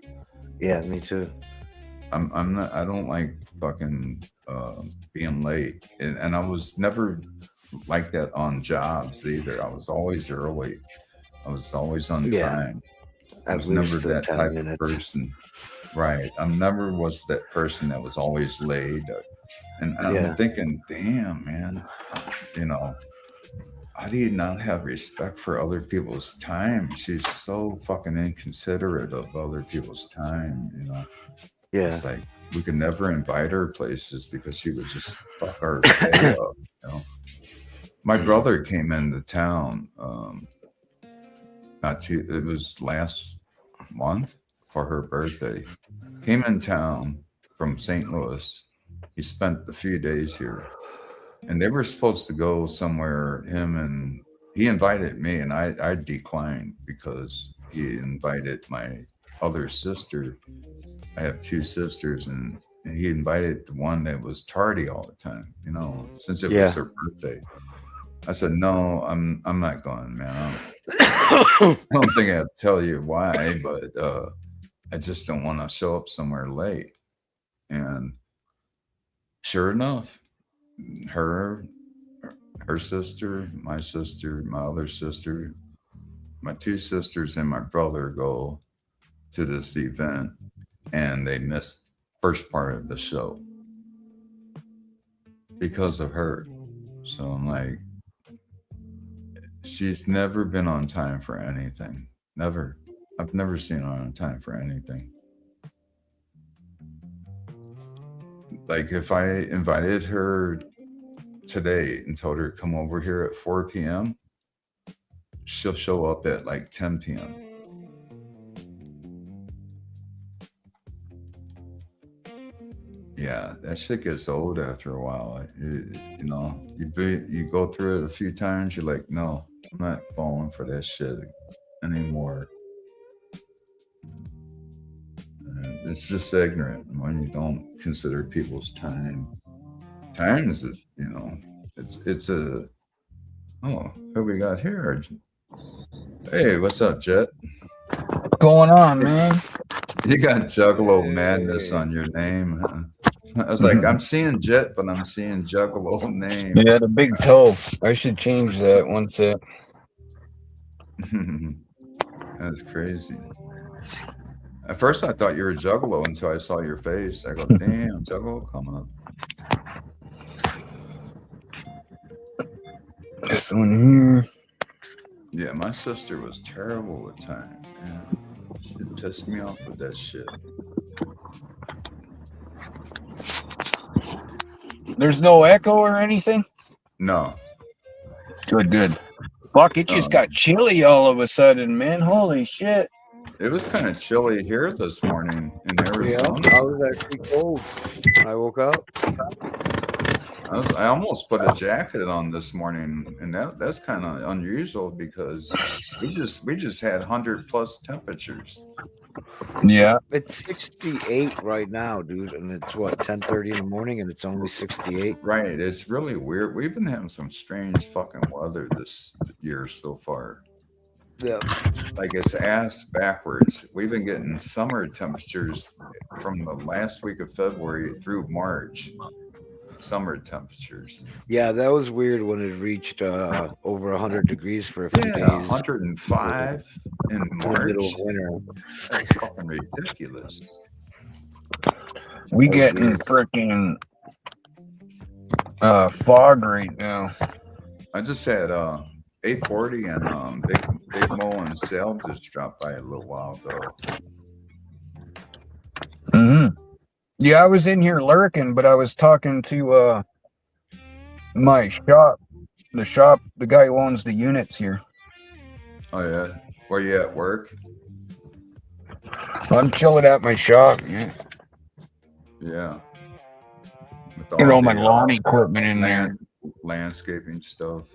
Yeah, me too. I'm not. I don't like fucking being late, and I was never like that on jobs either. I was always early. I was always on time. I was never that type of person. Right. I never was that person that was always late. And I'm thinking, damn, man, how do you not have respect for other people's time? She's so fucking inconsiderate of other people's time, you know. Yeah. It's like we could never invite her places because she would just fuck our day up, you know. My brother came into town, it was last month for her birthday. Came in town from St. Louis. He spent a few days here. And they were supposed to go somewhere, he invited me, and I declined because he invited my other sister. I have two sisters, and he invited the one that was tardy all the time, you know, since it was her birthday. I said, no, I'm not going, man. I don't think I have to tell you why, but I just don't want to show up somewhere late. And sure enough, her sister, my other sister, my two sisters, and my brother go to this event, and they missed first part of the show because of her. So I'm like, she's never been on time for anything. Never. I've never seen her on time for anything. Like if I invited her today and told her to come over here at 4 p.m., she'll show up at like 10 p.m. Yeah, that shit gets old after a while. You know, you go through it a few times, you're like, no, I'm not falling for that shit anymore. And it's just ignorant when you don't consider people's time. Time is, you know, it's a, oh, who we got here? Hey, what's up, Jet? What's going on, man? You got Juggalo Madness on your name, huh? I was like, I'm seeing Jet, but I'm seeing Juggalo name. Yeah, the big toe. I should change that one sec. That's crazy. At first, I thought you were Juggalo until I saw your face. I go, damn, Juggalo coming up. This one here. Yeah, my sister was terrible with time. Man. She pissed me off with that shit. There's no echo or anything? No. Good. Fuck, it just got chilly all of a sudden, man. Holy shit. It was kind of chilly here this morning in Arizona. Yeah, I was actually cold. I woke up. I almost put a jacket on this morning, and that's kind of unusual because we just had 100+ temperatures. Yeah. It's 68 right now, dude, and it's what, 10:30 in the morning, and it's only 68. Right. It's really weird. We've been having some strange fucking weather this year so far. Yeah. Like it's ass backwards. We've been getting summer temperatures from the last week of February through March. Summer temperatures. Yeah, that was weird when it reached over 100 degrees for a few days. 105 in March. Middle of winter. That's fucking ridiculous. We getting freaking fog right now. I just had 840 and Big Mo and Sal just dropped by a little while ago. Mm-hmm. Yeah, I was in here lurking, but I was talking to my shop, the guy who owns the units here. Oh yeah, where you at work? I'm chilling at my shop. Yeah. With You know, all my the, lawn equipment in there. Landscaping stuff.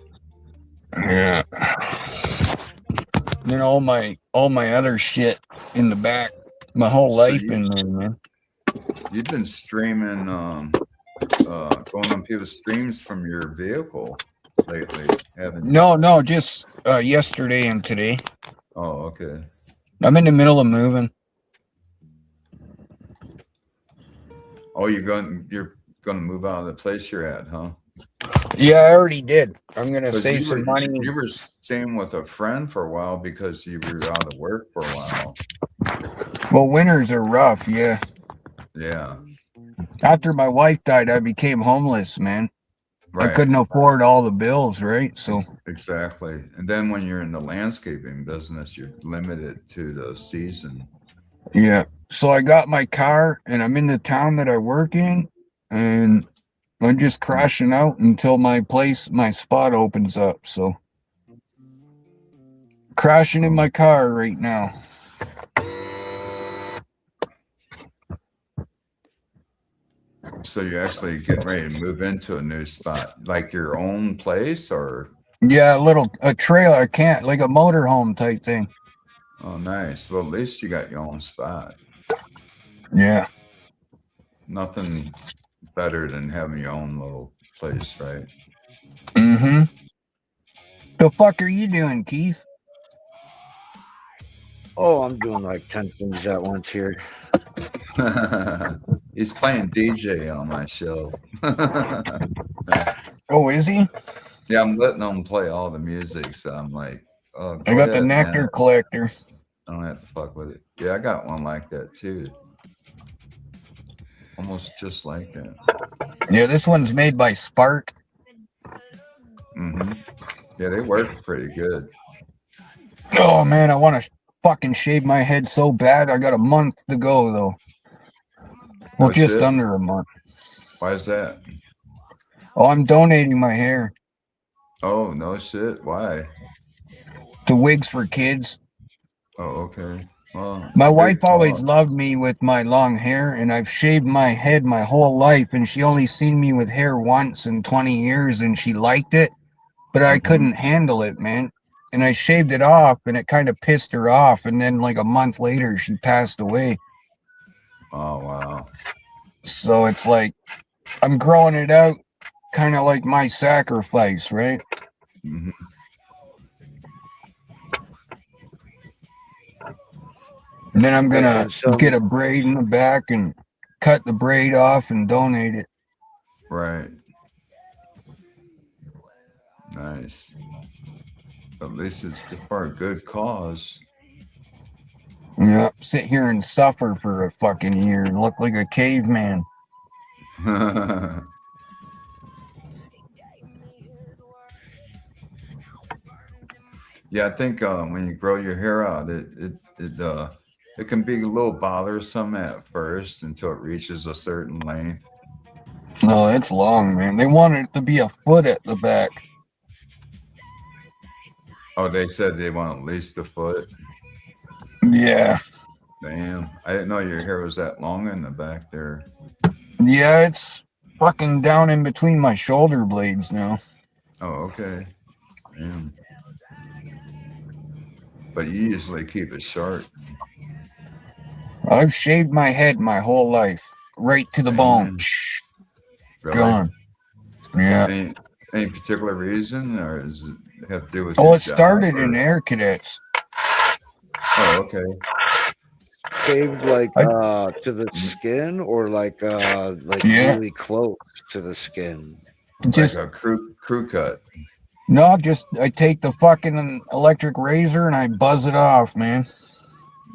Yeah. You know, all my other shit in the back. My whole life in there, man. You've been streaming, going on people's streams from your vehicle lately, haven't you? No, just yesterday and today. Oh, okay. I'm in the middle of moving. Oh, you're gonna move out of the place you're at, huh? Yeah, I already did. I'm gonna 'Cause save some money. You were staying with a friend for a while because you were out of work for a while. Well, winters are rough, yeah. Yeah. After my wife died, I became homeless, man. I couldn't afford all the bills, right? So exactly. And then when you're in the landscaping business, you're limited to the season. yeah. So I got my car and I'm in the town that I work in, and I'm just crashing out until my spot opens up. So crashing in my car right now. So you actually get ready to move into a new spot, like your own place, or? Yeah, a trailer. I can't, like a motorhome type thing. Oh, nice. Well, at least you got your own spot. Yeah. Nothing better than having your own little place, right? Mm-hmm. The fuck are you doing, Keith? Oh, I'm doing like 10 things at once here. He's playing DJ on my show. Oh, is he? Yeah, I'm letting him play all the music, so I'm like, oh, I got the nectar collector. I don't have to fuck with it. Yeah, I got one like that too. Almost just like that. Yeah, this one's made by Spark. Mm-hmm. Yeah, they work pretty good. Oh man, I want to fucking shave my head so bad. I got a month to go though. Well, No just shit? under a month. Why is that? Oh, I'm donating my hair Oh, no shit. Why? to Wigs for Kids. Oh, okay. Well, My great wife always cause. loved me with my long hair, and I've shaved my head my whole life, and she only seen me with hair once in 20 years, and she liked it, but I couldn't handle it, man. And I shaved it off, and it kind of pissed her off, and then like a month later, she passed away. Oh, wow. So it's like, I'm growing it out, kind of like my sacrifice, right? Mm-hmm. And then I'm gonna And so- get a braid in the back and cut the braid off and donate it. Right. Nice. At least it's for a good cause. Yeah, sit here and suffer for a fucking year and look like a caveman. Yeah, I think when you grow your hair out, it can be a little bothersome at first until it reaches a certain length. No, it's long, man. They want it to be a foot at the back. Oh, they said they want at least a foot. Yeah. Damn, I didn't know your hair was that long in the back there. Yeah, it's fucking down in between my shoulder blades now. Oh, okay. Damn. But you usually keep it short. I've shaved my head my whole life, right to the bone. Really? Gone. Yeah. Any particular reason, or does it have to do with? Oh, your it started job, or- in Air Cadets. Oh, okay. Shaved like to the skin, or like Yeah. really close to the skin. Just like a crew cut. no, just I take the fucking electric razor and I buzz it off, man.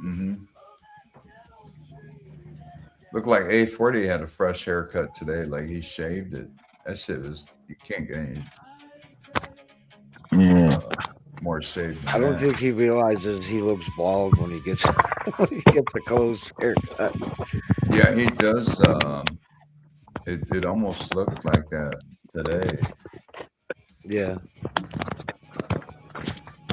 Mm-hmm. Looked like A40 had a fresh haircut today. Like he shaved it. That shit was, you can't get any more shave than I don't that. think he realizes he looks bald when he gets when he gets a close haircut. Yeah, he does. It almost looked like that today. Yeah.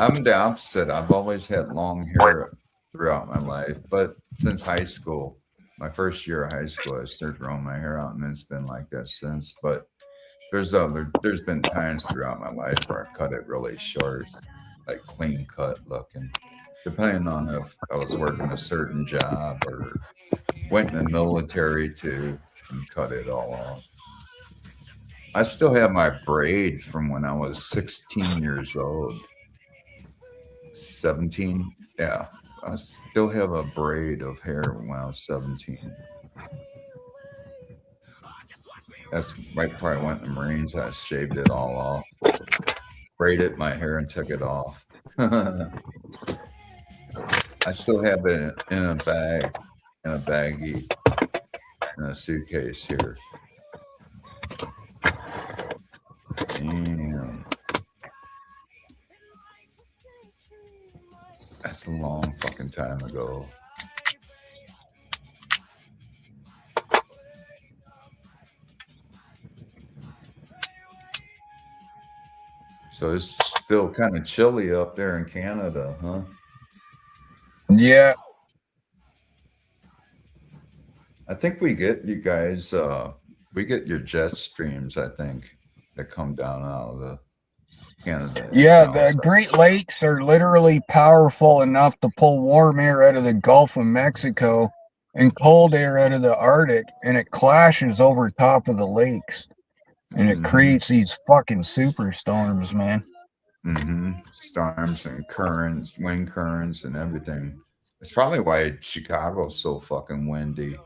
I'm the opposite. I've always had long hair throughout my life, but since high school, my first year of high school, I started growing my hair out, and it's been like that since. But there's been times throughout my life where I cut it really short, like clean cut looking, depending on if I was working a certain job or went in the military too and cut it all off. I still have my braid from when I was 16 years old. 17, yeah. I still have a braid of hair when I was 17. That's right before I went in the Marines. I shaved it all off, braided my hair, and took it off. I still have it in a bag, in a baggie, in a suitcase here. That's a long fucking time ago. So it's still kind of chilly up there in Canada, huh? Yeah. I think we get you guys, we get your jet streams, I think, that come down out of the Canada. Yeah, the Great Lakes are literally powerful enough to pull warm air out of the Gulf of Mexico and cold air out of the Arctic, and it clashes over top of the lakes. And it creates these fucking superstorms, man. Storms and currents, wind currents and everything. It's probably why Chicago's so fucking windy.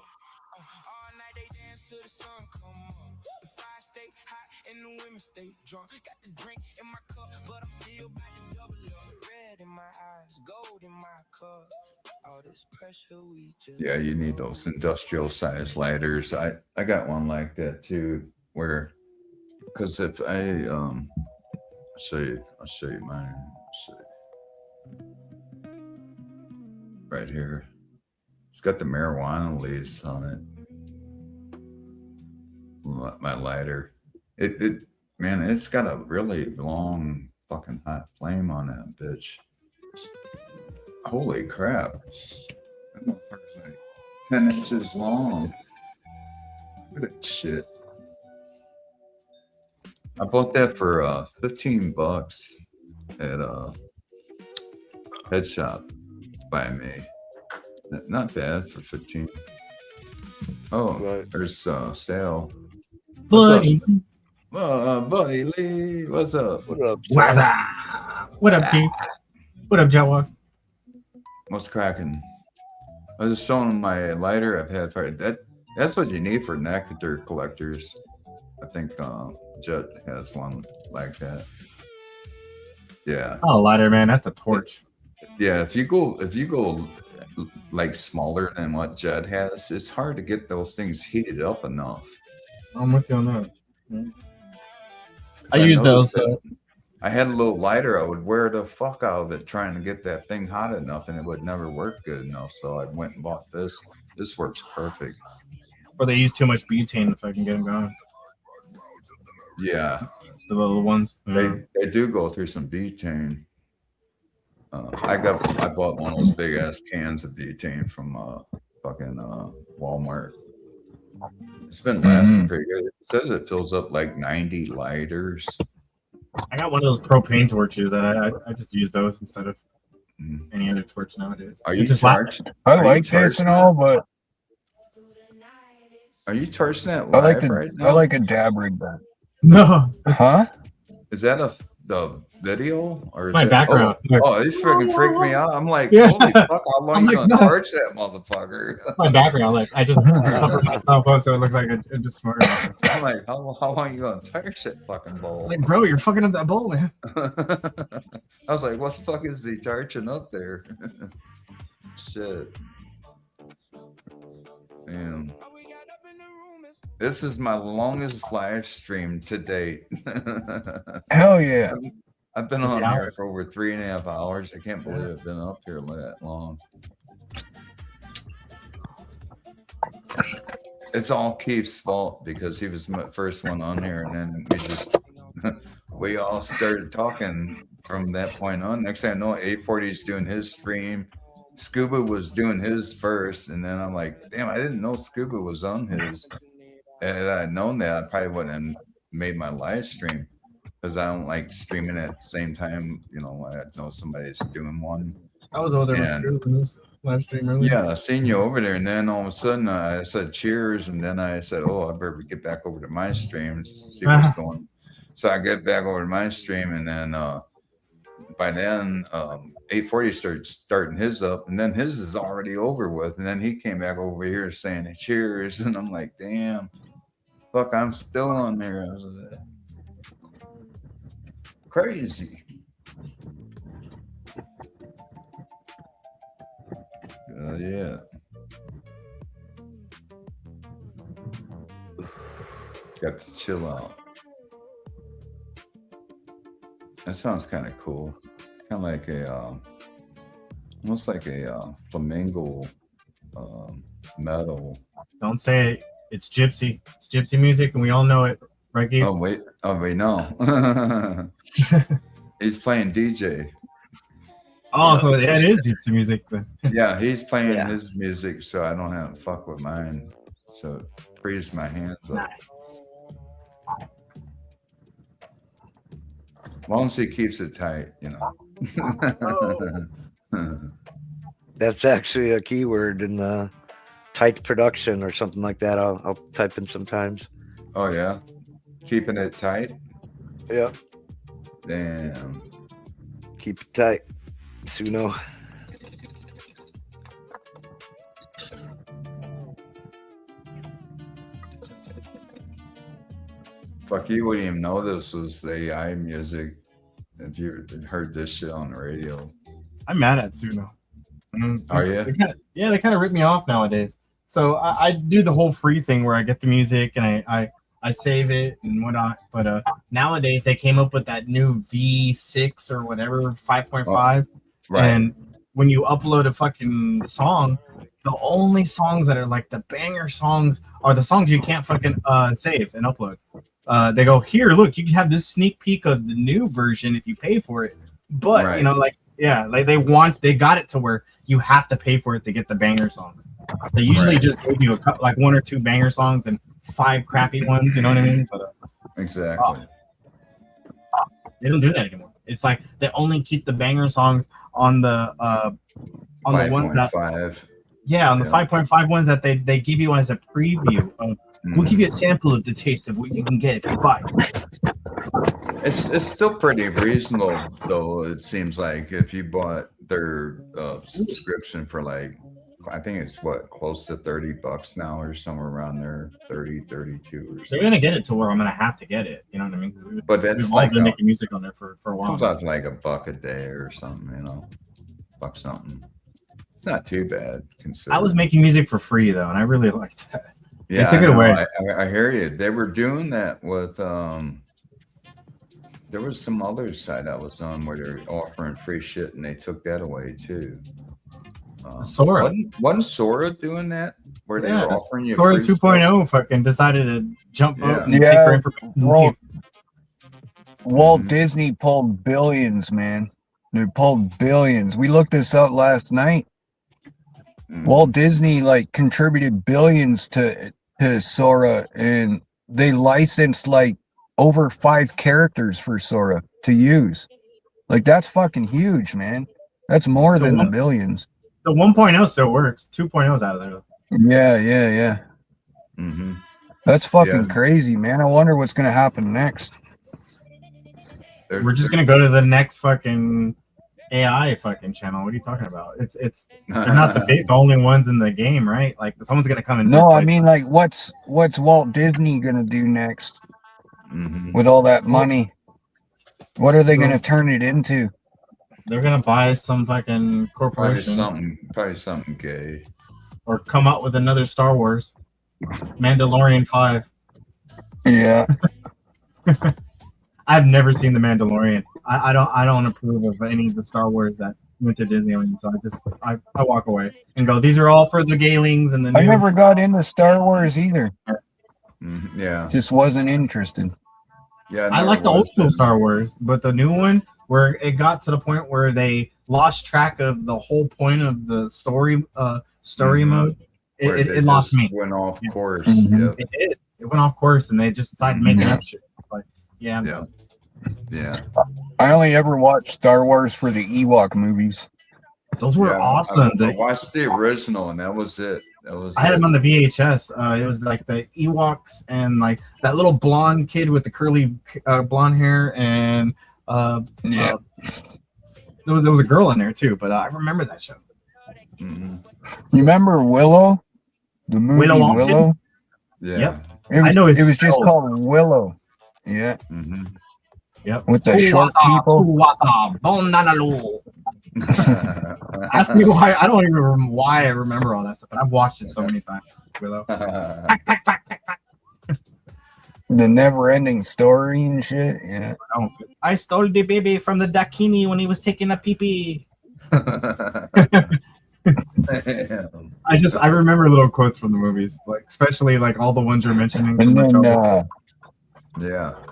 Yeah, you need those industrial size lighters. I got one like that too, where because if I'll show you mine. Let's see. Right here. It's got the marijuana leaves on it. My lighter. It man, it's got a really long fucking hot flame on that bitch. Holy crap. That motherfucker's like 10 inches long. Look at that shit. I bought that for $15 at a head shop by me. Not bad for 15. Oh, there's a sale. Buddy. Buddy Lee, what's up? What up, What up, Keith? What up, Jawad? What's cracking? I was just showing him my lighter I've had for that's what you need for nectar collectors. I think Jet has one like that. Yeah. Oh, lighter, man, that's a torch. Yeah, if you go like smaller than what Judd has, it's hard to get those things heated up enough. I'm with you on that. Yeah. I use those. I had a little lighter. I would wear the fuck out of it trying to get that thing hot enough, and it would never work good enough. So I went and bought this. This works perfect. Or they use too much butane if I can get them going. Yeah, the little ones. They do go through some butane. I bought one of those big ass cans of butane from fucking Walmart. It's been lasting pretty good. It says it fills up like 90 lighters. I got one of those propane torches that I just use those instead of any other torch nowadays. Are you charged? I like this and all, but are you charging that I live like right now? I like a dab rig back. No. Huh? Is that the video or it's my background? Oh, it freaking freaked me out. I'm like, Yeah. holy fuck! How long you gonna charge that motherfucker? That's my background. Like I just covered myself up so it looks like it just smart. I'm like, how long you gonna charge that fucking bowl? Like, bro, you're fucking up that bowl, man. I was like, what the fuck is he charging up there? Shit. Damn. This is my longest live stream to date. Hell yeah. I've been on here for over 3.5 hours. I can't believe I've been up here that long. It's all Keith's fault because he was my first one on here, and then we all started talking from that point on. Next thing I know, 840's doing his stream. Scuba was doing his first, and then I'm like, damn, I didn't know Scuba was on his. And if I had known that, I probably wouldn't have made my live stream because I don't like streaming at the same time. You know, I know somebody's doing one. I was over there with Scoop in this live stream earlier. Yeah, I seen you over there, and then all of a sudden I said cheers, and then I said, oh, I better get back over to my stream, see what's going on. So I get back over to my stream, and then by then 840 started starting his up, and then his is already over with, and then he came back over here saying cheers, and I'm like, damn, fuck, I'm still on there. I was like, crazy. Yeah. Got to chill out. That sounds kind of cool. Kind of like a almost like a flamingo metal. Don't say it. It's gypsy. It's gypsy music, and we all know it, right, Gabe? Oh wait, no. He's playing DJ. Oh, so yeah, it is gypsy music. But Yeah, he's playing his music, so I don't have to fuck with mine. So it frees my hands up. As long as he keeps it tight, you know. That's actually a keyword in the tight production or something like that. I'll type in sometimes. Oh yeah, keeping it tight. Yep. Damn. Keep it tight, Suno. Fuck, you wouldn't even know this was the AI music if you heard this shit on the radio. I'm mad at Suno. Are you? They kind of rip me off nowadays. So I do the whole free thing where I get the music and I save it and whatnot. But nowadays they came up with that new V6 or whatever 5.5, right. And when you upload a fucking song, the only songs that are like the banger songs are the songs you can't fucking save and upload. They go, here, look, you can have this sneak peek of the new version if you pay for it. But Right. you know, like they got it to where you have to pay for it to get the banger songs. They usually Right. just give you a like 1 or 2 banger songs and 5 crappy ones. You know what I mean? But Exactly. they don't do that anymore. It's like they only keep the banger songs on the ones that 5.5. on the 5.5 ones that they give you as a preview. We'll give you a sample of the taste of what you can get if you buy. It's still pretty reasonable though. It seems like if you bought their subscription for like, I think it's what, close to $30 now or somewhere around there, 30, 32 or They're something. gonna get it to where I'm gonna have to get it. You know what I mean? But that's We've all like been a- making music on there for a while. Comes out to like $1 a day or something, you know, buck something. It's not too bad considering. I was making music for free though, and I really liked that. Yeah, they took it I know. away. I hear you. They were doing that with there was some other site I was on where they're offering free shit, and they took that away too. Sora. Wasn't Sora doing that? Where they were offering you Sora free 2.0 fucking decided to jump up and take Yeah. her information. Walt Disney pulled billions, man. They pulled billions. We looked this up last night. Walt Disney like contributed billions to Sora, and they licensed like over 5 characters for Sora to use. Like that's fucking huge, man. That's more than the billions. The 1.0 still works. 2.0's out of there. Yeah. Mm-hmm. That's fucking Yeah. crazy, man. I wonder what's gonna happen next. We're just gonna go to the next fucking AI fucking channel. What are you talking about? It's they're not the only ones in the game, right? Like someone's gonna come and No, I replace mean them. like what's Walt Disney gonna do next Mm-hmm. with all that money? What are they gonna turn it into? They're gonna buy some fucking corporation Probably something gay. or come out with another Star Wars, Mandalorian 5. Yeah. I've never seen the Mandalorian. I don't approve of any of the Star Wars that went to Disneyland, so I walk away and go, these are all for the gaylings and the I new. never got into Star Wars either. Yeah. Just wasn't interested. Yeah. I like the old school Star Wars, but the new one where it got to the point where they lost track of the whole point of the story mode, it lost me. Went off course. Mhm. Yep. It did. It went off course, and they just decided to make up shit. Like, yeah. Yeah. I only ever watched Star Wars for the Ewok movies. Those were Yeah, awesome. I watched the original, and that was it. I had them on the VHS. It was like the Ewoks and like that little blonde kid with the curly blonde hair, and Yeah. there was a girl in there too. But I remember that show. You remember Willow? The movie Willow Willow? Wonka? Yeah. Yep. It was, I know his it was just spells. called Willow. Yeah. Mm-hmm. Yep. With the short people. Ask me why. I don't even remember why I remember all that stuff, but I've watched it so many times. Willow. The never ending story and shit. Yeah. I stole the baby from the Dakini when he was taking a pee pee. Damn. I remember little quotes from the movies, like especially like all the ones you're mentioning. And From then,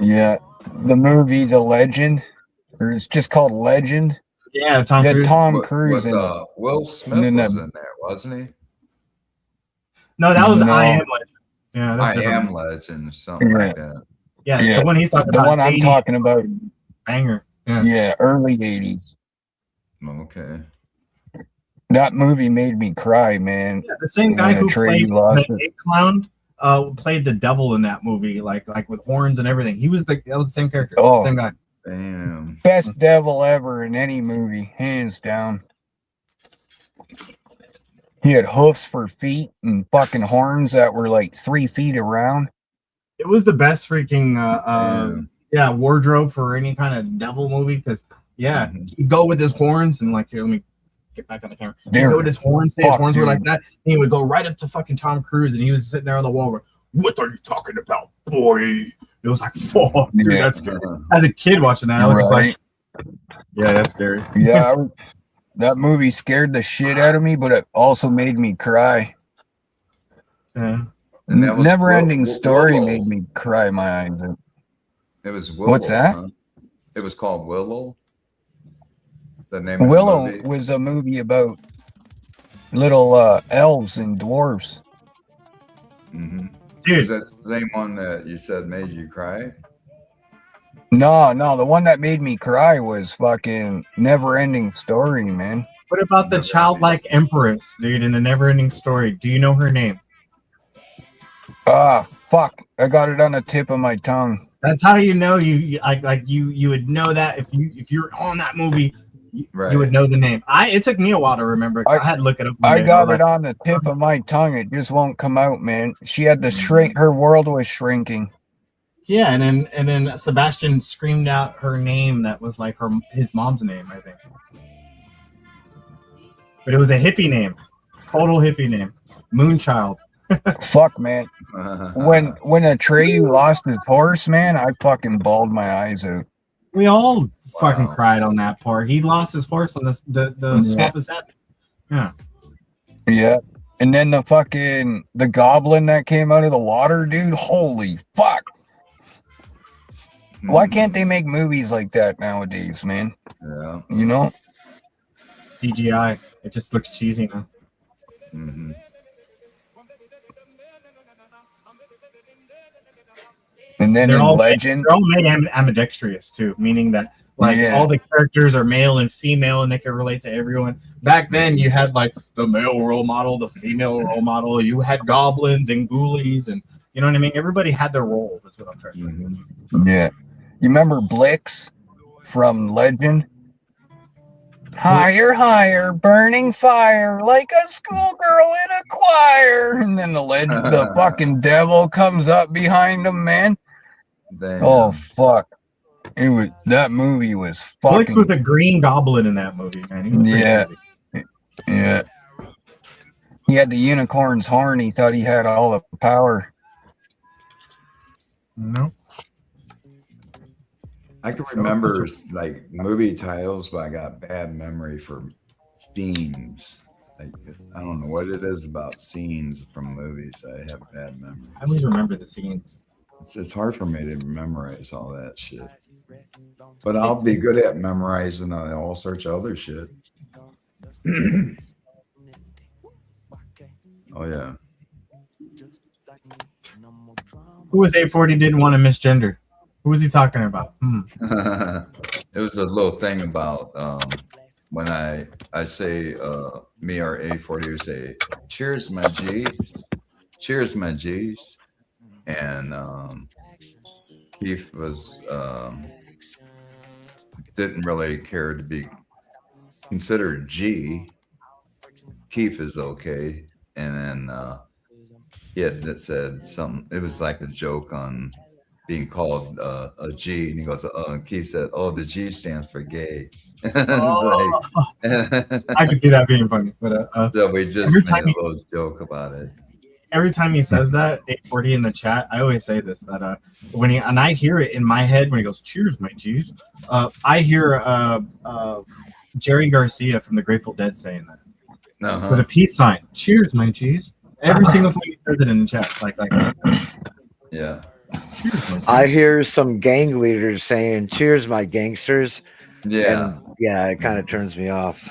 Yeah. the movie The Legend, or it's just called Legend. Yeah, Tom Had Cruise. Tom With, Cruise in it. Will Smith then was that- in there, wasn't he? No, that was No. I Am Legend. Yeah, I that's different. Am Legend, something Yeah. like that. Yeah, Yeah. the one he's talking The about. one I'm 80s talking about, banger. Yeah. yeah, early 80s. Okay. That movie made me cry, man. Yeah, the same guy When who Atreyu played lost the it. It Clown played the devil in that movie, like with horns and everything. That was the same character, Oh. same guy. Damn. Best devil ever in any movie, hands down. He had hoofs for feet and fucking horns that were like 3 feet around. It was the best freaking Yeah. wardrobe for any kind of devil movie because he'd go with his horns and like here, let me get back on the camera. He'd They're go with his horns, say his fuck, horns were dude. like that, and he would go right up to fucking Tom Cruise and he was sitting there on the wall going, "What are you talking about, boy?" It was like, fuck, dude, Yeah. that's scary. As a kid watching that, I was just like, yeah, that's scary. Yeah, that movie scared the shit out of me, but it also made me cry. Yeah. And that was Never ending Will- story Willow. made me cry my eyes out. It was Willow. What's that? Huh? It was called Willow. The name of Willow the movie. was a movie about little elves and dwarves. Mm-hmm. Dude, Is that the same one that you said made you cry? No, the one that made me cry was fucking Never Ending Story, man. what about the childlike empress, dude, in the Never-Ending Story? Do you know her name? Ah, fuck. I got it on the tip of my tongue. That's how you know you would know that if you're on that movie, Right. you would know the name. It took me a while to remember. 'Cause I had to look it up. one I day, and got was it on the tip of my tongue. It just won't come out, man. She had to shrink. Her world was shrinking. Yeah, and then Sebastian screamed out her name that was like his mom's name, I think. But it was a hippie name, total hippie name, Moonchild. Fuck, man. When Atreyu lost his horse, man, I fucking bawled my eyes out. We all fucking cried on that part. He lost his horse on the Yeah. swamp is that. Yeah. Yeah. And then the goblin that came out of the water, dude. Holy fuck. Why can't they make movies like that nowadays, man? Yeah. You know? CGI. It just looks cheesy now. Mm-hmm. And then They're in all Legend, they're all made ambidextrous too, meaning that like Yeah. all the characters are male and female and they can relate to everyone. Back then you had like the male role model, the female role model, you had goblins and ghoulies and you know what I mean? Everybody had their role, that's what I'm trying to say. Mm-hmm. yeah. You remember Blix from Legend? Higher, higher, burning fire like a schoolgirl in a choir. And then the fucking devil comes up behind him, man. Damn. Oh fuck! That movie was Blix fucking was a green goblin in that movie, man. He was pretty yeah, crazy. yeah. He had the unicorn's horn. He thought he had all the power. No. I can remember like movie titles, but I got bad memory for scenes. Like I don't know what it is about scenes from movies. I have bad memory. I always remember the scenes. It's hard for me to memorize all that shit. But I'll be good at memorizing all sorts of other shit. Oh yeah. Who was 840 didn't want to misgender? Who was he talking about? It was a little thing about when I say me or A40 would say cheers my G, cheers my G's, and Keith was didn't really care to be considered G. Keith is okay, and then he had said something. It was like a joke on being called a G, and he goes, Keith said, "Oh, the G stands for gay." Oh. I could see that being funny, but so we just every made time a little joke about it. Every time he says that 840 in the chat, I always say this that when he and I hear it in my head when he goes, "Cheers, my G's," I hear Jerry Garcia from the Grateful Dead saying that Uh-huh. with a peace sign. Cheers, my cheese. Every single time he says it in the chat, like Yeah. I hear some gang leaders saying, "Cheers, my gangsters." Yeah. And yeah, it kind of turns me off.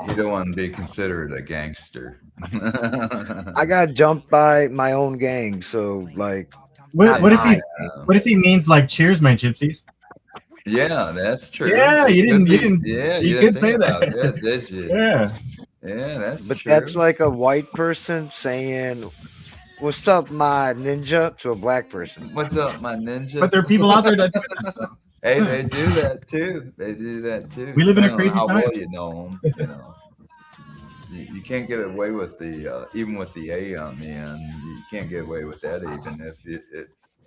You don't want to be considered a gangster. I got jumped by my own gang, so like, what if he means like cheers, my gypsies? Yeah, that's true. Yeah, you didn't. Yeah, you didn't could say think that. about that, did you? Yeah. Yeah, that's but true. that's like a white person saying, "What's up, my ninja?" to a black person. What's up, my ninja? But there are people out there that Hey, they do that too. They do that too. We live in a I don't know crazy how time. well you know them, you know. You can't get away with the even with the A on the end. You can't get away with that if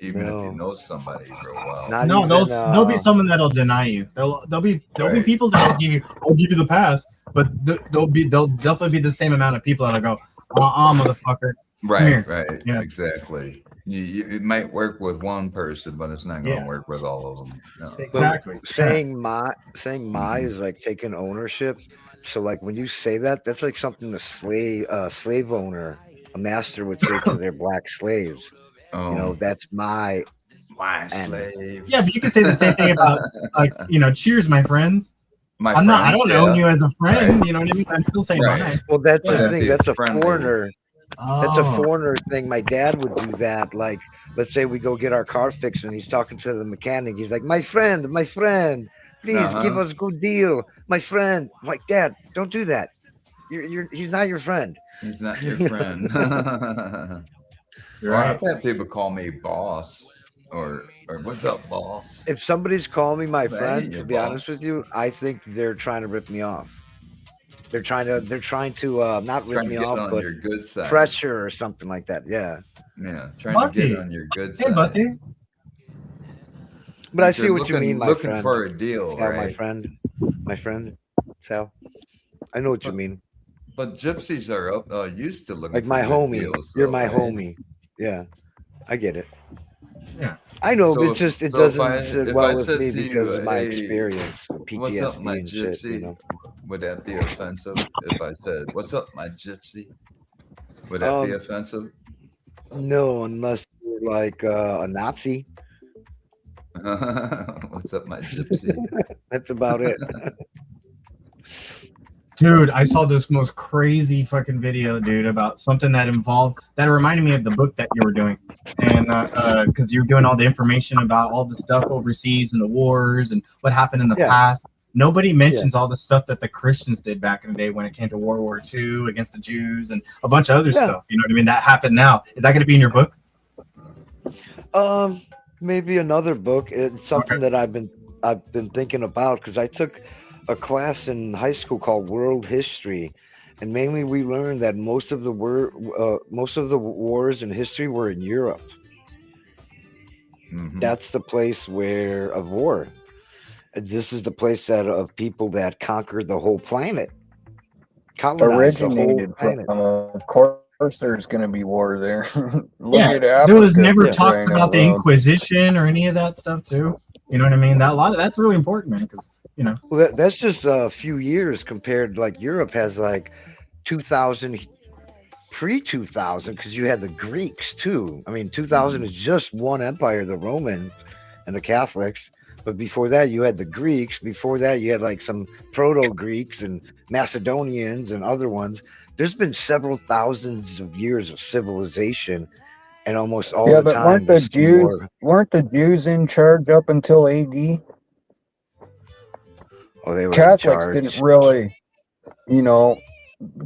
you know somebody real well. No, there'll be someone that'll deny you. There'll be people that'll give you, I'll give you the pass, but there'll definitely be the same amount of people that'll go, motherfucker. Right, yeah. Exactly. It might work with one person, but it's not going to work with all of them. No. Exactly. Saying my is like taking ownership. So like when you say that, that's like something a slave owner, a master would say to their black slaves. Oh. You know, that's my slave. Yeah, but you can say the same thing about like, cheers, my friends. I don't own you as a friend, you know what I mean? I'm still saying mine. Well, that's the thing. That's a friendly. foreigner. That's a Oh. foreigner thing. My dad would do that. Like, let's say we go get our car fixed and he's talking to the mechanic. He's like, my friend, please give us a good deal. My friend. I'm like, Dad, don't do that. He's not your friend. He's not your friend. You're Or right. I've had people call me boss or what's up, boss? If somebody's calling me my Man, friend, you're to be honest boss. with you, I think they're trying to rip me off. They're trying to not rip Trying to me get off, on but your good side. pressure or something like that. Yeah. Yeah, trying to get on your good side. Hey, buddy. But I Like see they're what you mean, my looking friend. for a deal, Sal, right? my friend, Sal. I know what you mean. But gypsies are used to looking Like for my good homie. deals, You're though, my right? homie. Yeah, I get it. Yeah. I know, So but it if doesn't I- sit if well I with said me to you, because of my "Hey, experience, What's up, my PTSD and gypsy? shit. You know. Would that be offensive if I said, "What's up, my gypsy"? Would that be offensive? No, unless you're like a Nazi. What's up, my gypsy? That's about it. Dude, I saw this most crazy fucking video, dude, about something that reminded me of the book that you were doing. And because you're doing all the information about all the stuff overseas and the wars and what happened in the past. Nobody mentions all the stuff that the Christians did back in the day when it came to World War II against the Jews and a bunch of other stuff. You know what I mean? That happened now. Is that going to be in your book? Maybe another book. It's something that I've been thinking about because I took a class in high school called World History, and mainly we learned that most of the wars in history were in Europe. Mhm. That's the place of war. This is the place of people that conquered the whole planet. Colonized the whole Originated planet. from, of course, there's going to be war there. Look Yeah, at there was Africa, never for talks crying about out the loud. Inquisition or any of that stuff too. You know what I mean? That's really important, man. Because Well, that's just a few years compared. Like Europe has like 2000, pre-2000, because you had the Greeks too. I mean, 2000 is just one empire, the Romans and the Catholics. But before that, you had the Greeks. Before that, you had like some Proto-Greeks and Macedonians and other ones. There's been several thousands of years of civilization, and almost all Yeah, the but time weren't the there's Jews war. in charge up until AD? Oh, they were in Catholics charge. didn't really,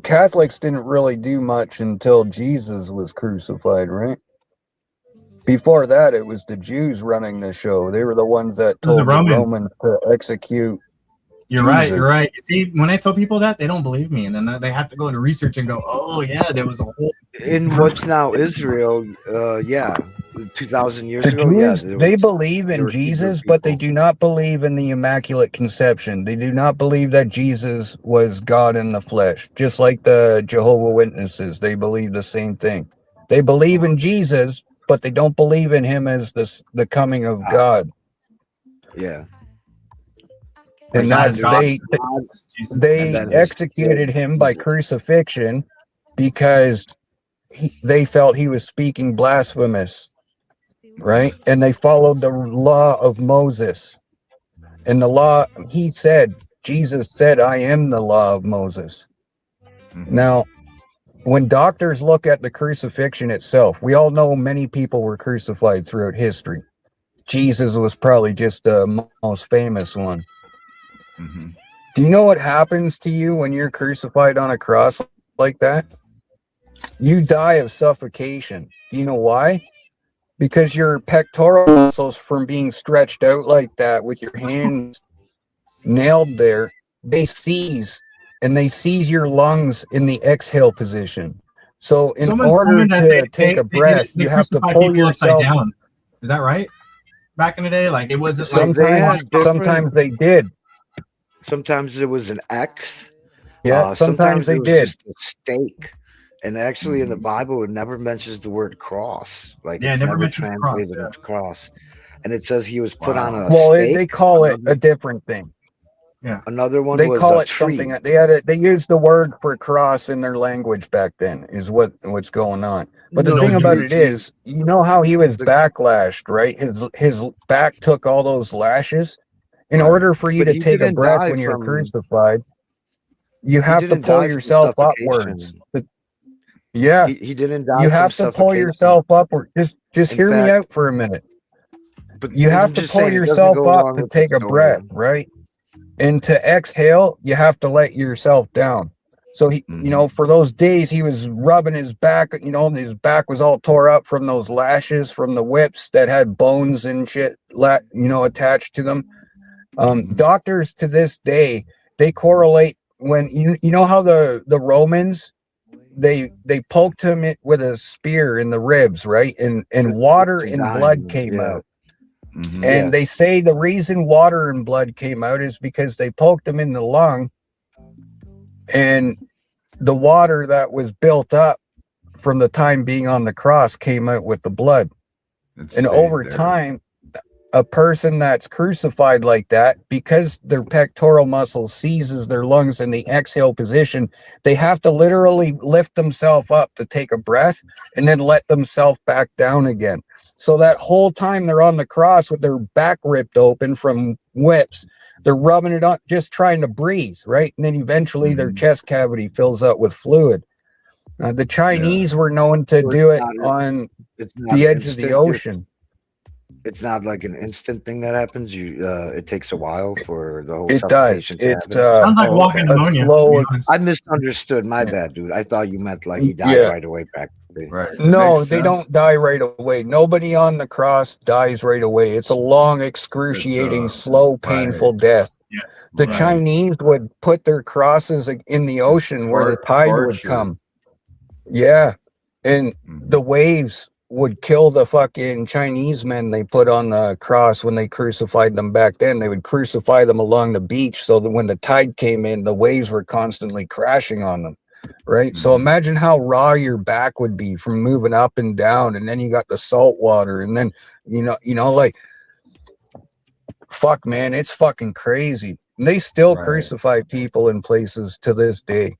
Catholics didn't really do much until Jesus was crucified, right? Before that, it was the Jews running the show. They were the ones that was the told the Romans. Romans to execute. You're right. Jesus. You're right. See, when I tell people that, they don't believe me, and then they have to go into research and go, "Oh yeah, there was a whole." In what's now Israel, 2,000 years The ago, yeah, Jews, there they was- believe there in were Hebrew Jesus, but they people. do not believe in the Immaculate Conception. They do not believe that Jesus was God in the flesh. Just like the Jehovah Witnesses, they believe the same thing. They believe in Jesus, but they don't believe in him as the coming of God. Yeah. And that's they And then his executed him by crucifixion because they felt he was speaking blasphemous, right? And they followed the law of Moses. And the law, he said, Jesus said, I am the law of Moses. Now, when doctors look at the crucifixion itself, we all know many people were crucified throughout history. Jesus was probably just the most famous one. Do you know what happens to you when you're crucified on a cross like that? You die of suffocation. You know why? Because your pectoral muscles, from being stretched out like that with your hands nailed there, they seize, and they seize your lungs in the exhale position. So in order to take a breath, you have to pull yourself down. Is that right? Back in the day, like it wasn't. Sometimes they did. Sometimes it was an X. Yeah, sometimes they it was did. just a stake. And actually, in the Bible, it never mentions the word cross. Like, yeah, it it's never never mentions cross, translated yeah. into cross. And it says he was put on a Well, stake. they call it a different thing. Yeah. Another one They was call a it tree. something. They used the word for cross in their language back then. Is what's going on. But the No, thing about you- it is, you know how he was backlashed, right? His back took all those lashes. In order for you But to he take a didn't breath die when you're from- crucified, you have to didn't pull die from yourself suffocation. upwards. Yeah, He didn't die you from have to pull suffocation. yourself upward. Just In hear me fact- out for a minute. But You have I'm to just pull saying, it doesn't yourself go up along to with the take a story. breath, right? And to exhale, you have to let yourself down. So he, you know, for those days he was rubbing his back, you know, his back was all tore up from those lashes from the whips that had bones and shit, you know, attached to them. Doctors to this day, they correlate when you know how the Romans, they poked him with a spear in the ribs, right? And water and blood came out. And they say the reason water and blood came out is because they poked him in the lung, and the water that was built up from the time being on the cross came out with the blood. And over time, a person that's crucified like that, because their pectoral muscle seizes their lungs in the exhale position, they have to literally lift themselves up to take a breath and then let themselves back down again. So that whole time they're on the cross with their back ripped open from whips, they're rubbing it on, just trying to breathe, right? And then eventually their chest cavity fills up with fluid. The Chinese were known to do it on the edge of the ocean. It's not like an instant thing that happens. It takes a while for the whole. It does. suffocation to It's happen. Sounds like walking pneumonia. I misunderstood. My bad, dude. I thought you meant like he died Yeah. right away back. Right. No, they don't die right away. Nobody on the cross dies right away. It's a long, excruciating, slow, painful death. Yeah. The Chinese would put their crosses in the ocean where the tide would come. Yeah. And the waves would kill the fucking Chinese men they put on the cross when they crucified them back then. They would crucify them along the beach so that when the tide came in, the waves were constantly crashing on them. Right. So imagine how raw your back would be from moving up and down, and then you got the salt water, and then you know, like fuck, man, it's fucking crazy. And they still crucify people in places to this day.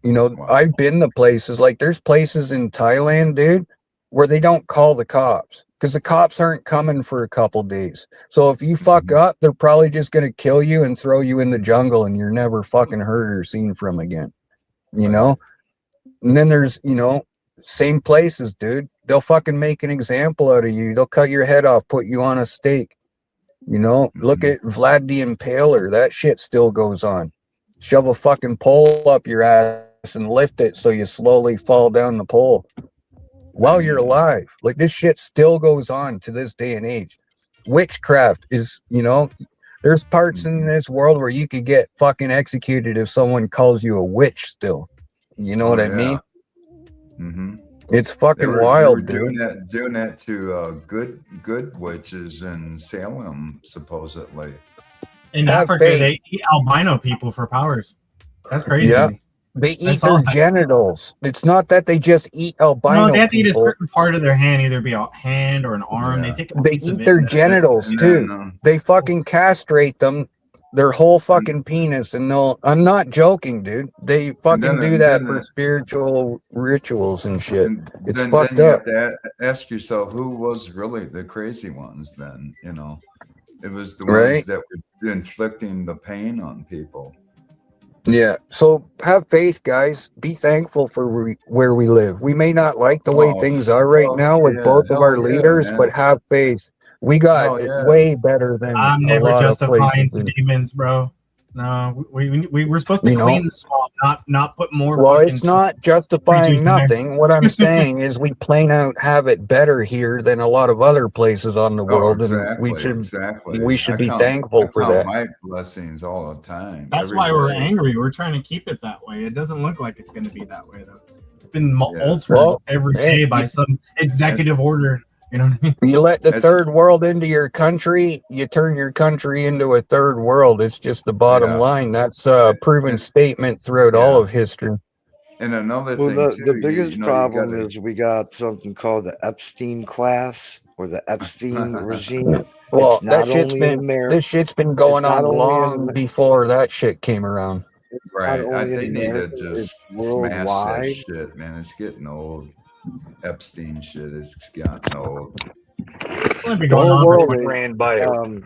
You know, I've been to places like there's places in Thailand, dude, where they don't call the cops because the cops aren't coming for a couple days. So if you fuck up, they're probably just gonna kill you and throw you in the jungle, and you're never fucking heard or seen from again. You know, and then there's, you know, same places, dude. They'll fucking make an example out of you. They'll cut your head off, put you on a stake. You know, look at Vlad the Impaler. That shit still goes on. Shove a fucking pole up your ass and lift it so you slowly fall down the pole while you're alive. Like this shit still goes on to this day and age. Witchcraft is, you know, there's parts in this world where you could get fucking executed if someone calls you a witch still. You know what I mean? It's fucking wild, dude. Doing that to good witches in Salem, supposedly. In Africa, they eat albino people for powers. That's crazy. Yeah. They eat their genitals. It's not that they just eat albino. No, they have to eat a people. certain part of their hand, either be a hand or an arm. They take a They piece of eat it their and that's it. genitals too. They fucking castrate them their whole fucking penis, and I'm not joking, dude. They fucking do that for spiritual rituals and shit. It's fucked then you up. have to ask yourself, who was really the crazy ones then? You know, it was the Right. ones that were inflicting the pain on people. Yeah. So have faith, guys. Be thankful for where we live. We may not like the way things are right now with both of our leaders, but have faith. We got it way better than I'm a never lot of justifying places. demons, bro. No, we were supposed to You know? clean the swamp, not put more. Well, fucking it's not creatures justifying in there. nothing. What I'm saying is we plain out have it better here than a lot of other places on the world, and we should be thankful for count that. my blessings all the time. That's every why we're day. angry. We're trying to keep it that way. It doesn't look like it's going to be that way, though. It's been altered Well, every day by some executive order. You know what I mean? You let the third world into your country, you turn your country into a third world. It's just the bottom line. That's a proven statement throughout all of history. And another Well, thing, the too, biggest you problem gotta- is we got something called the Epstein class or the Epstein regime. Well, It's not only in America. this shit's been going It's on not only in long Amer- before that shit came around. Right. only in They need to America, just it's smash that worldwide. shit, man. It's getting old. Epstein shit has gotten old. It'll be The going whole on world for is, 20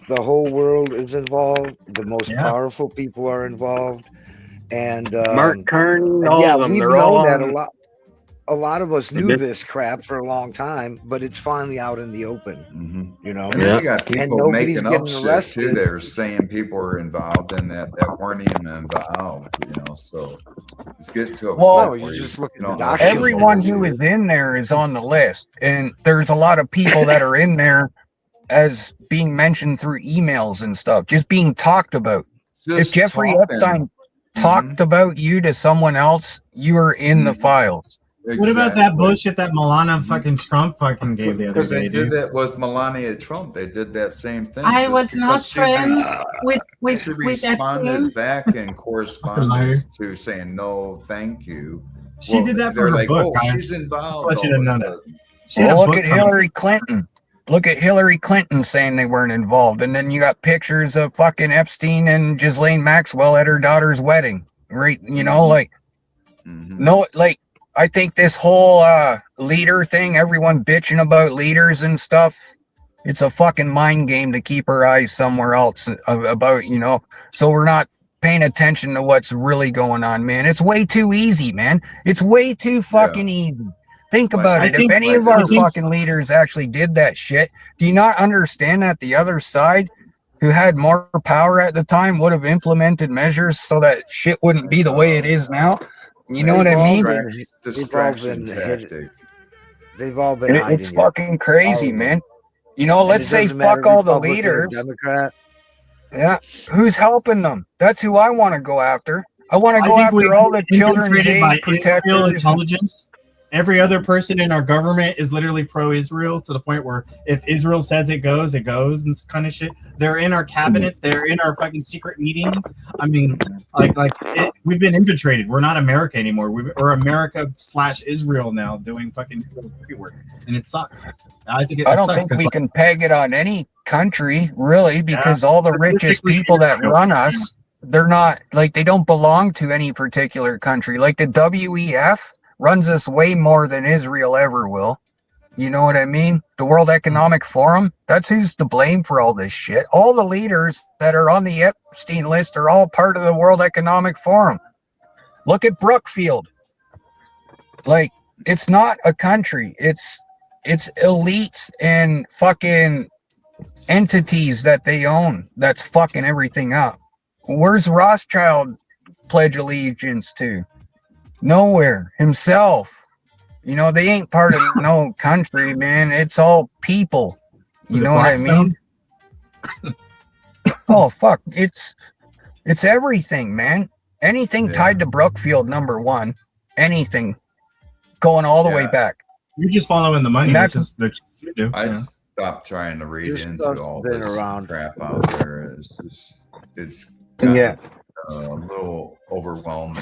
the whole world is involved. The most Yeah. powerful people are involved, and Mark Carney, and all yeah, of them, we've they're all known that on- a lot. A lot of us knew Mhm. this crap for a long time, but it's finally out in the open. You know, And then you got and people nobody's making up getting shit too. arrested. They're saying people were involved in that weren't even involved. You know, so it's getting to a Well, point where you don't know everyone who who is in there is on the list, and there's a lot of people that are in there as being mentioned through emails and stuff, just being talked about. If Just Jeffrey talking. Epstein talked about you to someone else, you are in the files. What about that bullshit that Milana fucking Trump fucking gave the other Because day, they did dude? that with Melania Trump. They did that same thing. I just was not because she re- friends with she with responded Epstein. back in correspondence to saying no, thank you. She did that for they're her like, book, oh, guys. she's involved. Just to let you all know of a that. sudden. She had a Well, book look at coming. Hillary Clinton. Look at Hillary Clinton saying they weren't involved, and then you got pictures of fucking Epstein and Ghislaine Maxwell at her daughter's wedding. Right? You know, like no, like I think this whole leader thing, everyone bitching about leaders and stuff, it's a fucking mind game to keep our eyes somewhere else about, you know, so we're not paying attention to what's really going on, man. It's way too easy, man. It's way too fucking easy. Think about it. If any of our fucking leaders actually did that shit, do you not understand that the other side, who had more power at the time, would have implemented measures so that shit wouldn't be the way it is now? You know what I mean? Distraction tactic. They've all been. It's fucking crazy, man. You know, And let's it say doesn't matter fuck all the Republican or leaders. Democrat. Yeah, who's helping them? That's who I want to go after. I want to I go think we've after all the been children's infiltrated aid by Israel protectors. intelligence. Every other person in our government is literally pro-Israel to the point where if Israel says it goes, and kind of shit. They're in our cabinets. They're in our fucking secret meetings. I mean, we've been infiltrated. We're not America anymore. We're America/Israel now, doing fucking work, and it sucks. I think I it don't sucks think 'cause, we like, can peg it on any country, really, because all the richest statistically, people that Israel. run us, they're not, like, they don't belong to any particular country. Like the WEF runs us way more than Israel ever will. You know what I mean? The World Economic Forum, that's who's to blame for all this shit. All the leaders that are on the Epstein list are all part of the World Economic Forum. Look at Brookfield. Like, it's not a country. It's elites and fucking entities that they own that's fucking everything up. Where's Rothschild pledge allegiance to? Nowhere. Himself. You know, they ain't part of no country, man. It's all people. You know what I mean? Oh fuck. It's everything, man. Anything tied to Brookfield, number one. Anything. Going all the way back. You're just following the money. That's- Which is what you do. I stopped trying to read This into stuff's all been this around. crap out there. It's gotten, Yeah. a little overwhelming.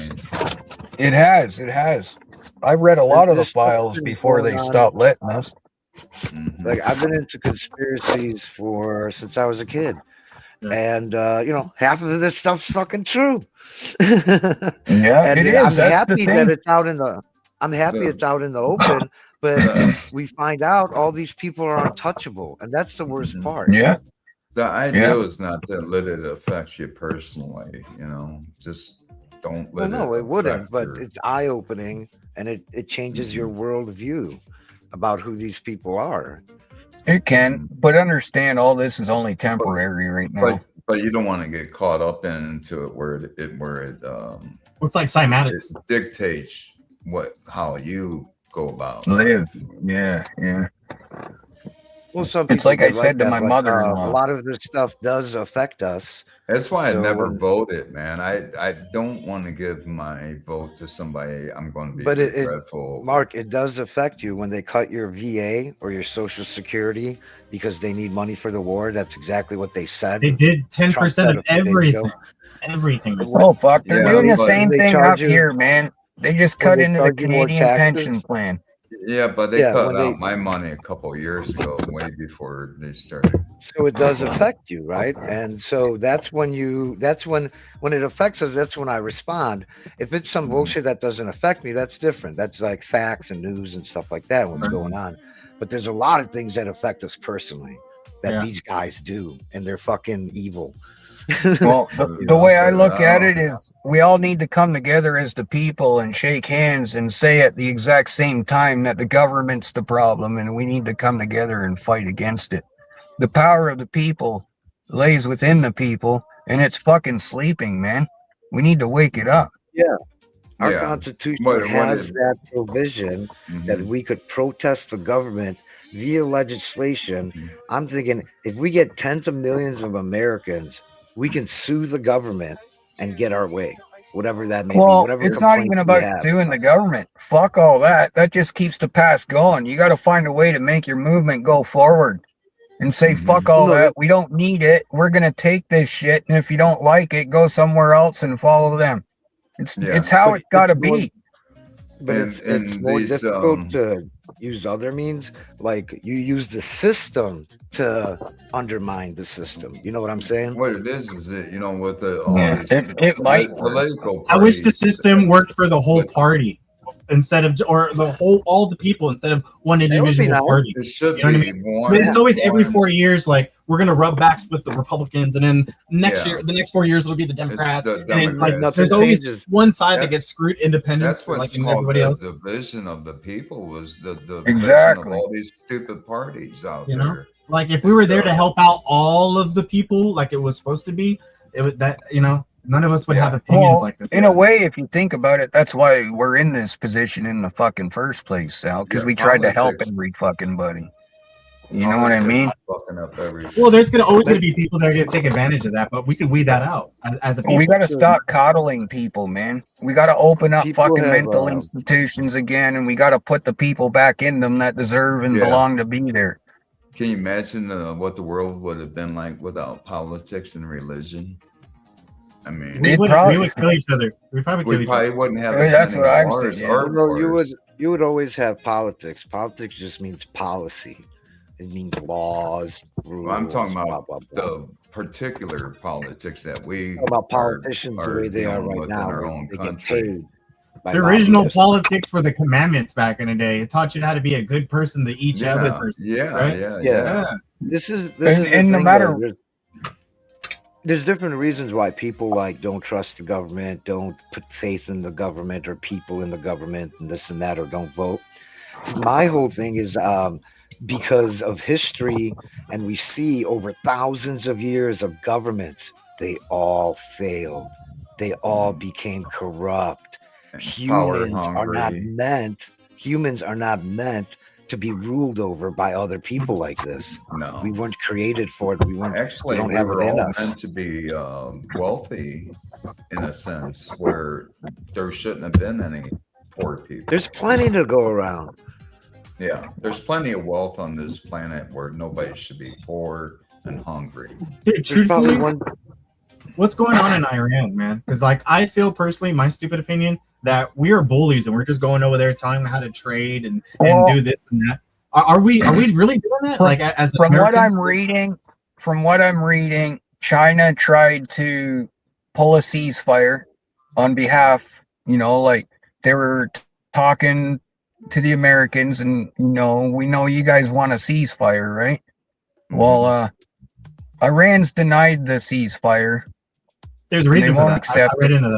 It has. I read a lot of the This stuff's files been before they going on. stopped letting us. Like I've been into conspiracies since I was a kid, And you know, half of this stuff's fucking true. Yeah, And it is. I'm That's the happy that thing. it's out in the. I'm happy The- it's out in the open, but the, we find out all these people are untouchable, and that's the worst part. Yeah. the idea Yeah. is not to let it affect you personally, you know, just don't Well, let no, it wouldn't, affect but your- it's eye opening, and it changes your worldview about who these people are. It can, but understand all this is only temporary right now. but you don't want to get caught up into it where it It's like cymatics. it dictates how you go about Live. Yeah, yeah. Well, some It's people like I get said to that, my but, mother-in-law. a lot of this stuff does affect us. That's why I So never when- voted, man. I don't want to give my vote to somebody I'm going to be But it, regretful. Mark, it does affect you when they cut your VA or your Social Security because they need money for the war. That's exactly what they said. They did 10% Trump said of a few days everything. ago. Everything. Oh fuck, they're Yeah, doing the but same they thing charge up you- here, man. They just when cut they into the charge you more Canadian taxes. pension plan. Yeah, but they Yeah, cut when out they- my money a couple of years ago, way before they started. So it does affect you, right? And so that's when it affects us, that's when I respond. If it's some bullshit that doesn't affect me, that's different. That's like facts and news and stuff like that, what's going on. But there's a lot of things that affect us personally that Yeah. these guys do, and they're fucking evil. Well, the way I look at it is we all need to come together as the people and shake hands and say at the exact same time that the government's the problem and we need to come together and fight against it. The power of the people lays within the people and it's fucking sleeping, man. We need to wake it up. Our Yeah. Constitution What has it- that provision that Mhm. we could protest the government via legislation. Mhm. I'm thinking if we get tens of millions of Americans, we can sue the government and get our way, whatever that may be. Well, Whatever it's not complaints even we about have. suing the government. Fuck all that. That just keeps the past going. You got to find a way to make your movement go forward and say, fuck all No, that. We don't need it. We're going to take this shit. And if you don't like it, go somewhere else and follow them. Yeah. It's how But it's got to it's more- be. But And- it's and more these, difficult to use other means. Like you use the system to undermine the system. You know what I'm saying? What it is that, you know, with all Yeah, these it might work. political I wish the parties, system worked for the whole But- party instead of, or the whole, all the people instead of one would be individual nice. party. it should You know what I be one. But it's always every one- 4 years, like we're gonna rub backs with the Republicans, and then next Yeah. year, the next 4 years, it'll be the Democrats. the and then, like, Democrats. Nothing there's always changes. one side that That's- gets screwed independent, That's what's like in called everybody the else. division of the people, was the division Exactly. of all these stupid parties out You know? there. Like if we were there to So- help out all of the people, like it was supposed to be, it would that none of us would Yeah. have opinions Well, like this. in a way, if you think about it, that's why we're in this position in the fucking first place, Sal, because Yeah, we tried to help politics. every fucking buddy. You know what I mean? Fucking up everything. Well, there's always gonna be people that are gonna take advantage of that, but we can weed that out as a people. We got to stop coddling people, man. We got to open up People fucking have, mental institutions again, and we got to put the people back in them that deserve and Yeah. belong to be there. Can you imagine what the world would have been like without politics and religion? I mean, we It would, probably- we would kill each other. We probably kill we each other. probably wouldn't have. I mean, as that's many what I'm wars saying, yeah. or Well, wars. you would always have politics. Politics just means policy. It means laws, rules. Well, I'm talking blah, about blah, blah. the particular politics that we Talk about politicians the way they are dealing right with in now. our own They get country. paid by The original lobbyists. politics were the commandments back in the day. It taught you how to be a good person to each other person. Yeah, right? yeah, Yeah. yeah. This is And- the and no thing, matter- though. There's different reasons why people like don't trust the government, don't put faith in the government or people in the government, and this and that, or don't vote. My whole thing is because of history, and we see over thousands of years of governments, they all failed. They all became corrupt. And power Humans are not meant to be ruled over by other people like this. No. We weren't created for it. We Actually, don't we have were it in all us. meant to be wealthy in a sense where there shouldn't have been any poor people. There's plenty to go around. Yeah, there's plenty of wealth on this planet where nobody should be poor and hungry. Dude, There's probably truthfully, one. what's going on in Iran, man? Because like I feel personally, my stupid opinion, that we are bullies and we're just going over there telling them how to trade and Well- do this and that. Are we really doing that? Like as From what Americans? I'm reading, China tried to pull a ceasefire on behalf, like they were talking to the Americans, and we know you guys want a ceasefire, right? Well, Iran's denied the ceasefire. There's a reason They for won't that. accept I read into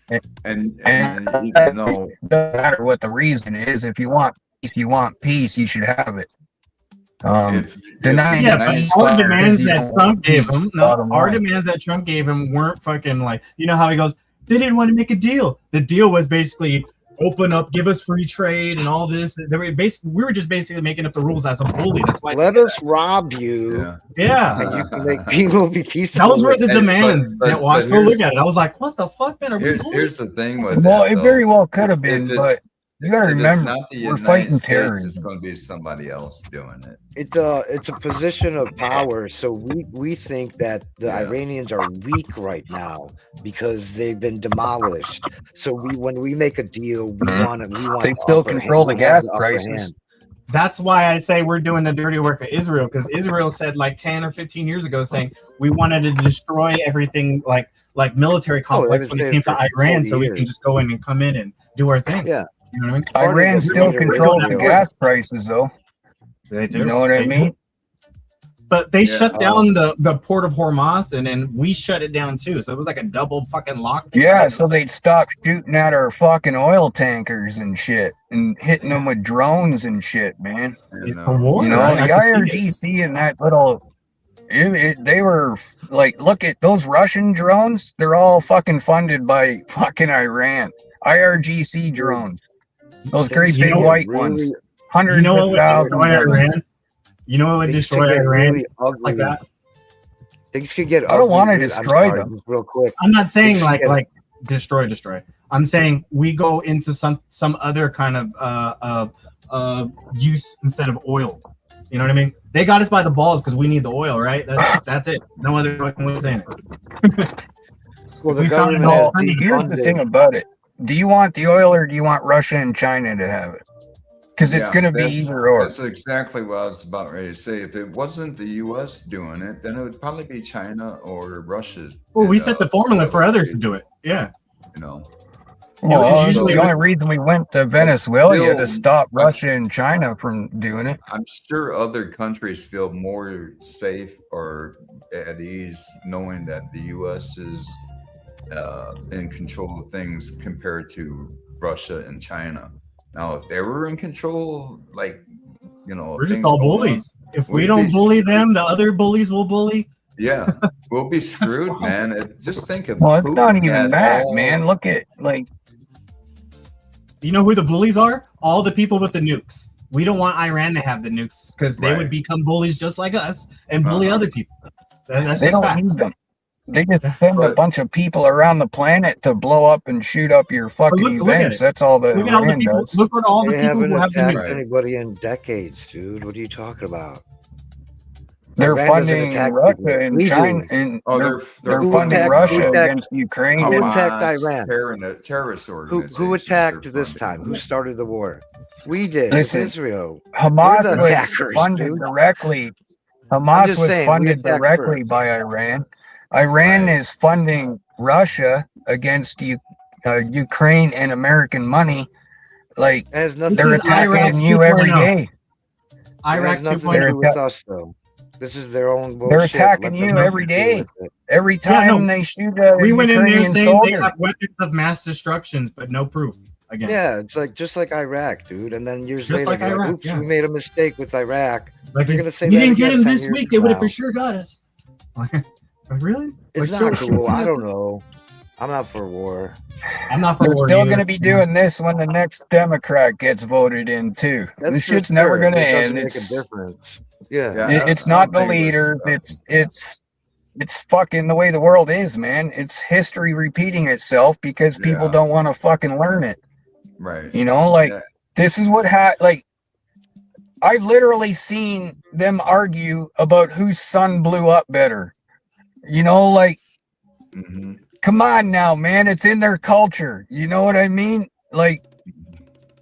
that. And And even though it doesn't matter what the reason is. If you want peace, you should have it. Denying Yeah, the but our ceasefire demands is, that Trump gave him, bottom our line. demands that Trump gave him weren't fucking like, how he goes, they didn't want to make a deal. The deal was basically open up, give us free trade and all this. We were just basically making up the rules as a bully. That's why. Let us rob you. Yeah. And you can make people be peaceful. That was where the with it. demands. but Watch, go look here's- at it. I was like, what the fuck, man? Are we bullies? here's the thing with Well, that, it though. very well could have If been, it's- but you gotta if it's remember, not the we're United fighting States, It's terrorism. going to be somebody else doing it. It's a position of power. So we think that the Iranians are weak right now because they've been demolished. So when we make a deal, we want They still upper control hand. the We have gas upper prices. hand. That's why I say we're doing the dirty work of Israel, because Israel said like 10 or 15 years ago saying we wanted to destroy everything like military complex when it came to Iran, so we can just go in and come in and do our thing. Yeah. You know what I mean? Iran still Israel- controls the gas prices, though. They do. You know what I They do. mean? But they shut down the port of Hormuz, and then we shut it down too. So it was like a double fucking lockdown. Yeah, so they'd stop shooting at our fucking oil tankers and shit, and hitting them with drones and shit, man. It's a war. You know, right? the I can see it. IRGC and that little, they were like, look at those Russian drones. They're all fucking funded by fucking Iran. IRGC drones. Those great You big know what white really- ones. You Hundreds know what of would thousands. destroy of them. Iran? You know what would Things could destroy get Iran? really ugly. Like that? Things could get. I don't wanna ugly. I'm destroy sorry, them. just real quick. I'm not saying Things could like get- destroy. I'm saying we go into some other kind of use instead of oil. You know what I mean? They got us by the balls because we need the oil, right? That's it. No other fucking way of saying it. Well, the We found government an has alternative. Here's the defunded. thing about it. Do you want the oil or do you want Russia and China to have it? Because it's Yeah, going to be that's- either or. That's exactly what I was about ready to say. If it wasn't the U.S. doing it, then it would probably be China or Russia. Well, we that, set the formula for others to do it. Yeah. You know, Well, because it's usually the only reason we went to Venezuela still- to stop Russia and China from doing it. I'm sure other countries feel more safe or at ease knowing that the U.S. is in control of things compared to Russia and China. Now, if they were in control, like, We're just things all going on, bullies. If we we'd don't be bully screwed. them, the other bullies will bully. Yeah, we'll be screwed, man. Just think of Well, it's not Putin even had that, all- man. Look at, like, You know who the bullies are? All the people with the nukes. We don't want Iran to have the nukes because they Right. would become bullies just like us and bully Uh-huh. other people. That's they just don't facts. need them. They just send a But- bunch of people around the planet to blow up and shoot up your fucking look at events. it. That's all that Look at all the Iran people. does. Look at all the They people haven't who have the attacked nukes. anybody in decades, dude. What are you talking about? They're Iran doesn't funding attack Russia people and legally. China, and Oh, they're Who funding attacked- Russia who attacked- against Ukraine. Who And attacked Iran? Terrorist Who organizations. attacked are this funding time? them. Who started the war? We did. Listen, Israel. Hamas We're the was attackers, funded dude. directly. I'm Hamas just was saying, we funded attacked directly first. by Iran. Iran is funding Russia against Ukraine and American money. Like, It has nothing they're to do with Iraq attacking you every 2.0. day. It Iraq has nothing to 2.0. do with us, though. This is their own bullshit. They're attacking Let them you every deal day. with it. Every Yeah, time no. they shoot a We went in there Ukrainian saying they soldier. have weapons of mass destructions, but no proof. Again, Yeah, it's like just like Iraq, dude. And then years Just later, like they're Iraq, oops, yeah. we made a mistake with Iraq. like They're if gonna say we that didn't get again them 10 this years week, from they would have now. for sure got us. Like, really? It's Like, not seriously? cool. I don't know. I'm not for war. I'm not for They're war still either. going to be doing this when the next Democrat gets voted in too. That's This for shit's never sure. going to It doesn't end. make a It's difference. Yeah. Yeah, it's I not the don't think leaders. It's fucking the way the world is, man. It's history repeating itself because people Yeah. don't want to fucking learn it. Right. You know, like Yeah. this is what like I've literally seen them argue about whose son blew up better. You know, like Mhm. come on now, man. It's in their culture. You know what I mean? Like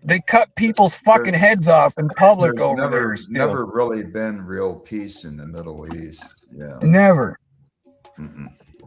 they cut people's fucking heads off in public There's over there. Still. never really been real peace in the Middle East. Yeah. Never.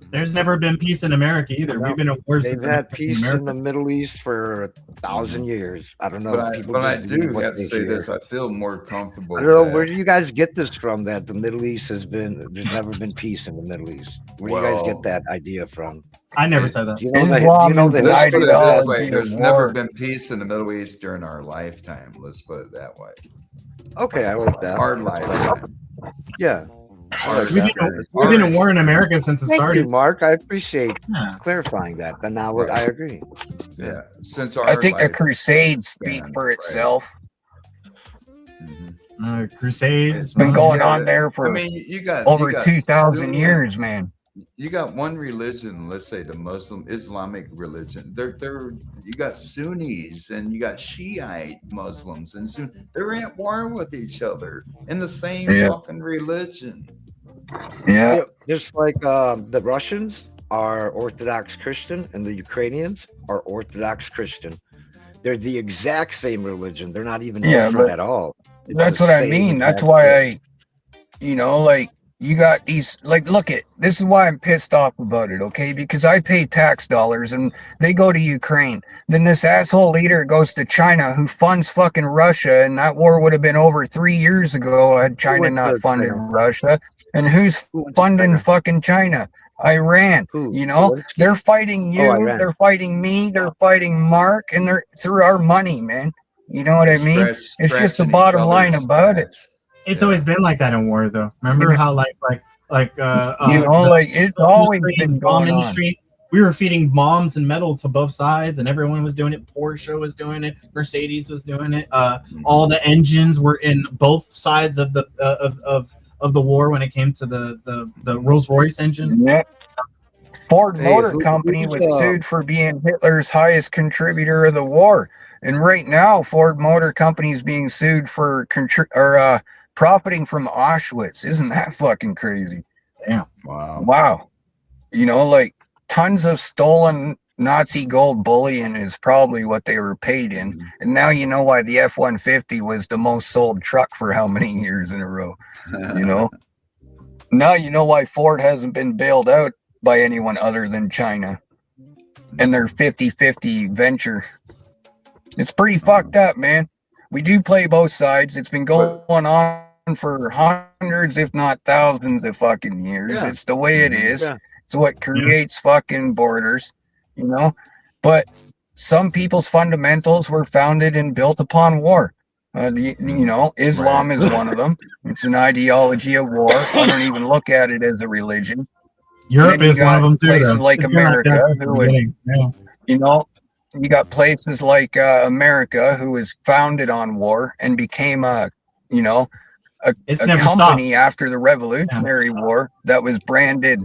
There's never been peace in America either. We've been at war They've since had America. peace in the Middle East for 1,000 years. I don't know. But I, People but I just believe do what have to they say hear. this. I feel more comfortable. I don't know, that- where do you guys get this from? That the Middle East there's never been peace in the Middle East. Where do you guys Well, get that idea from? I never said that. Do you know the, do Islam you know is the an Let's history put of it this this? way: ideology of there's never war. been peace in the Middle East during our lifetime. Let's put it that way. Okay, I like that. Our lifetime. Yeah. I like We've that. been in war in America since it Thank started. you, Mark. I appreciate Yeah. clarifying that. But now I agree. Yeah, since our I think the life- Crusades speak Yeah, for right. itself. Crusades. It's been going on there for I mean, you got over you got 2,000 Sunni- years, man. You got one religion, let's say the Muslim Islamic religion. They're you got Sunnis and you got Shiite Muslims and they're at war with each other in the same Yeah. fucking religion. Yeah. Just like the Russians are Orthodox Christian and the Ukrainians are Orthodox Christian. They're the exact same religion. They're not even Yeah, different but at all. It's That's the what I same mean. That's exact why thing. like, you got these, like, look at this is why I'm pissed off about it, okay? Because I pay tax dollars and they go to Ukraine. Then this asshole leader goes to China who funds fucking Russia, and that war would have been over 3 years ago had China went not to funded China? Russia. And who's Who went to funding China? fucking China? Iran. Who? You know, Zelensky? they're fighting you, Iran. they're fighting me, they're fighting Mark, and they're through our money, man. You know what I mean? It's just the Scratching each bottom line other's about it. backs. It's always been like that in war, though. Remember how You know, the like it's steel always industry been and bomb going on. industry. We were feeding bombs and metal to both sides, and everyone was doing it. Porsche was doing it. Mercedes was doing it. All the engines were in both sides of the of the war when it came to the Rolls Royce engine. Yeah. Ford Hey, Motor who- Company who's, was sued for being Hitler's highest contributor of the war. And right now, Ford Motor Company is being sued for profiting from Auschwitz. Isn't that fucking crazy? Wow. Wow. You know, like tons of stolen Nazi gold bullion is probably what they were paid in. And now you know why the F-150 was the most sold truck for how many years in a row, you know? Now you know why Ford hasn't been bailed out by anyone other than China and their 50-50 venture. It's pretty fucked up, man. We do play both sides. It's been going on for hundreds, if not thousands of fucking years. Yeah. It's the way it is. Yeah. It's what creates fucking borders, you know? But some people's fundamentals were founded and built upon war. You know, Islam is one of them. It's an ideology of war. I don't even look at it as a religion. Europe And you is one of got them too. places though. like It's been America that since the who would, beginning. Yeah. you know, you got places like America who was founded on war and became a, you know, a It's never company after the Revolutionary War that was branded,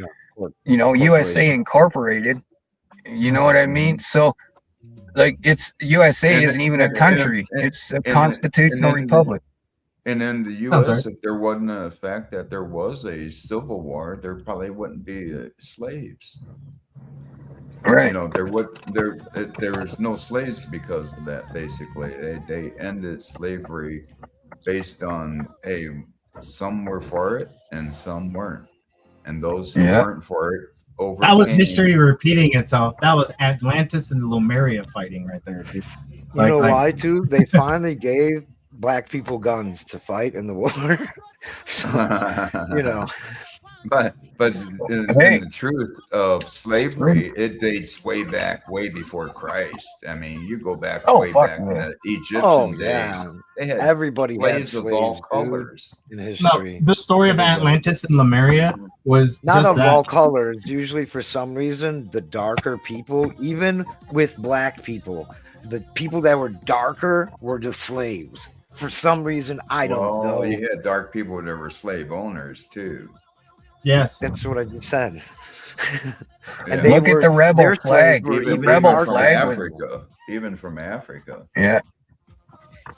you know, USA Incorporated. You know what I mean? So, like, it's USA And- isn't even a and- country; and- it's a and- constitutional and then- republic. And in the Sounds U.S., right. if there wasn't a fact that there was a civil war, there probably wouldn't be slaves. Right. You know, there was no slaves because of that. Basically, they ended slavery based on some were for it and some weren't, and those who Yeah. weren't for it over. That was history repeating itself. That was Atlantis and Lemuria fighting right there, dude. You know why too? They finally gave black people guns to fight in the war. You know. But in the truth of slavery, it dates way back, way before Christ. I mean, you go back Oh, way fuck back in yeah. the Egyptian Oh, days. yeah. They had Everybody had slaves of all slaves, dude, colors. in No, history. the story of Atlantis and Lemuria was Not just of that. all colors. Usually, for some reason, the darker people, even with black people, the people that were darker were the slaves. For some reason, I don't Well, know. you had dark people that were slave owners too. Yes. That's what I just said. Yeah. they Look at the rebel their slaves flag. were The even rebel darker. from flag was, Africa, even from Africa. yeah.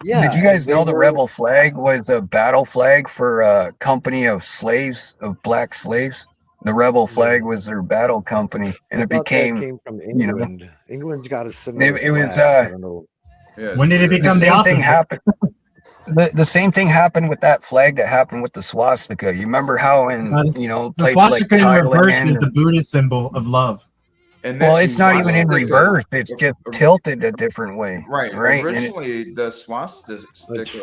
Yeah. Did you guys they know the were- rebel flag was a battle flag for a company of slaves, of black slaves? The rebel flag was their battle company, and I it thought that became, came from you know, England. England's got a similar. it was, flag. I don't know. Yeah, When did it the become the same thing opposite? happened. The same thing happened with that flag that happened with the swastika. You remember how in The places like swastika in reverse Thailand is the Buddhist symbol of love. And well, that it's not even in swastika- reverse. It's just tilted a different way. Right. Right. And Originally, the swastika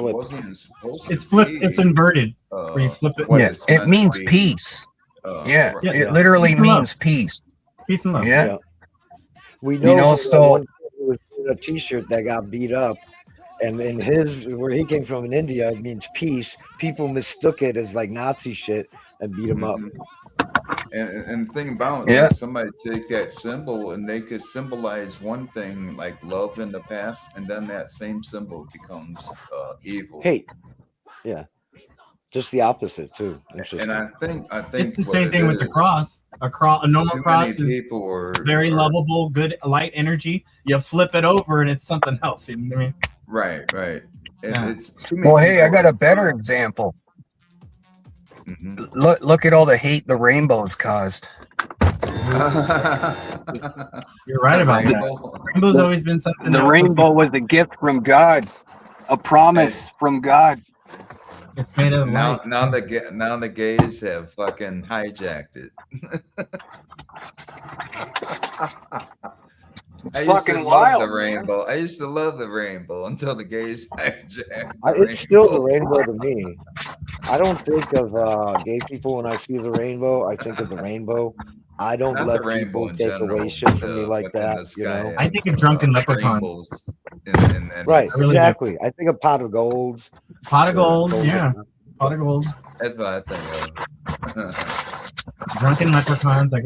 wasn't even supposed to It's flipped. be, It's inverted. Where you flip it. what yeah, it's it meant means to be. peace. Yeah, right. it literally Peace and love. means peace. Peace and love. Yeah. We know, know, that so- one guy was wearing a T-shirt that got beat up, and in where he came from in India, it means peace. People mistook it as like Nazi shit and beat him up. And the thing about Yeah. it, somebody take that symbol and they could symbolize one thing like love in the past, and then that same symbol becomes evil. Hate. Yeah. Just the opposite too. And I think It's the what same it thing with the is, cross. A normal too cross many is people are very lovable, good, light energy. You flip it over and it's something else. You know what I mean? right. And Yeah. it's too many Well, hey, I people got a are- better example. Mhm. Look at all the hate the rainbows caused. You're right about that. Rainbow's always been something. The that was- rainbow was a gift from God, a promise from God. It's made of Now, light. now the gays have fucking hijacked it. It's I used fucking to love wild. the rainbow. I used to love the rainbow until the gays hijacked. It's still the rainbow to me. I don't think of gay people when I see the rainbow. I think of the rainbow. I don't Not let the rainbow people in take general, away shit from me but like what's in that. the You know? sky I think of drunken leprechauns. rainbows and Right, I really do. exactly. I think of pot of golds. Pot of gold. Yeah. Pot of gold. that's what I think of. Drunken leprechauns. Like,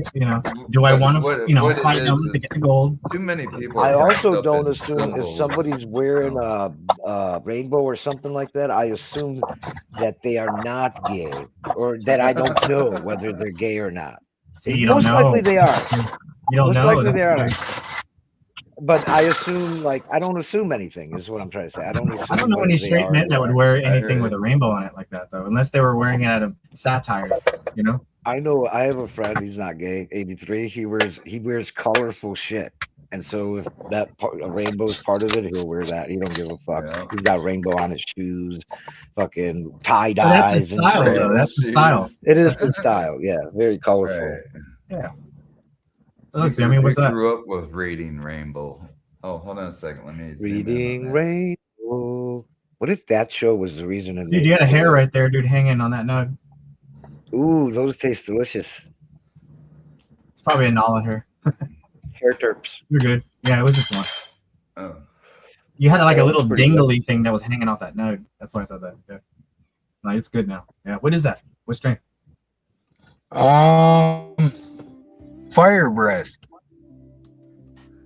do I want to, what it fight them is to get the gold? Too many people. I are also wrapped up don't in assume if symbols. somebody's wearing a rainbow or something like that, I assume that they are not gay, or that I don't know whether they're gay or not. See, you don't Most know. likely they are. You don't Most know. likely they That's are. But I assume, I don't assume anything, is what I'm trying to say. I don't assume I don't know whether any they straight are men that or would not. wear anything with a rainbow on it like that, though, unless they were wearing it out of satire. I know I have a friend, he's not gay, 83. He wears colorful shit. And so if that part, a rainbow's part of it, he'll wear that. He don't give a fuck. Yeah. He's got rainbow on his shoes, fucking tie But that's dyes his and style, shit. though. That's the style. It is the style, yeah. Very colorful. Right. Yeah. Look, I mean, what's we that? grew up with reading Rainbow. Oh, hold on a second. Let me zoom in on Reading that. Rainbow. What if that show was the reason? it Dude, made you got a it? hair right there, dude, hanging on that nug. Ooh, those taste delicious. It's probably a Nala hair. Hair terps. You're good. Yeah, it was just one. Oh. You had like a Yeah, little it's pretty good. dingly thing that was hanging off that nug. That's why I said that. Yeah. No, it's good now. Yeah. What is that? What strain? Fire breath.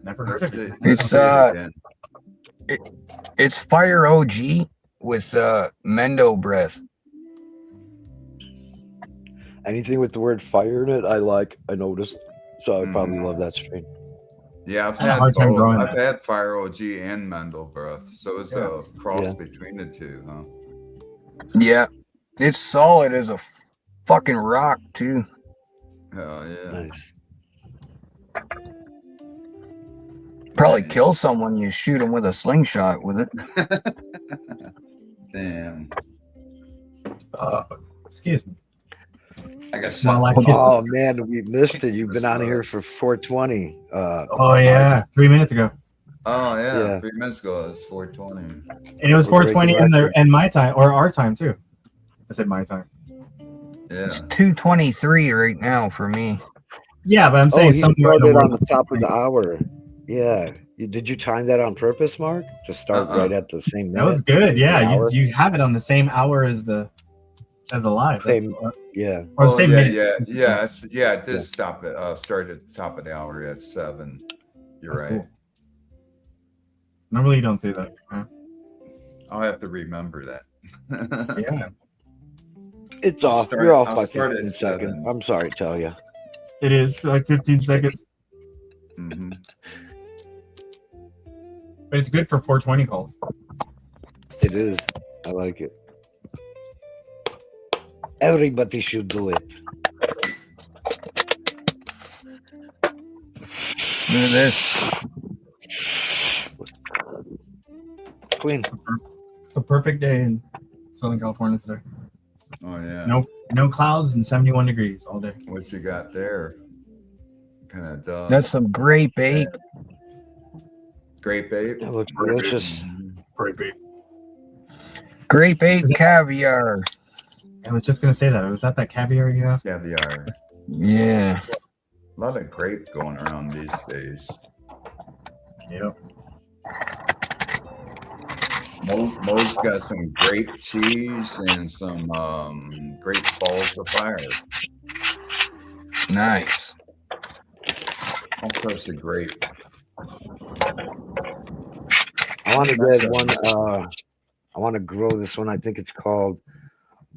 Never heard of it. It's it's Fire OG with Mendo breath. Anything with the word fire in it, I like. I noticed. So I Mm-hmm. probably love that strain. Yeah, I've I had a had hard time both. growing I've that. had Fire OG and Mendel Breath, so it's a cross Yeah. between the two, huh? Yeah, it's solid as a fucking rock too. Hell yeah. Nice. Probably kill someone. You shoot them with a slingshot with it. Damn. Excuse me. I got Well, shot. like in the kisses. Oh man, we missed it. You've been on That's here for 420. Oh yeah, 3 minutes ago, Oh yeah, Yeah. 3 minutes ago it was 4:20. and it was We're breaking 4:20 in my time or our time too. I said my time. Yeah. It's 2:23 right now for me. Yeah, but I'm Oh, saying he somewhere in started the on world. the top of the hour. Yeah. Did you time that on purpose, Mark? To start right at the same minute? That was good. Yeah, Hour? you have it on the same hour as the live. Same. Yeah. Or the Oh, same yeah, minutes. yeah. It did stop it. Started at the top of the hour at 7. You're That's right. cool. Normally you don't say that. Huh? I'll have to remember that. Yeah, It's off. Start- You're off I'll by start 15 at seconds. 7. I'm sorry to tell you. it is like 15 seconds, Mhm. but it's good for 420 calls. It is. I like it. Everybody should do it. Look at this. Clean. It's a perfect day in Southern California today. Oh yeah. No clouds and 71 degrees all day. What you got there? Kind of duh. That's some grape ape. Grape ape. That looks delicious. Grape ape. Grape ape caviar. I was just gonna say that. Was that caviar you have? Caviar. Yeah. A lot of grape going around these days. Yep. Mo's got some grape cheese and some grape balls of fire. Nice. All sorts of grape. I want to get one. I want to grow this one. I think it's called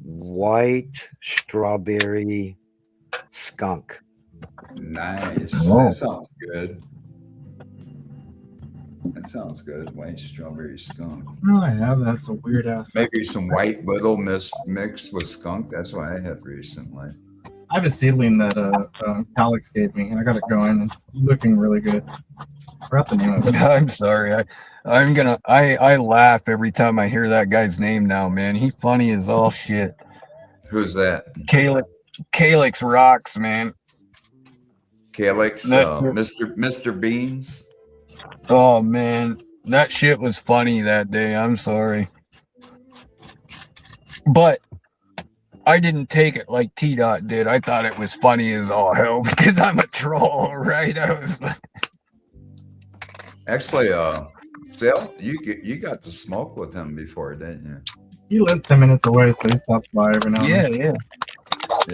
white strawberry skunk. Nice. Oh. That sounds good. That sounds good. White strawberry skunk. No, I have. That's a weird ass. Maybe some white widow mixed with skunk. That's what I had recently. I have a seedling that Alex gave me, and I got it going. It's looking really good. Forgot the name of it. I'm sorry. I laugh every time I hear that guy's name now, man. He funny as all shit. Who's that? Calyx rocks, man. Calyx, Mr. Beans. Oh man, that shit was funny that day. I'm sorry, but I didn't take it like T-Dot did. I thought it was funny as all hell because I'm a troll, right? I was like... Actually, Sal, you got to smoke with him before, didn't you? He lives 10 minutes away, so he stops by every now and then. Yeah.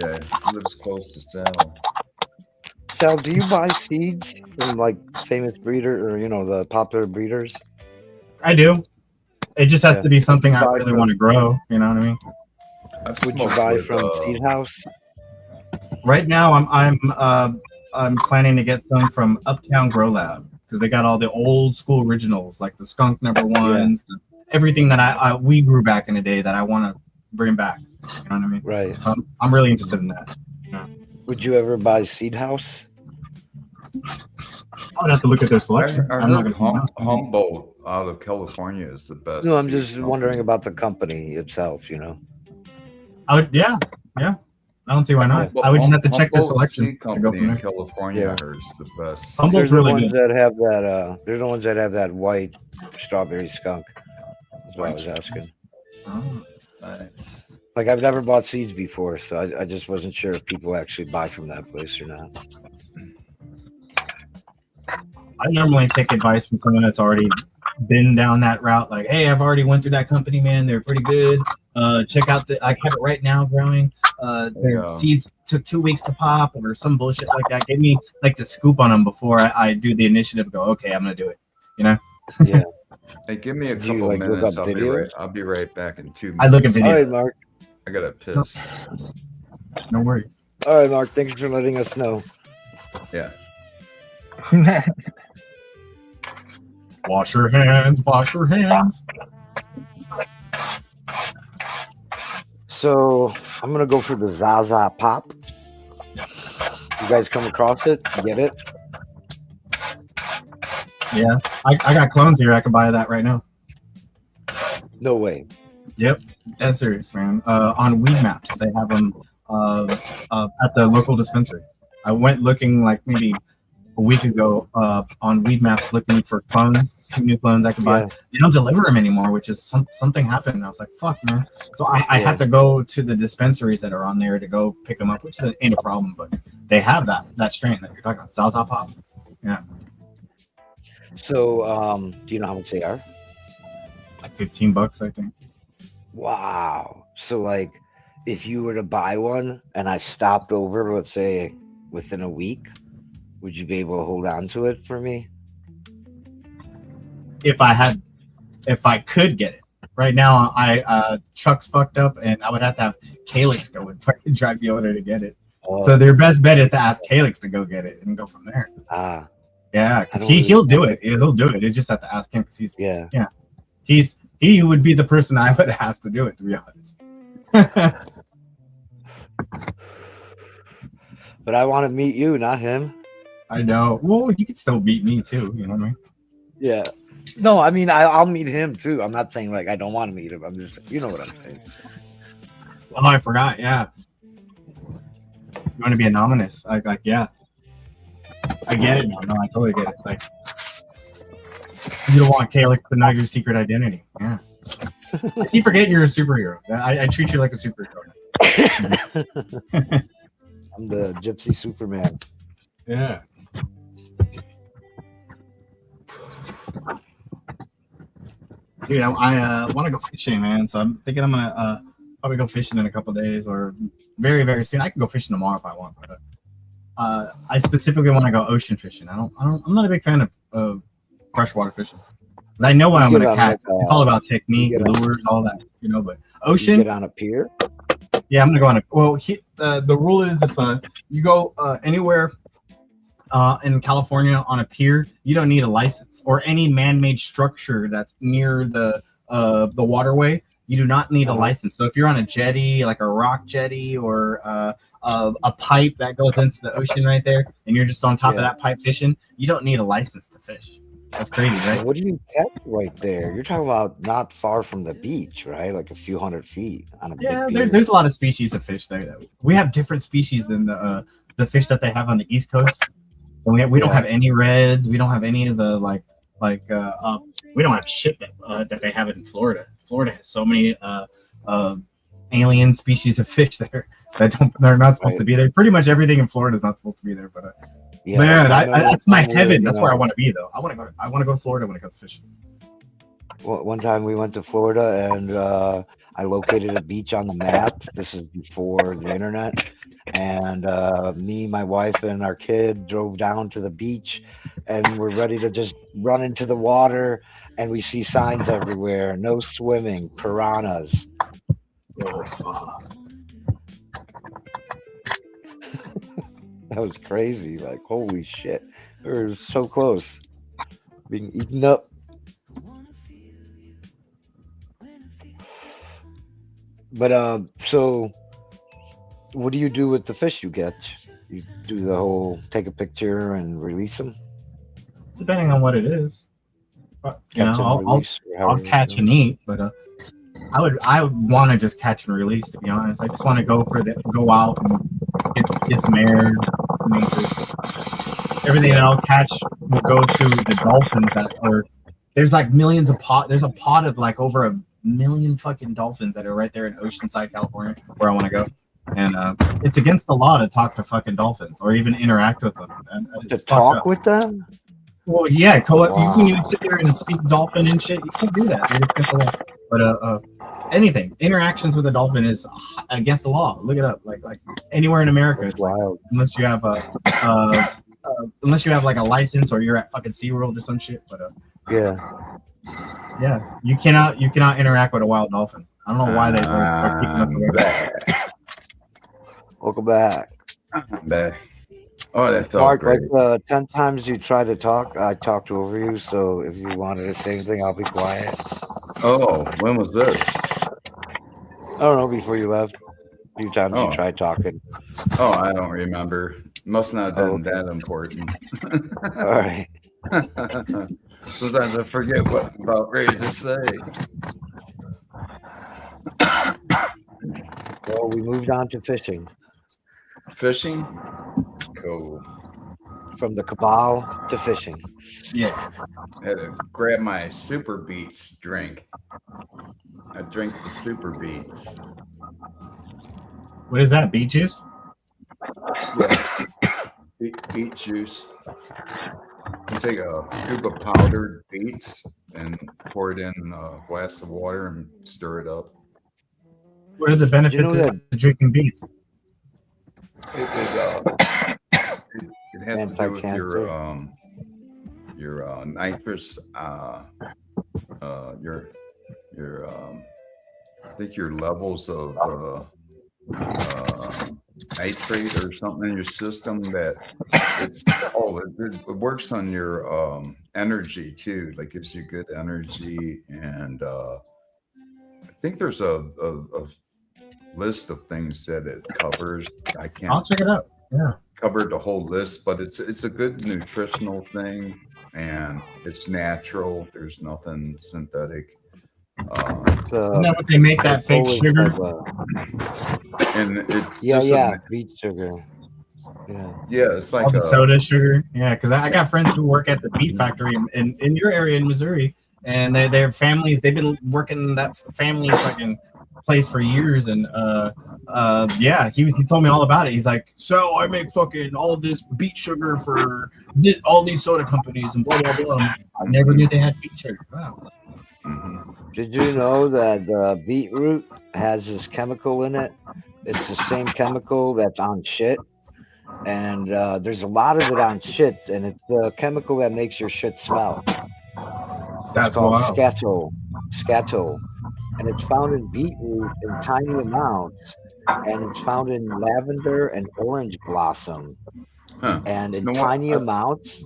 Yeah, he lives close to Sal. Sal, do you buy seeds from like famous breeder or the popular breeders? I do. It just has Yeah. to be something I Buy really from- want to grow. You know what I mean? Would you buy from Seed House? Right now, I'm planning to get some from Uptown Grow Lab because they got all the old school originals, like the skunk number ones, everything that we grew back in the day that I want to bring back. You know what I mean? Right. I'm really interested in that. Yeah. Would you ever buy Seed House? I'd have to look at their selection. I I'm not heard gonna say no. Humboldt out of California is the best. No, I'm seed just company. wondering about the company itself. Yeah. I don't see why not. Well, I would just have to check their Humboldt selection Seed to go Company from in there. California, Yeah. I heard is the best. Humboldt's They're the really ones good. that have that. They're the ones that have that white strawberry skunk. That's what I was asking. Oh. Nice. Like I've never bought seeds before, so I just wasn't sure if people actually buy from that place or not. I normally take advice from someone that's already been down that route. Like, hey, I've already went through that company, man. They're pretty good. Check out I have it right now growing. Their Yeah. seeds took 2 weeks to pop or some bullshit like that. Give me like the scoop on them before I do the initiative. Go, okay, I'm gonna do it. You know? Yeah. Hey, give me a Do you, couple like, look minutes. up I'll be videos? right back in 2 minutes. I look at All right, videos. Mark. I gotta piss. No worries. All right, Mark. Thanks for letting us know. Yeah. Wash your hands. Wash your hands. So I'm gonna go for the Zaza Pop. You guys come across it? Get it? Yeah, I got clones here. I could buy that right now. No way. Yep, dead serious, man. On Weed Maps, they have them at the local dispensary. I went looking like maybe a week ago on Weed Maps looking for clones, some new clones I could buy. Yeah. They don't deliver them anymore, which is something happened. I was like, fuck, man. So I have to go to the dispensaries that are on there to go pick them up, which ain't a problem, but they have that strain that you're talking about, Zaza Pop. Yeah, So do you know how much they are? like $15, I think. Wow. So like if you were to buy one and I stopped over, let's say within a week, would you be able to hold on to it for me? If I could get it. Right now, truck's fucked up, and I would have to have Calyx go and fucking drive me over there to get it. Oh, So their best bet is to ask Calyx to go get it and go from there. ah, Yeah, I because don't really- he'll do it. He'll do it. You just have to ask him because yeah. he would be the person I would ask to do it. To be honest. But I want to meet you, not him. I know. Well, you could still beat me too. You know what I mean? Yeah. No, I mean I'll meet him too. I'm not saying like I don't want to meet him. I'm just, you know what I'm saying. Oh, I forgot. Yeah. You want to be anonymous? Like, yeah. I get it now. No, I totally get it. Like, you don't want Calix to know your secret identity. Yeah. I keep forgetting you're a superhero. I treat you like a superhero. I'm the Gypsy Superman. Yeah. Dude, I want to go fishing, man. So I'm thinking I'm gonna probably go fishing in a couple days or very, very soon. I can go fishing tomorrow if I want, but I specifically want to go ocean fishing. I'm not a big fan of freshwater fishing because I know what I'm gonna catch. It's all about technique, lures, all that, you know. But ocean, you get on a pier. Yeah, I'm gonna go on a. Well, the rule is if you go anywhere in California on a pier, you don't need a license, or any man-made structure that's near the waterway. You do not need a license. So if you're on a jetty, like a rock jetty, or a pipe that goes into the ocean right there, and you're just on top of that pipe fishing, you don't need a license to fish. That's crazy, right? What do you catch right there? You're talking about not far from the beach, right? Like a few 100 feet on a Yeah, big pier. there's a lot of species of fish there. We have different species than the fish that they have on the East Coast. And we don't have any reds. We don't have any of the we don't have shit that they have in Florida. Florida has so many alien species of fish there they're not supposed to be there. Pretty much everything in Florida is not supposed to be there. But man, that's my heaven. That's where I want to be, though. I want to go to Florida when it comes to fishing. Well, one time we went to Florida and I located a beach on the map. This is before the internet. And me, my wife, and our kid drove down to the beach, and we're ready to just run into the water. And we see signs everywhere: no swimming, piranhas. That was crazy. Like, holy shit, we were so close, being eaten up. But so. What do you do with the fish you catch? You do the whole take a picture and release them? Depending on what it is. But, you know, I'll catch and eat, but I would want to just catch and release, to be honest. I just want to go out and get some air, nature. Everything that I'll catch will go to the dolphins there's like millions of there's a pot of like over 1 million fucking dolphins that are right there in Oceanside, California, where I want to go. And it's against the law to talk to fucking dolphins or even interact with them. To talk with them? Well, yeah, you can even sit there and speak dolphin and shit. You can't do that. It's against the law. But anything, interactions with a dolphin is against the law. Look it up. Like anywhere in America, it's wild. Unless you have like a license or you're at fucking SeaWorld or some shit. But yeah, you cannot interact with a wild dolphin. I don't know why they're keeping us away. Welcome back. I'm back. Oh, that felt Mark, great. like 10 times you tried to talk, I talked over you. So if you wanted to say anything, I'll be quiet. Oh, when was this? I don't know, before you left. A few times you tried talking. Oh, I don't remember. Must not have been that important. All right. Sometimes I forget what I'm about ready to say. Well, we moved on to fishing. Fishing? Cool. From the cabal to fishing. Yeah. I had to grab my Super Beats drink. I drink the Super Beats. What is that? Beet juice? Yeah. Beet juice. You take a scoop of powdered beets and pour it in a glass of water and stir it up. What are the benefits of drinking beets? It has to do with your nitrous, I think your levels of nitrate or something in your system it works on your energy too. Like gives you good energy, and I think there's a list of things that it covers. I'll check it out. Yeah, covered the whole list, but it's a good nutritional thing. and it's natural. There's nothing synthetic. Isn't that what they make that fake always sugar? And it's Yeah, just yeah, beet sugar. yeah, it's like All the a soda sugar. Yeah, because I got friends who work at the beet factory in your area in Missouri, and their families, they've been working that family fucking place for years, and yeah, he told me all about it. He's like, so I make fucking all this beet sugar for all these soda companies and blah blah blah. I never knew they had beet sugar. Wow. Did you know that beetroot has this chemical in it? It's the same chemical that's on shit. And there's a lot of it on shit, and it's the chemical that makes your shit smell. That's called wild. Scatol. And it's found in beetroot in tiny amounts, and it's found in lavender and orange blossom. And in tiny amounts,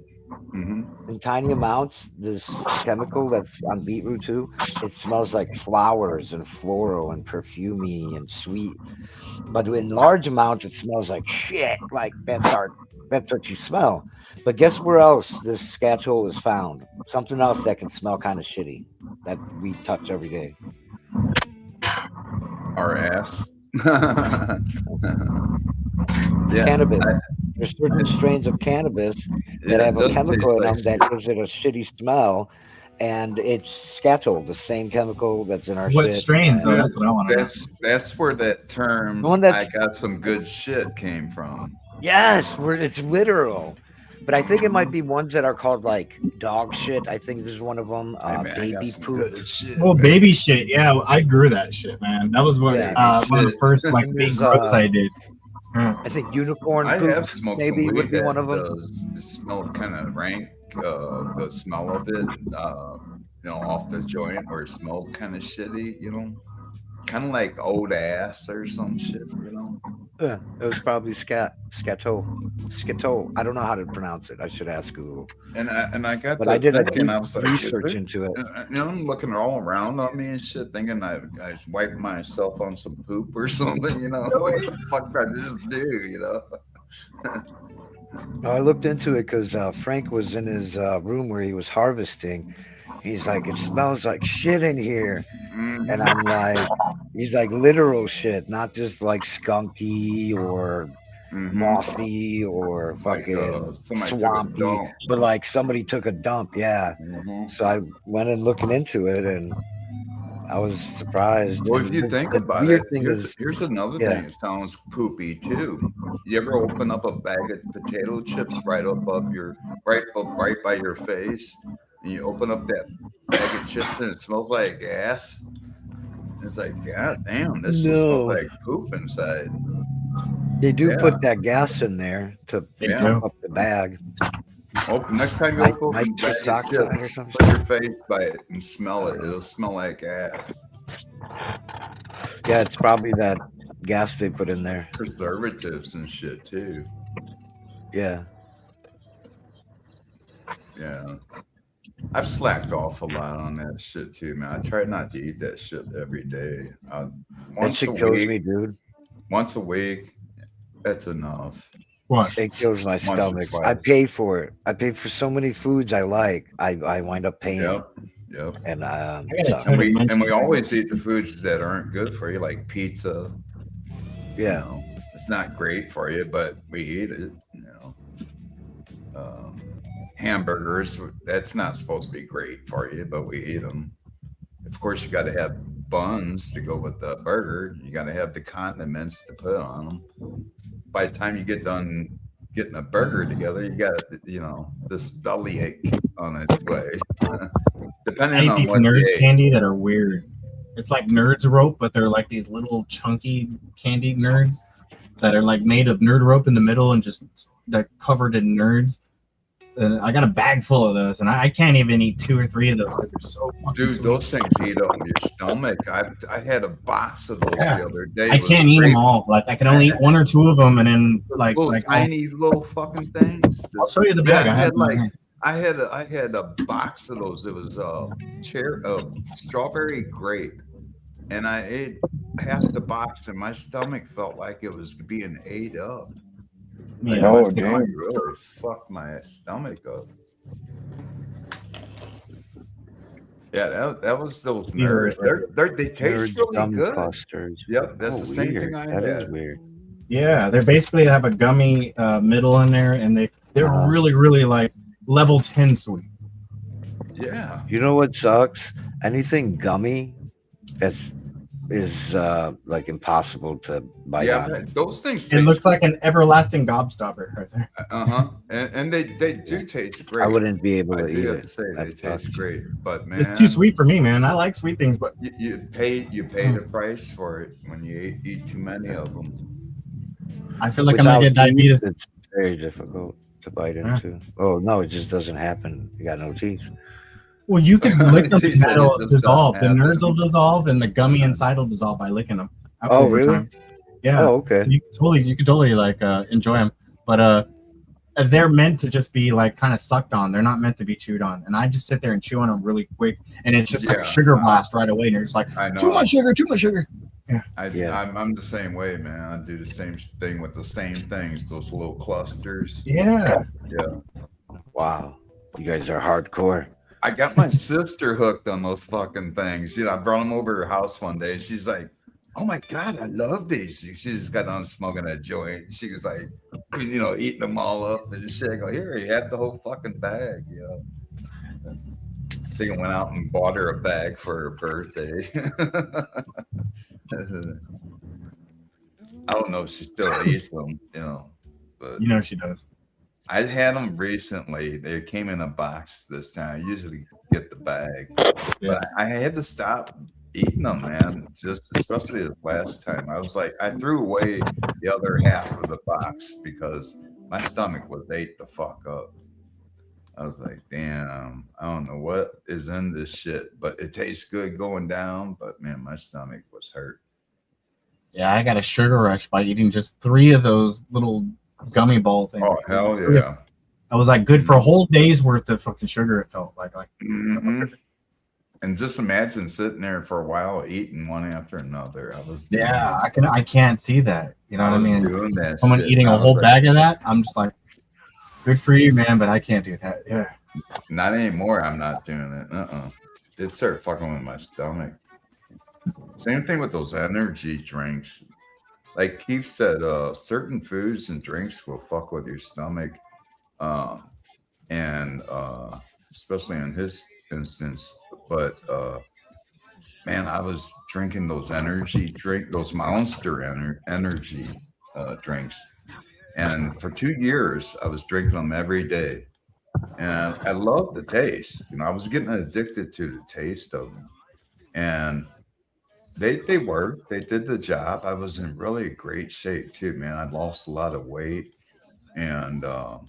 this chemical that's on beetroot too, it smells like flowers and floral and perfumey and sweet. But in large amounts, it smells like shit. Like that's what you smell. But guess where else this scatol is found? Something else that can smell kind of shitty that we touch every day. our ass. Cannabis. There's certain strains of cannabis that have a chemical in them that gives it a shitty smell, and it's scatol, the same chemical that's in our What shit. strains? And That's what I want to know. That's where that term The one that's- "I got some good shit" came from. Yes, it's literal. But I think it might be ones that are called like dog shit. I think there's one of them. Baby poop. Well, baby shit. Yeah, I grew that shit, man. That was what one of the first like And big there's, growths I did. I think unicorn I poop have smoked maybe some would weed be that one of them. does smell kind of rank. The smell of it, off the joint, or it smelled kind of shitty. Kind of like old ass or some shit. Yeah, it was probably scatol. I don't know how to pronounce it. I should ask Google. And I got But to I did a thinking, deep I was like, research into it. I'm looking all around on me and shit, thinking I wiped myself on some poop or something. What the fuck did I just do? I looked into it because Frank was in his room where he was harvesting. He's like, it smells like shit in here. And I'm like, he's like literal shit, not just like skunky or mossy or fucking somebody took a swampy, dump. but like somebody took a dump. Yeah. So I went in looking into it, and I was surprised. Well, And if you think the about it, weird thing here's another yeah. thing that sounds poopy too. You ever open up a bag of potato chips right by your face, and you open up that bag of chips and it smells like gas? It's like, God damn, this smells like poop inside. They do Yeah. put that gas in there to pump up the bag. Next time you Night- open a nitrous bag of oxide or chips, something? put your face by it and smell it. It'll smell like gas. Yeah, it's probably that gas they put in there. Preservatives and shit too. Yeah. Yeah. I've slacked off a lot on that shit too, man. I try not to eat that shit every day. That Once shit a kills week, me, dude. Once a week, that's enough. It kills my Once or stomach. twice. I pay for it. I pay for so many foods I like. I wind up paying. Yep. And And we always eat the foods that aren't good for you, like pizza. Yeah. It's not great for you, but we eat it. Hamburgers, that's not supposed to be great for you, but we eat them. Of course, you got to have buns to go with the burger. You got to have the condiments to put on them. By the time you get done getting a burger together, you got, this bellyache on its way. Depending I eat on these what Nerds day. candy that are weird. It's like Nerds rope, but they're like these little chunky candy nerds that are like made of nerd rope in the middle and just they're covered in nerds. And I got a bag full of those, and I can't even eat 2 or 3 of those because they're so fucking Dude, sweet. those things eat up your stomach. I had a box of those the other day. I It was can't eat great. them all. Like I can only eat 1 or 2 of them, and then Little like tiny little fucking things. I'll show you the bag. I have like mine. I had a box of those. It was strawberry grape, and I ate half the box, and my stomach felt like it was being ate up. Yeah. Oh, my damn. stomach really fucked my stomach up. Yeah, that was those These are nerds. They taste Nerds really gum good. clusters. Yep, that's Oh, the same weird. thing I That is had. weird. Yeah, they're basically have a gummy middle in there, and they're Uh-huh. really like level 10 sweet. Yeah. You know what sucks? Anything gummy is like impossible to bite Yeah, on. man, those things. It looks like an everlasting gobstopper right there. And they do taste great. I wouldn't be able to I do eat have it. to say That they taste sucks. great, but man, It's too sweet for me, man. I like sweet things, but you pay the price for it when you eat too many of them. I feel like I'm gonna get Without teeth, diabetes. It's very difficult to bite Yeah. into. Oh no, it just doesn't happen. You got no teeth. Well, you can lick them He and said it that'll just dissolve. The doesn't nerds will happen. dissolve, and the gummy inside will dissolve by licking them. Oh, over really? time. Yeah. Oh, okay. So you can totally like enjoy them, but they're meant to just be like kind of sucked on. They're not meant to be chewed on. And I just sit there and chew on them really quick, and it's just like Yeah. a sugar blast right away. And you're just like, I know. too much sugar, too much sugar. I'm the same way, man. I do the same thing with the same things, those little clusters. Yeah. Yeah. Wow, you guys are hardcore. I got my sister hooked on those fucking things. I brought them over to her house one day. And she's like, "Oh my god, I love these." She just got on smoking a joint. She was like, eating them all up and shit. I go, "Here, you have the whole fucking bag." I think I went out and bought her a bag for her birthday. I don't know if she still eats them, but You know she does. I had them recently. They came in a box this time. I usually get the bag, but I had to stop eating them, man. Just especially the last time. I was like, I threw away the other half of the box because my stomach was ate the fuck up. I was like, damn, I don't know what is in this shit, but it tastes good going down. But man, my stomach was hurt. Yeah, I got a sugar rush by eating just 3 of those little gummy ball things. Oh hell yeah! I was like good for a whole day's worth of fucking sugar. It felt like. Mhm. And just imagine sitting there for a while eating one after another. I was Yeah, I can't see that. You know what I was mean? doing that Someone shit, eating and a I whole was like, bag of that, I'm just like, good for you, man, but I can't do that. Yeah. Not anymore. I'm not doing it. It started fucking with my stomach. Same thing with those energy drinks. Like Keith said, certain foods and drinks will fuck with your stomach. And especially in his instance. But man, I was drinking those those Monster energy drinks. And for 2 years, I was drinking them every day. And I loved the taste. I was getting addicted to the taste of them. And they worked. They did the job. I was in really great shape too, man. I lost a lot of weight, and I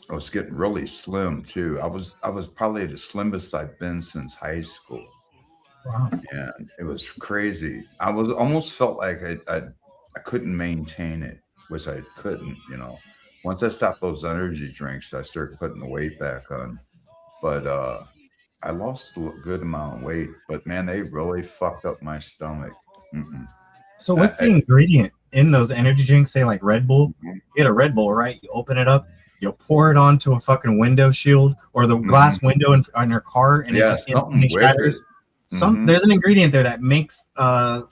was getting really slim too. I was probably the slimmest I've been since high school, Wow. and it was crazy. I was almost felt like I couldn't maintain it, which I couldn't. Once I stopped those energy drinks, I started putting the weight back on. But I lost a good amount of weight, but man, they really fucked up my stomach. So what's the ingredient in those energy drinks? Say like Red Bull. You get a Red Bull, right? You open it up, you pour it onto a fucking window shield or the glass window on your car, and it just instantly shatters. There's an ingredient there that makes the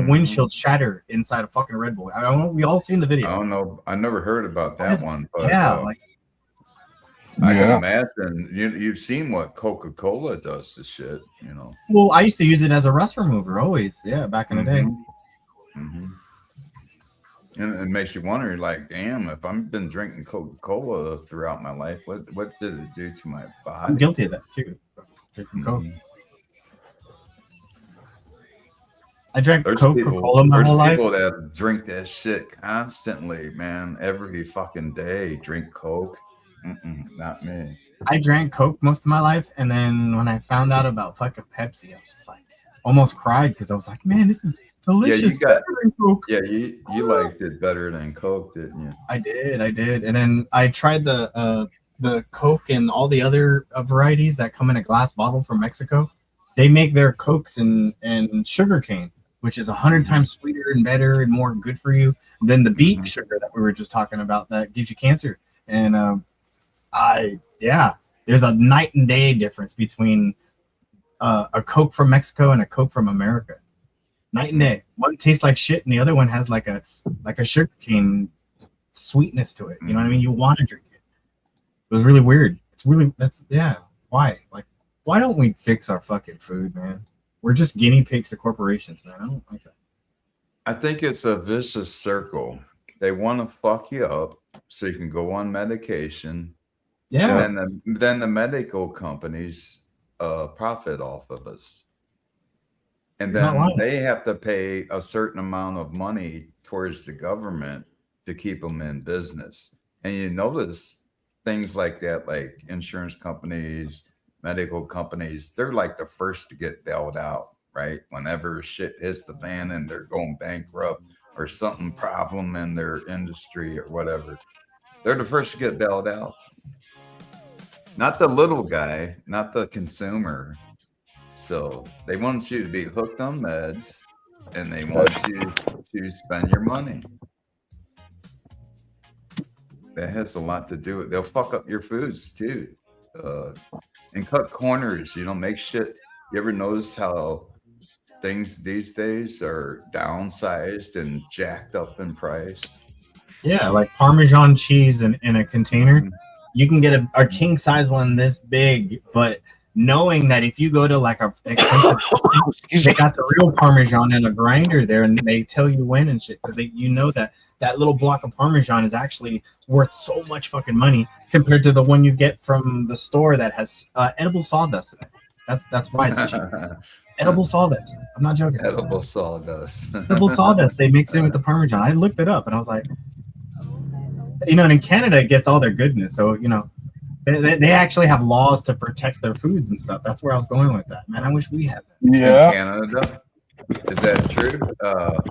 windshield shatter inside a fucking Red Bull. I don't know. We all seen the videos. I don't know. I never heard about that one, but Yeah, I can imagine. You've seen what Coca-Cola does to shit, Well, I used to use it as a rust remover always. Yeah, back in the day. And it makes you wonder, like, damn, if I've been drinking Coca-Cola throughout my life, what did it do to my body? I'm guilty of that too. Drinking Coke. I drank Coca-Cola my whole life. There's people that drink that shit constantly, man. Every fucking day, drink Coke. Not me. I drank Coke most of my life, and then when I found out about fucking Pepsi, I was just like, almost cried because I was like, man, this is delicious. Yeah, better than Coke. Yeah, you liked it better than Coke, didn't you? I did, and then I tried the Coke and all the other varieties that come in a glass bottle from Mexico. They make their Cokes and sugar cane, which is 100 times sweeter and better and more good for you than the beet sugar that we were just talking about that gives you cancer. And there's a night and day difference between a Coke from Mexico and a Coke from America. Night and day. One tastes like shit, and the other one has like a sugar cane sweetness to it. You know what I mean? You want to drink it. It was really weird. It's really why? Like, why don't we fix our fucking food, man? We're just guinea pigs to corporations, man. I don't like that. I think it's a vicious circle. They want to fuck you up so you can go on medication. Yeah. And then the medical companies profit off of us. And then they have to pay a certain amount of money towards the government to keep them in business. And you notice things like that, like insurance companies, medical companies, they're like the first to get bailed out, right? Whenever shit hits the fan and they're going bankrupt or something problem in their industry or whatever, they're the first to get bailed out. Not the little guy, not the consumer. So they want you to be hooked on meds and they want you to spend your money. That has a lot to do with it. They'll fuck up your foods too. And cut corners, make shit. You ever notice how things these days are downsized and jacked up in price? Yeah, like Parmesan cheese in a container. You can get a king size one this big, but knowing that if you go to like a expensive, they got the real Parmesan in a grinder there, and they tell you when and shit, because that little block of Parmesan is actually worth so much fucking money compared to the one you get from the store that has edible sawdust in it. That's why it's cheap. Edible sawdust. I'm not joking. Edible sawdust. Edible sawdust. They mix in with the Parmesan. I looked it up and I was like, and in Canada it gets all their goodness. So they actually have laws to protect their foods and stuff. That's where I was going with that, man. I wish we had that. Yeah. In Canada, is that true?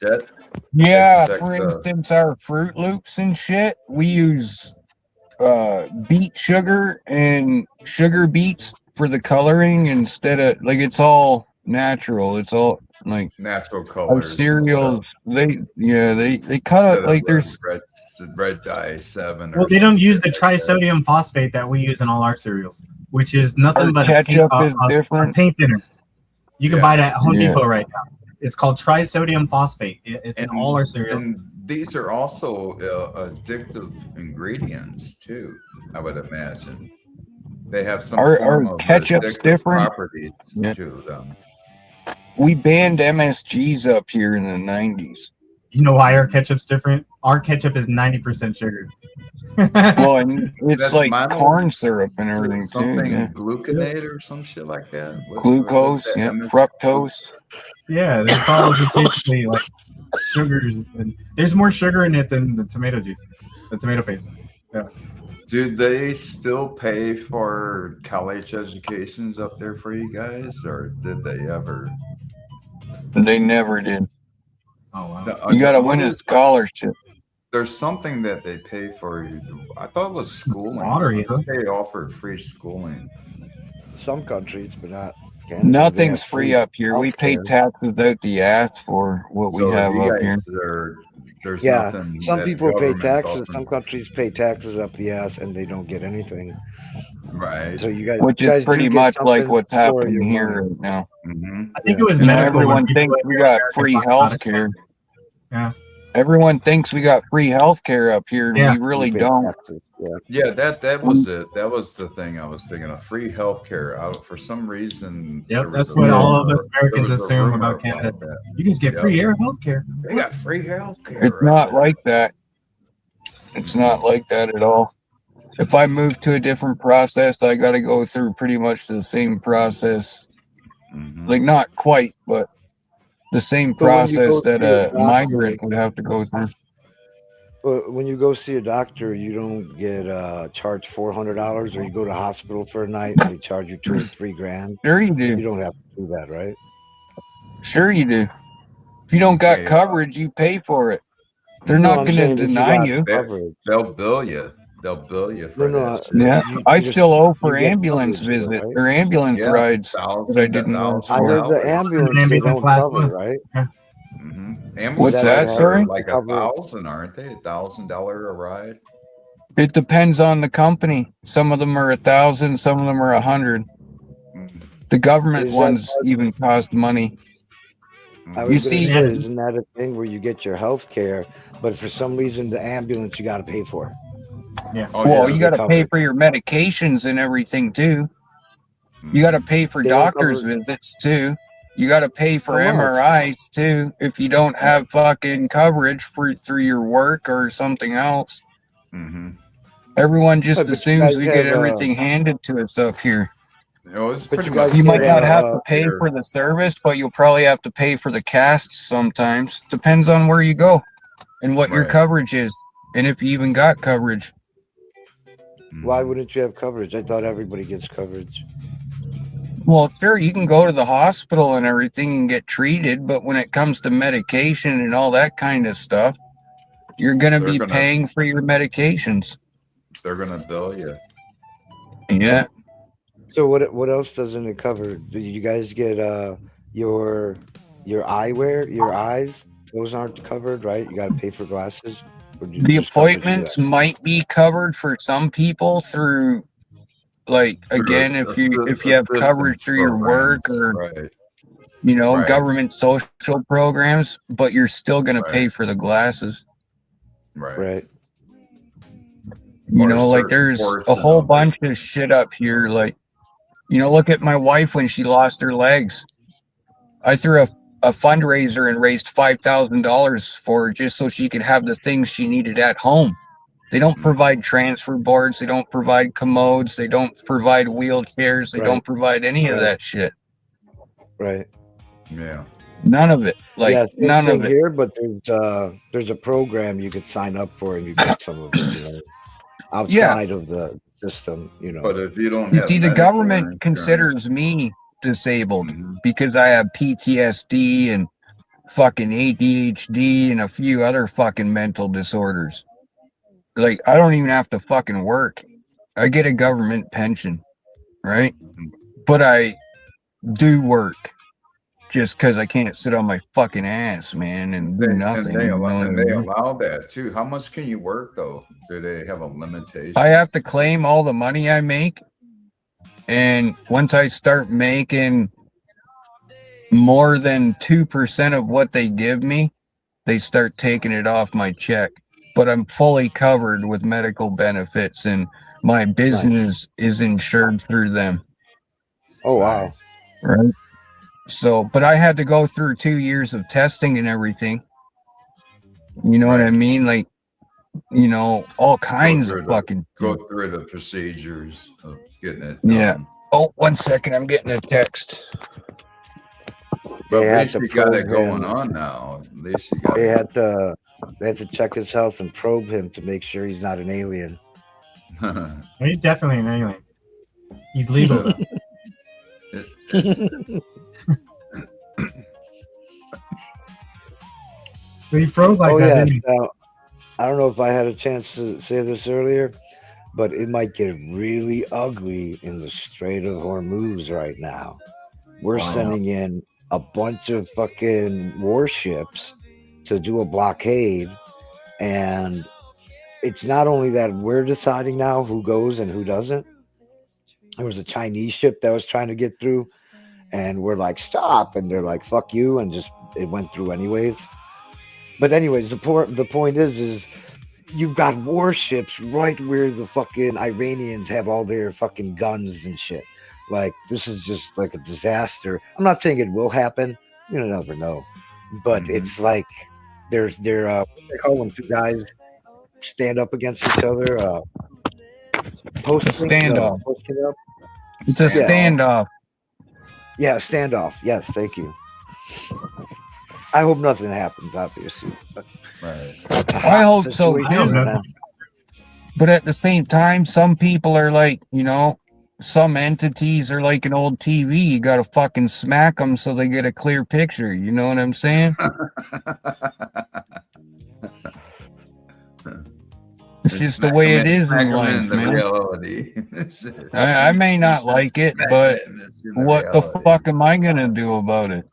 Jet? Yeah, for instance, our Fruit Loops and shit, we use beet sugar and sugar beets for the coloring instead of it's all natural. It's all like natural our colors. cereals. They cut it like there's red dye 7. Well, they don't use the trisodium phosphate that we use in all our cereals, which is nothing but ketchup is different. A paint thinner. You can buy it at Home Depot right now. It's called trisodium phosphate. It's in all our cereals. And these are also addictive ingredients too, I would imagine. They have some form of ketchup's different properties to them. We banned MSGs up here in the 90s. You know why our ketchup's different? Our ketchup is 90% sugar. Well, and it's That's like mono- corn syrup and everything too. Something Yeah. gluconate or some shit like that. Glucose, what's that? yeah, fructose. Yeah, they follow basically like sugars. And there's more sugar in it than the tomato juice, the tomato paste. Yeah. Do they still pay for college educations up there for you guys, or did they ever? They never did. Oh wow! You got to win a scholarship. There's something that they pay for you. I thought it was schooling. Lottery, huh? They offered free schooling. Some countries, but not Canada. Nothing's free up here. We pay healthcare. taxes out the ass for what we So have you up guys here. there's Yeah, nothing. some that people pay government taxes. offers. Some countries pay taxes up the ass, and they don't get anything. Right. So you guys, Which you is guys do pretty get much like something what's for happening your here money. right now. I think it was You know, medical. everyone when people thinks in we got America free talk about health it. care. Yeah. Everyone thinks we got free health care up here, and Yeah. we really You pay don't. taxes, yeah. Yeah, that was it. That was the thing I was thinking of. Free healthcare. For some reason. Yep, there was that's a what all of rumor- us Americans there was a assume rumor about Canada. that. You guys get Yep. free air healthcare. They got free healthcare. It's not like that. It's not like that at all. If I move to a different process, I got to go through pretty much the same process. Like, not quite, but the same But when you process go that see a a doctor- migrant would have to go through. But when you go see a doctor, you don't get charged $400, or you go to hospital for a night and they charge you $2 or $3 grand. Sure you do. You don't have to do that, right? Sure you do. If you don't got Yeah. coverage, you pay for it. They're No, not I'm going to saying if you deny got you. coverage. They'll bill you. They'll bill you for No, that shit. Yeah, You I just- still owe for you get ambulance coverage though, visit right? or ambulance Yeah, rides $1,000 that I didn't know $1,000 for. Under the ambulance, they ambulance don't last cover, month. right? What's Is that, right? sorry? Like Cover- $1,000, aren't they? $1,000 a ride. It depends on the company. Some of them are 1,000, some of them are 100. The government Is that ones even cost money. I You was gonna see, say, isn't that a thing where you get your health care, but for some reason the ambulance you got to pay for? Yeah. Oh, well, yeah. you got to pay Covered. for your medications and everything too. You got to pay for They don't doctor's cover. visits too. You got to pay for How much? MRIs too if you don't have fucking coverage for through your work or something else. Mm-hmm. Everyone Right, just but you assumes guys we get have everything handed to us up here. It's But pretty you much guys You might get not have to pay here. for the service, but you'll probably have to pay for the casts sometimes. Depends on where you go and what your Right. coverage is, and if you even got coverage. Why wouldn't you have coverage? I thought everybody gets coverage. Well, sure, you can go to the hospital and everything and get treated, but when it comes to medication and all that kind of stuff, you're going to They're be gonna- paying for your medications. They're gonna bill you. Yeah. So what else doesn't it cover? Do you guys get your eyewear, your eyes? Those aren't covered, right? You got to pay for glasses. Or do you The just cover appointments that? might be covered for some people through, like, again, if you have coverage through your work or Right. Right. government social programs, but you're still going to Right. pay for the glasses. Right. You Or know, like certain there's a portion whole of it. bunch of shit up here. Like, look at my wife when she lost her legs. I threw a fundraiser and raised $5,000 for her just so she could have the things she needed at home. They don't provide transfer boards. They don't provide commodes. They don't provide wheelchairs. They Right. don't provide any of Right. that shit. Right. Yeah. None of it. Like, Yeah, same none thing of it. here, but there's a program you could sign up for and you get some of it, outside of the system, But if you don't You have see, the medical government insurance- considers me disabled Mm-hmm. because I have PTSD and fucking ADHD and a few other fucking mental disorders. Like, I don't even have to fucking work. I get a government pension, right? But I do work just because I can't sit on my fucking ass, man, and do nothing. And they you know what I mean? allow that too. How much can you work though? Do they have a limitation? I have to claim all the money I make. And once I start making more than 2% of what they give me, they start taking it off my check. But I'm fully covered with medical benefits and my business is insured through them. Oh, wow. Right. So, but I had to go through 2 years of testing and everything. You know what I mean? Like, all kinds of fucking. Go through the procedures of getting it. Yeah. Oh, 1 second. I'm getting a text. But They at had least to you got it probe going him. on now. At least you got They it. had to check his health and probe him to make sure he's not an alien. He's definitely an alien. He's legal. But he froze like Oh that, yeah. didn't he? Now, I don't know if I had a chance to say this earlier, but it might get really ugly in the Strait of Hormuz right now. We're Wow. sending in a bunch of fucking warships to do a blockade, and it's not only that we're deciding now who goes and who doesn't. There was a Chinese ship that was trying to get through, and we're like, stop, and they're like, fuck you, and just it went through anyways. But anyways, the point is you've got warships right where the fucking Iranians have all their fucking guns and shit. Like, this is just like a disaster. I'm not saying it will happen. You never know. But it's like they're what they call when two guys stand up against each other. Posting, standoff. posting up. It's a standoff. Yeah, standoff. Yes, thank you. I hope nothing happens, obviously. But I hope so situation, too. man. But at the same time, some people are like, some entities are like an old TV. You got to fucking smack them so they get a clear picture. You know what I'm saying? It's just the way it is in life, man. Reality. I may not like it, but what the fuck am I going to do about it?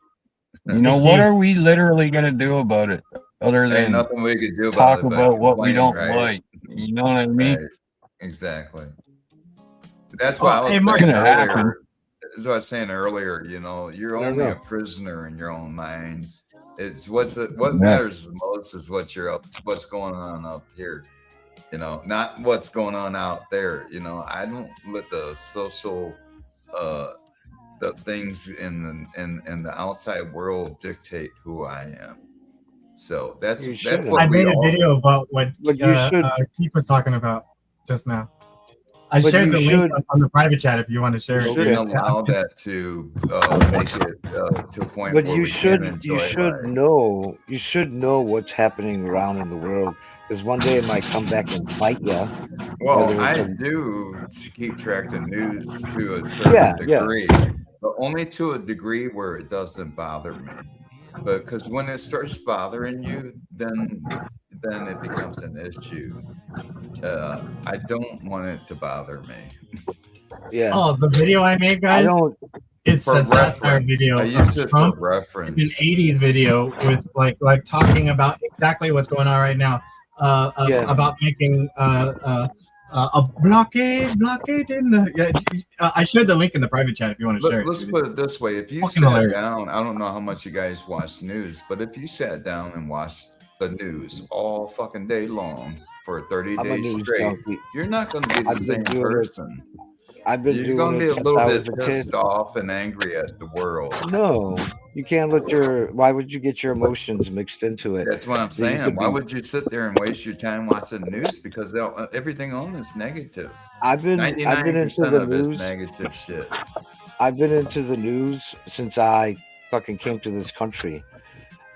What are we literally going to do about it other Ain't than nothing we could do talk about it but about what we complain, don't right? like? You know what I mean? Right. Exactly. That's why I was hey, Mark. saying It's gonna happen. as I was saying earlier, you know, you're I don't only a know. prisoner in your own mind. It's what Yeah. matters the most is what's going on up here. You know, not what's going on out there. You know, I don't let the social the things in the outside world dictate who I am. So that's You that's shouldn't. what I we made a all video about what But you should. Keith was talking about just now. I But shared you the link should. on the private chat if you want to share You it. shouldn't Okay. allow that to make it to a point But where you we can't should. You enjoy should life. know. You should know what's happening around in the world. Because one day it might come back and bite you. Well, Whether it's I a do to keep track the news to a yeah, certain yeah. degree, but only to a degree where it doesn't bother me. Because when it starts bothering you, then it becomes an issue. I don't want it to bother me. Yeah. Oh, the video I made, I guys. don't. It's For a satire reference, video I of used it for Trump. It's an reference. 80s video with like talking about exactly what's going on right now. Yeah. About making a blockade in the. I shared the link in the private chat if you want to share it. Let's put it this way: if you Fucking sat hilarious. down, I don't know how much you guys watch news, but if you sat down and watched the news all fucking day long for 30 I'm a days news straight, junkie. you're not going to be the I've been same doing it. person. I've been You're doing going to be it a since little I was bit a kid. pissed off and angry at the world. No, you can't let your. Why would you get your emotions mixed into it? That's what I'm Then you saying. could Why be. would you sit there and waste your time watching the news? Because everything on is negative. I've been into 99% the of it's news. negative shit. I've been into the news since I fucking came to this country.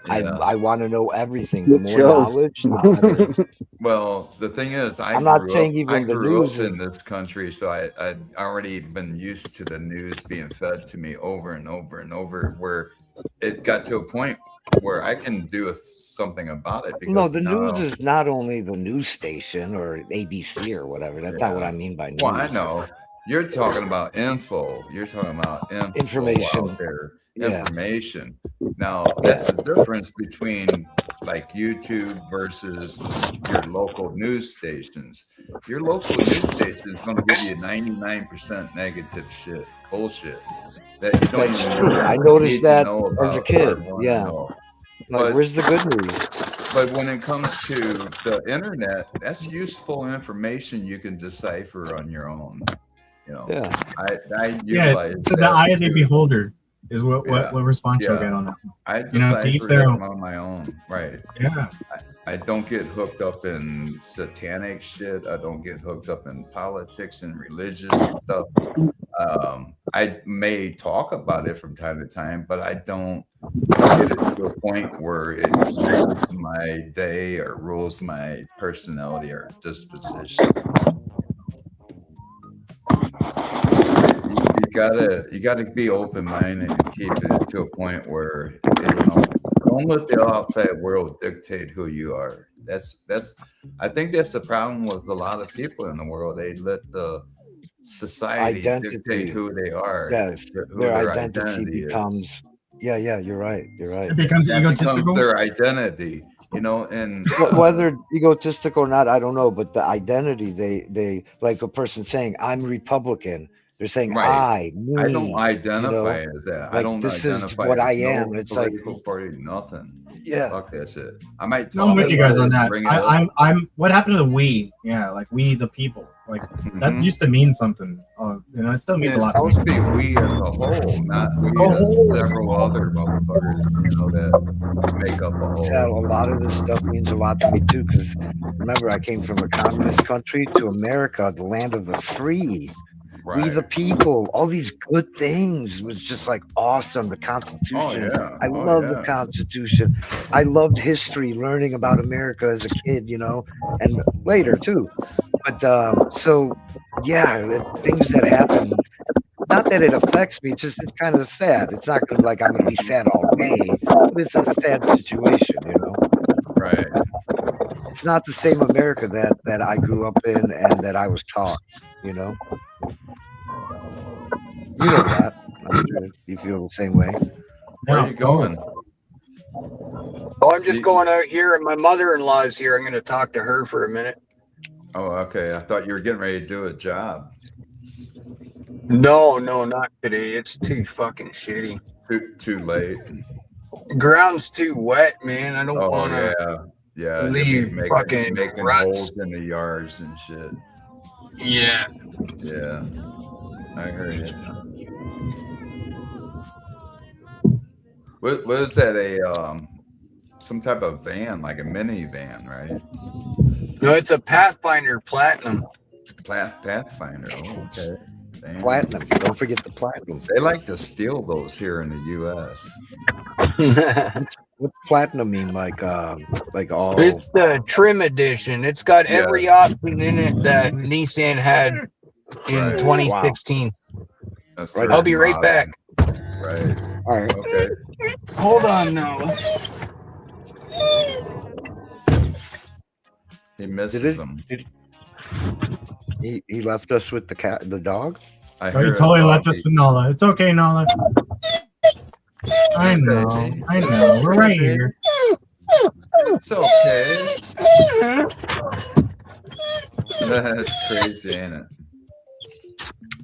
Yeah. I want to know everything. The It more shows. knowledge, the better. Well, the thing is, I'm not saying I even the grew news up in is. this country, so I'd already been used to the news being fed to me over and over and over, where it got to a point where I can do something about it No, because the news now, is not only the news station or ABC or whatever. That's not what yeah. I mean by Well, I news. know you're talking about info. You're talking about info out Information. there, Yeah. information. Now, that's the difference between like YouTube versus your local news stations. Your local news station is going to give you 99% negative shit, bullshit that you don't That's even true. I need noticed to that know as a about or kid. want to Yeah. know. Like, But where's the good news? but when it comes to the internet, that's useful information you can decipher on your own. You know, Yeah. I Yeah, utilize it's the that eye of the too. beholder is what Yeah, response you'll get yeah. on that. I You know, to each decipher their them own. on my own, right? Yeah. I don't get hooked up in satanic shit. I don't get hooked up in politics and religious stuff. I may talk about it from time to time, but I don't get it to a point where it rules my day or rules my personality or disposition. You gotta be open minded and keep it to a point where don't let the outside world dictate who you are. I think that's the problem with a lot of people in the world. They let the society dictate Identity. who they are, Yes. who Their their identity identity becomes. is. Yeah, yeah, you're right. You're right. It becomes That becomes egotistical. their identity, and Whether egotistical or not, I don't know. But the identity, they like a person saying, "I'm Republican." They're saying, right. me. I don't You identify know, as that. I like don't this is identify what I as am. no It's like, political party, nothing. yeah, Fuck that shit. I might No, I'm talk with you about guys it on and that. bring it up. I'm. What happened to the we? Yeah, like we the people. Like that Mhm. used to mean something. It still And means a it's lot to me. supposed to be we as a whole, not we A as whole. several other motherfuckers, that make up a yeah. A whole. lot of this stuff means a lot to me too. Because remember, I came from a communist country to America, the land of the free. We the Right. people, all these good things was just like awesome. The Oh Constitution. yeah. I Oh love the yeah. Constitution. I loved history, learning about America as a kid, and later too. But so yeah, things that happen. Not that it affects me, it's kind of sad. It's not gonna like I'm gonna be sad all day, but it's a sad situation. Right. It's not the same America that I grew up in and that I was taught. You know. You know that. I'm sure you feel the same way. Where are you going? Oh, I'm just going out here, and my mother-in-law is here. I'm going to talk to her for a minute. Oh, okay. I thought you were getting ready to do a job. No, not today. It's too fucking shitty. Too late. Ground's too wet, man. I don't Oh want to yeah. They'll be leave fucking making ruts. holes in the yards and shit. Yeah. Yeah, I heard it. What is that? Some type of van, like a minivan, right? No, it's a Pathfinder Platinum. Pathfinder. Oh, okay. Damn. Platinum. Don't forget the platinum. They like to steal those here in the U.S. What's platinum mean? Like all? It's the trim edition. It's got every option in it that Nissan had in 2016. Right. I'll be right back. Right. All right. Okay. Hold on now. He misses them. He left us with the dog. He totally left us with Nala. It's okay, Nala. I know. We're right here. It's okay. That's crazy, ain't it?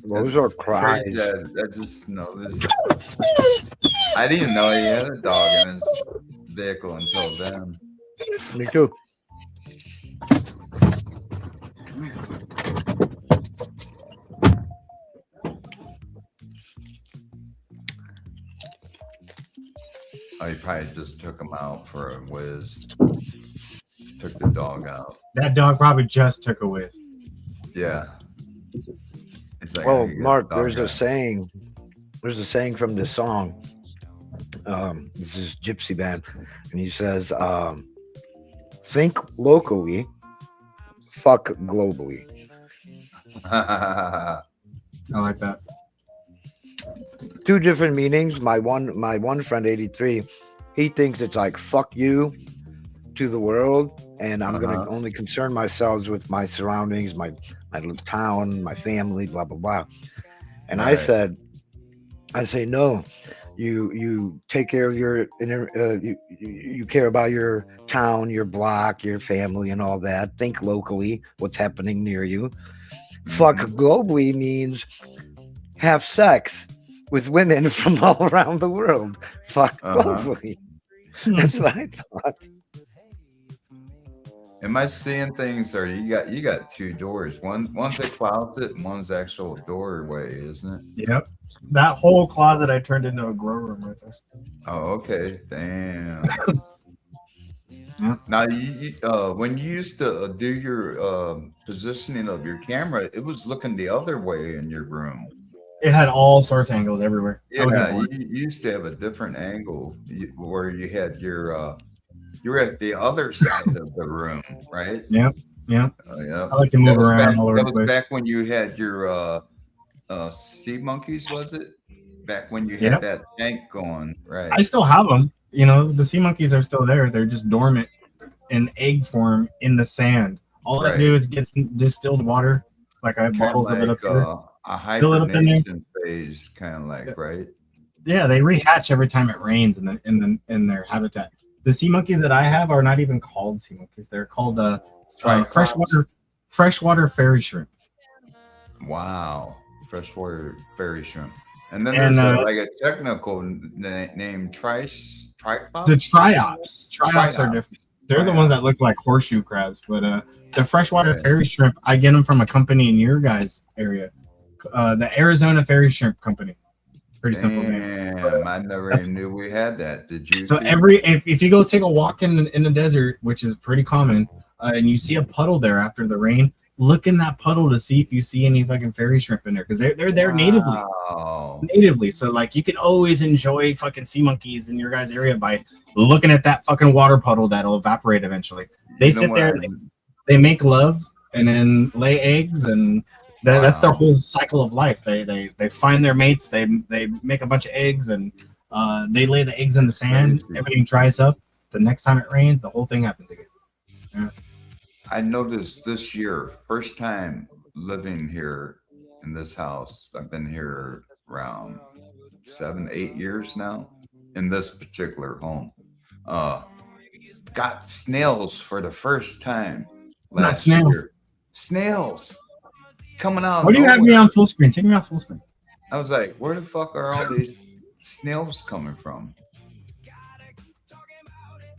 Those are cries. I just know this. I didn't even know he had a dog in his vehicle until then. Me too. Oh, he probably just took him out for a whiz. Took the dog out. That dog probably just took a whiz. Yeah. It's like, Well, "Hey, get Mark, the dog there's a out." saying. There's a saying from this song. This is Gypsy Band, and he says, "Think locally, fuck globally." I like that. Two different meanings. My one friend, 83, he thinks it's like fuck you to the world, and I'm gonna only concern myself with my surroundings, my little town, my family, blah blah blah. And I say no. You take care of your you care about your town, your block, your family, and all that. Think locally, what's happening near you. Fuck globally means have sex with women from all around the world. Fuck globally. That's what I thought. Am I seeing things? Or you got two doors? One's a closet, and one's actual doorway, isn't it? Yep. That whole closet I turned into a grow room right there. Oh, okay. Damn. Now, when you used to do your positioning of your camera, it was looking the other way in your room. It had all sorts of angles everywhere. Yeah, you used to have a different angle where you had your you were at the other side of the room, right? Yep. Yeah. I like to move around all over the That was place. back when you had your sea monkeys, was it? Back when you had that tank going, right? I still have them. You know, the sea monkeys are still there. They're just dormant in egg form in the sand. All I do is get some distilled water, like I have bottles of it up here. A Fill it up in there. hibernation phase, kind of like, right? Yeah, they rehatch every time it rains in their habitat. The sea monkeys that I have are not even called sea monkeys. They're called freshwater fairy shrimp. Wow, freshwater fairy shrimp. And then there's like a technical name, triclops. The triops. Triops are different. They're the ones that look like horseshoe crabs. But the freshwater fairy shrimp, I get them from a company in your guys' area, the Arizona Fairy Shrimp Company. Pretty simple name. Damn, I never even knew we had that. Did you? So if you go take a walk in the desert, which is pretty common, and you see a puddle there after the rain, look in that puddle to see if you see any fucking fairy shrimp in there, because they're there natively. So like you can always enjoy fucking sea monkeys in your guys' area by looking at that fucking water puddle that'll evaporate eventually. They sit there and they make love and then lay eggs, and that's their whole cycle of life. They find their mates, they make a bunch of eggs, and they lay the eggs in the sand. Everything dries up. The next time it rains, the whole thing happens again. Yeah. I noticed this year, first time living here in this house. I've been here around 7-8 years now in this particular home. Got snails for the first time last year. Snails coming out. Why do you have me on full screen? Take me off full screen. I was like, where the fuck are all these snails coming from?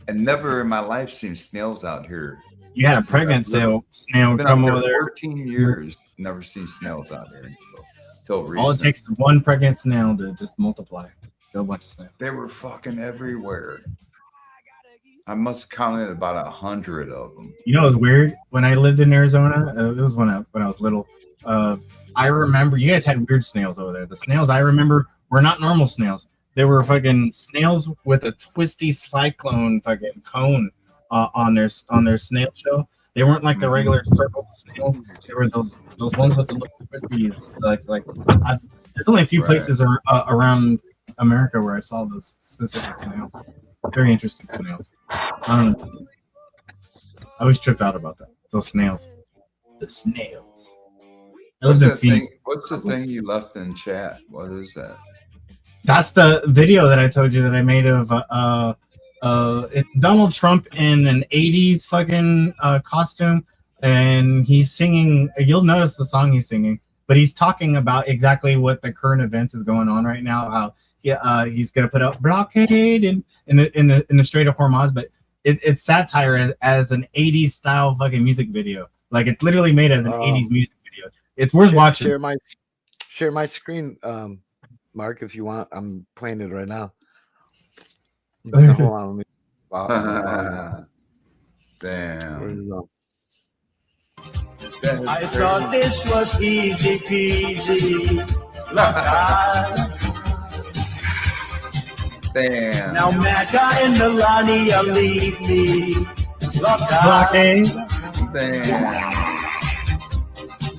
And never in my life seen snails out here. You had a pregnant snail come over there. 14 years, never seen snails out here until recently. All it takes is one pregnant snail to just multiply. A bunch of snails. They were fucking everywhere. I must have counted about 100 of them. You know, it was weird when I lived in Arizona. It was when I was little. I remember you guys had weird snails over there. The snails I remember were not normal snails. They were fucking snails with a twisty cyclone fucking cone on their snail shell. They weren't like the regular circle snails. They were those ones with the little twisties. There's only a few places around America where I saw those specific snails. Very interesting snails. I was tripped out about that. Those snails. The snails. What's the thing you left in chat? What is that? That's the video that I told you that I made of it's Donald Trump in an 80s fucking costume, and he's singing. You'll notice the song he's singing, but he's talking about exactly what the current events is going on right now. How he's gonna put up blockade in the Strait of Hormuz, but it's satire as an 80s style fucking music video. Like it's literally made as an 80s music video. It's worth watching. Share my screen, Mark, if you want. I'm playing it right now. Hold on, let me. Damn. Where did it go? I thought this was easy peasy. Damn. Now Mecca and Melania leave me. Blockade. Damn.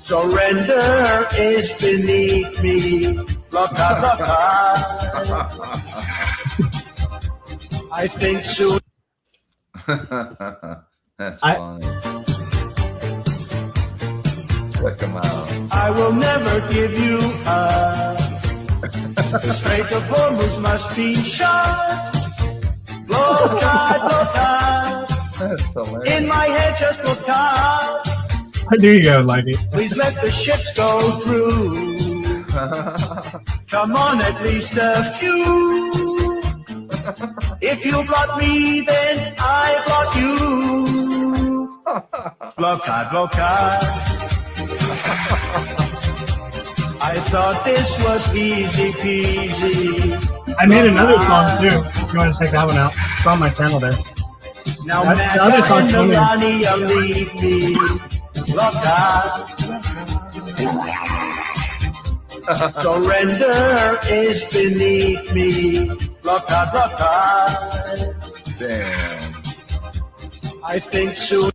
Surrender is beneath me. Blockade. I think soon. That's funny. Check them out. I will never give you up. The Strait of Hormuz must be shut. Blockade. That's hilarious. In my head, just blockade. I knew you guys like it. Please let the ships go through. Come on, at least a few. If you block me, then I block you. Blockade. I thought this was easy peasy. I made another song too. If you want to check that one out, it's on my channel there. Now the other song's coming. Melania leave me. Blockade. Surrender is beneath me. Blockade. Damn. I think soon.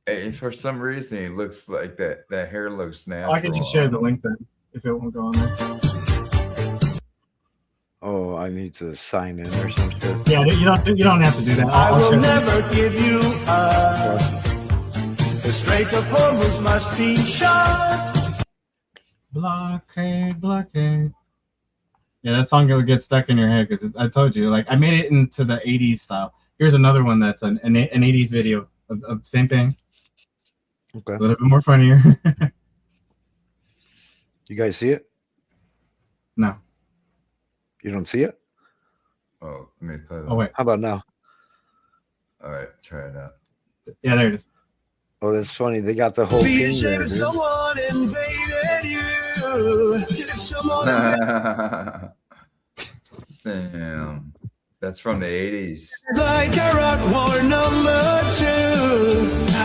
Hey, for some reason, it looks like that hair looks natural. I can just share the link then if it won't go on there. Oh, I need to sign in or something. Yeah, you don't have to do that. I I'll will share never give you up. The Strait of Hormuz must be shut. Blockade. Yeah, that song would get stuck in your head because I told you, like I made it into the 80s style. Here's another one that's an 80s video of same thing. Okay. A little bit more funnier. You guys see it? No. You don't see it? Oh, let me put it Oh, wait. How about now? All right, try it out. Yeah, there it is. Oh, that's funny. They got the whole Be thing there, ashamed if dude. someone invaded you. If someone Damn. That's from the 80s. like a rock war #2.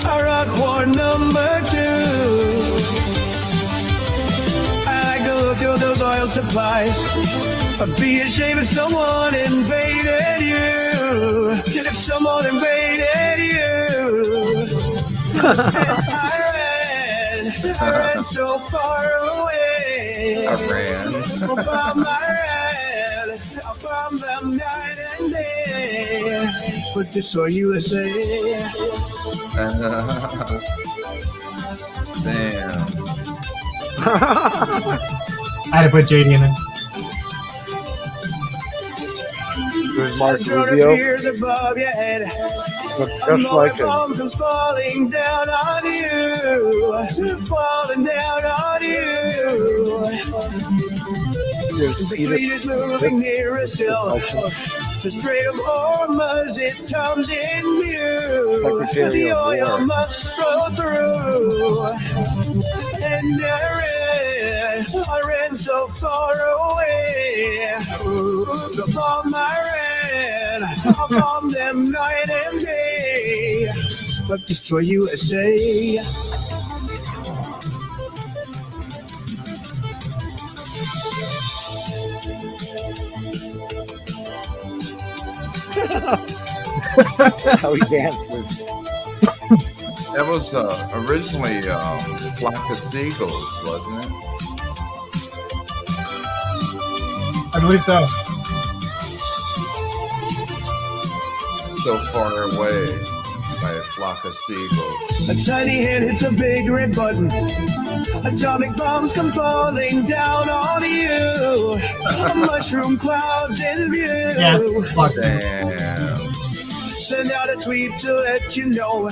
A rock war #2. I go through those oil supplies. I'd be ashamed if someone invaded you. And if someone invaded you. I ran so far away. I ran. From them night and day. Put this on USA. Damn. I had to put JD in it. There's Mark $200 Rubio. years above your head. Looks just like him. Bombs are falling down on you. Falling down on you. The fleet is moving nearer still. The Strait of Hormuz, it comes in view. The oil must flow through. And I ran so far away. The bomb I bomb them night and day. But destroy USA. How he dances. That was originally Flock of Seagulls, wasn't it? I believe so. So Far Away by a Flock of Seagulls. A tiny hand hits a big red button. Atomic bombs come falling down on you. Mushroom clouds in view. Damn. Send out a tweet to let you know.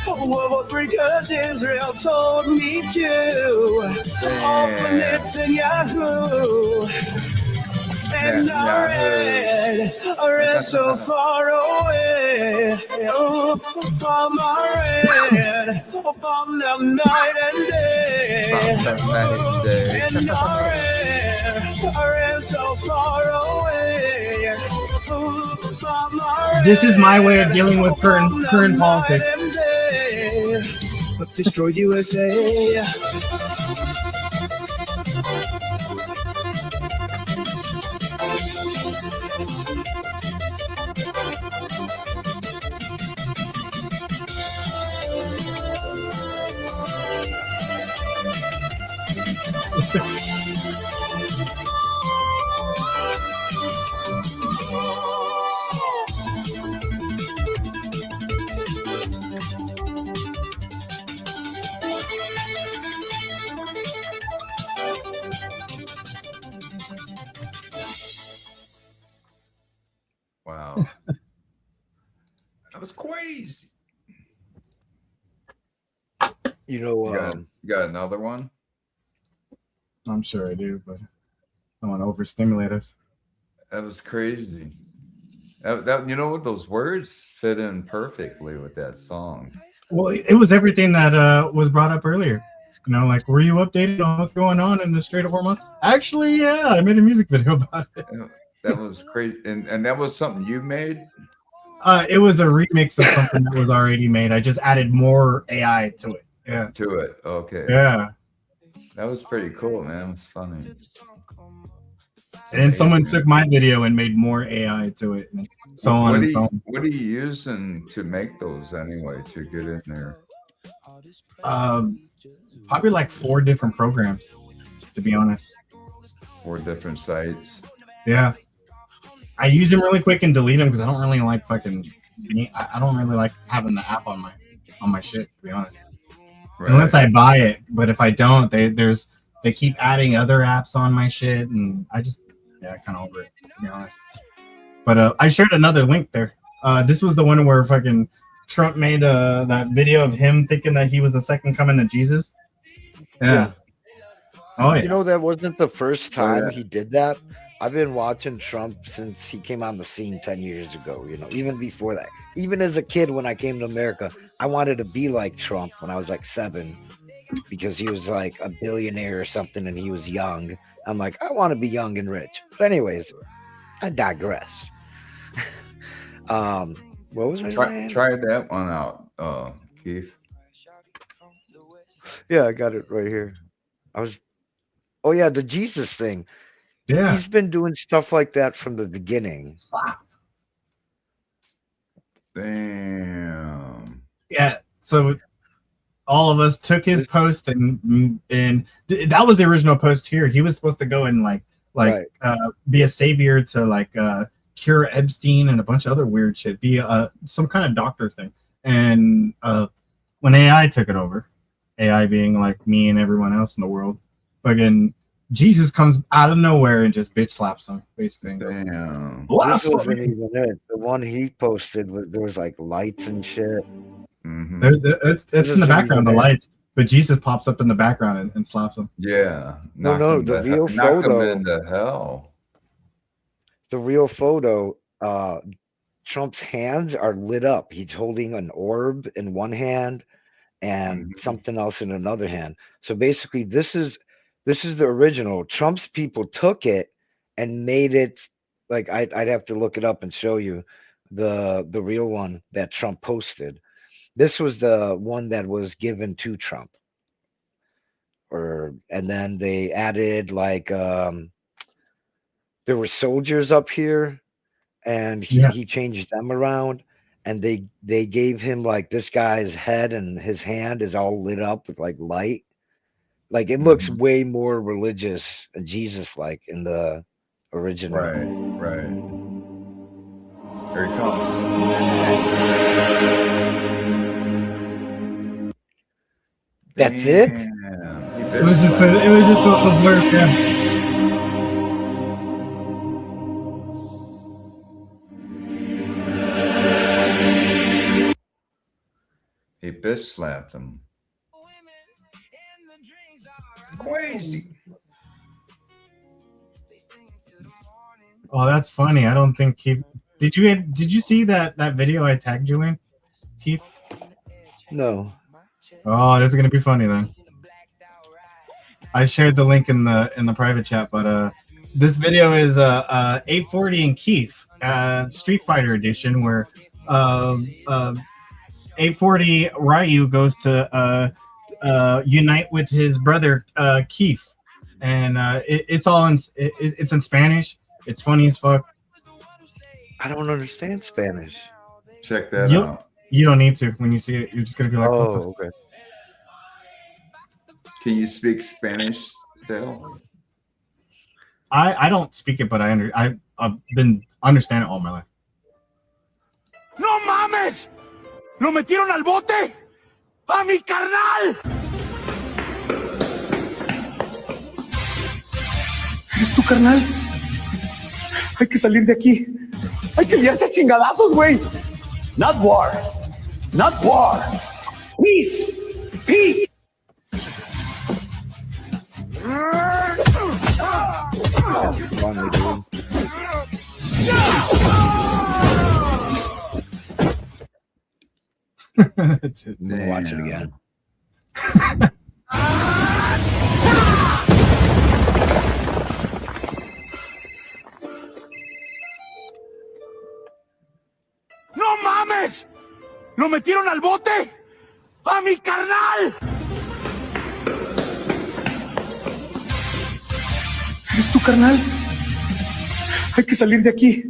World War III, cause Israel told me to. All from Nets and Yahoo. And I read so far away. Oh, bomb I read, oh, bomb them night and day. And I read so far away. Oh, bomb I read, This is my way of dealing with current politics. But destroy USA. Wow. That was crazy. You know, you got another one? I'm sure I do, but I don't want to overstimulate us. That was crazy. That you know what, those words fit in perfectly with that song. Well, it was everything that was brought up earlier. You know, like, were you updated on what's going on in the Strait of Hormuz? Actually, yeah, I made a music video about it. That was crazy, and that was something you made. It was a remix of something that was already made. I just added more AI to it. Yeah. To it, okay. Yeah. That was pretty cool, man. It was funny. And then someone took my video and made more AI to it, and so on and so on. What are you using to make those anyway? To get in there? Probably like 4 different programs, to be honest. 4 different sites. Yeah. I use them really quick and delete them because I don't really like I don't really like having the app on my shit, to be honest. Right. Unless I buy it, but if I don't, they keep adding other apps on my shit, and I kind of over it, to be honest. But I shared another link there. This was the one where fucking Trump made that video of him thinking that he was the second coming of Jesus. Yeah. Oh yeah. You know, that wasn't the first time he did that. I've been watching Trump since he came on the scene 10 years ago, you know, even before that. Even as a kid, when I came to America, I wanted to be like Trump when I was like 7 because he was like a billionaire or something and he was young. I'm like, I want to be young and rich. But anyways, I digress. What was I saying? Try that one out, Keith. Yeah, I got it right here. Oh yeah, the Jesus thing. Yeah. He's been doing stuff like that from the beginning. Damn. Yeah. So all of us took his post and that was the original post here. He was supposed to go and be a savior to cure Epstein and a bunch of other weird shit. Be some kind of doctor thing. And when AI took it over, AI being like me and everyone else in the world, fucking Jesus comes out of nowhere and just bitch slaps him, basically. Damn. This wasn't even it. The one he posted there was like lights and shit. Mm-hmm. It's in the background, the lights. but Jesus pops up in the background and slaps him. Yeah. No, the real knock him photo. into hell. The real photo, Trump's hands are lit up. He's holding an orb in one hand and something else in another hand. So basically, this is the original. Trump's people took it and made it like I'd have to look it up and show you the real one that Trump posted. This was the one that was given to Trump. And then they added like there were soldiers up here, and he changed them around, and they gave him like this guy's head, and his hand is all lit up with like light. Like it looks way more religious and Jesus-like in the original. Right. Here he comes. That's it? It was just a blurb, yeah. He bitch slapped him. It's crazy. Oh, that's funny. I don't think Keith. Did you see that video I tagged you in, Keith? No. Oh, this is gonna be funny then. I shared the link in the private chat, but this video is 840 and Keith Street Fighter edition, where 840 Ryu goes to unite with his brother Keith, and it's all it's in Spanish. It's funny as fuck. I don't understand Spanish. Check that out. You don't need to. When you see it, you're just gonna be like, "Oh, okay." Can you speak Spanish, Dale? I don't speak it, but I've been understand it all my life. ¡No mames! ¡Lo metieron al bote! ¡A mi carnal! ¿Eres tu carnal? Hay que salir de aquí. Hay que liarse a chingadazos, güey. Not war. Not war. Peace. Peace. Funny, dude. I'm gonna watch it again. ¡No mames! ¡Lo metieron al bote! ¡A mi carnal! ¿Eres tu carnal? Hay que salir de aquí.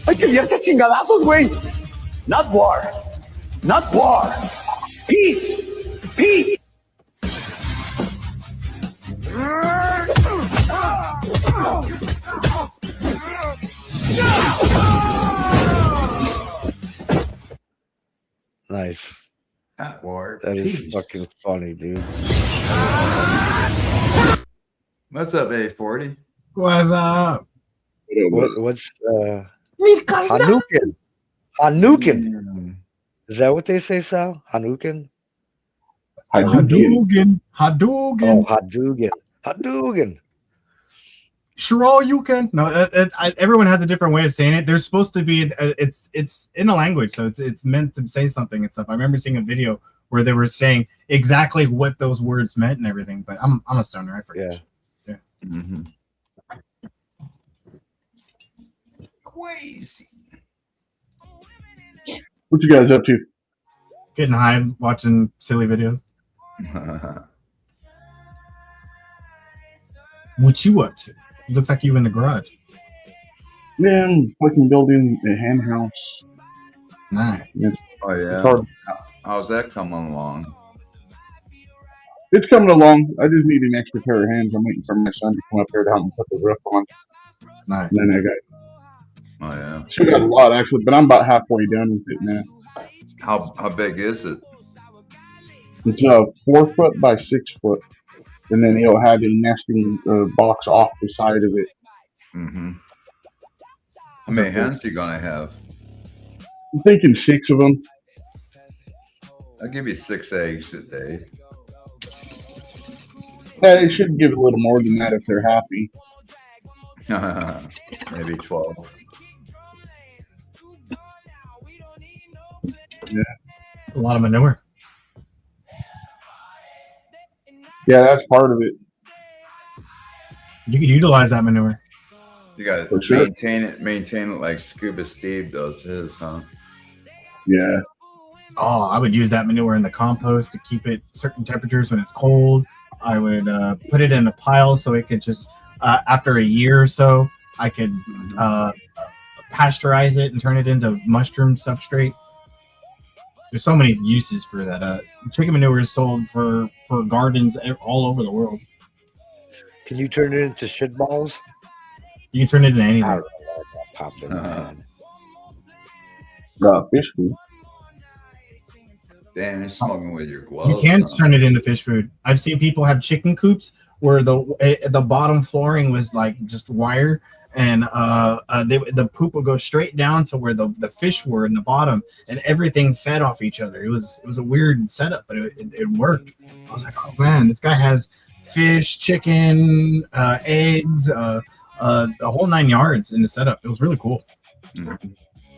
Hay que liarse a chingadazos, güey. Not war. Not war. Peace. Peace. Nice. Not war. That is Peace. fucking funny, dude. What's up, 840? What's up? What's Hanukkah? Hanukkah. Is that what they say, Sal? Hanukkah? Hadouken. Oh, Hadouken. Hadouken. Sure, you can. No, everyone has a different way of saying it. There's supposed to be it's in a language, so it's meant to say something and stuff. I remember seeing a video where they were saying exactly what those words meant and everything. But I'm a stoner. I forget. Yeah. Mm-hmm. Crazy. What you guys up to? Getting high, watching silly videos. What you up to? It looks like you in the garage. Yeah, I'm fucking building a hen house. Nice. Oh yeah. Hard. How's that coming along? It's coming along. I just need an extra pair of hands. I'm waiting for my son to come up here to help me put the roof on. Nice. And then I got. Oh yeah. Still got a lot actually, but I'm about halfway done with it now. How big is it? It's 4 foot by 6 foot, and then it'll have a nesting box off the side of it. Mm-hmm. How many hens you gonna have? I'm thinking 6 of them. I'll give you 6 eggs a day. Yeah, they should give a little more than that if they're happy. Maybe 12. Yeah. A lot of manure. Yeah, that's part of it. You could utilize that manure. You got For to sure. maintain it like Scuba Steve does his, huh? Yeah. Oh, I would use that manure in the compost to keep it certain temperatures when it's cold. I would put it in a pile so it could just, after a year or so, I could pasteurize it and turn it into mushroom substrate. There's so many uses for that. Chicken manure is sold for gardens all over the world. Can you turn it into shit balls? You can turn it into I anything. don't know. That popped in my head. Fish food. Damn, you're smoking with your gloves. You can huh? turn it into fish food. I've seen people have chicken coops where the bottom flooring was like just wire, and the poop would go straight down to where the fish were in the bottom, and everything fed off each other. It was a weird setup, but it worked. I was like, oh man, this guy has fish, chicken, eggs, the whole 9 yards in the setup. It was really cool. Mhm.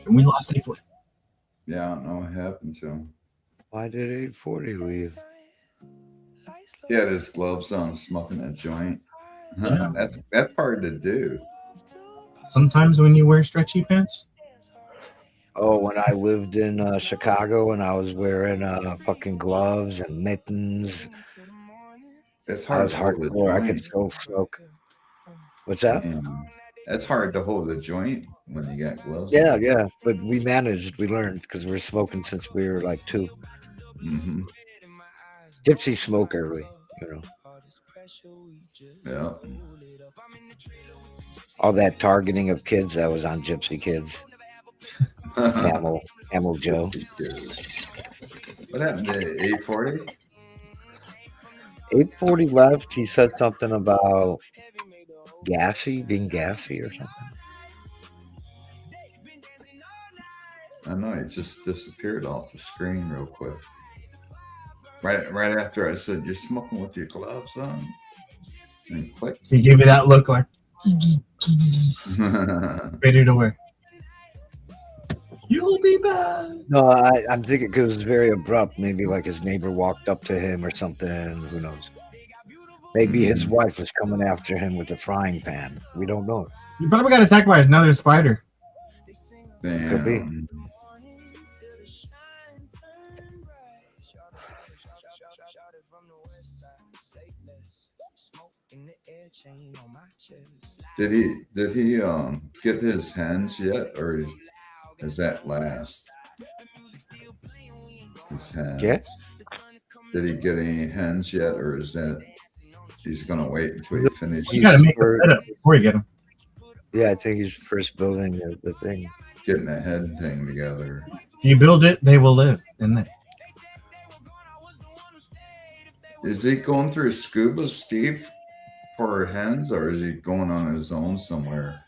And we lost 8 foot. Yeah, I don't know what happened to him. Why did 840 leave? He had his gloves on, smoking that joint. Yeah. That's hard to do. Sometimes when you wear stretchy pants. Oh, when I lived in Chicago and I was wearing fucking gloves and mittens. It's I hard was to hold the hardcore. I could joint. still smoke. What's that? Damn. That's hard to hold the joint when you got gloves. Yeah, yeah. But we managed. We learned because we were smoking since we were like 2. Mm-hmm. Gypsy smoke early, you know. Yeah. All that targeting of kids that was on Gypsy Kids. Camel Joe. What happened to 840? 840 left. He said something about being gassy or something. I know, it just disappeared off the screen real quick. Right after I said, "You're smoking with your gloves on," and click. He gave me that look like faded away. You'll be back. No, I'm thinking because it was very abrupt. Maybe like his neighbor walked up to him or something. Who knows? Maybe his wife was coming after him with a frying pan. We don't know. You probably got attacked by another spider. Damn. Could be. Did he get his hens yet, or is that last? His hens. Yeah. Did he get any hens yet, or is that he's gonna wait until he finishes? You gotta make a setup before you get them. Yeah, I think he's first building the thing. Getting a head thing together. If you build it, they will live, isn't it? Is he going through Scuba Steve for hens, or is he going on his own somewhere?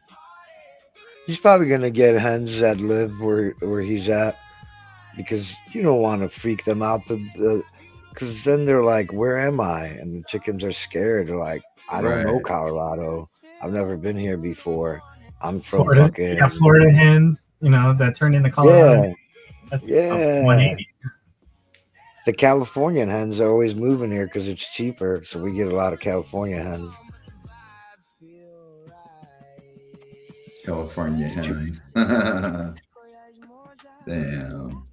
He's probably gonna get hens that live where he's at, because you don't want to freak them out. Because then they're like, "Where am I?" And the chickens are scared. They're like, "I don't know Right. Colorado. I've never been here before. I'm from Florida. fucking You got Florida hens, that turn into Colorado. yeah, That's yeah." 180. The Californian hens are always moving here because it's cheaper, so we get a lot of California hens. California hens. Damn.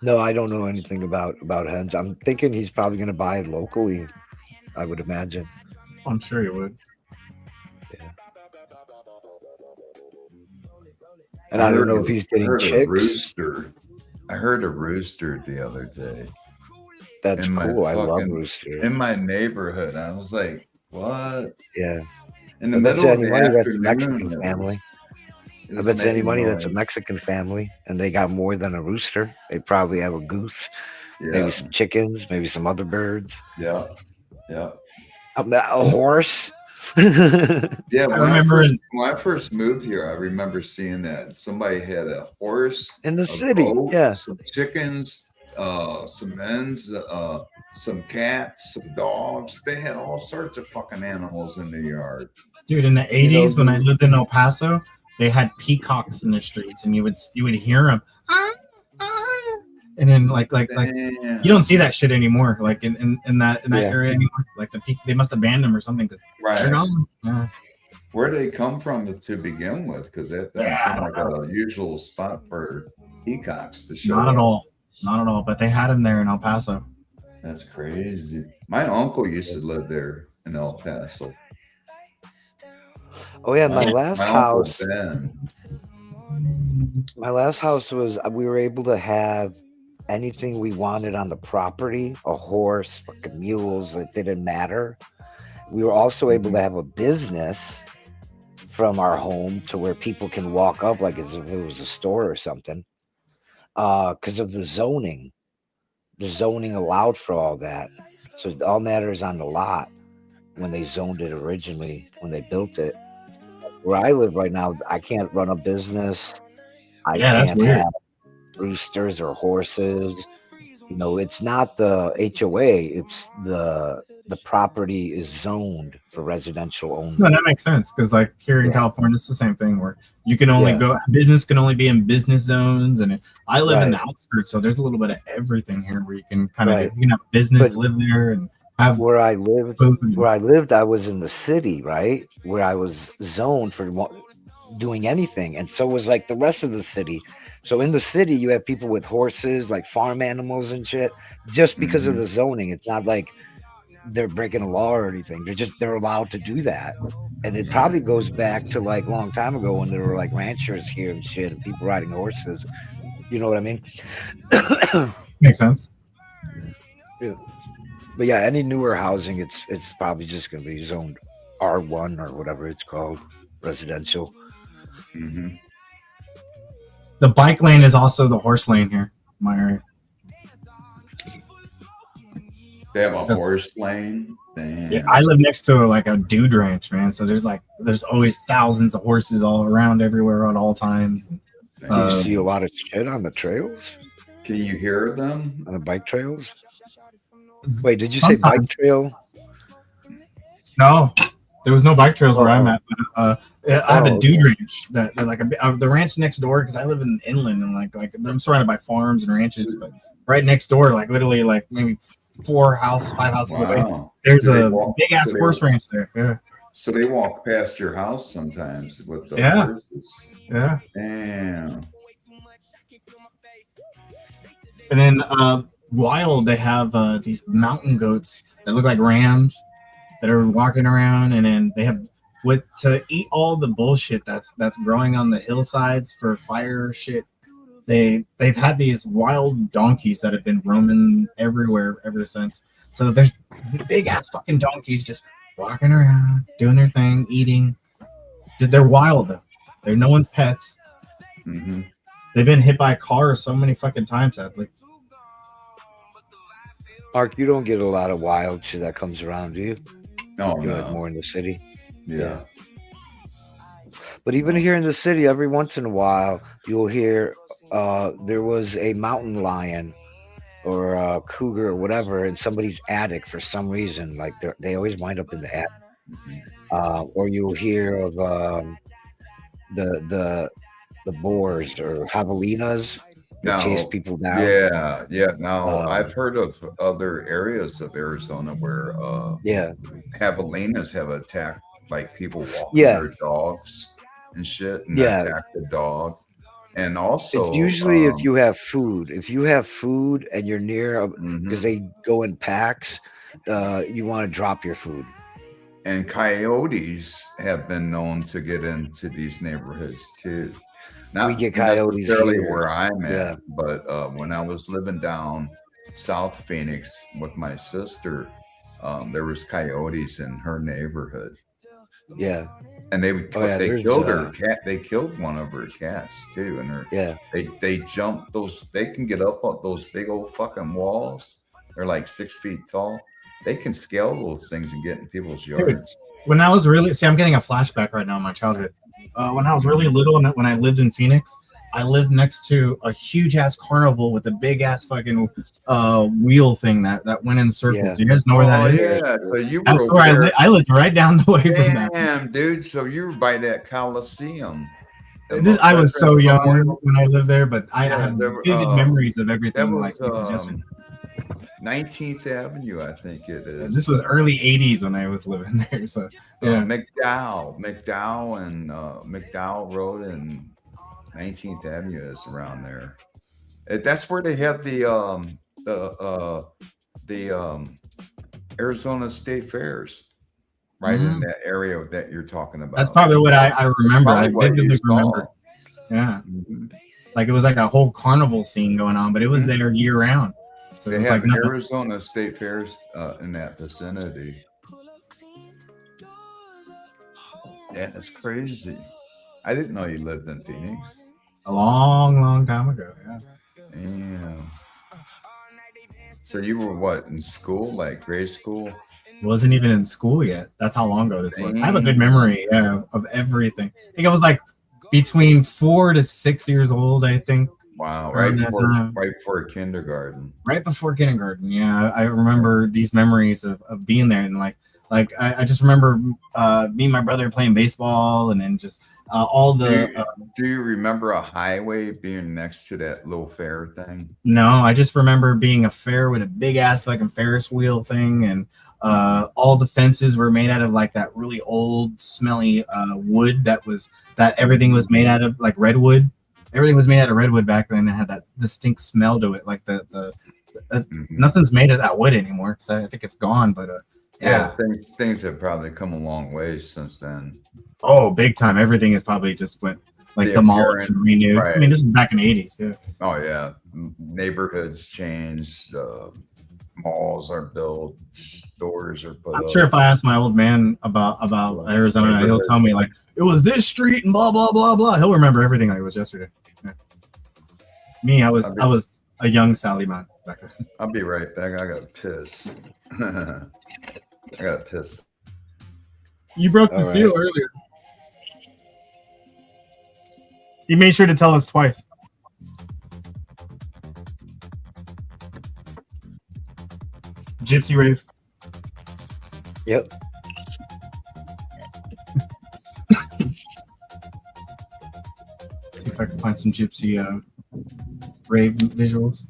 No, I don't know anything about hens. I'm thinking he's probably gonna buy it locally. I would imagine. I'm sure you would. And I don't know if he's getting heard a chicks. rooster. I heard a rooster the other day. That's in my cool. I love fucking- roosters. In my neighborhood, I was like, "What?" Yeah. In the I bet middle you of any the money that's a afternoon, Mexican it family. it I was bet you any making money that's a noise. Mexican family, and they got more than a rooster. They probably have a goose, Yeah. maybe some chickens, maybe some other birds, Yeah, yeah, a horse. yeah. When remember when I first moved here, I remember seeing that somebody had a horse In the a city, goat, yeah. some chickens, some hens, some cats, some dogs. They had all sorts of fucking animals in the yard. Dude, in the 80s when I lived in El Paso, they had peacocks in the streets, and you would hear them. And then like you don't see that shit anymore. Like in that area anymore. Like they must have banned them or something. Right. They're gone. Yeah. Where they come from to begin with? Because that doesn't seem like a usual spot for peacocks to show. Not at all. Not at all. But they had them there in El Paso. That's crazy. My uncle used to live there in El Paso. Oh yeah, my last house. Ben. My last house was we were able to have anything we wanted on the property, a horse, fucking mules, it didn't matter. We were also able to have a business from our home to where people can walk up like as if it was a store or something. Because of the zoning. The zoning allowed for all that. So all matters on the lot when they zoned it originally, when they built it. Where I live right now, I can't run a business. I can't have roosters or horses. You know, it's not the HOA, it's the property is zoned for residential only. No, that makes sense because like here in California, it's the same thing where you can only go business can only be in business zones, and I live in the outskirts, so there's a little bit of everything here where you can kind of business live there and have where I lived. I was in the city, right, where I was zoned for doing anything, and so was like the rest of the city. So in the city, you have people with horses, like farm animals and shit, just because of the zoning. It's not like they're breaking a law or anything. They're allowed to do that. And it probably goes back to like a long time ago when there were like ranchers here and shit and people riding horses. You know what I mean? Makes sense. Yeah. But yeah, any newer housing, it's probably just going to be zoned R1 or whatever it's called, residential. Mm-hmm. The bike lane is also the horse lane here in my area. They have a horse lane. Damn. Yeah, I live next to like a dude ranch, man. So there's always thousands of horses all around everywhere at all times. Do you see a lot of shit on the trails? Can you hear them on the bike trails? Wait, did you say bike trail? No, there was no bike trails where I'm at. But, I have a dude ranch that like the ranch next door because I live in inland and like I'm surrounded by farms and ranches, but right next door, like literally like maybe 5 houses away, there's a big ass horse ranch there. Yeah. So they walk past your house sometimes with the horses. Yeah. Damn. And then wild, they have these mountain goats that look like rams that are walking around, and then they have to eat all the bullshit that's growing on the hillsides for fire shit. They've had these wild donkeys that have been roaming everywhere ever since. So there's big ass fucking donkeys just walking around, doing their thing, eating. They're wild though. They're no one's pets. Mm-hmm. They've been hit by cars so many fucking times, sadly. Mark, you don't get a lot of wild shit that comes around, do you? No, You're like more in the city. Yeah. But even here in the city, every once in a while, you'll hear there was a mountain lion or a cougar or whatever in somebody's attic for some reason. Like they always wind up in the attic. Or you'll hear of the boars or javelinas that chase people down. Yeah. Now I've heard of other areas of Arizona where javelinas have attacked like people walking their dogs and shit, and attack the dog. And also, it's usually if you have food. If you have food and you're near, because they go in packs, you want to drop your food. And coyotes have been known to get into these neighborhoods too. Not we get coyotes necessarily here. where I'm at, but when I was living down South Phoenix with my sister, there was coyotes in her neighborhood. Yeah. And they killed her cat. They killed one of her cats too, and they jump those. They can get up on those big old fucking walls. They're like 6 feet tall. They can scale those things and get in people's yards. When I was I'm getting a flashback right now in my childhood. When I was really little and when I lived in Phoenix, I lived next to a huge ass carnival with a big ass fucking wheel thing that went in circles. Yeah. Do you guys know where that is? Yeah, so you were That's over where there. I lived right down the way from that. Damn, dude. So you were by that Coliseum. I was so young when I lived there, but I Yeah, have there were, vivid memories of That everything. was Like it was yesterday. 19th Avenue, I think it is. This was early '80s when I was living there. So yeah, McDowell and McDowell Road and 19th Avenue is around there. That's where they have the Arizona State Fairs, right in that area that you're talking about. that's probably what I remember. I Probably what you vividly saw. remember. Yeah, like it was like a whole carnival scene going on, but it was there year round. So They it was have like nothing. Arizona State Fairs in that vicinity. Yeah, it's crazy. I didn't know you lived in Phoenix. A long time ago. Yeah. Yeah. So you were what, in school, like grade school? Wasn't even in school yet. That's how long ago this was. I have a good memory, of everything. I think I was like between 4 to 6 years old, I think. Wow, around that time. right before kindergarten. Right before kindergarten. Yeah, I remember these memories of being there, and like I just remember me and my brother playing baseball, and then just all the. Do you remember a highway being next to that little fair thing? No, I just remember being a fair with a big ass fucking Ferris wheel thing, and all the fences were made out of like that really old, smelly wood that everything was made out of, like redwood. Everything was made out of redwood back then. It had that distinct smell to it, like nothing's made of that wood anymore because I think it's gone. But yeah, things have probably come a long way since then. Oh, big time! Everything has probably just went like The demolished and renewed. right. I mean, this is back in the '80s. Yeah. Oh yeah, neighborhoods changed. Malls are built. Stores are put I'm up. sure if I ask my old man about Arizona, he'll tell me like it was this street and blah blah blah blah. He'll remember everything like it was yesterday. Yeah. Me, I was a young Sally man back then. I'll be right back. I got piss. I got piss. You broke the seal earlier. You made sure to tell us twice. Gypsy rave. Yep. See if I can find some gypsy rave visuals.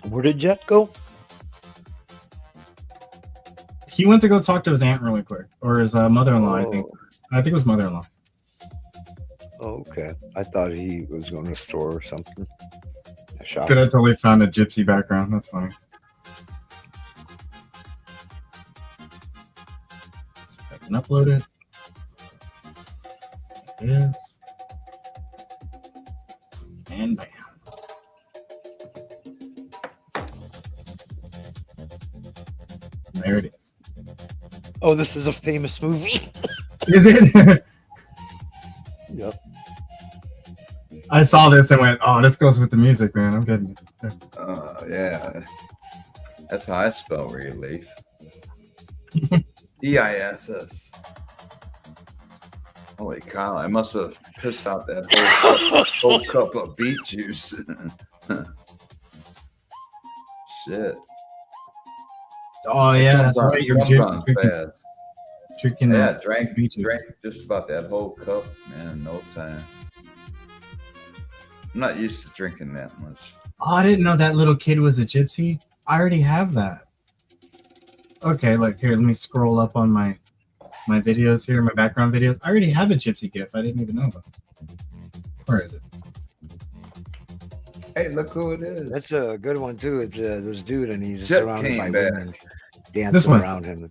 Where did Jet go? He went to go talk to his aunt really quick, or his mother-in-law. I think it was mother-in-law. Oh, okay. I thought he was going to a store or something. A shop. Could have totally found a gypsy background. That's funny. Let's see if I can upload it. There it is. And bam. There it is. Oh, this is a famous movie. Is it? Yep. I saw this and went, "Oh, this goes with the music, man. I'm getting it." Yeah. That's how I spell relief. EISS. Holy cow! I must have pissed out that whole cup of beet juice. Shit. Oh yeah, that's right. You're Jumped on fast. drinking Yeah, that drank beet juice. just about that whole cup, man, in no time. I'm not used to drinking that much. Oh, I didn't know that little kid was a gypsy. I already have that. Okay, look here. Let me scroll up on my videos here, my background videos. I already have a gypsy GIF. I didn't even know about it. Where is it? Hey, look who it is. That's a good one too. It's this dude, and he's Jet surrounded came by back. women This dancing one. around him.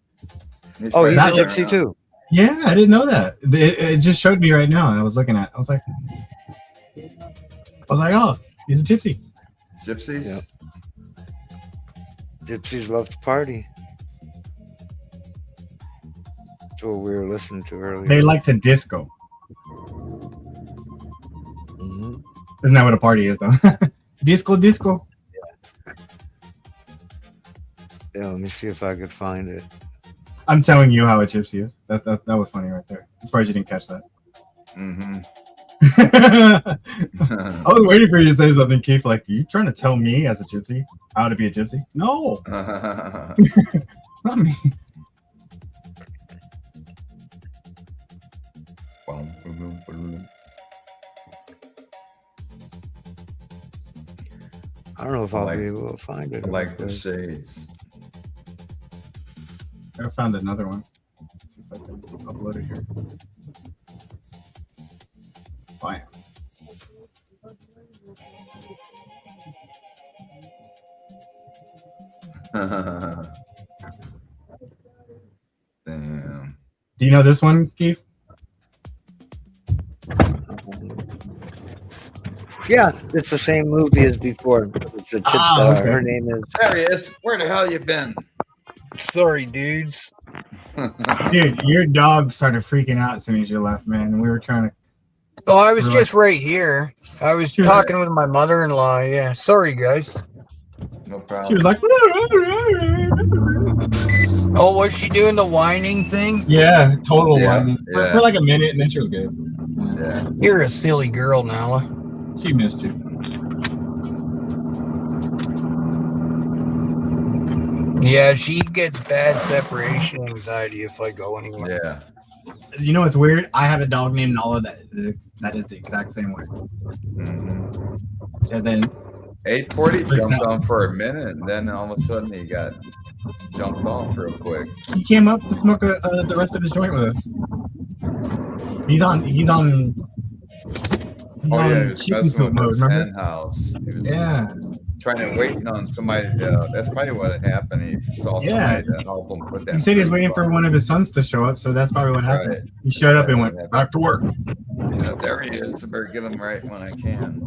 He's Oh, he's a dancing gypsy around. too. Yeah, I didn't know that. It just showed me right now, and I was looking at it. I was like, oh, he's a gypsy. Gypsies? Yep. Gypsies love to party. That's what we were listening to earlier. They like to disco. Mhm. Isn't that what a party is, though? Disco. Yeah, let me see if I could find it. I'm telling you how a gypsy is. That was funny right there. I'm surprised you didn't catch that. Mm-hmm. I was waiting for you to say something, Keith. Like, are you trying to tell me as a gypsy how to be a gypsy? No, not me. I don't know if I'll be able to find it. I like the shades. I found another one. Let's see if I can upload it here. Fine. Damn. Do you know this one, Keith? Yeah, it's the same movie as before. It's a chip okay. Her name is. There he is. Where the hell you been? Sorry, dudes. Dude, your dog started freaking out as soon as you left, man. And we were trying to. Oh, I was just right here. I was talking with my mother-in-law. Yeah, sorry, guys. No problem. She was like, oh, was she doing the whining thing? yeah, total whining. Yeah. For like a minute, and then she was good. Yeah. You're a silly girl, Nala. She missed you. Yeah, she gets bad separation anxiety if I go anywhere. Yeah. You know what's weird? I have a dog named Nala that is the exact same way. Mm-hmm. And then 840 jumped on for a minute, and then all of a sudden he got jumped off real quick. he came up to smoke the rest of his joint with us. He's on Oh yeah, he was chicken messing coop with mode, his remember? hen house. He was Yeah. trying to wait on somebody. That's probably what had happened. He saw Yeah. somebody to help him put that. He said he was waiting for food one of his sons to show up, so that's probably what happened. Right. He showed up and went back to work. on. Yeah, there he is. I better get him right when I can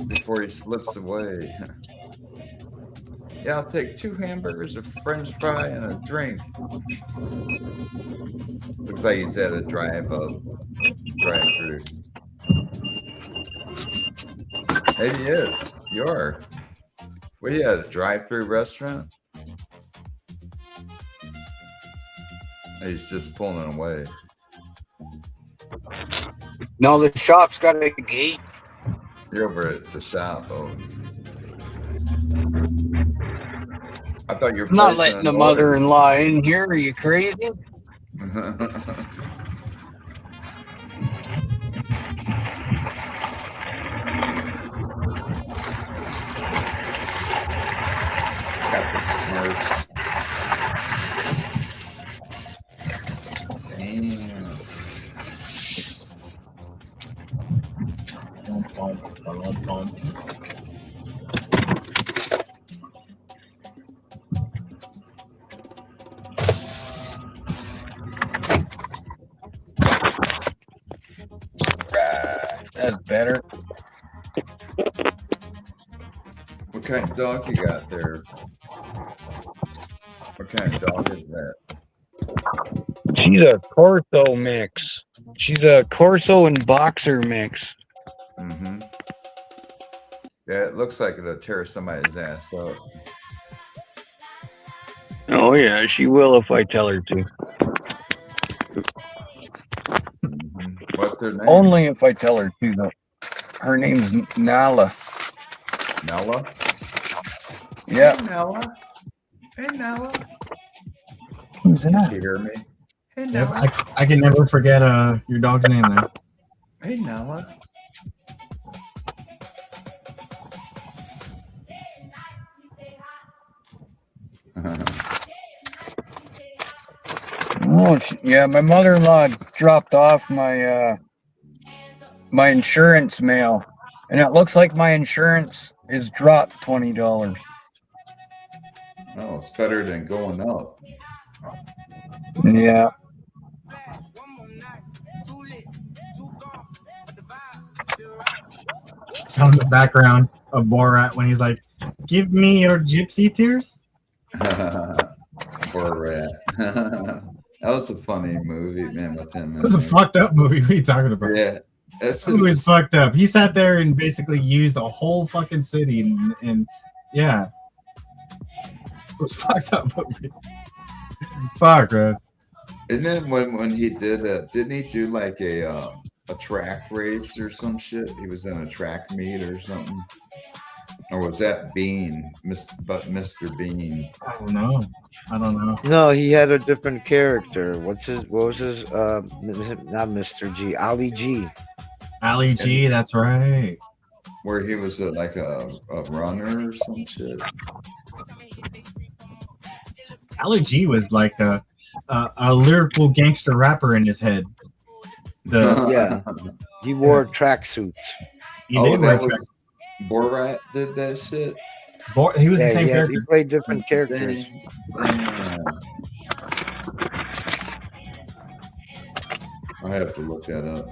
before he slips away. Yeah, I'll take 2 hamburgers, a French fry, and a drink. Looks like he's at a drive-through. Maybe he is. You are. What are you at, a drive-through restaurant? He's just pulling away. No, the shop's got a gate. You're over at the shop. Oh. I thought you were I'm not placing letting the an mother-in-law in here. Are you crazy? order. Got the Smurfs. That's better. What kind of dog you got there? What kind of dog is that? She's a Corso mix. She's a Corso and Boxer mix. Mm-hmm. Yeah, it looks like it'll tear somebody's ass up. Oh yeah, she will if I tell her to. What's her name? Only if I tell her to, though. Her name's Nala. Nala? Yeah. Hey, Nala. Hey, Nala. Who's Can that? you hear me? Hey, Yep, Nala. I can never forget your dog's name there. Hey, Nala. Oh, yeah, my mother-in-law dropped off my my insurance mail, and it looks like my insurance is dropped $20. Oh, it's better than going up. Yeah. On the background of Borat when he's like, "Give me your gypsy tears." Borat. That was a funny movie, man, with him. It was a fucked up movie. What are you talking about? Yeah. That's That movie's fucked up. He sat there and basically used a whole fucking city, and yeah, It was fucked up movie. Fuck, man. And then when he did didn't he do like a track race or some shit? He was in a track meet or something. Or was that Bean? Mr. Bean? I don't know. No, he had a different character. What was his not Mr. G, Ali G. Ali G, that's right. Where he was like a runner or some shit. Ali G was like a lyrical gangster rapper in his head. Yeah, he wore tracksuits. He did wear track. Borat did that shit. He was the same character. He played different characters. I have to look that up.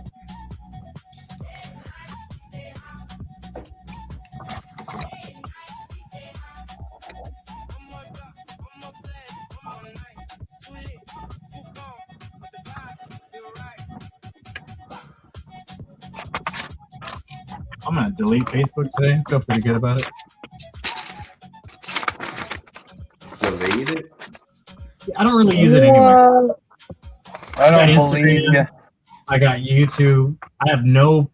I'm gonna delete Facebook today. Feel pretty good about it. Delete it? I don't really use it anymore. I don't got believe Instagram, you. I got YouTube. I have no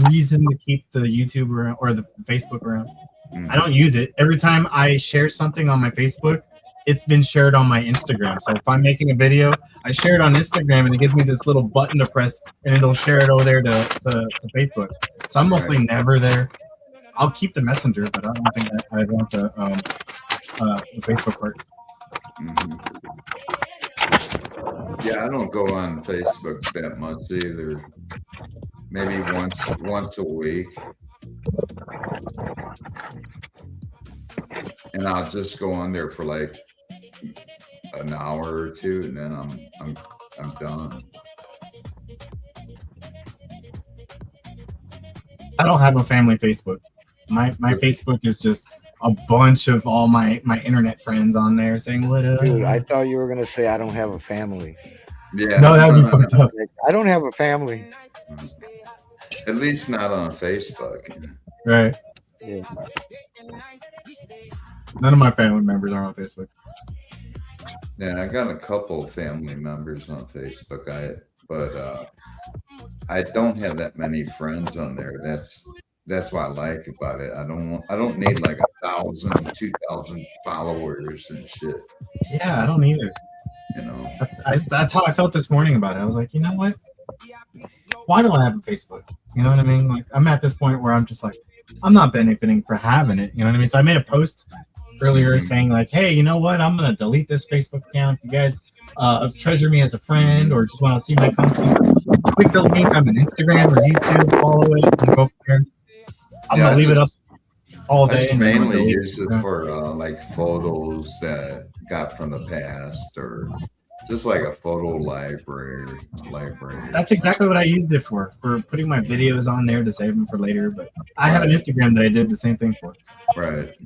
reason to keep the YouTube around or the Facebook around. I don't use it. Every time I share something on my Facebook, it's been shared on my Instagram. So if I'm making a video, I share it on Instagram and it gives me this little button to press and it'll share it over there to Facebook. So I'm mostly never there. I'll keep the Messenger, but I don't think I want the Facebook part. Yeah, I don't go on Facebook that much either. Maybe once a week. And I'll just go on there for like an hour or two, and then I'm done. I don't have a family Facebook. My Facebook is just a bunch of all my internet friends on there saying what up. Dude, I thought you were gonna say I don't have a family. Yeah. No, that'd be fucked up. I don't have a family. At least not on Facebook. Right. Yeah. None of my family members are on Facebook. Yeah, I got a couple family members on Facebook. But I don't have that many friends on there. That's what I like about it. I don't need like 1,000, 2,000 followers and shit. Yeah, I don't either. You know, that's how I felt this morning about it. I was like, you know what? Why do I have a Facebook? You know what I mean? Like, I'm at this point where I'm just like, I'm not benefiting for having it. You know what I mean? So I made a post earlier saying like, hey, you know what? I'm gonna delete this Facebook account. If you guys treasure me as a friend or just want to see my content, click the link. I'm on Instagram or YouTube. Follow it and go from there. I'm gonna leave it up all day. I just mainly use it for like photos that got from the past or just like a photo library. That's exactly what I used it for putting my videos on there to save them for later. But I have an Instagram that I did the same thing for. Right.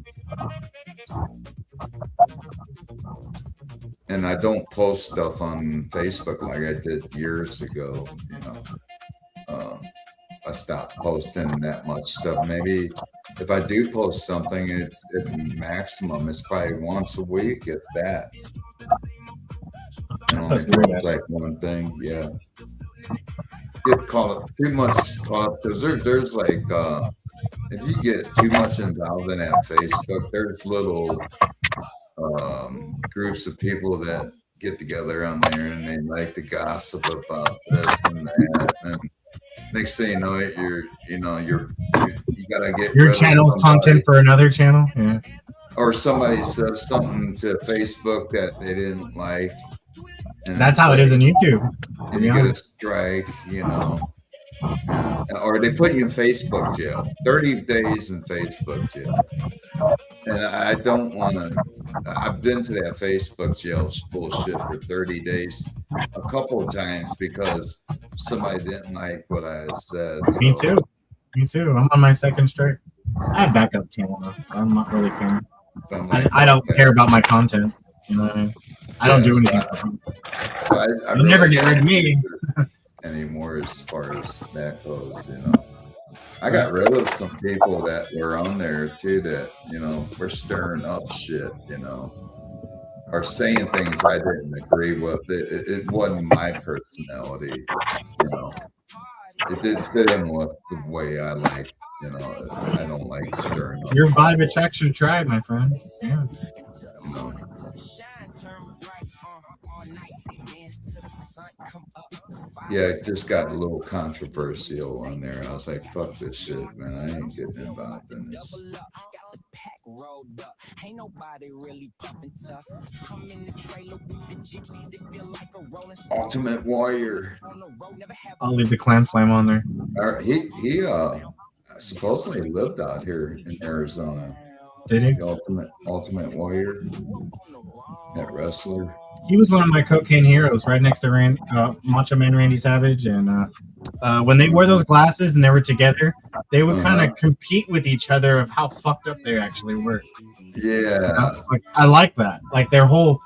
And I don't post stuff on Facebook like I did years ago. You know, I stopped posting that much stuff. Maybe if I do post something, it's maximum is probably once a week, if that. And only post like one thing, yeah. Get caught up too much because there's like if you get too much involved in that Facebook, there's little groups of people that get together on there and they like to gossip about this and that, and next thing you know, you gotta get your channel's content for another channel, yeah. Or somebody says something to Facebook that they didn't like. And that's how it is in YouTube. And you get a strike, you know. Or they put you in Facebook jail. 30 days in Facebook jail. And I don't want to. I've been to that Facebook jail bullshit for 30 days a couple of times because somebody didn't like what I had said. So. Me too. I'm on my second strike. I have backup channel though, so I'm not really caring. I don't care about my content. You know what I mean? I don't do anything. So I You'll never get rid of me anymore as far as that goes. You know, I got rid of some people that were on there too that were stirring up shit. You know, are saying things I didn't agree with. It wasn't my personality, you know. It didn't fit in with the way I like, you know. I don't like stirring up. Your vibe attracts your tribe, my friend. Yeah. You know. Yeah, it just got a little controversial on there. I was like, fuck this shit, man. I ain't getting involved in this. Ultimate Warrior. I'll leave the Clan Flame on there. He supposedly lived out here in Arizona. Did he? The Ultimate Warrior. That wrestler. He was one of my cocaine heroes, right next to Macho Man Randy Savage. And when they wore those glasses and they were together, they would kind of compete with each other of how fucked up they actually were. Yeah. Like, I like that. Like their whole,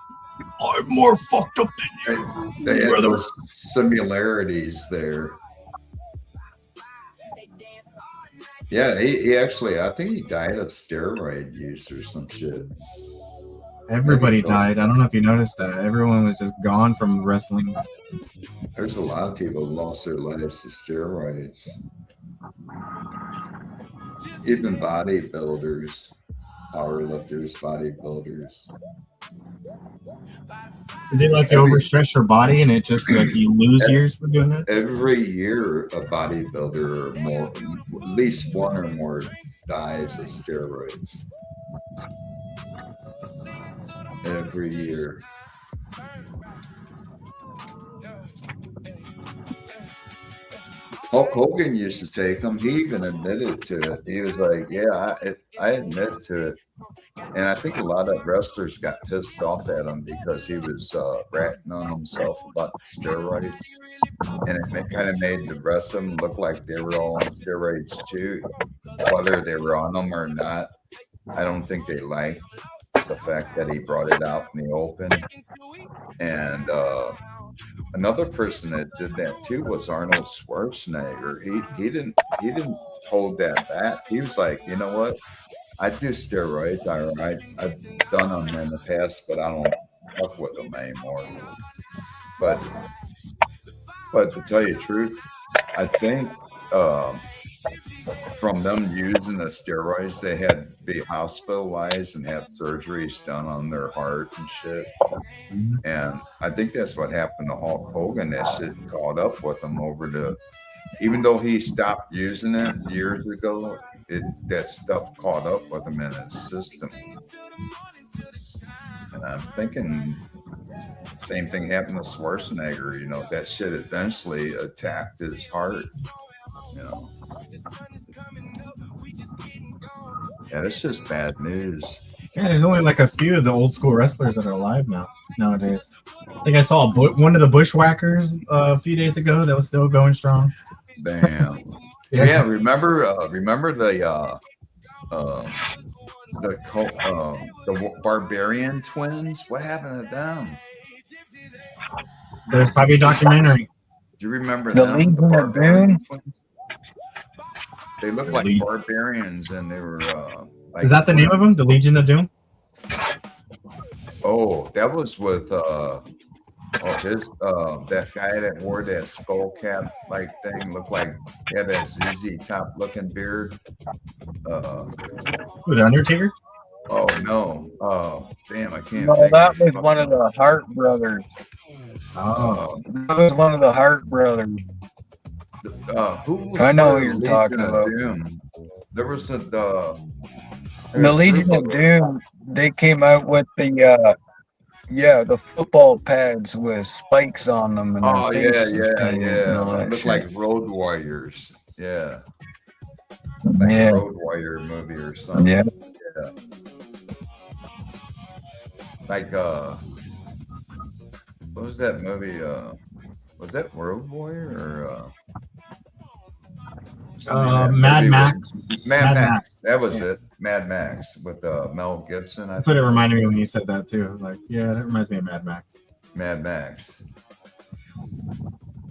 I'm more fucked up than you. They had those similarities there. Yeah, he actually, I think he died of steroid use or some shit. Everybody died. I don't know if you noticed that. Everyone was just gone from wrestling. There's a lot of people who lost their lives to steroids. Even bodybuilders, powerlifters, bodybuilders. Is it like you overstress your body and it just like you lose years for doing that? Every year, a bodybuilder or more, at least one or more, dies of steroids. Every year. Hulk Hogan used to take them. He even admitted to it. He was like, yeah, I admit to it. And I think a lot of wrestlers got pissed off at him because he was ratting on himself about steroids. And it kind of made the rest of them look like they were all on steroids too. Whether they were on them or not, I don't think they liked the fact that he brought it out in the open. And another person that did that too was Arnold Schwarzenegger. He didn't hold that back. He was like, you know what? I do steroids. I've done them in the past, but I don't fuck with them anymore. But to tell you the truth, I think from them using the steroids, they had to be hospitalized and have surgeries done on their heart and shit. And I think that's what happened to Hulk Hogan. That shit caught up with him over the, even though he stopped using it years ago, that stuff caught up with him in his system. And I'm thinking same thing happened to Schwarzenegger. You know, that shit eventually attacked his heart. You know. Yeah, that's just bad news. Yeah, there's only like a few of the old school wrestlers that are alive nowadays. I think I saw one of the Bushwhackers a few days ago that was still going strong. Damn. Yeah, remember the Barbarian twins? What happened to them? There's probably a documentary. Do you remember the them? Legion of Doom? They looked like barbarians, and they were. Like, is that the name of them? The Legion of Doom? Oh, that was with that guy that wore that skull cap like thing. Looked like he had that ZZ Top looking beard. The Undertaker? Oh no! Oh damn! I can't. No, that was one of the Hart brothers. Oh, that was one of the Hart brothers. I know who you're talking about. Doom? There was the Legion of Doom. They came out with the football pads with spikes on them. And oh yeah. Look Looked like Road Warriors. Yeah. Like a Road Warrior movie or something. Yeah. Like what was that movie? Was that Road Warrior or Mad Max? Mad Max. That was it. Mad Max with Mel Gibson. That's what it reminded me when you said that too. Like, yeah, that reminds me of Mad Max. Mad Max.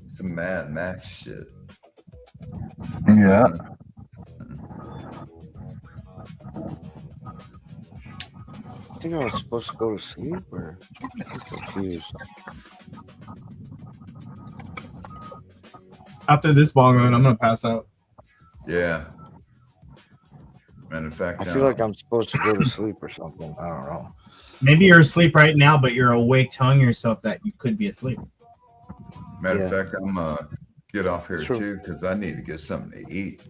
Some Mad Max shit. Yeah. I think I was supposed to go to sleep, or I'm confused. After this bong run, I'm gonna pass out. Yeah. Matter of fact, I feel like I'm supposed to go to sleep or something. I don't know. Maybe you're asleep right now, but you're awake, telling yourself that you could be asleep. matter Yeah. of fact, I'm get off here True. too because I need to get something to eat.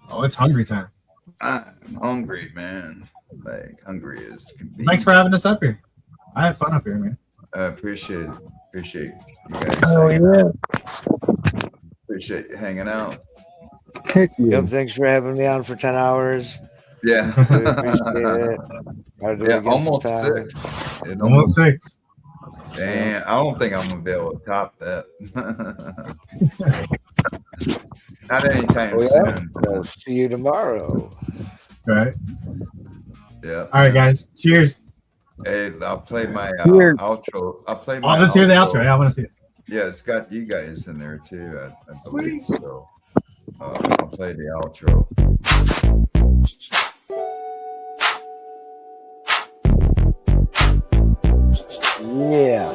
Oh, it's hungry time. I'm hungry, man. Like hungry as can be. Thanks for having us up here. I have fun up here, man. I appreciate it. Appreciate you guys. Oh yeah. Appreciate you hanging out. Heck yeah. Yep, thanks for having me on for 10 hours. Yeah. Really appreciate it. I'll do it Yeah, again almost sometime. 6. It Almost 6. Damn, I don't think I'm gonna be able to top that. Not anytime Oh, yeah? soon. Well, see you tomorrow. All right. Yeah. All right, guys. Cheers. Hey, I'll play my Cheers. outro. I'll play Oh, my let's hear the outro. Yeah, I want to see it. Yeah, it's got you guys in there too, I believe. So I'll play the outro. Yeah.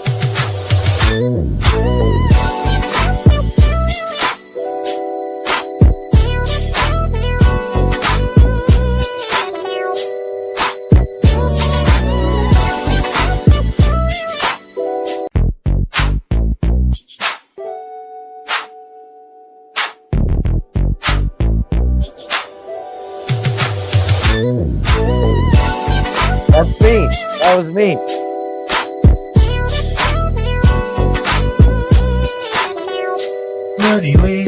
That's me. That was me. Dirty Lee.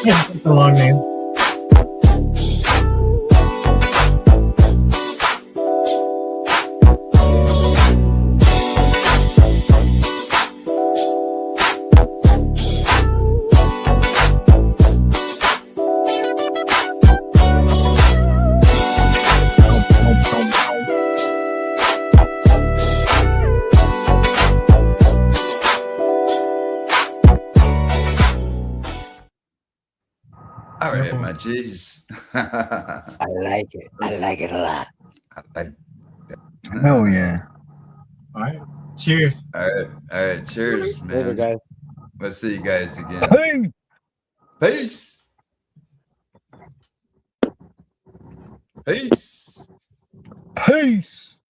Yeah, it's a long name. All right, my G's. I like it. I like it a lot. I like Hell yeah. All right. Cheers. All right. Cheers, Later, man. guys. We'll see you guys again. Hey. Peace. Peace. Peace.